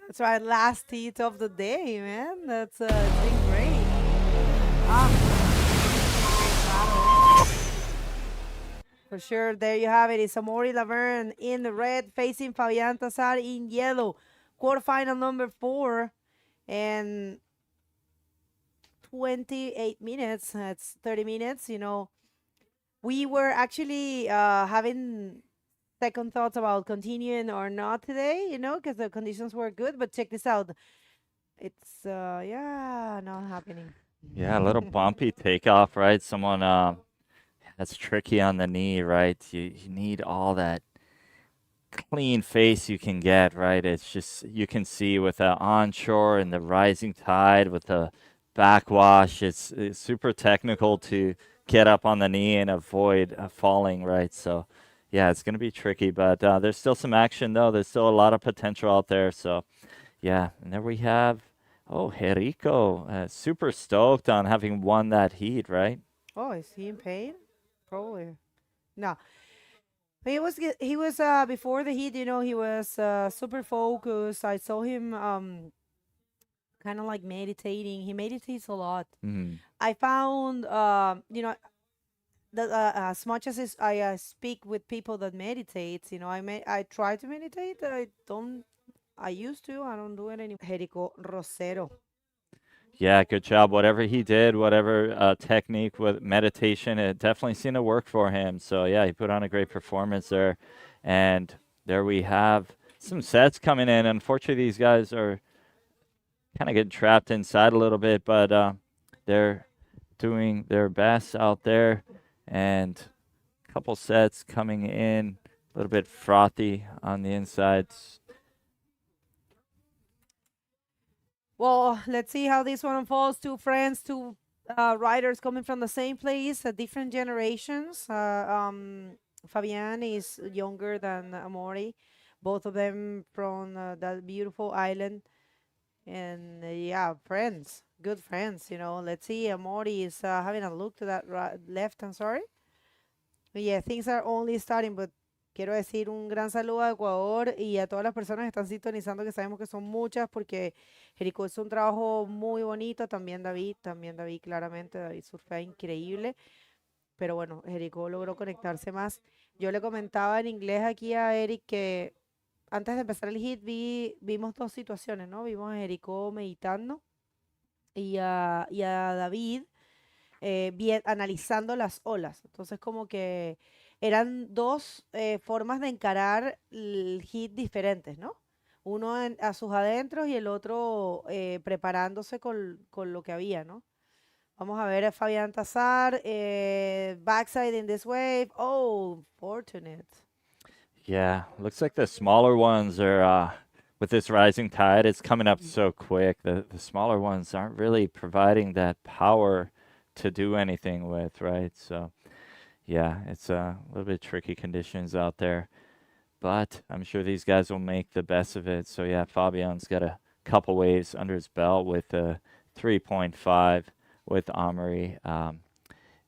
That's right, last heat of the day, man. That's it's been great. For sure, there you have it. It's Amaury Laverne in the red, facing Fabian Tazar in yellow. Quarterfinal number 4, and 28 minutes. That's 30 minutes. You know, we were actually having second thoughts about continuing or not today, you know, because the conditions were good. But check this out. It's, yeah, not happening. Yeah, a little bumpy takeoff, right? Someone that's tricky on the knee, right? You need all that clean face you can get, right? It's just, you can see with the onshore and the rising tide with the backwash, it's super technical to get up on the knee and avoid falling, right? So yeah, it's going to be tricky, but there's still some action though. There's still a lot of potential out there. So yeah, and there we have, oh, Jerico, super stoked on having won that heat, right? Oh, is he in pain? Probably. No. He was before the heat, you know, he was super focused. I saw him kind of like meditating. He meditates a lot. Mm. I found you know, that as much as I speak with people that meditates, you know, I try to meditate. I used to. I don't do it anymore. Jerico Rosero. Yeah, good job. Whatever he did, whatever technique with meditation, it definitely seemed to work for him. So yeah, he put on a great performance there. And there we have some sets coming in. Unfortunately, these guys are kind of getting trapped inside a little bit, but they're doing their best out there. And a couple sets coming in, a little bit frothy on the insides. Well, let's see how this one unfolds. Two friends, two riders coming from the same place, different generations. Fabian is younger than Amaury, both of them from that beautiful island. And yeah, friends, good friends, you know. Let's see, Amaury is having a look to that left, I'm sorry. But yeah, things are only starting, but quiero decir un gran saludo a Ecuador y a todas las personas que están sintonizando, que sabemos que son muchas, porque Jerico es un trabajo muy bonito. También David, claramente. David surfea increíble. Pero bueno, Jerico logró conectarse más. Yo le comentaba en inglés aquí a Eric que antes de empezar el hit vimos dos situaciones, ¿no? Vimos a Jerico meditando y a David analizando las olas. Entonces como que eran dos formas de encarar el hit diferentes, ¿no? Uno a sus adentros y el otro preparándose con lo que había, ¿no? Vamos a ver a Fabián Tazar, backside in this wave. Oh, fortunate. Yeah, looks like the smaller ones are, with this rising tide, it's coming up so quick. The smaller ones aren't really providing that power to do anything with, right? So yeah, it's a little bit tricky conditions out there, but I'm sure these guys will make the best of it. So yeah, Fabian's got a couple waves under his belt with a 3.5, with Amaury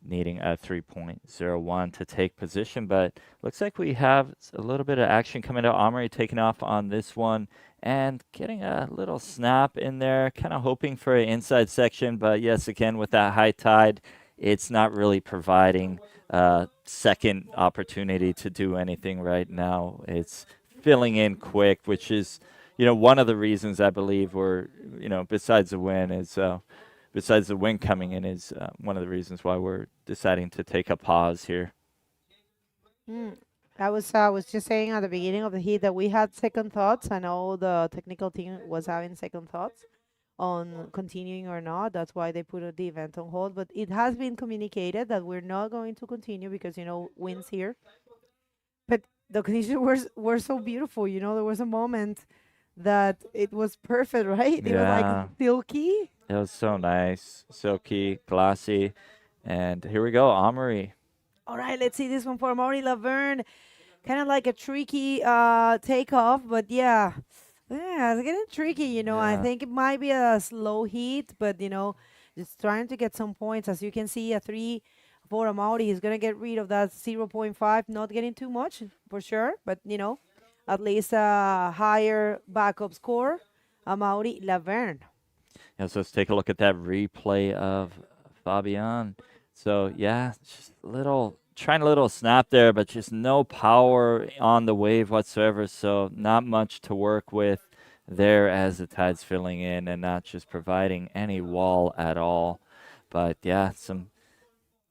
needing a 3.01 to take position. But looks like we have a little bit of action coming out. Amaury taking off on this one and getting a little snap in there, kind of hoping for an inside section. But yes, again, with that high tide, it's not really providing a second opportunity to do anything right now. It's filling in quick, which is, you know, one of the reasons I believe we're, you know, besides the win coming in is one of the reasons why we're deciding to take a pause here. I was just saying at the beginning of the heat that we had second thoughts. I know the technical team was having second thoughts on continuing or not. That's why they put the event on hold. But it has been communicated that we're not going to continue because, you know, winds here. But the conditions were so beautiful. You know, there was a moment that it was perfect, right? It was like silky. It was so nice, silky, glossy. And here we go, Amaury. All right, let's see this one for Amaury Laverne. Kind of like a tricky takeoff, but yeah, it's getting tricky, you know. I think it might be a slow heat, but, you know, just trying to get some points. As you can see, a 3.01 for Amaury. He's going to get rid of that 0.5, not getting too much for sure, but at least a higher backup score. Amaury Laverne. Yeah, so let's take a look at that replay of Fabian. So yeah, just trying a little snap there, but just no power on the wave whatsoever. So not much to work with there as the tide's filling in and not just providing any wall at all. But yeah, a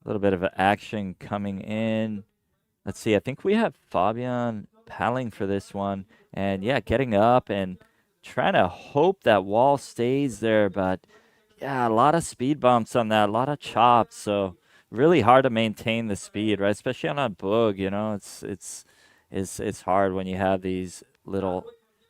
little bit of action coming in. Let's see, I think we have Fabian paddling for this one. And yeah, getting up and trying to hope that wall stays there. But yeah, a lot of speed bumps on that, a lot of chops. So really hard to maintain the speed, right? Especially on a boog, it's hard when you have these little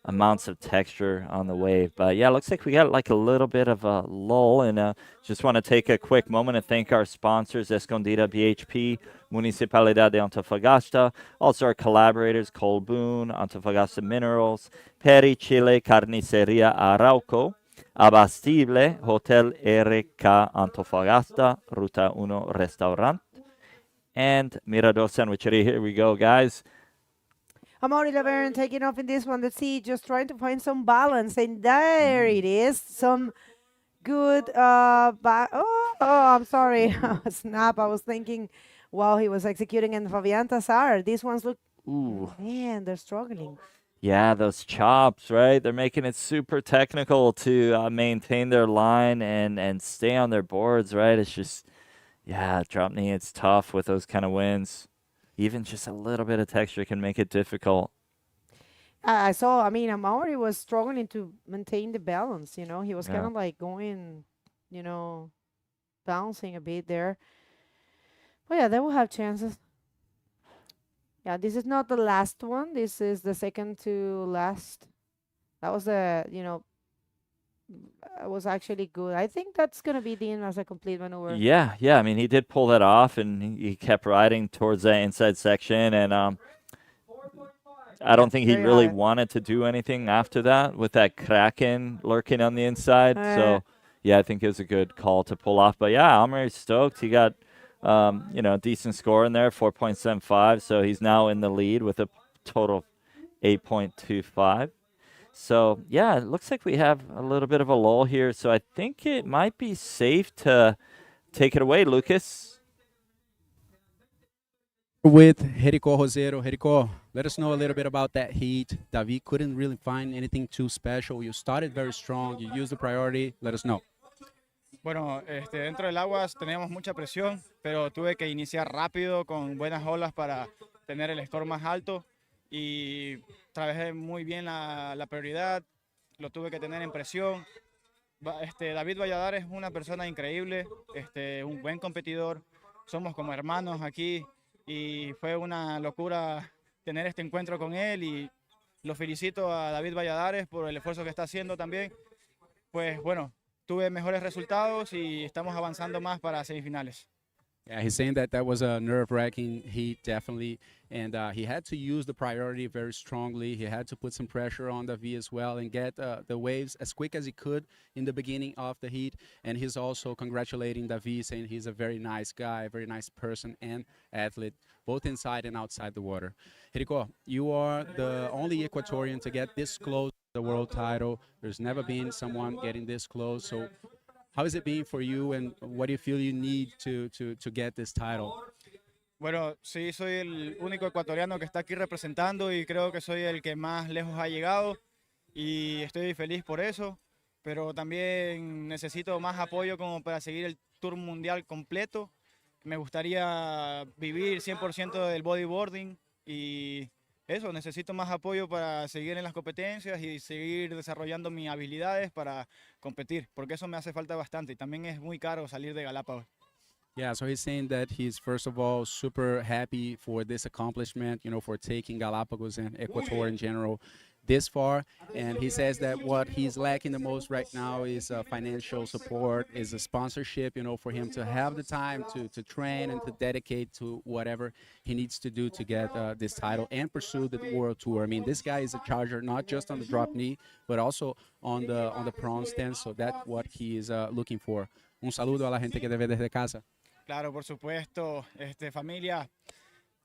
amounts of texture on the wave. But yeah, looks like we got like a little bit of a lull, and just want to take a quick moment to thank our sponsors, Escondida BHP, Municipalidad de Antofagasta, also our collaborators, Colboon, Antofagasta Minerals, Peri Chile, Carniceria Arauco, Abastible, Hotel RK Antofagasta, Ruta 1 Restaurant, and Mirador Sandwicheria. Here we go, guys. Amaury Laverne taking off in this one. Let's see, just trying to find some balance. And there it is. Some good I'm sorry. Snap. I was thinking while he was executing in Fabian Tassar. These ones look, man, they're struggling. Yeah, those chops, right? They're making it super technical to maintain their line and stay on their boards, right? It's just, yeah, DropKnee, it's tough with those kind of winds. Even just a little bit of texture can make it difficult. I saw, Amaury was struggling to maintain the balance, He was kind of like going, bouncing a bit there. But yeah, they will have chances. Yeah, this is not the last one. This is the second to last. That was it was actually good. I think that's going to be deemed as a complete maneuver. Yeah. He did pull that off, and he kept riding towards that inside section, and I don't think he really wanted to do anything after that with that Kraken lurking on the inside. So, yeah, I think it was a good call to pull off. But, yeah, Amaury's stoked. He got, a decent score in there, 4.75. So he's now in the lead with a total of 8.25. So, yeah, it looks like we have a little bit of a lull here. So I think it might be safe to take it away, Lucas. With Jerico Rosero. Jerico, let us know a little bit about that heat. David couldn't really find anything too special. You started very strong. You used the priority. Let us know. Bueno, dentro del agua teníamos mucha presión, pero tuve que iniciar rápido con buenas olas para tener el score más alto. Y trabajé muy bien la prioridad, lo tuve que tener en presión. David Valladares es una persona increíble, un buen competidor, somos como hermanos aquí y fue una locura tener este encuentro con él y lo felicito a David Valladares por el esfuerzo que está haciendo también. Pues bueno, tuve mejores resultados y estamos avanzando más para semifinales. Yeah, he's saying that was a nerve-wracking heat, definitely. And he had to use the priority very strongly. He had to put some pressure on the V as well and get the waves as quick as he could in the beginning of the heat. And he's also congratulating David, saying he's a very nice guy, a very nice person and athlete, both inside and outside the water. Jerico, you are the only Ecuadorian to get this close to the world title. There's never been someone getting this close. So how has it been for you, and what do you feel you need to get this title? Bueno, sí, soy el único ecuatoriano que está aquí representando y creo que soy el que más lejos ha llegado y estoy feliz por eso, pero también necesito más apoyo como para seguir el Tour Mundial completo. Me gustaría vivir 100% del bodyboarding y eso, necesito más apoyo para seguir en las competencias y seguir desarrollando mis habilidades para competir, porque eso me hace falta bastante y también es muy caro salir de Galápagos. Yeah, so he's saying that he's, first of all, super happy for this accomplishment, for taking Galapagos and Ecuador in general this far. And he says that what he's lacking the most right now is financial support, is a sponsorship, for him to have the time to train and to dedicate to whatever he needs to do to get this title and pursue the World Tour. I mean, this guy is a charger, not just on the DropKnee, but also on the prone stance. So that's what he is looking for. Un saludo a la gente que te ve desde casa. Claro, por supuesto, familia,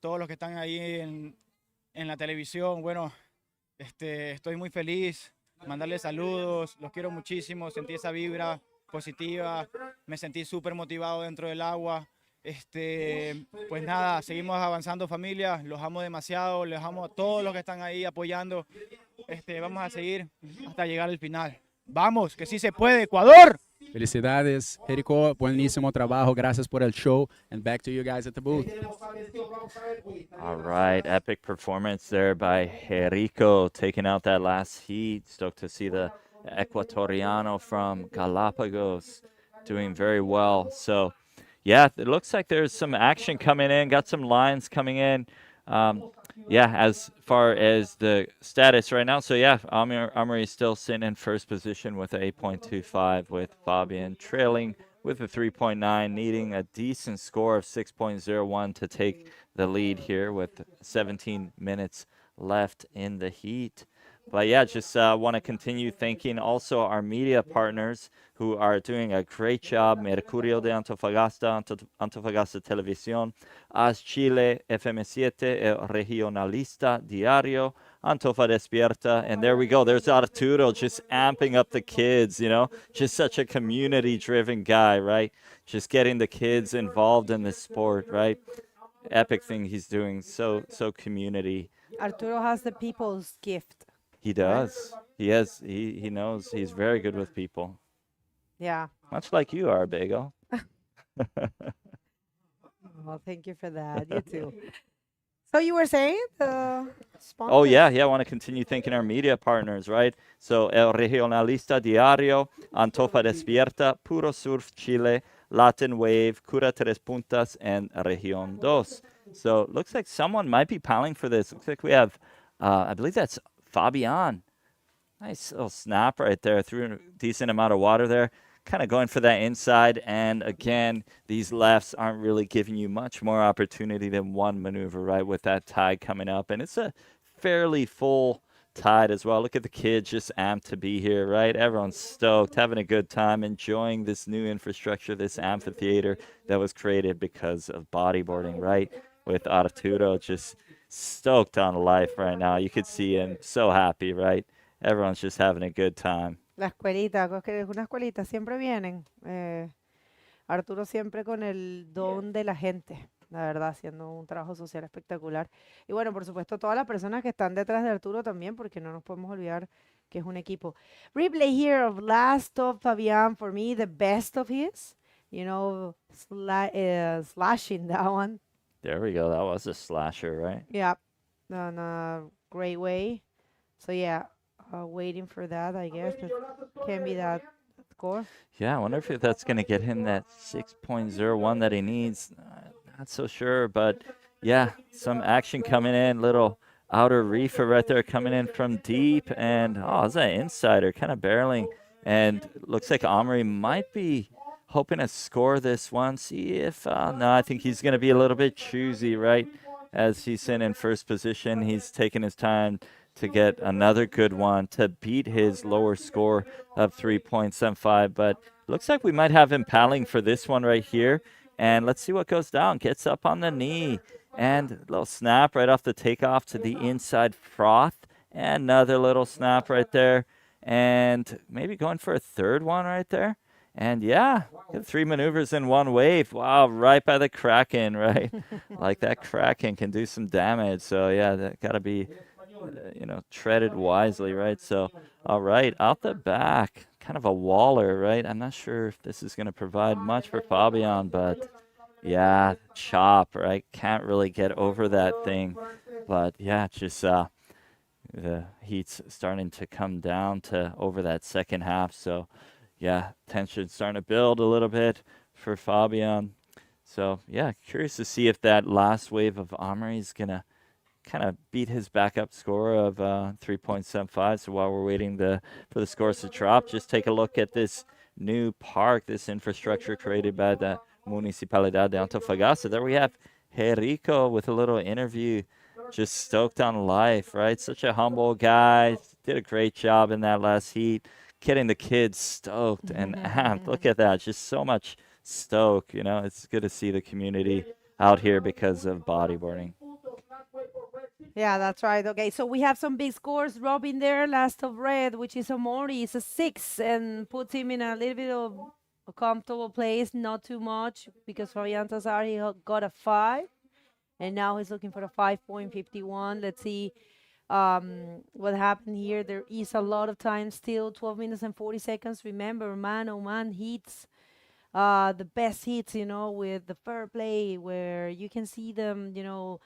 todos los que están ahí en la televisión, bueno, estoy muy feliz, mandarles saludos, los quiero muchísimo, sentí esa vibra positiva, me sentí súper motivado dentro del agua. Pues nada, seguimos avanzando familia, los amo demasiado, les amo a todos los que están ahí apoyando. Vamos a seguir hasta llegar al final. Vamos, que sí se puede, Ecuador. Felicidades, Jerico. Buenísimo trabajo. Gracias por el show. And back to you guys at the booth. All right, epic performance there by Jerico, taking out that last heat. Stoked to see the Ecuatoriano from Galapagos doing very well. So, yeah, it looks like there's some action coming in, got some lines coming in. Yeah, as far as the status right now. So, yeah, Amory is still sitting in first position with an 8.25, with Fabian trailing with a 3.9, needing a decent score of 6.01 to take the lead here with 17 minutes left in the heat. But yeah, just want to continue thanking also our media partners who are doing a great job. Mercurio de Antofagasta, Antofagasta Televisión, AS Chile, FM7, El Regionalista Diario, Antofa Despierta. And there we go. There's Arturo just amping up the kids, you know, just such a community-driven guy, right? Just getting the kids involved in the sport, right? Epic thing he's doing. So community. Arturo has the people's gift. He does. He knows. He's very good with people. Yeah. Much like you are, Bagel. Well, thank you for that. You too. So you were saying the sponsors? Oh, yeah. I want to continue thanking our media partners, right? So El Regionalista Diario, Antofa Despierta, Puro Surf Chile, Latin Wave, Cura Tres Puntas, and Región 2. So it looks like someone might be piling for this. Looks like we have, I believe that's Fabian. Nice little snap right there. Threw a decent amount of water there. Kind of going for that inside. And again, these lefts aren't really giving you much more opportunity than one maneuver, right, with that tide coming up. And it's a fairly full tide as well. Look at the kids just amped to be here, right? Everyone's stoked, having a good time, enjoying this new infrastructure, this amphitheater that was created because of bodyboarding, right? With Arturo just stoked on life right now. You could see him so happy, right? Everyone's just having a good time. La escuelita, una escuelita, siempre vienen. Arturo siempre con el don de la gente, la verdad, haciendo un trabajo social espectacular. Y bueno, por supuesto, todas las personas que están detrás de Arturo también, porque no nos podemos olvidar que es un equipo. Replay here of last of Fabian, for me, the best of his. You know, slashing that one. There we go. That was a slasher, right? Yeah, in a great way. So yeah, waiting for that, I guess. That can be that score. Yeah, I wonder if that's going to get him that 6.01 that he needs. Not so sure, but yeah, some action coming in. Little outer reefer right there coming in from deep. And, oh, is that insider kind of barreling. And looks like Omri might be hoping to score this one. See if, no, I think he's going to be a little bit choosy, right? As he's in first position, he's taking his time to get another good one to beat his lower score of 3.75. But looks like we might have him paddling for this one right here. And let's see what goes down. Gets up on the knee. And a little snap right off the takeoff to the inside froth. And another little snap right there. And maybe going for a third one right there. And yeah, 3 maneuvers in one wave. Wow, right by the Kraken, right? Like that Kraken can do some damage. So yeah, that got to be, treaded wisely, right? So, all right, out the back, kind of a waller, right? I'm not sure if this is going to provide much for Fabian, but yeah, chop, right? Can't really get over that thing. But yeah, just the heat's starting to come down to over that second half. So yeah, tension starting to build a little bit for Fabian. So yeah, curious to see if that last wave of Omri is going to kind of beat his backup score of 3.75. So while we're waiting for the scores to drop, just take a look at this new park, this infrastructure created by the Municipalidad de Antofagasta. There we have Jerico with a little interview, just stoked on life, right? Such a humble guy, did a great job in that last heat, getting the kids stoked and amped. Look at that, just so much stoked. You know, it's good to see the community out here because of bodyboarding. Yeah, that's right. Okay, so we have some big scores. Robin there, last of red, which is Omori, is a 6 and puts him in a little bit of a comfortable place, not too much, because Fabian Tazar, he got a 5, and now he's looking for a 5.51. Let's see what happened here. There is a lot of time still, 12 minutes and 40 seconds. Remember, man, oh man, heats. The best hits, you know, with the fair play, where you can see them, you know,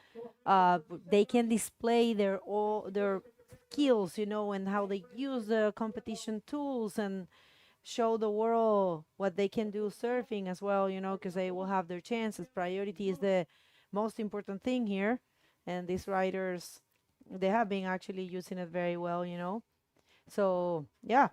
they can display their skills, you know, and how they use the competition tools and show the world what they can do surfing as well, you know, because they will have their chances. Priority is the most important thing here, and these riders, they have been actually using it very well, you know. So yeah.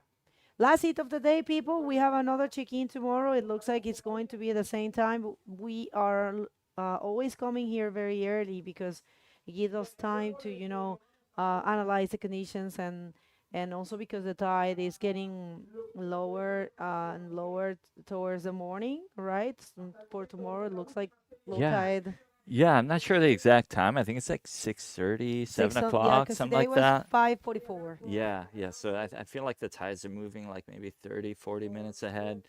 Last hit of the day, people. We have another check-in tomorrow. It looks like it's going to be at the same time. We are always coming here very early because it gives us time to, you know, analyze the conditions, and also because the tide is getting lower and lower towards the morning, right? So for tomorrow, it looks like low tide. Yeah, I'm not sure the exact time. I think it's like 6:30, 7 o'clock, yeah, something like today that. was 5:44. Yeah, yeah. So I feel like the tides are moving like maybe 30, 40 minutes ahead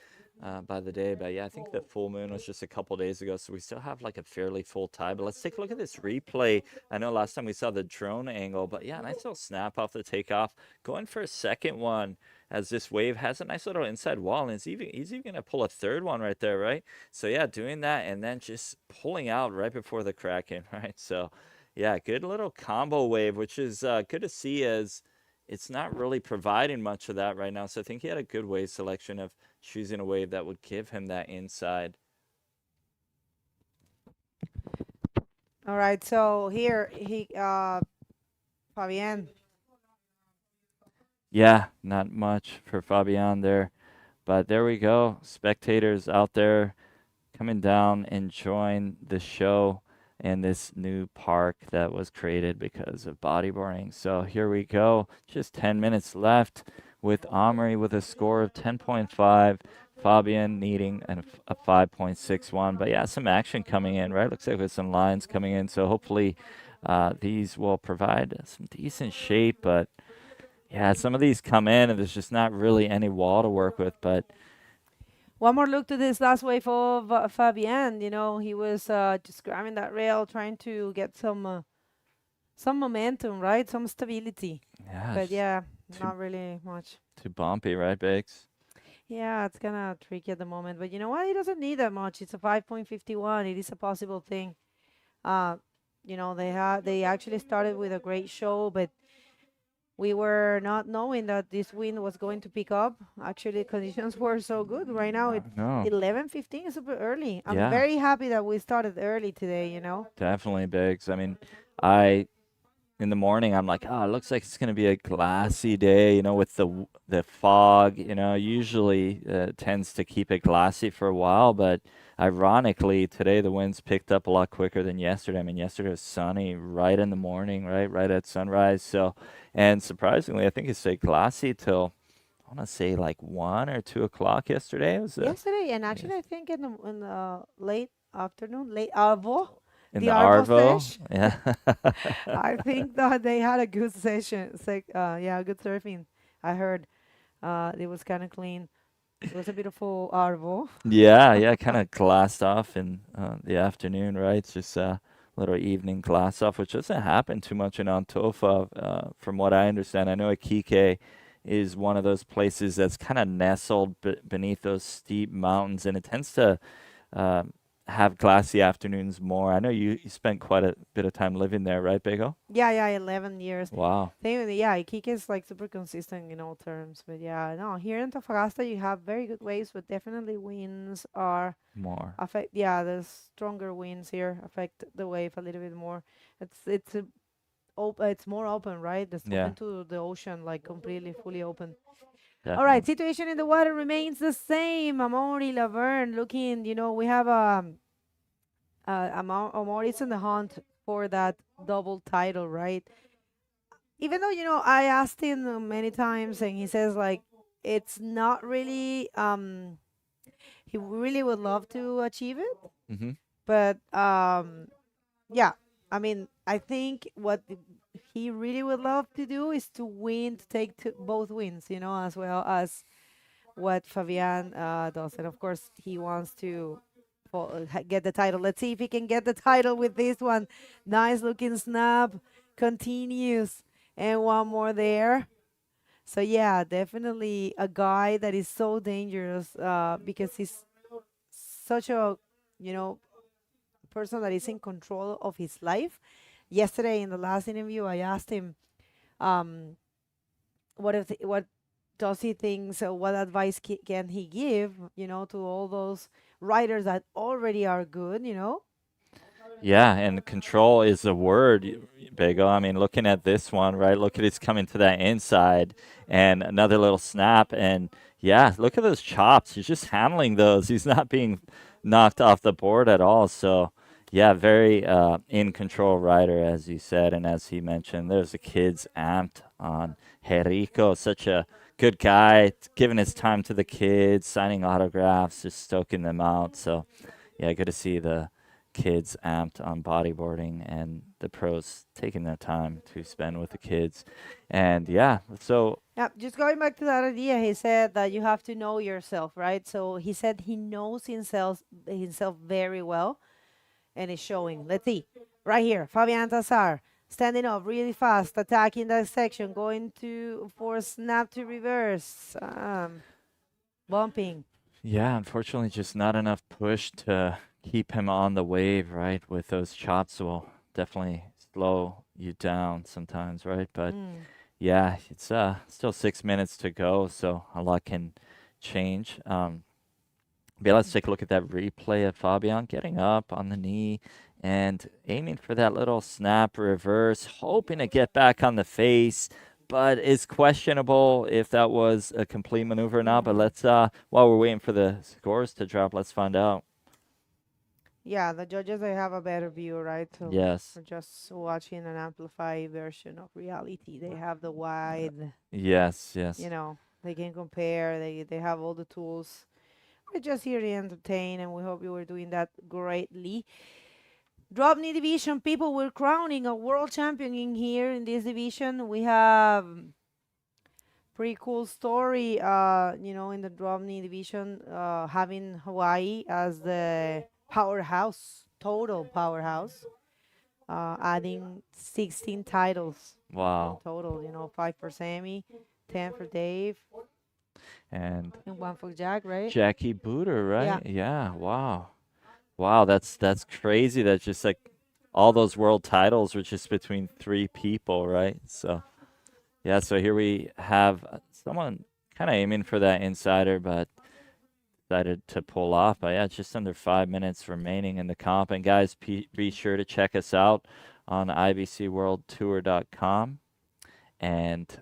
by the day. But yeah, I think the full moon was just a couple days ago. So we still have like a fairly full tide. But let's take a look at this replay. I know last time we saw the drone angle, but yeah, nice little snap off the takeoff. Going for a second one as this wave has a nice little inside wall. And he's even going to pull a third one right there, right? So yeah, doing that and then just pulling out right before the Kraken, right? So yeah, good little combo wave, which is good to see as it's not really providing much of that right now. So I think he had a good wave selection of choosing a wave that would give him that inside. All right, so here Fabian. Yeah, not much for Fabian there. But there we go. Spectators out there coming down, enjoying the show and this new park that was created because of bodyboarding. So here we go. Just 10 minutes left with Omri with a score of 10.5. Fabian needing a 5.61. But yeah, some action coming in, right? Looks like there's some lines coming in. So hopefully these will provide some decent shape. But yeah, some of these come in and there's just not really any wall to work with. But one more look to this last wave of Fabian. You know, he was just grabbing that rail, trying to get some momentum, right? Some stability. yeah, But yeah, not really much. too bumpy, right, Biggs? Yeah, it's kind of tricky at the moment. But you know what? He doesn't need that much. It's a 5.51. It is a possible thing. You know, they actually started with a great show, but we were not knowing that this wind was going to pick up. Actually, conditions were so good. Right now, it's No. 11:15 is super early. I'm Yeah. very happy that we started early today, you know? Definitely, Biggs. I mean, in the morning, I'm like, oh, it looks like it's going to be a glassy day, you know, with the fog, you know, usually tends to keep it glassy for a while. But ironically, today the winds picked up a lot quicker than yesterday. I mean, yesterday was sunny right in the morning, right at sunrise. So, and surprisingly, I think it stayed glassy till, I want to say like 1 or 2 o'clock yesterday. It was Yesterday, and actually, I think in the late afternoon, late Arvo. in the Arvo. sesh, Yeah. I think that they had a good session. Yeah, good surfing. I heard it was kind of clean. It was a beautiful Arvo. Yeah, kind of glassed off in the afternoon, right? It's just a little evening glass off, which doesn't happen too much in Antofa, from what I understand. I know Iquique is one of those places that's kind of nestled beneath those steep mountains, and it tends to have glassy afternoons more. I know you spent quite a bit of time living there, right, Bego? Yeah, 11 years. Wow. Yeah, Iquique is like super consistent in all terms. But yeah, no, here in Antofagasta you have very good waves, but definitely winds are More. the stronger winds here affect the wave a little bit more. It's more open, right? It's Yeah. open to the ocean, like completely fully open. All Definitely. right, situation in the water remains the same. Amaury Laverne looking, you know, we have Amaury's in the hunt for that double title, right? Even though, you know, I asked him many times and he says like it's not really he really would love to achieve it. Hmm. But yeah, I mean, I think what he really would love to do is to win, to take both wins, you know, as well as what Fabian does. And of course, he wants to get the title. Let's see if he can get the title with this one. Nice looking snap, continues, and one more there. So yeah, definitely a guy that is so dangerous because he's such a, you know, person that is in control of his life. Yesterday in the last interview, I asked him, what does he think? So what advice can he give, you know, to all those riders that already are good, you know? Yeah, and control is a word, Bego. I mean, looking at this one, right? Look at it's coming to that inside and another little snap. And yeah, look at those chops. He's just handling those. He's not being knocked off the board at all. So yeah, very in control rider, as you said. And as he mentioned, there's the kids amped on Jerico, such a good guy, giving his time to the kids, signing autographs, just stoking them out. So yeah, good to see the kids amped on bodyboarding and the pros taking their time to spend with the kids. And yeah, so Yeah, just going back to that idea, he said that you have to know yourself, right? So he said he knows himself very well, and it's showing. Let's see, right here, Fabian Tazar standing up really fast, attacking that section, going for a snap to reverse, bumping. yeah, unfortunately, just not enough push to keep him on the wave, right? With those chops will definitely slow you down sometimes, right? But yeah, it's still 6 minutes to go, so a lot can change. But let's take a look at that replay of Fabian getting up on the knee and aiming for that little snap reverse, hoping to get back on the face, but it's questionable if that was a complete maneuver or not. But let's, while we're waiting for the scores to drop, let's find out. Yeah, the judges, they have a better view, right? So Yes. we're just watching an amplified version of reality. They have the wide, Yes, yes. you know, they can compare, they have all the tools. We're just here to entertain, and we hope you were doing that greatly. DropKnee division, people, we're crowning a world champion in here in this division. We have pretty cool story, you know, in the DropKnee division, having Hawaii as the powerhouse, total powerhouse, adding 16 titles. Wow. Total, you know, 5 for Sammy, 10 for Dave. And 1 for Jack, right? Jackie Booter, right? Yeah. Yeah. Wow. Wow, that's crazy. That's just like all those world titles were just between 3 people, right? So yeah, so here we have someone kind of aiming for that insider, but decided to pull off. But yeah, just under 5 minutes remaining in the comp. And guys, be sure to check us out on IBCWorldTour.com, and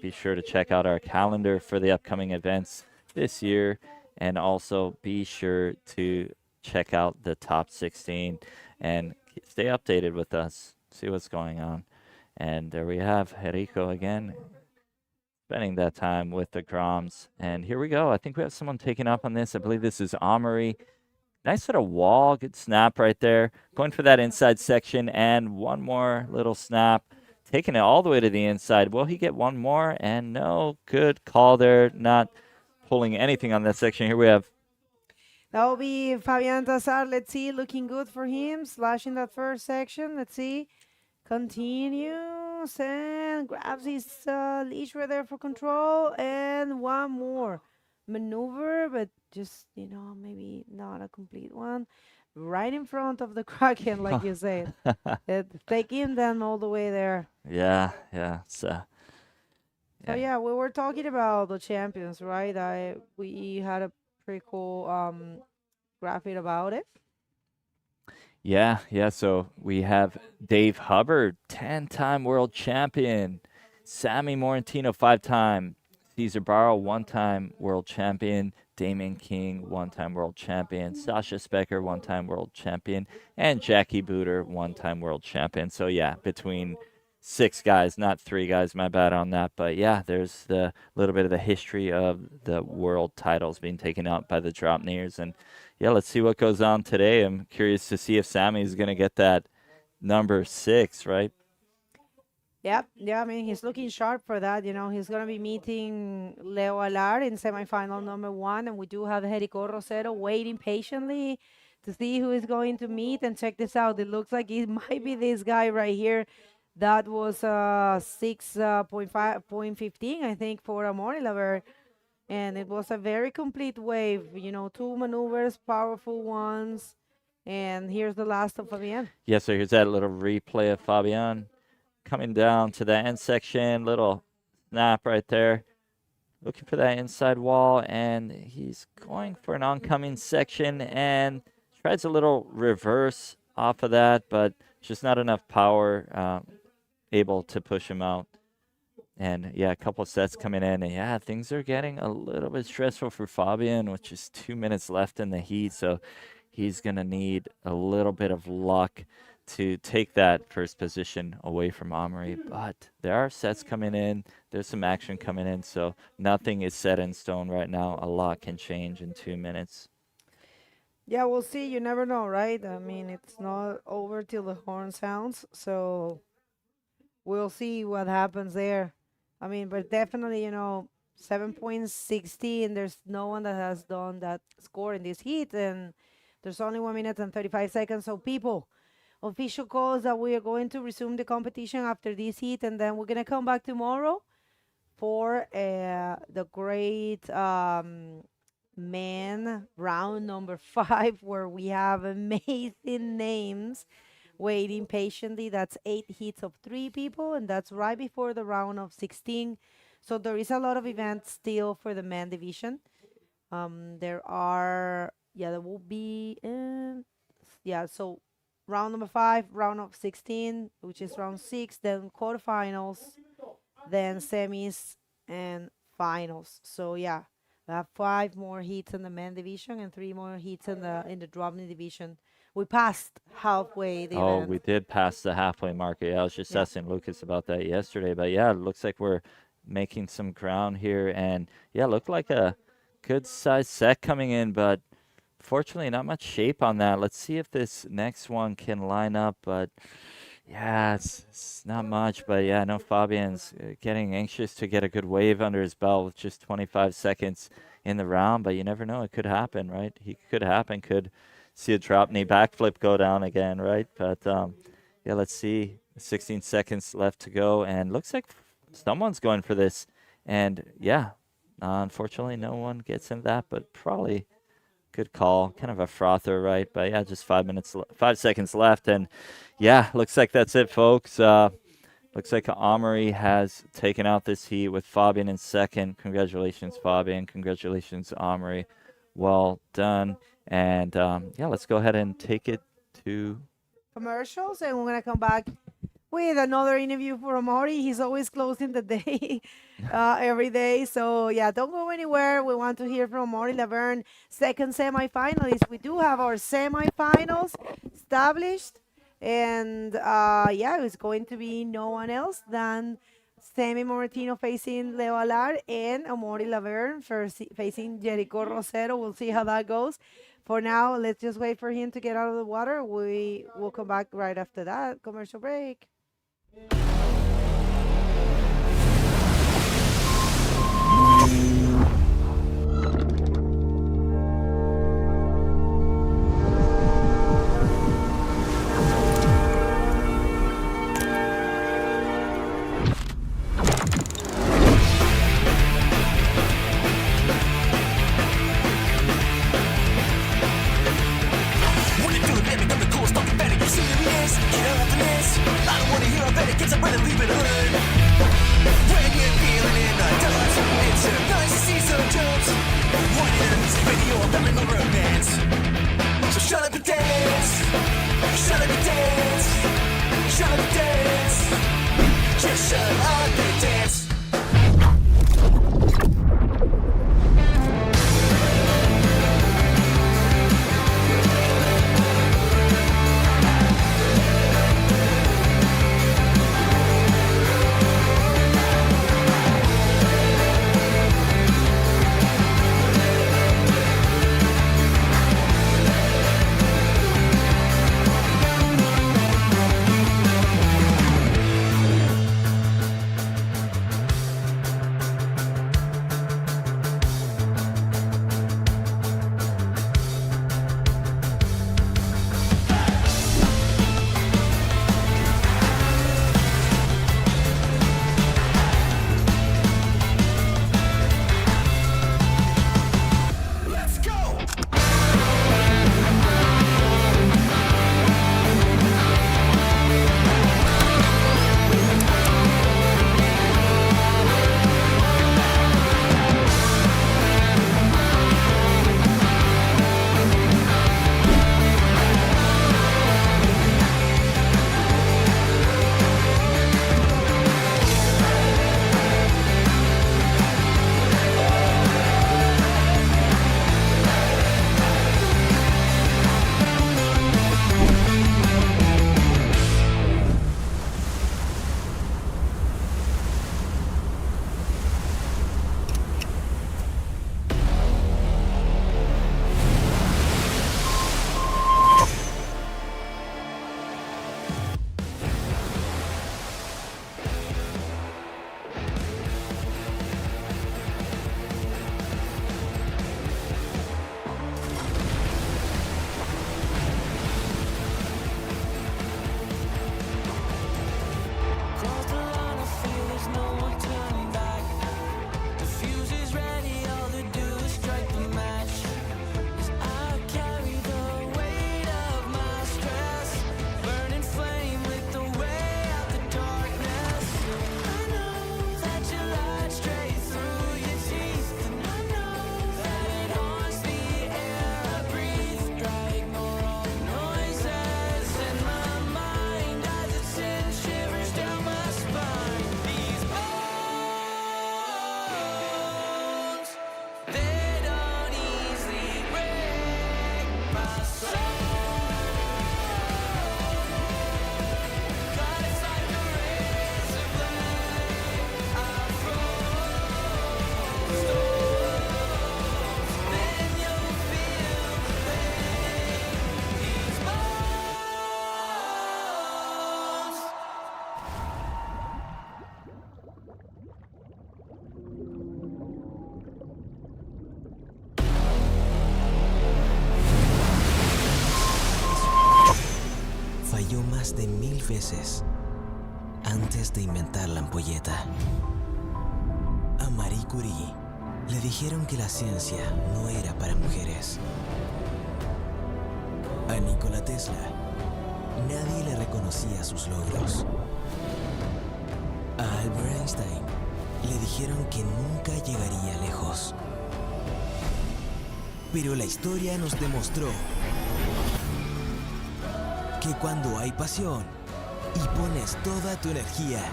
be sure to check out our calendar for the upcoming events this year, and also be sure to check out the top 16 and stay updated with us, see what's going on. And there we have Jerico again, spending that time with the Groms. And here we go. I think we have someone taking up on this. I believe this is Amory. Nice little wall, good snap right there. Going for that inside section, and one more little snap. Taking it all the way to the inside. Will he get one more? And no, good call there. Not pulling anything on that section. Here we have. That will be Fabian Tazar. Let's see, looking good for him. Slashing that first section. Let's see. Continues and grabs his leash right there for control. And one more maneuver, but just, you know, maybe not a complete one. Right in front of the Kraken, like you said. Taking them all the way there. Yeah, yeah. So yeah, we were talking about the champions, right? We had a pretty cool graphic about it. Yeah, yeah. So we have Dave Hubbard, 10-time world champion. Sammy Morantino, 5-time. Cesar Barrow, 1-time world champion. Damon King, 1-time world champion. Sasha Specker, 1-time world champion. And Jackie Booter, 1-time world champion. So yeah, between 6 guys, not 3 guys. My bad on that. But yeah, there's the little bit of the history of the world titles being taken out by the DropKneers. And yeah, let's see what goes on today. I'm curious to see if Sammy's going to get that number 6, right? Yep. Yeah, I mean, he's looking sharp for that. You know, he's going to be meeting Leo Alar in semifinal number 1. And we do have Jericho Rosero waiting patiently to see who is going to meet. And check this out. It looks like it might be this guy right here. That was 6.15, I think, for Amaury Laverne. And it was a very complete wave. You know, 2 maneuvers, powerful ones. And here's the last of Fabian. Yeah, so here's that little replay of Fabian coming down to the end section. Little snap right there. Looking for that inside wall. And he's going for an oncoming section and tries a little reverse off of that, but just not enough power able to push him out. And yeah, a couple sets coming in, and yeah, things are getting a little bit stressful for Fabian, which is 2 minutes left in the heat, so he's gonna need a little bit of luck to take that first position away from Amaury. But there are sets coming in, there's some action coming in, so nothing is set in stone right now. A lot can change in 2 minutes. Yeah, we'll see. You never know, right? I mean, it's not over till the horn sounds, so we'll see what happens there. I mean, but definitely, you know, 7.60, and there's no one that has done that score in this heat, and there's only 1 minute and 35 seconds. So people, official calls that we are going to resume the competition after this heat, and then we're going to come back tomorrow for the great men round number 5, where we have amazing names waiting patiently. That's 8 heats of 3 people, and that's right before the round of 16. So there is a lot of events still for the men division. There will be, so round number 5, round of 16, which is round 6, then quarterfinals, then semis, and finals. So yeah, we have 5 more heats in the men division and 3 more heats in the DropKnee division. We passed halfway the event. We did pass the halfway mark. Yeah, I was just asking Lucas about that yesterday. But yeah, it looks like we're making some ground here. And yeah, looked like a good size set coming in, but fortunately not much shape on that. Let's see if this next one can line up. But yeah, it's not much. But yeah, I know Fabian's getting anxious to get a good wave under his belt with just 25 seconds in the round. But you never know. It could happen, right? Could see a DropKnee backflip go down again, right? But yeah, let's see. 16 seconds left to go, and looks like someone's going for this. And yeah, unfortunately, no one gets in that, but probably good call. Kind of a frother, right? But yeah, just 5 seconds left, and yeah, looks like that's it, folks. Looks like Amaury has taken out this heat with Fabian in second. Congratulations, Fabian. Congratulations, Amaury. Well done. And yeah, let's go ahead and take it to commercials, and we're gonna come back with another interview for Amaury. He's always closing the day every day, so yeah, don't go anywhere. We want to hear from Amaury Laverne, second semifinalist. We do have our semifinals established, and yeah, it's going to be no one else than Sammy Moratino facing Leo Alar and Amaury Laverne facing Jericho Rosero. We'll see how that goes. For now, let's just wait for him to get out of the water. We will come back right after that commercial break. veces antes de inventar la ampolleta. A Marie Curie le dijeron que la ciencia no era para mujeres. A Nikola Tesla nadie le reconocía sus logros. A Albert Einstein le dijeron que nunca llegaría lejos. Pero la historia nos demostró que cuando hay pasión y pones toda tu energía,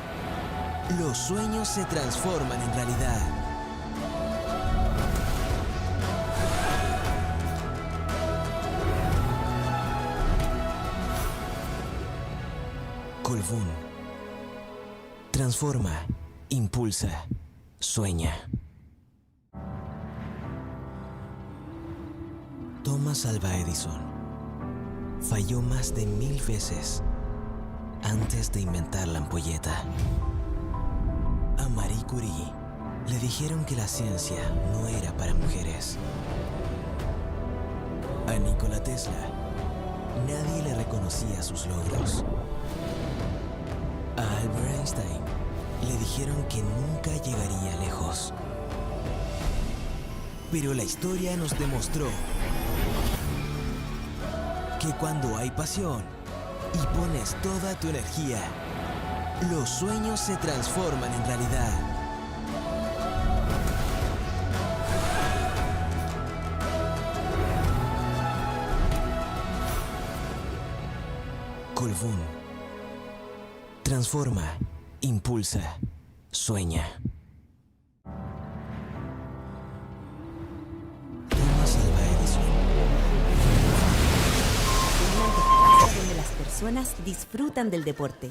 los sueños se transforman en realidad. Colbún. Transforma, impulsa, sueña. Thomas Alva Edison falló más de 1000 veces antes de inventar la ampolleta. A Marie Curie le dijeron que la ciencia no era para mujeres. A Nikola Tesla nadie le reconocía sus logros. A Albert Einstein le dijeron que nunca llegaría lejos. Pero la historia nos demostró que cuando hay pasión y pones toda tu energía, los sueños se transforman en realidad. Colbún. Transforma, impulsa, sueña. Thomas Alva Edison. Una Antofagasta donde las personas disfrutan del deporte,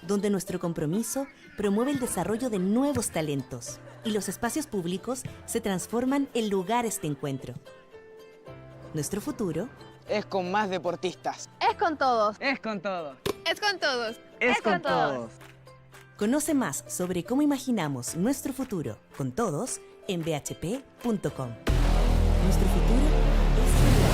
donde nuestro compromiso promueve el desarrollo de nuevos talentos y los espacios públicos se transforman en lugares de encuentro. Nuestro futuro Es con más deportistas. Es con todos. Es con todos. Es con todos. Es con todos. Conoce más sobre cómo imaginamos nuestro futuro con todos en bhp.com. Nuestro futuro es real.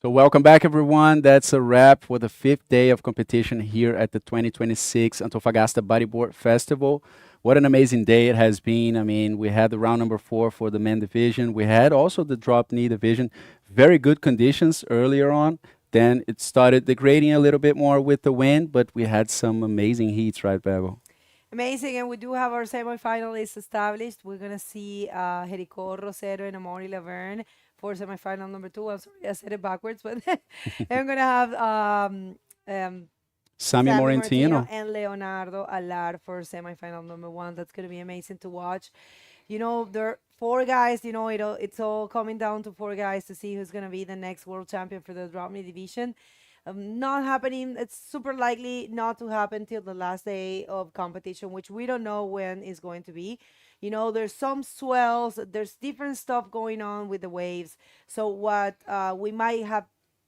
So welcome back, everyone. That's a wrap for the 5th day of competition here at the 2026 Antofagasta Bodyboard Festival. What an amazing day it has been. I mean, we had the round number 4 for the men division. We had also the DropKnee division. Very good conditions earlier on. Then it started degrading a little bit more with the wind, but we had some amazing heats, right, Bebo? Amazing, and we do have our semifinalists established. We're going to see Jericho Rosero and Amaury Laverne for semifinal number 2. I'm sorry, I said it backwards, but I'm going to have Sammy Morentino and Leonardo Alar for semifinal number 1. That's going to be amazing to watch. You know, there are 4 guys, you know, it's all coming down to 4 guys to see who's going to be the next world champion for the DropKnee division. Not happening, it's super likely not to happen till the last day of competition, which we don't know when is going to be. You know, there's some swells, there's different stuff going on with the waves. So what we might have,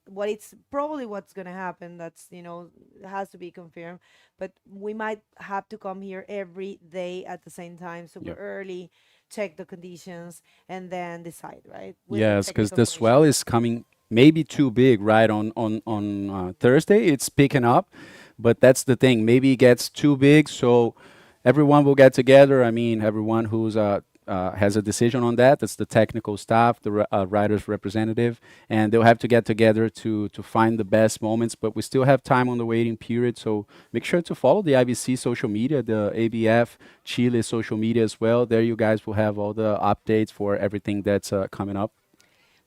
what it's probably what's going to happen, that's, you know, has to be confirmed, but we might have to come here every day at the same time, super early, check the conditions, and then decide, right? Yes, because the swell is coming maybe too big, right? On Thursday, it's picking up, but that's the thing. Maybe it gets too big, so everyone will get together. I mean, everyone who's has a decision on that. That's the technical staff, the riders representative, and they'll have to get together to find the best moments. But we still have time on the waiting period, so make sure to follow the IBC social media, the ABF Chile social media as well. There you guys will have all the updates for everything that's coming up.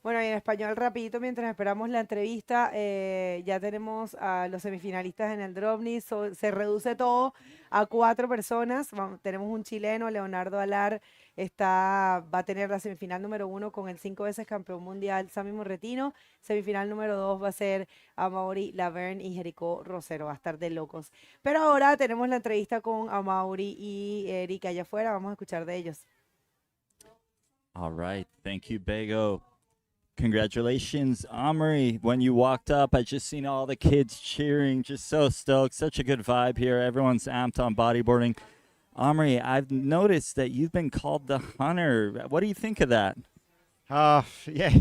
Bueno, y en español rapidito, mientras esperamos la entrevista, ya tenemos a los semifinalistas en el DropKnee, se reduce todo a 4 personas. Tenemos un chileno, Leonardo Alar, va a tener la semifinal número 1 con el 5 veces campeón mundial Sami Morretino. Semifinal número 2 va a ser Amaury Laverne y Jericó Rosero, va a estar de locos. Pero ahora tenemos la entrevista con Amaury y Erika allá afuera, vamos a escuchar de ellos. All right, thank you, Bego. Congratulations, Amaury. When you walked up, I just seen all the kids cheering, just so stoked. Such a good vibe here. Everyone's amped on bodyboarding. Amaury, I've noticed that you've been called the Hunter. What do you think of that? Yeah,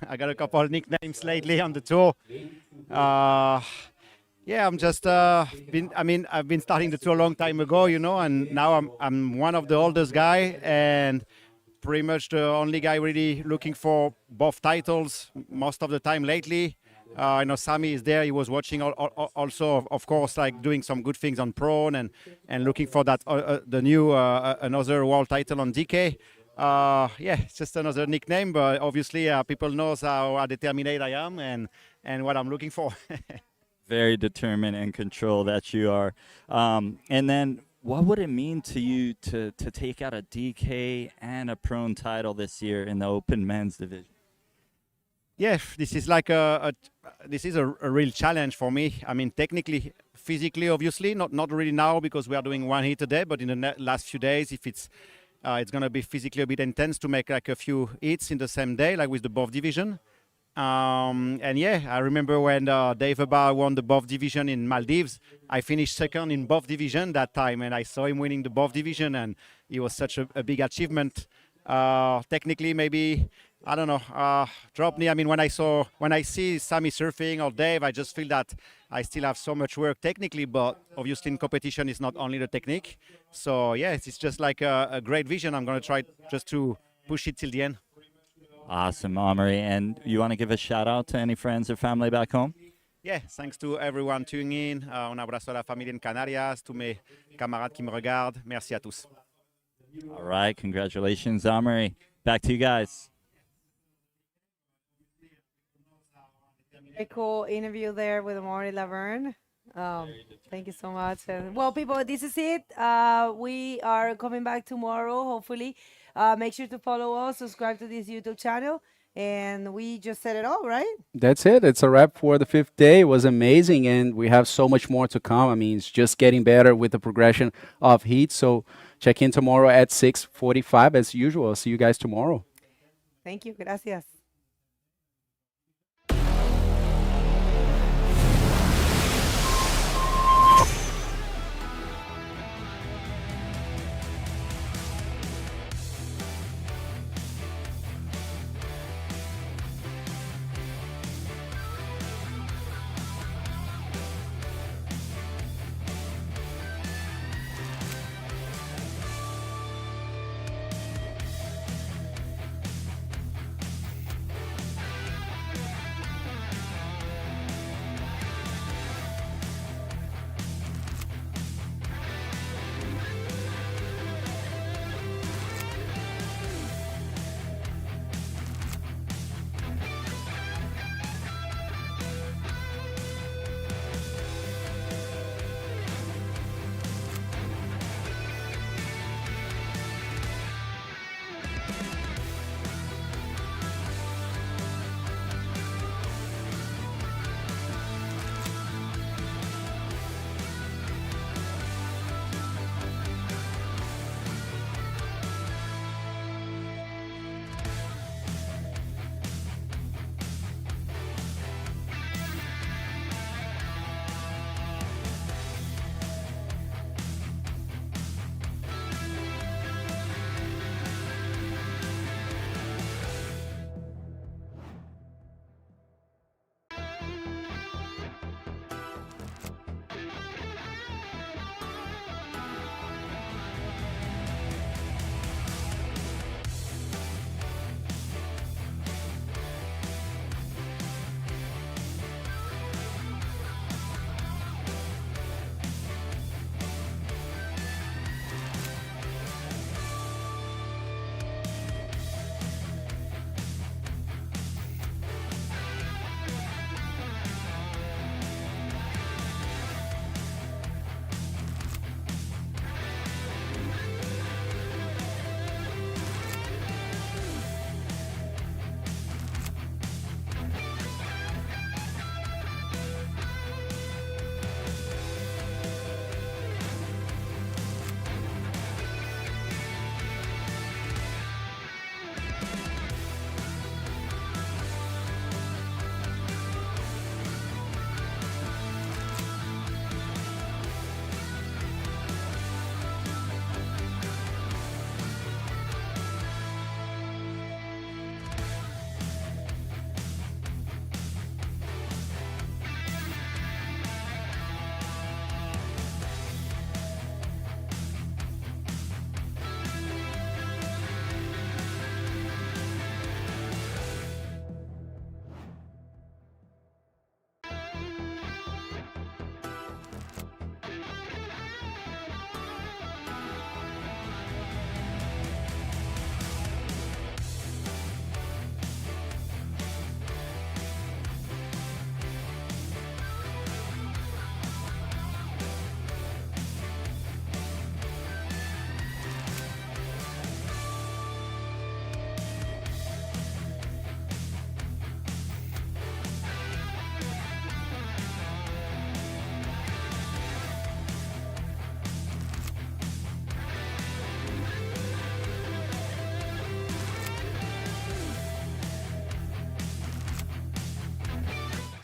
I got a couple of nicknames lately on the tour. Yeah, I'm just I've been starting the tour a long time ago, you know, and now I'm one of the oldest guy and pretty much the only guy really looking for both titles most of the time lately. I know Sami is there. He was watching also, of course, like doing some good things on prone and looking for that the new another world title on DK. Yeah, it's just another nickname, but obviously people knows how determined I am and what I'm looking for. Very determined and controlled that you are. And then what would it mean to you to take out a DK and a prone title this year in the open men's division? Yeah, this is like a real challenge for me. I mean, technically, physically, obviously, not really now because we are doing one hit a day, but in the last few days, if it's going to be physically a bit intense to make like a few hits in the same day, like with the both division. And yeah, I remember when Dave Abba won the both division in Maldives. I finished second in both division that time, and I saw him winning the both division, and it was such a big achievement. Technically, maybe, I don't know, DropKnee. I mean, when I see Sami surfing or Dave, I just feel that I still have so much work technically, but obviously in competition it's not only the technique. So yeah, it's just like a great vision. I'm going to try just to push it till the end. Awesome, Amaury. And you want to give a shout out to any friends or family back home? Yeah, thanks to everyone tuning in. Un abrazo a la familia en Canarias, tous mes camarades qui me regardent. Merci à tous. All right, congratulations, Amaury. Back to you guys. A cool interview there with Amaury Laverne. Thank you so much. Well, people, this is it. We are coming back tomorrow, hopefully. Make sure to follow us, subscribe to this YouTube channel, and we just said it all, right? That's it. It's a wrap for the 5th day. It was amazing, and we have so much more to come. I mean, it's just getting better with the progression of heat. So check in tomorrow at 6:45 as usual. I'll see you guys tomorrow. Thank you. Gracias.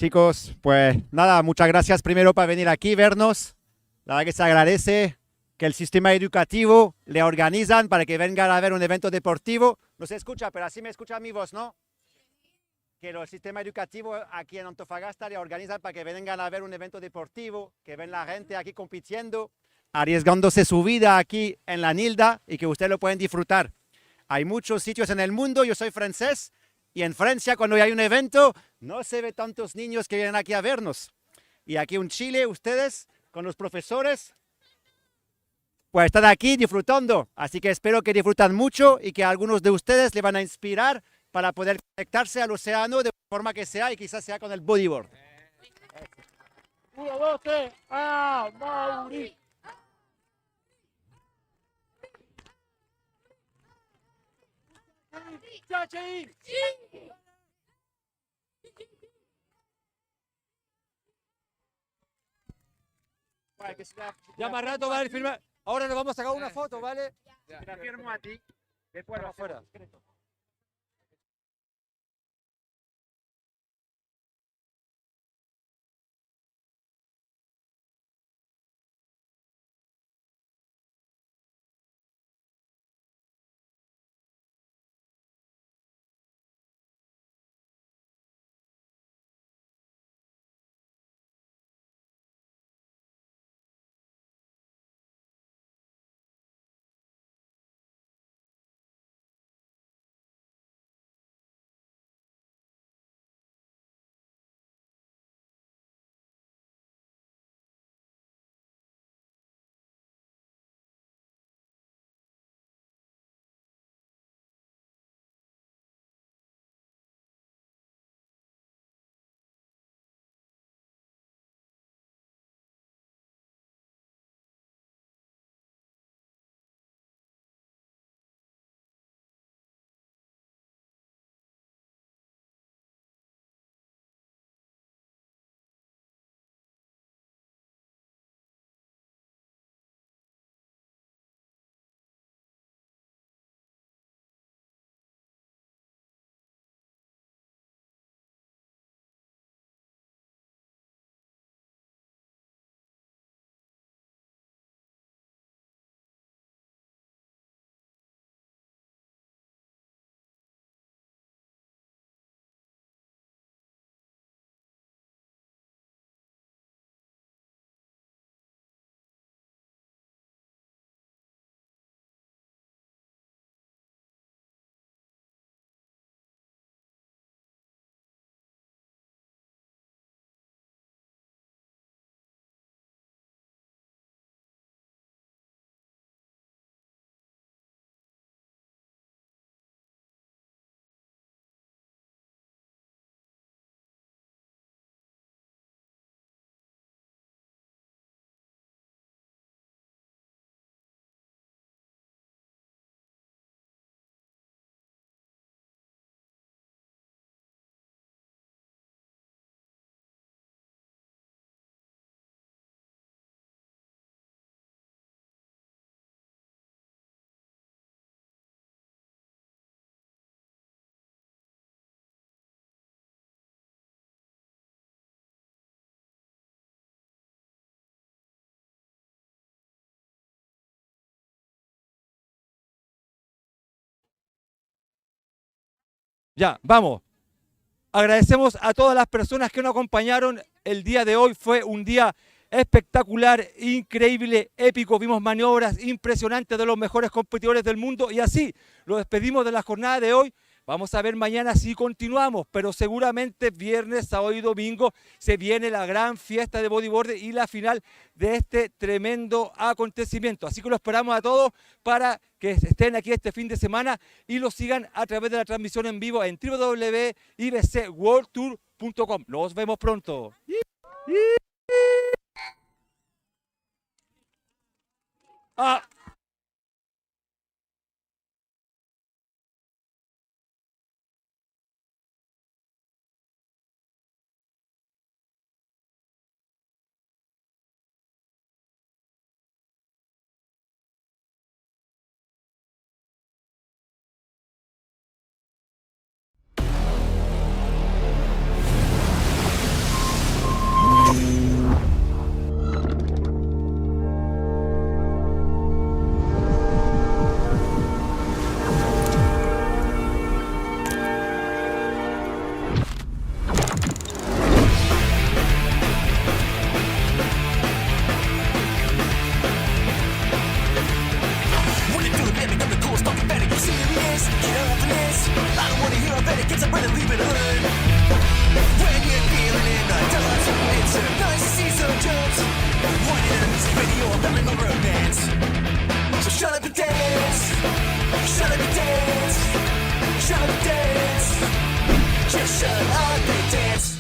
Chicos, pues nada, muchas gracias primero por venir aquí, vernos. La verdad que se agradece que el sistema educativo le organizan para que vengan a ver un evento deportivo. No se escucha, pero así me escucha mi voz, ¿no? Que el sistema educativo aquí en Antofagasta le organizan para que vengan a ver un evento deportivo, que ven la gente aquí compitiendo, arriesgándose su vida aquí en la Nilda y que ustedes lo pueden disfrutar. Hay muchos sitios en el mundo, yo soy francés, y en Francia cuando hay un evento no se ve tantos niños que vienen aquí a vernos. Y aquí en Chile ustedes con los profesores pues están aquí disfrutando. Así que espero que disfrutan mucho y que algunos de ustedes le van a inspirar para poder conectarse al océano de forma que sea y quizás sea con el bodyboard. 1, 2, 3, ¡ah, Mauri! Ya más rato, vale, firma. Ahora nos vamos a sacar una foto, ¿vale? Te firmo a ti. Después Vamos afuera. Ya, vamos. Agradecemos a todas las personas que nos acompañaron el día de hoy. Fue un día espectacular, increíble, épico. Vimos maniobras impresionantes de los mejores competidores del mundo y así lo despedimos de la jornada de hoy. Vamos a ver mañana si continuamos, pero seguramente viernes, sábado y domingo se viene la gran fiesta de bodyboard y la final de este tremendo acontecimiento. Así que lo esperamos a todos para que estén aquí este fin de semana y lo sigan a través de la transmisión en vivo en www.ibcworldtour.com. Nos vemos pronto. Ah. video of them in the romance. So shut up and dance. Shut up and dance. Shut up and dance. Just shut up and dance.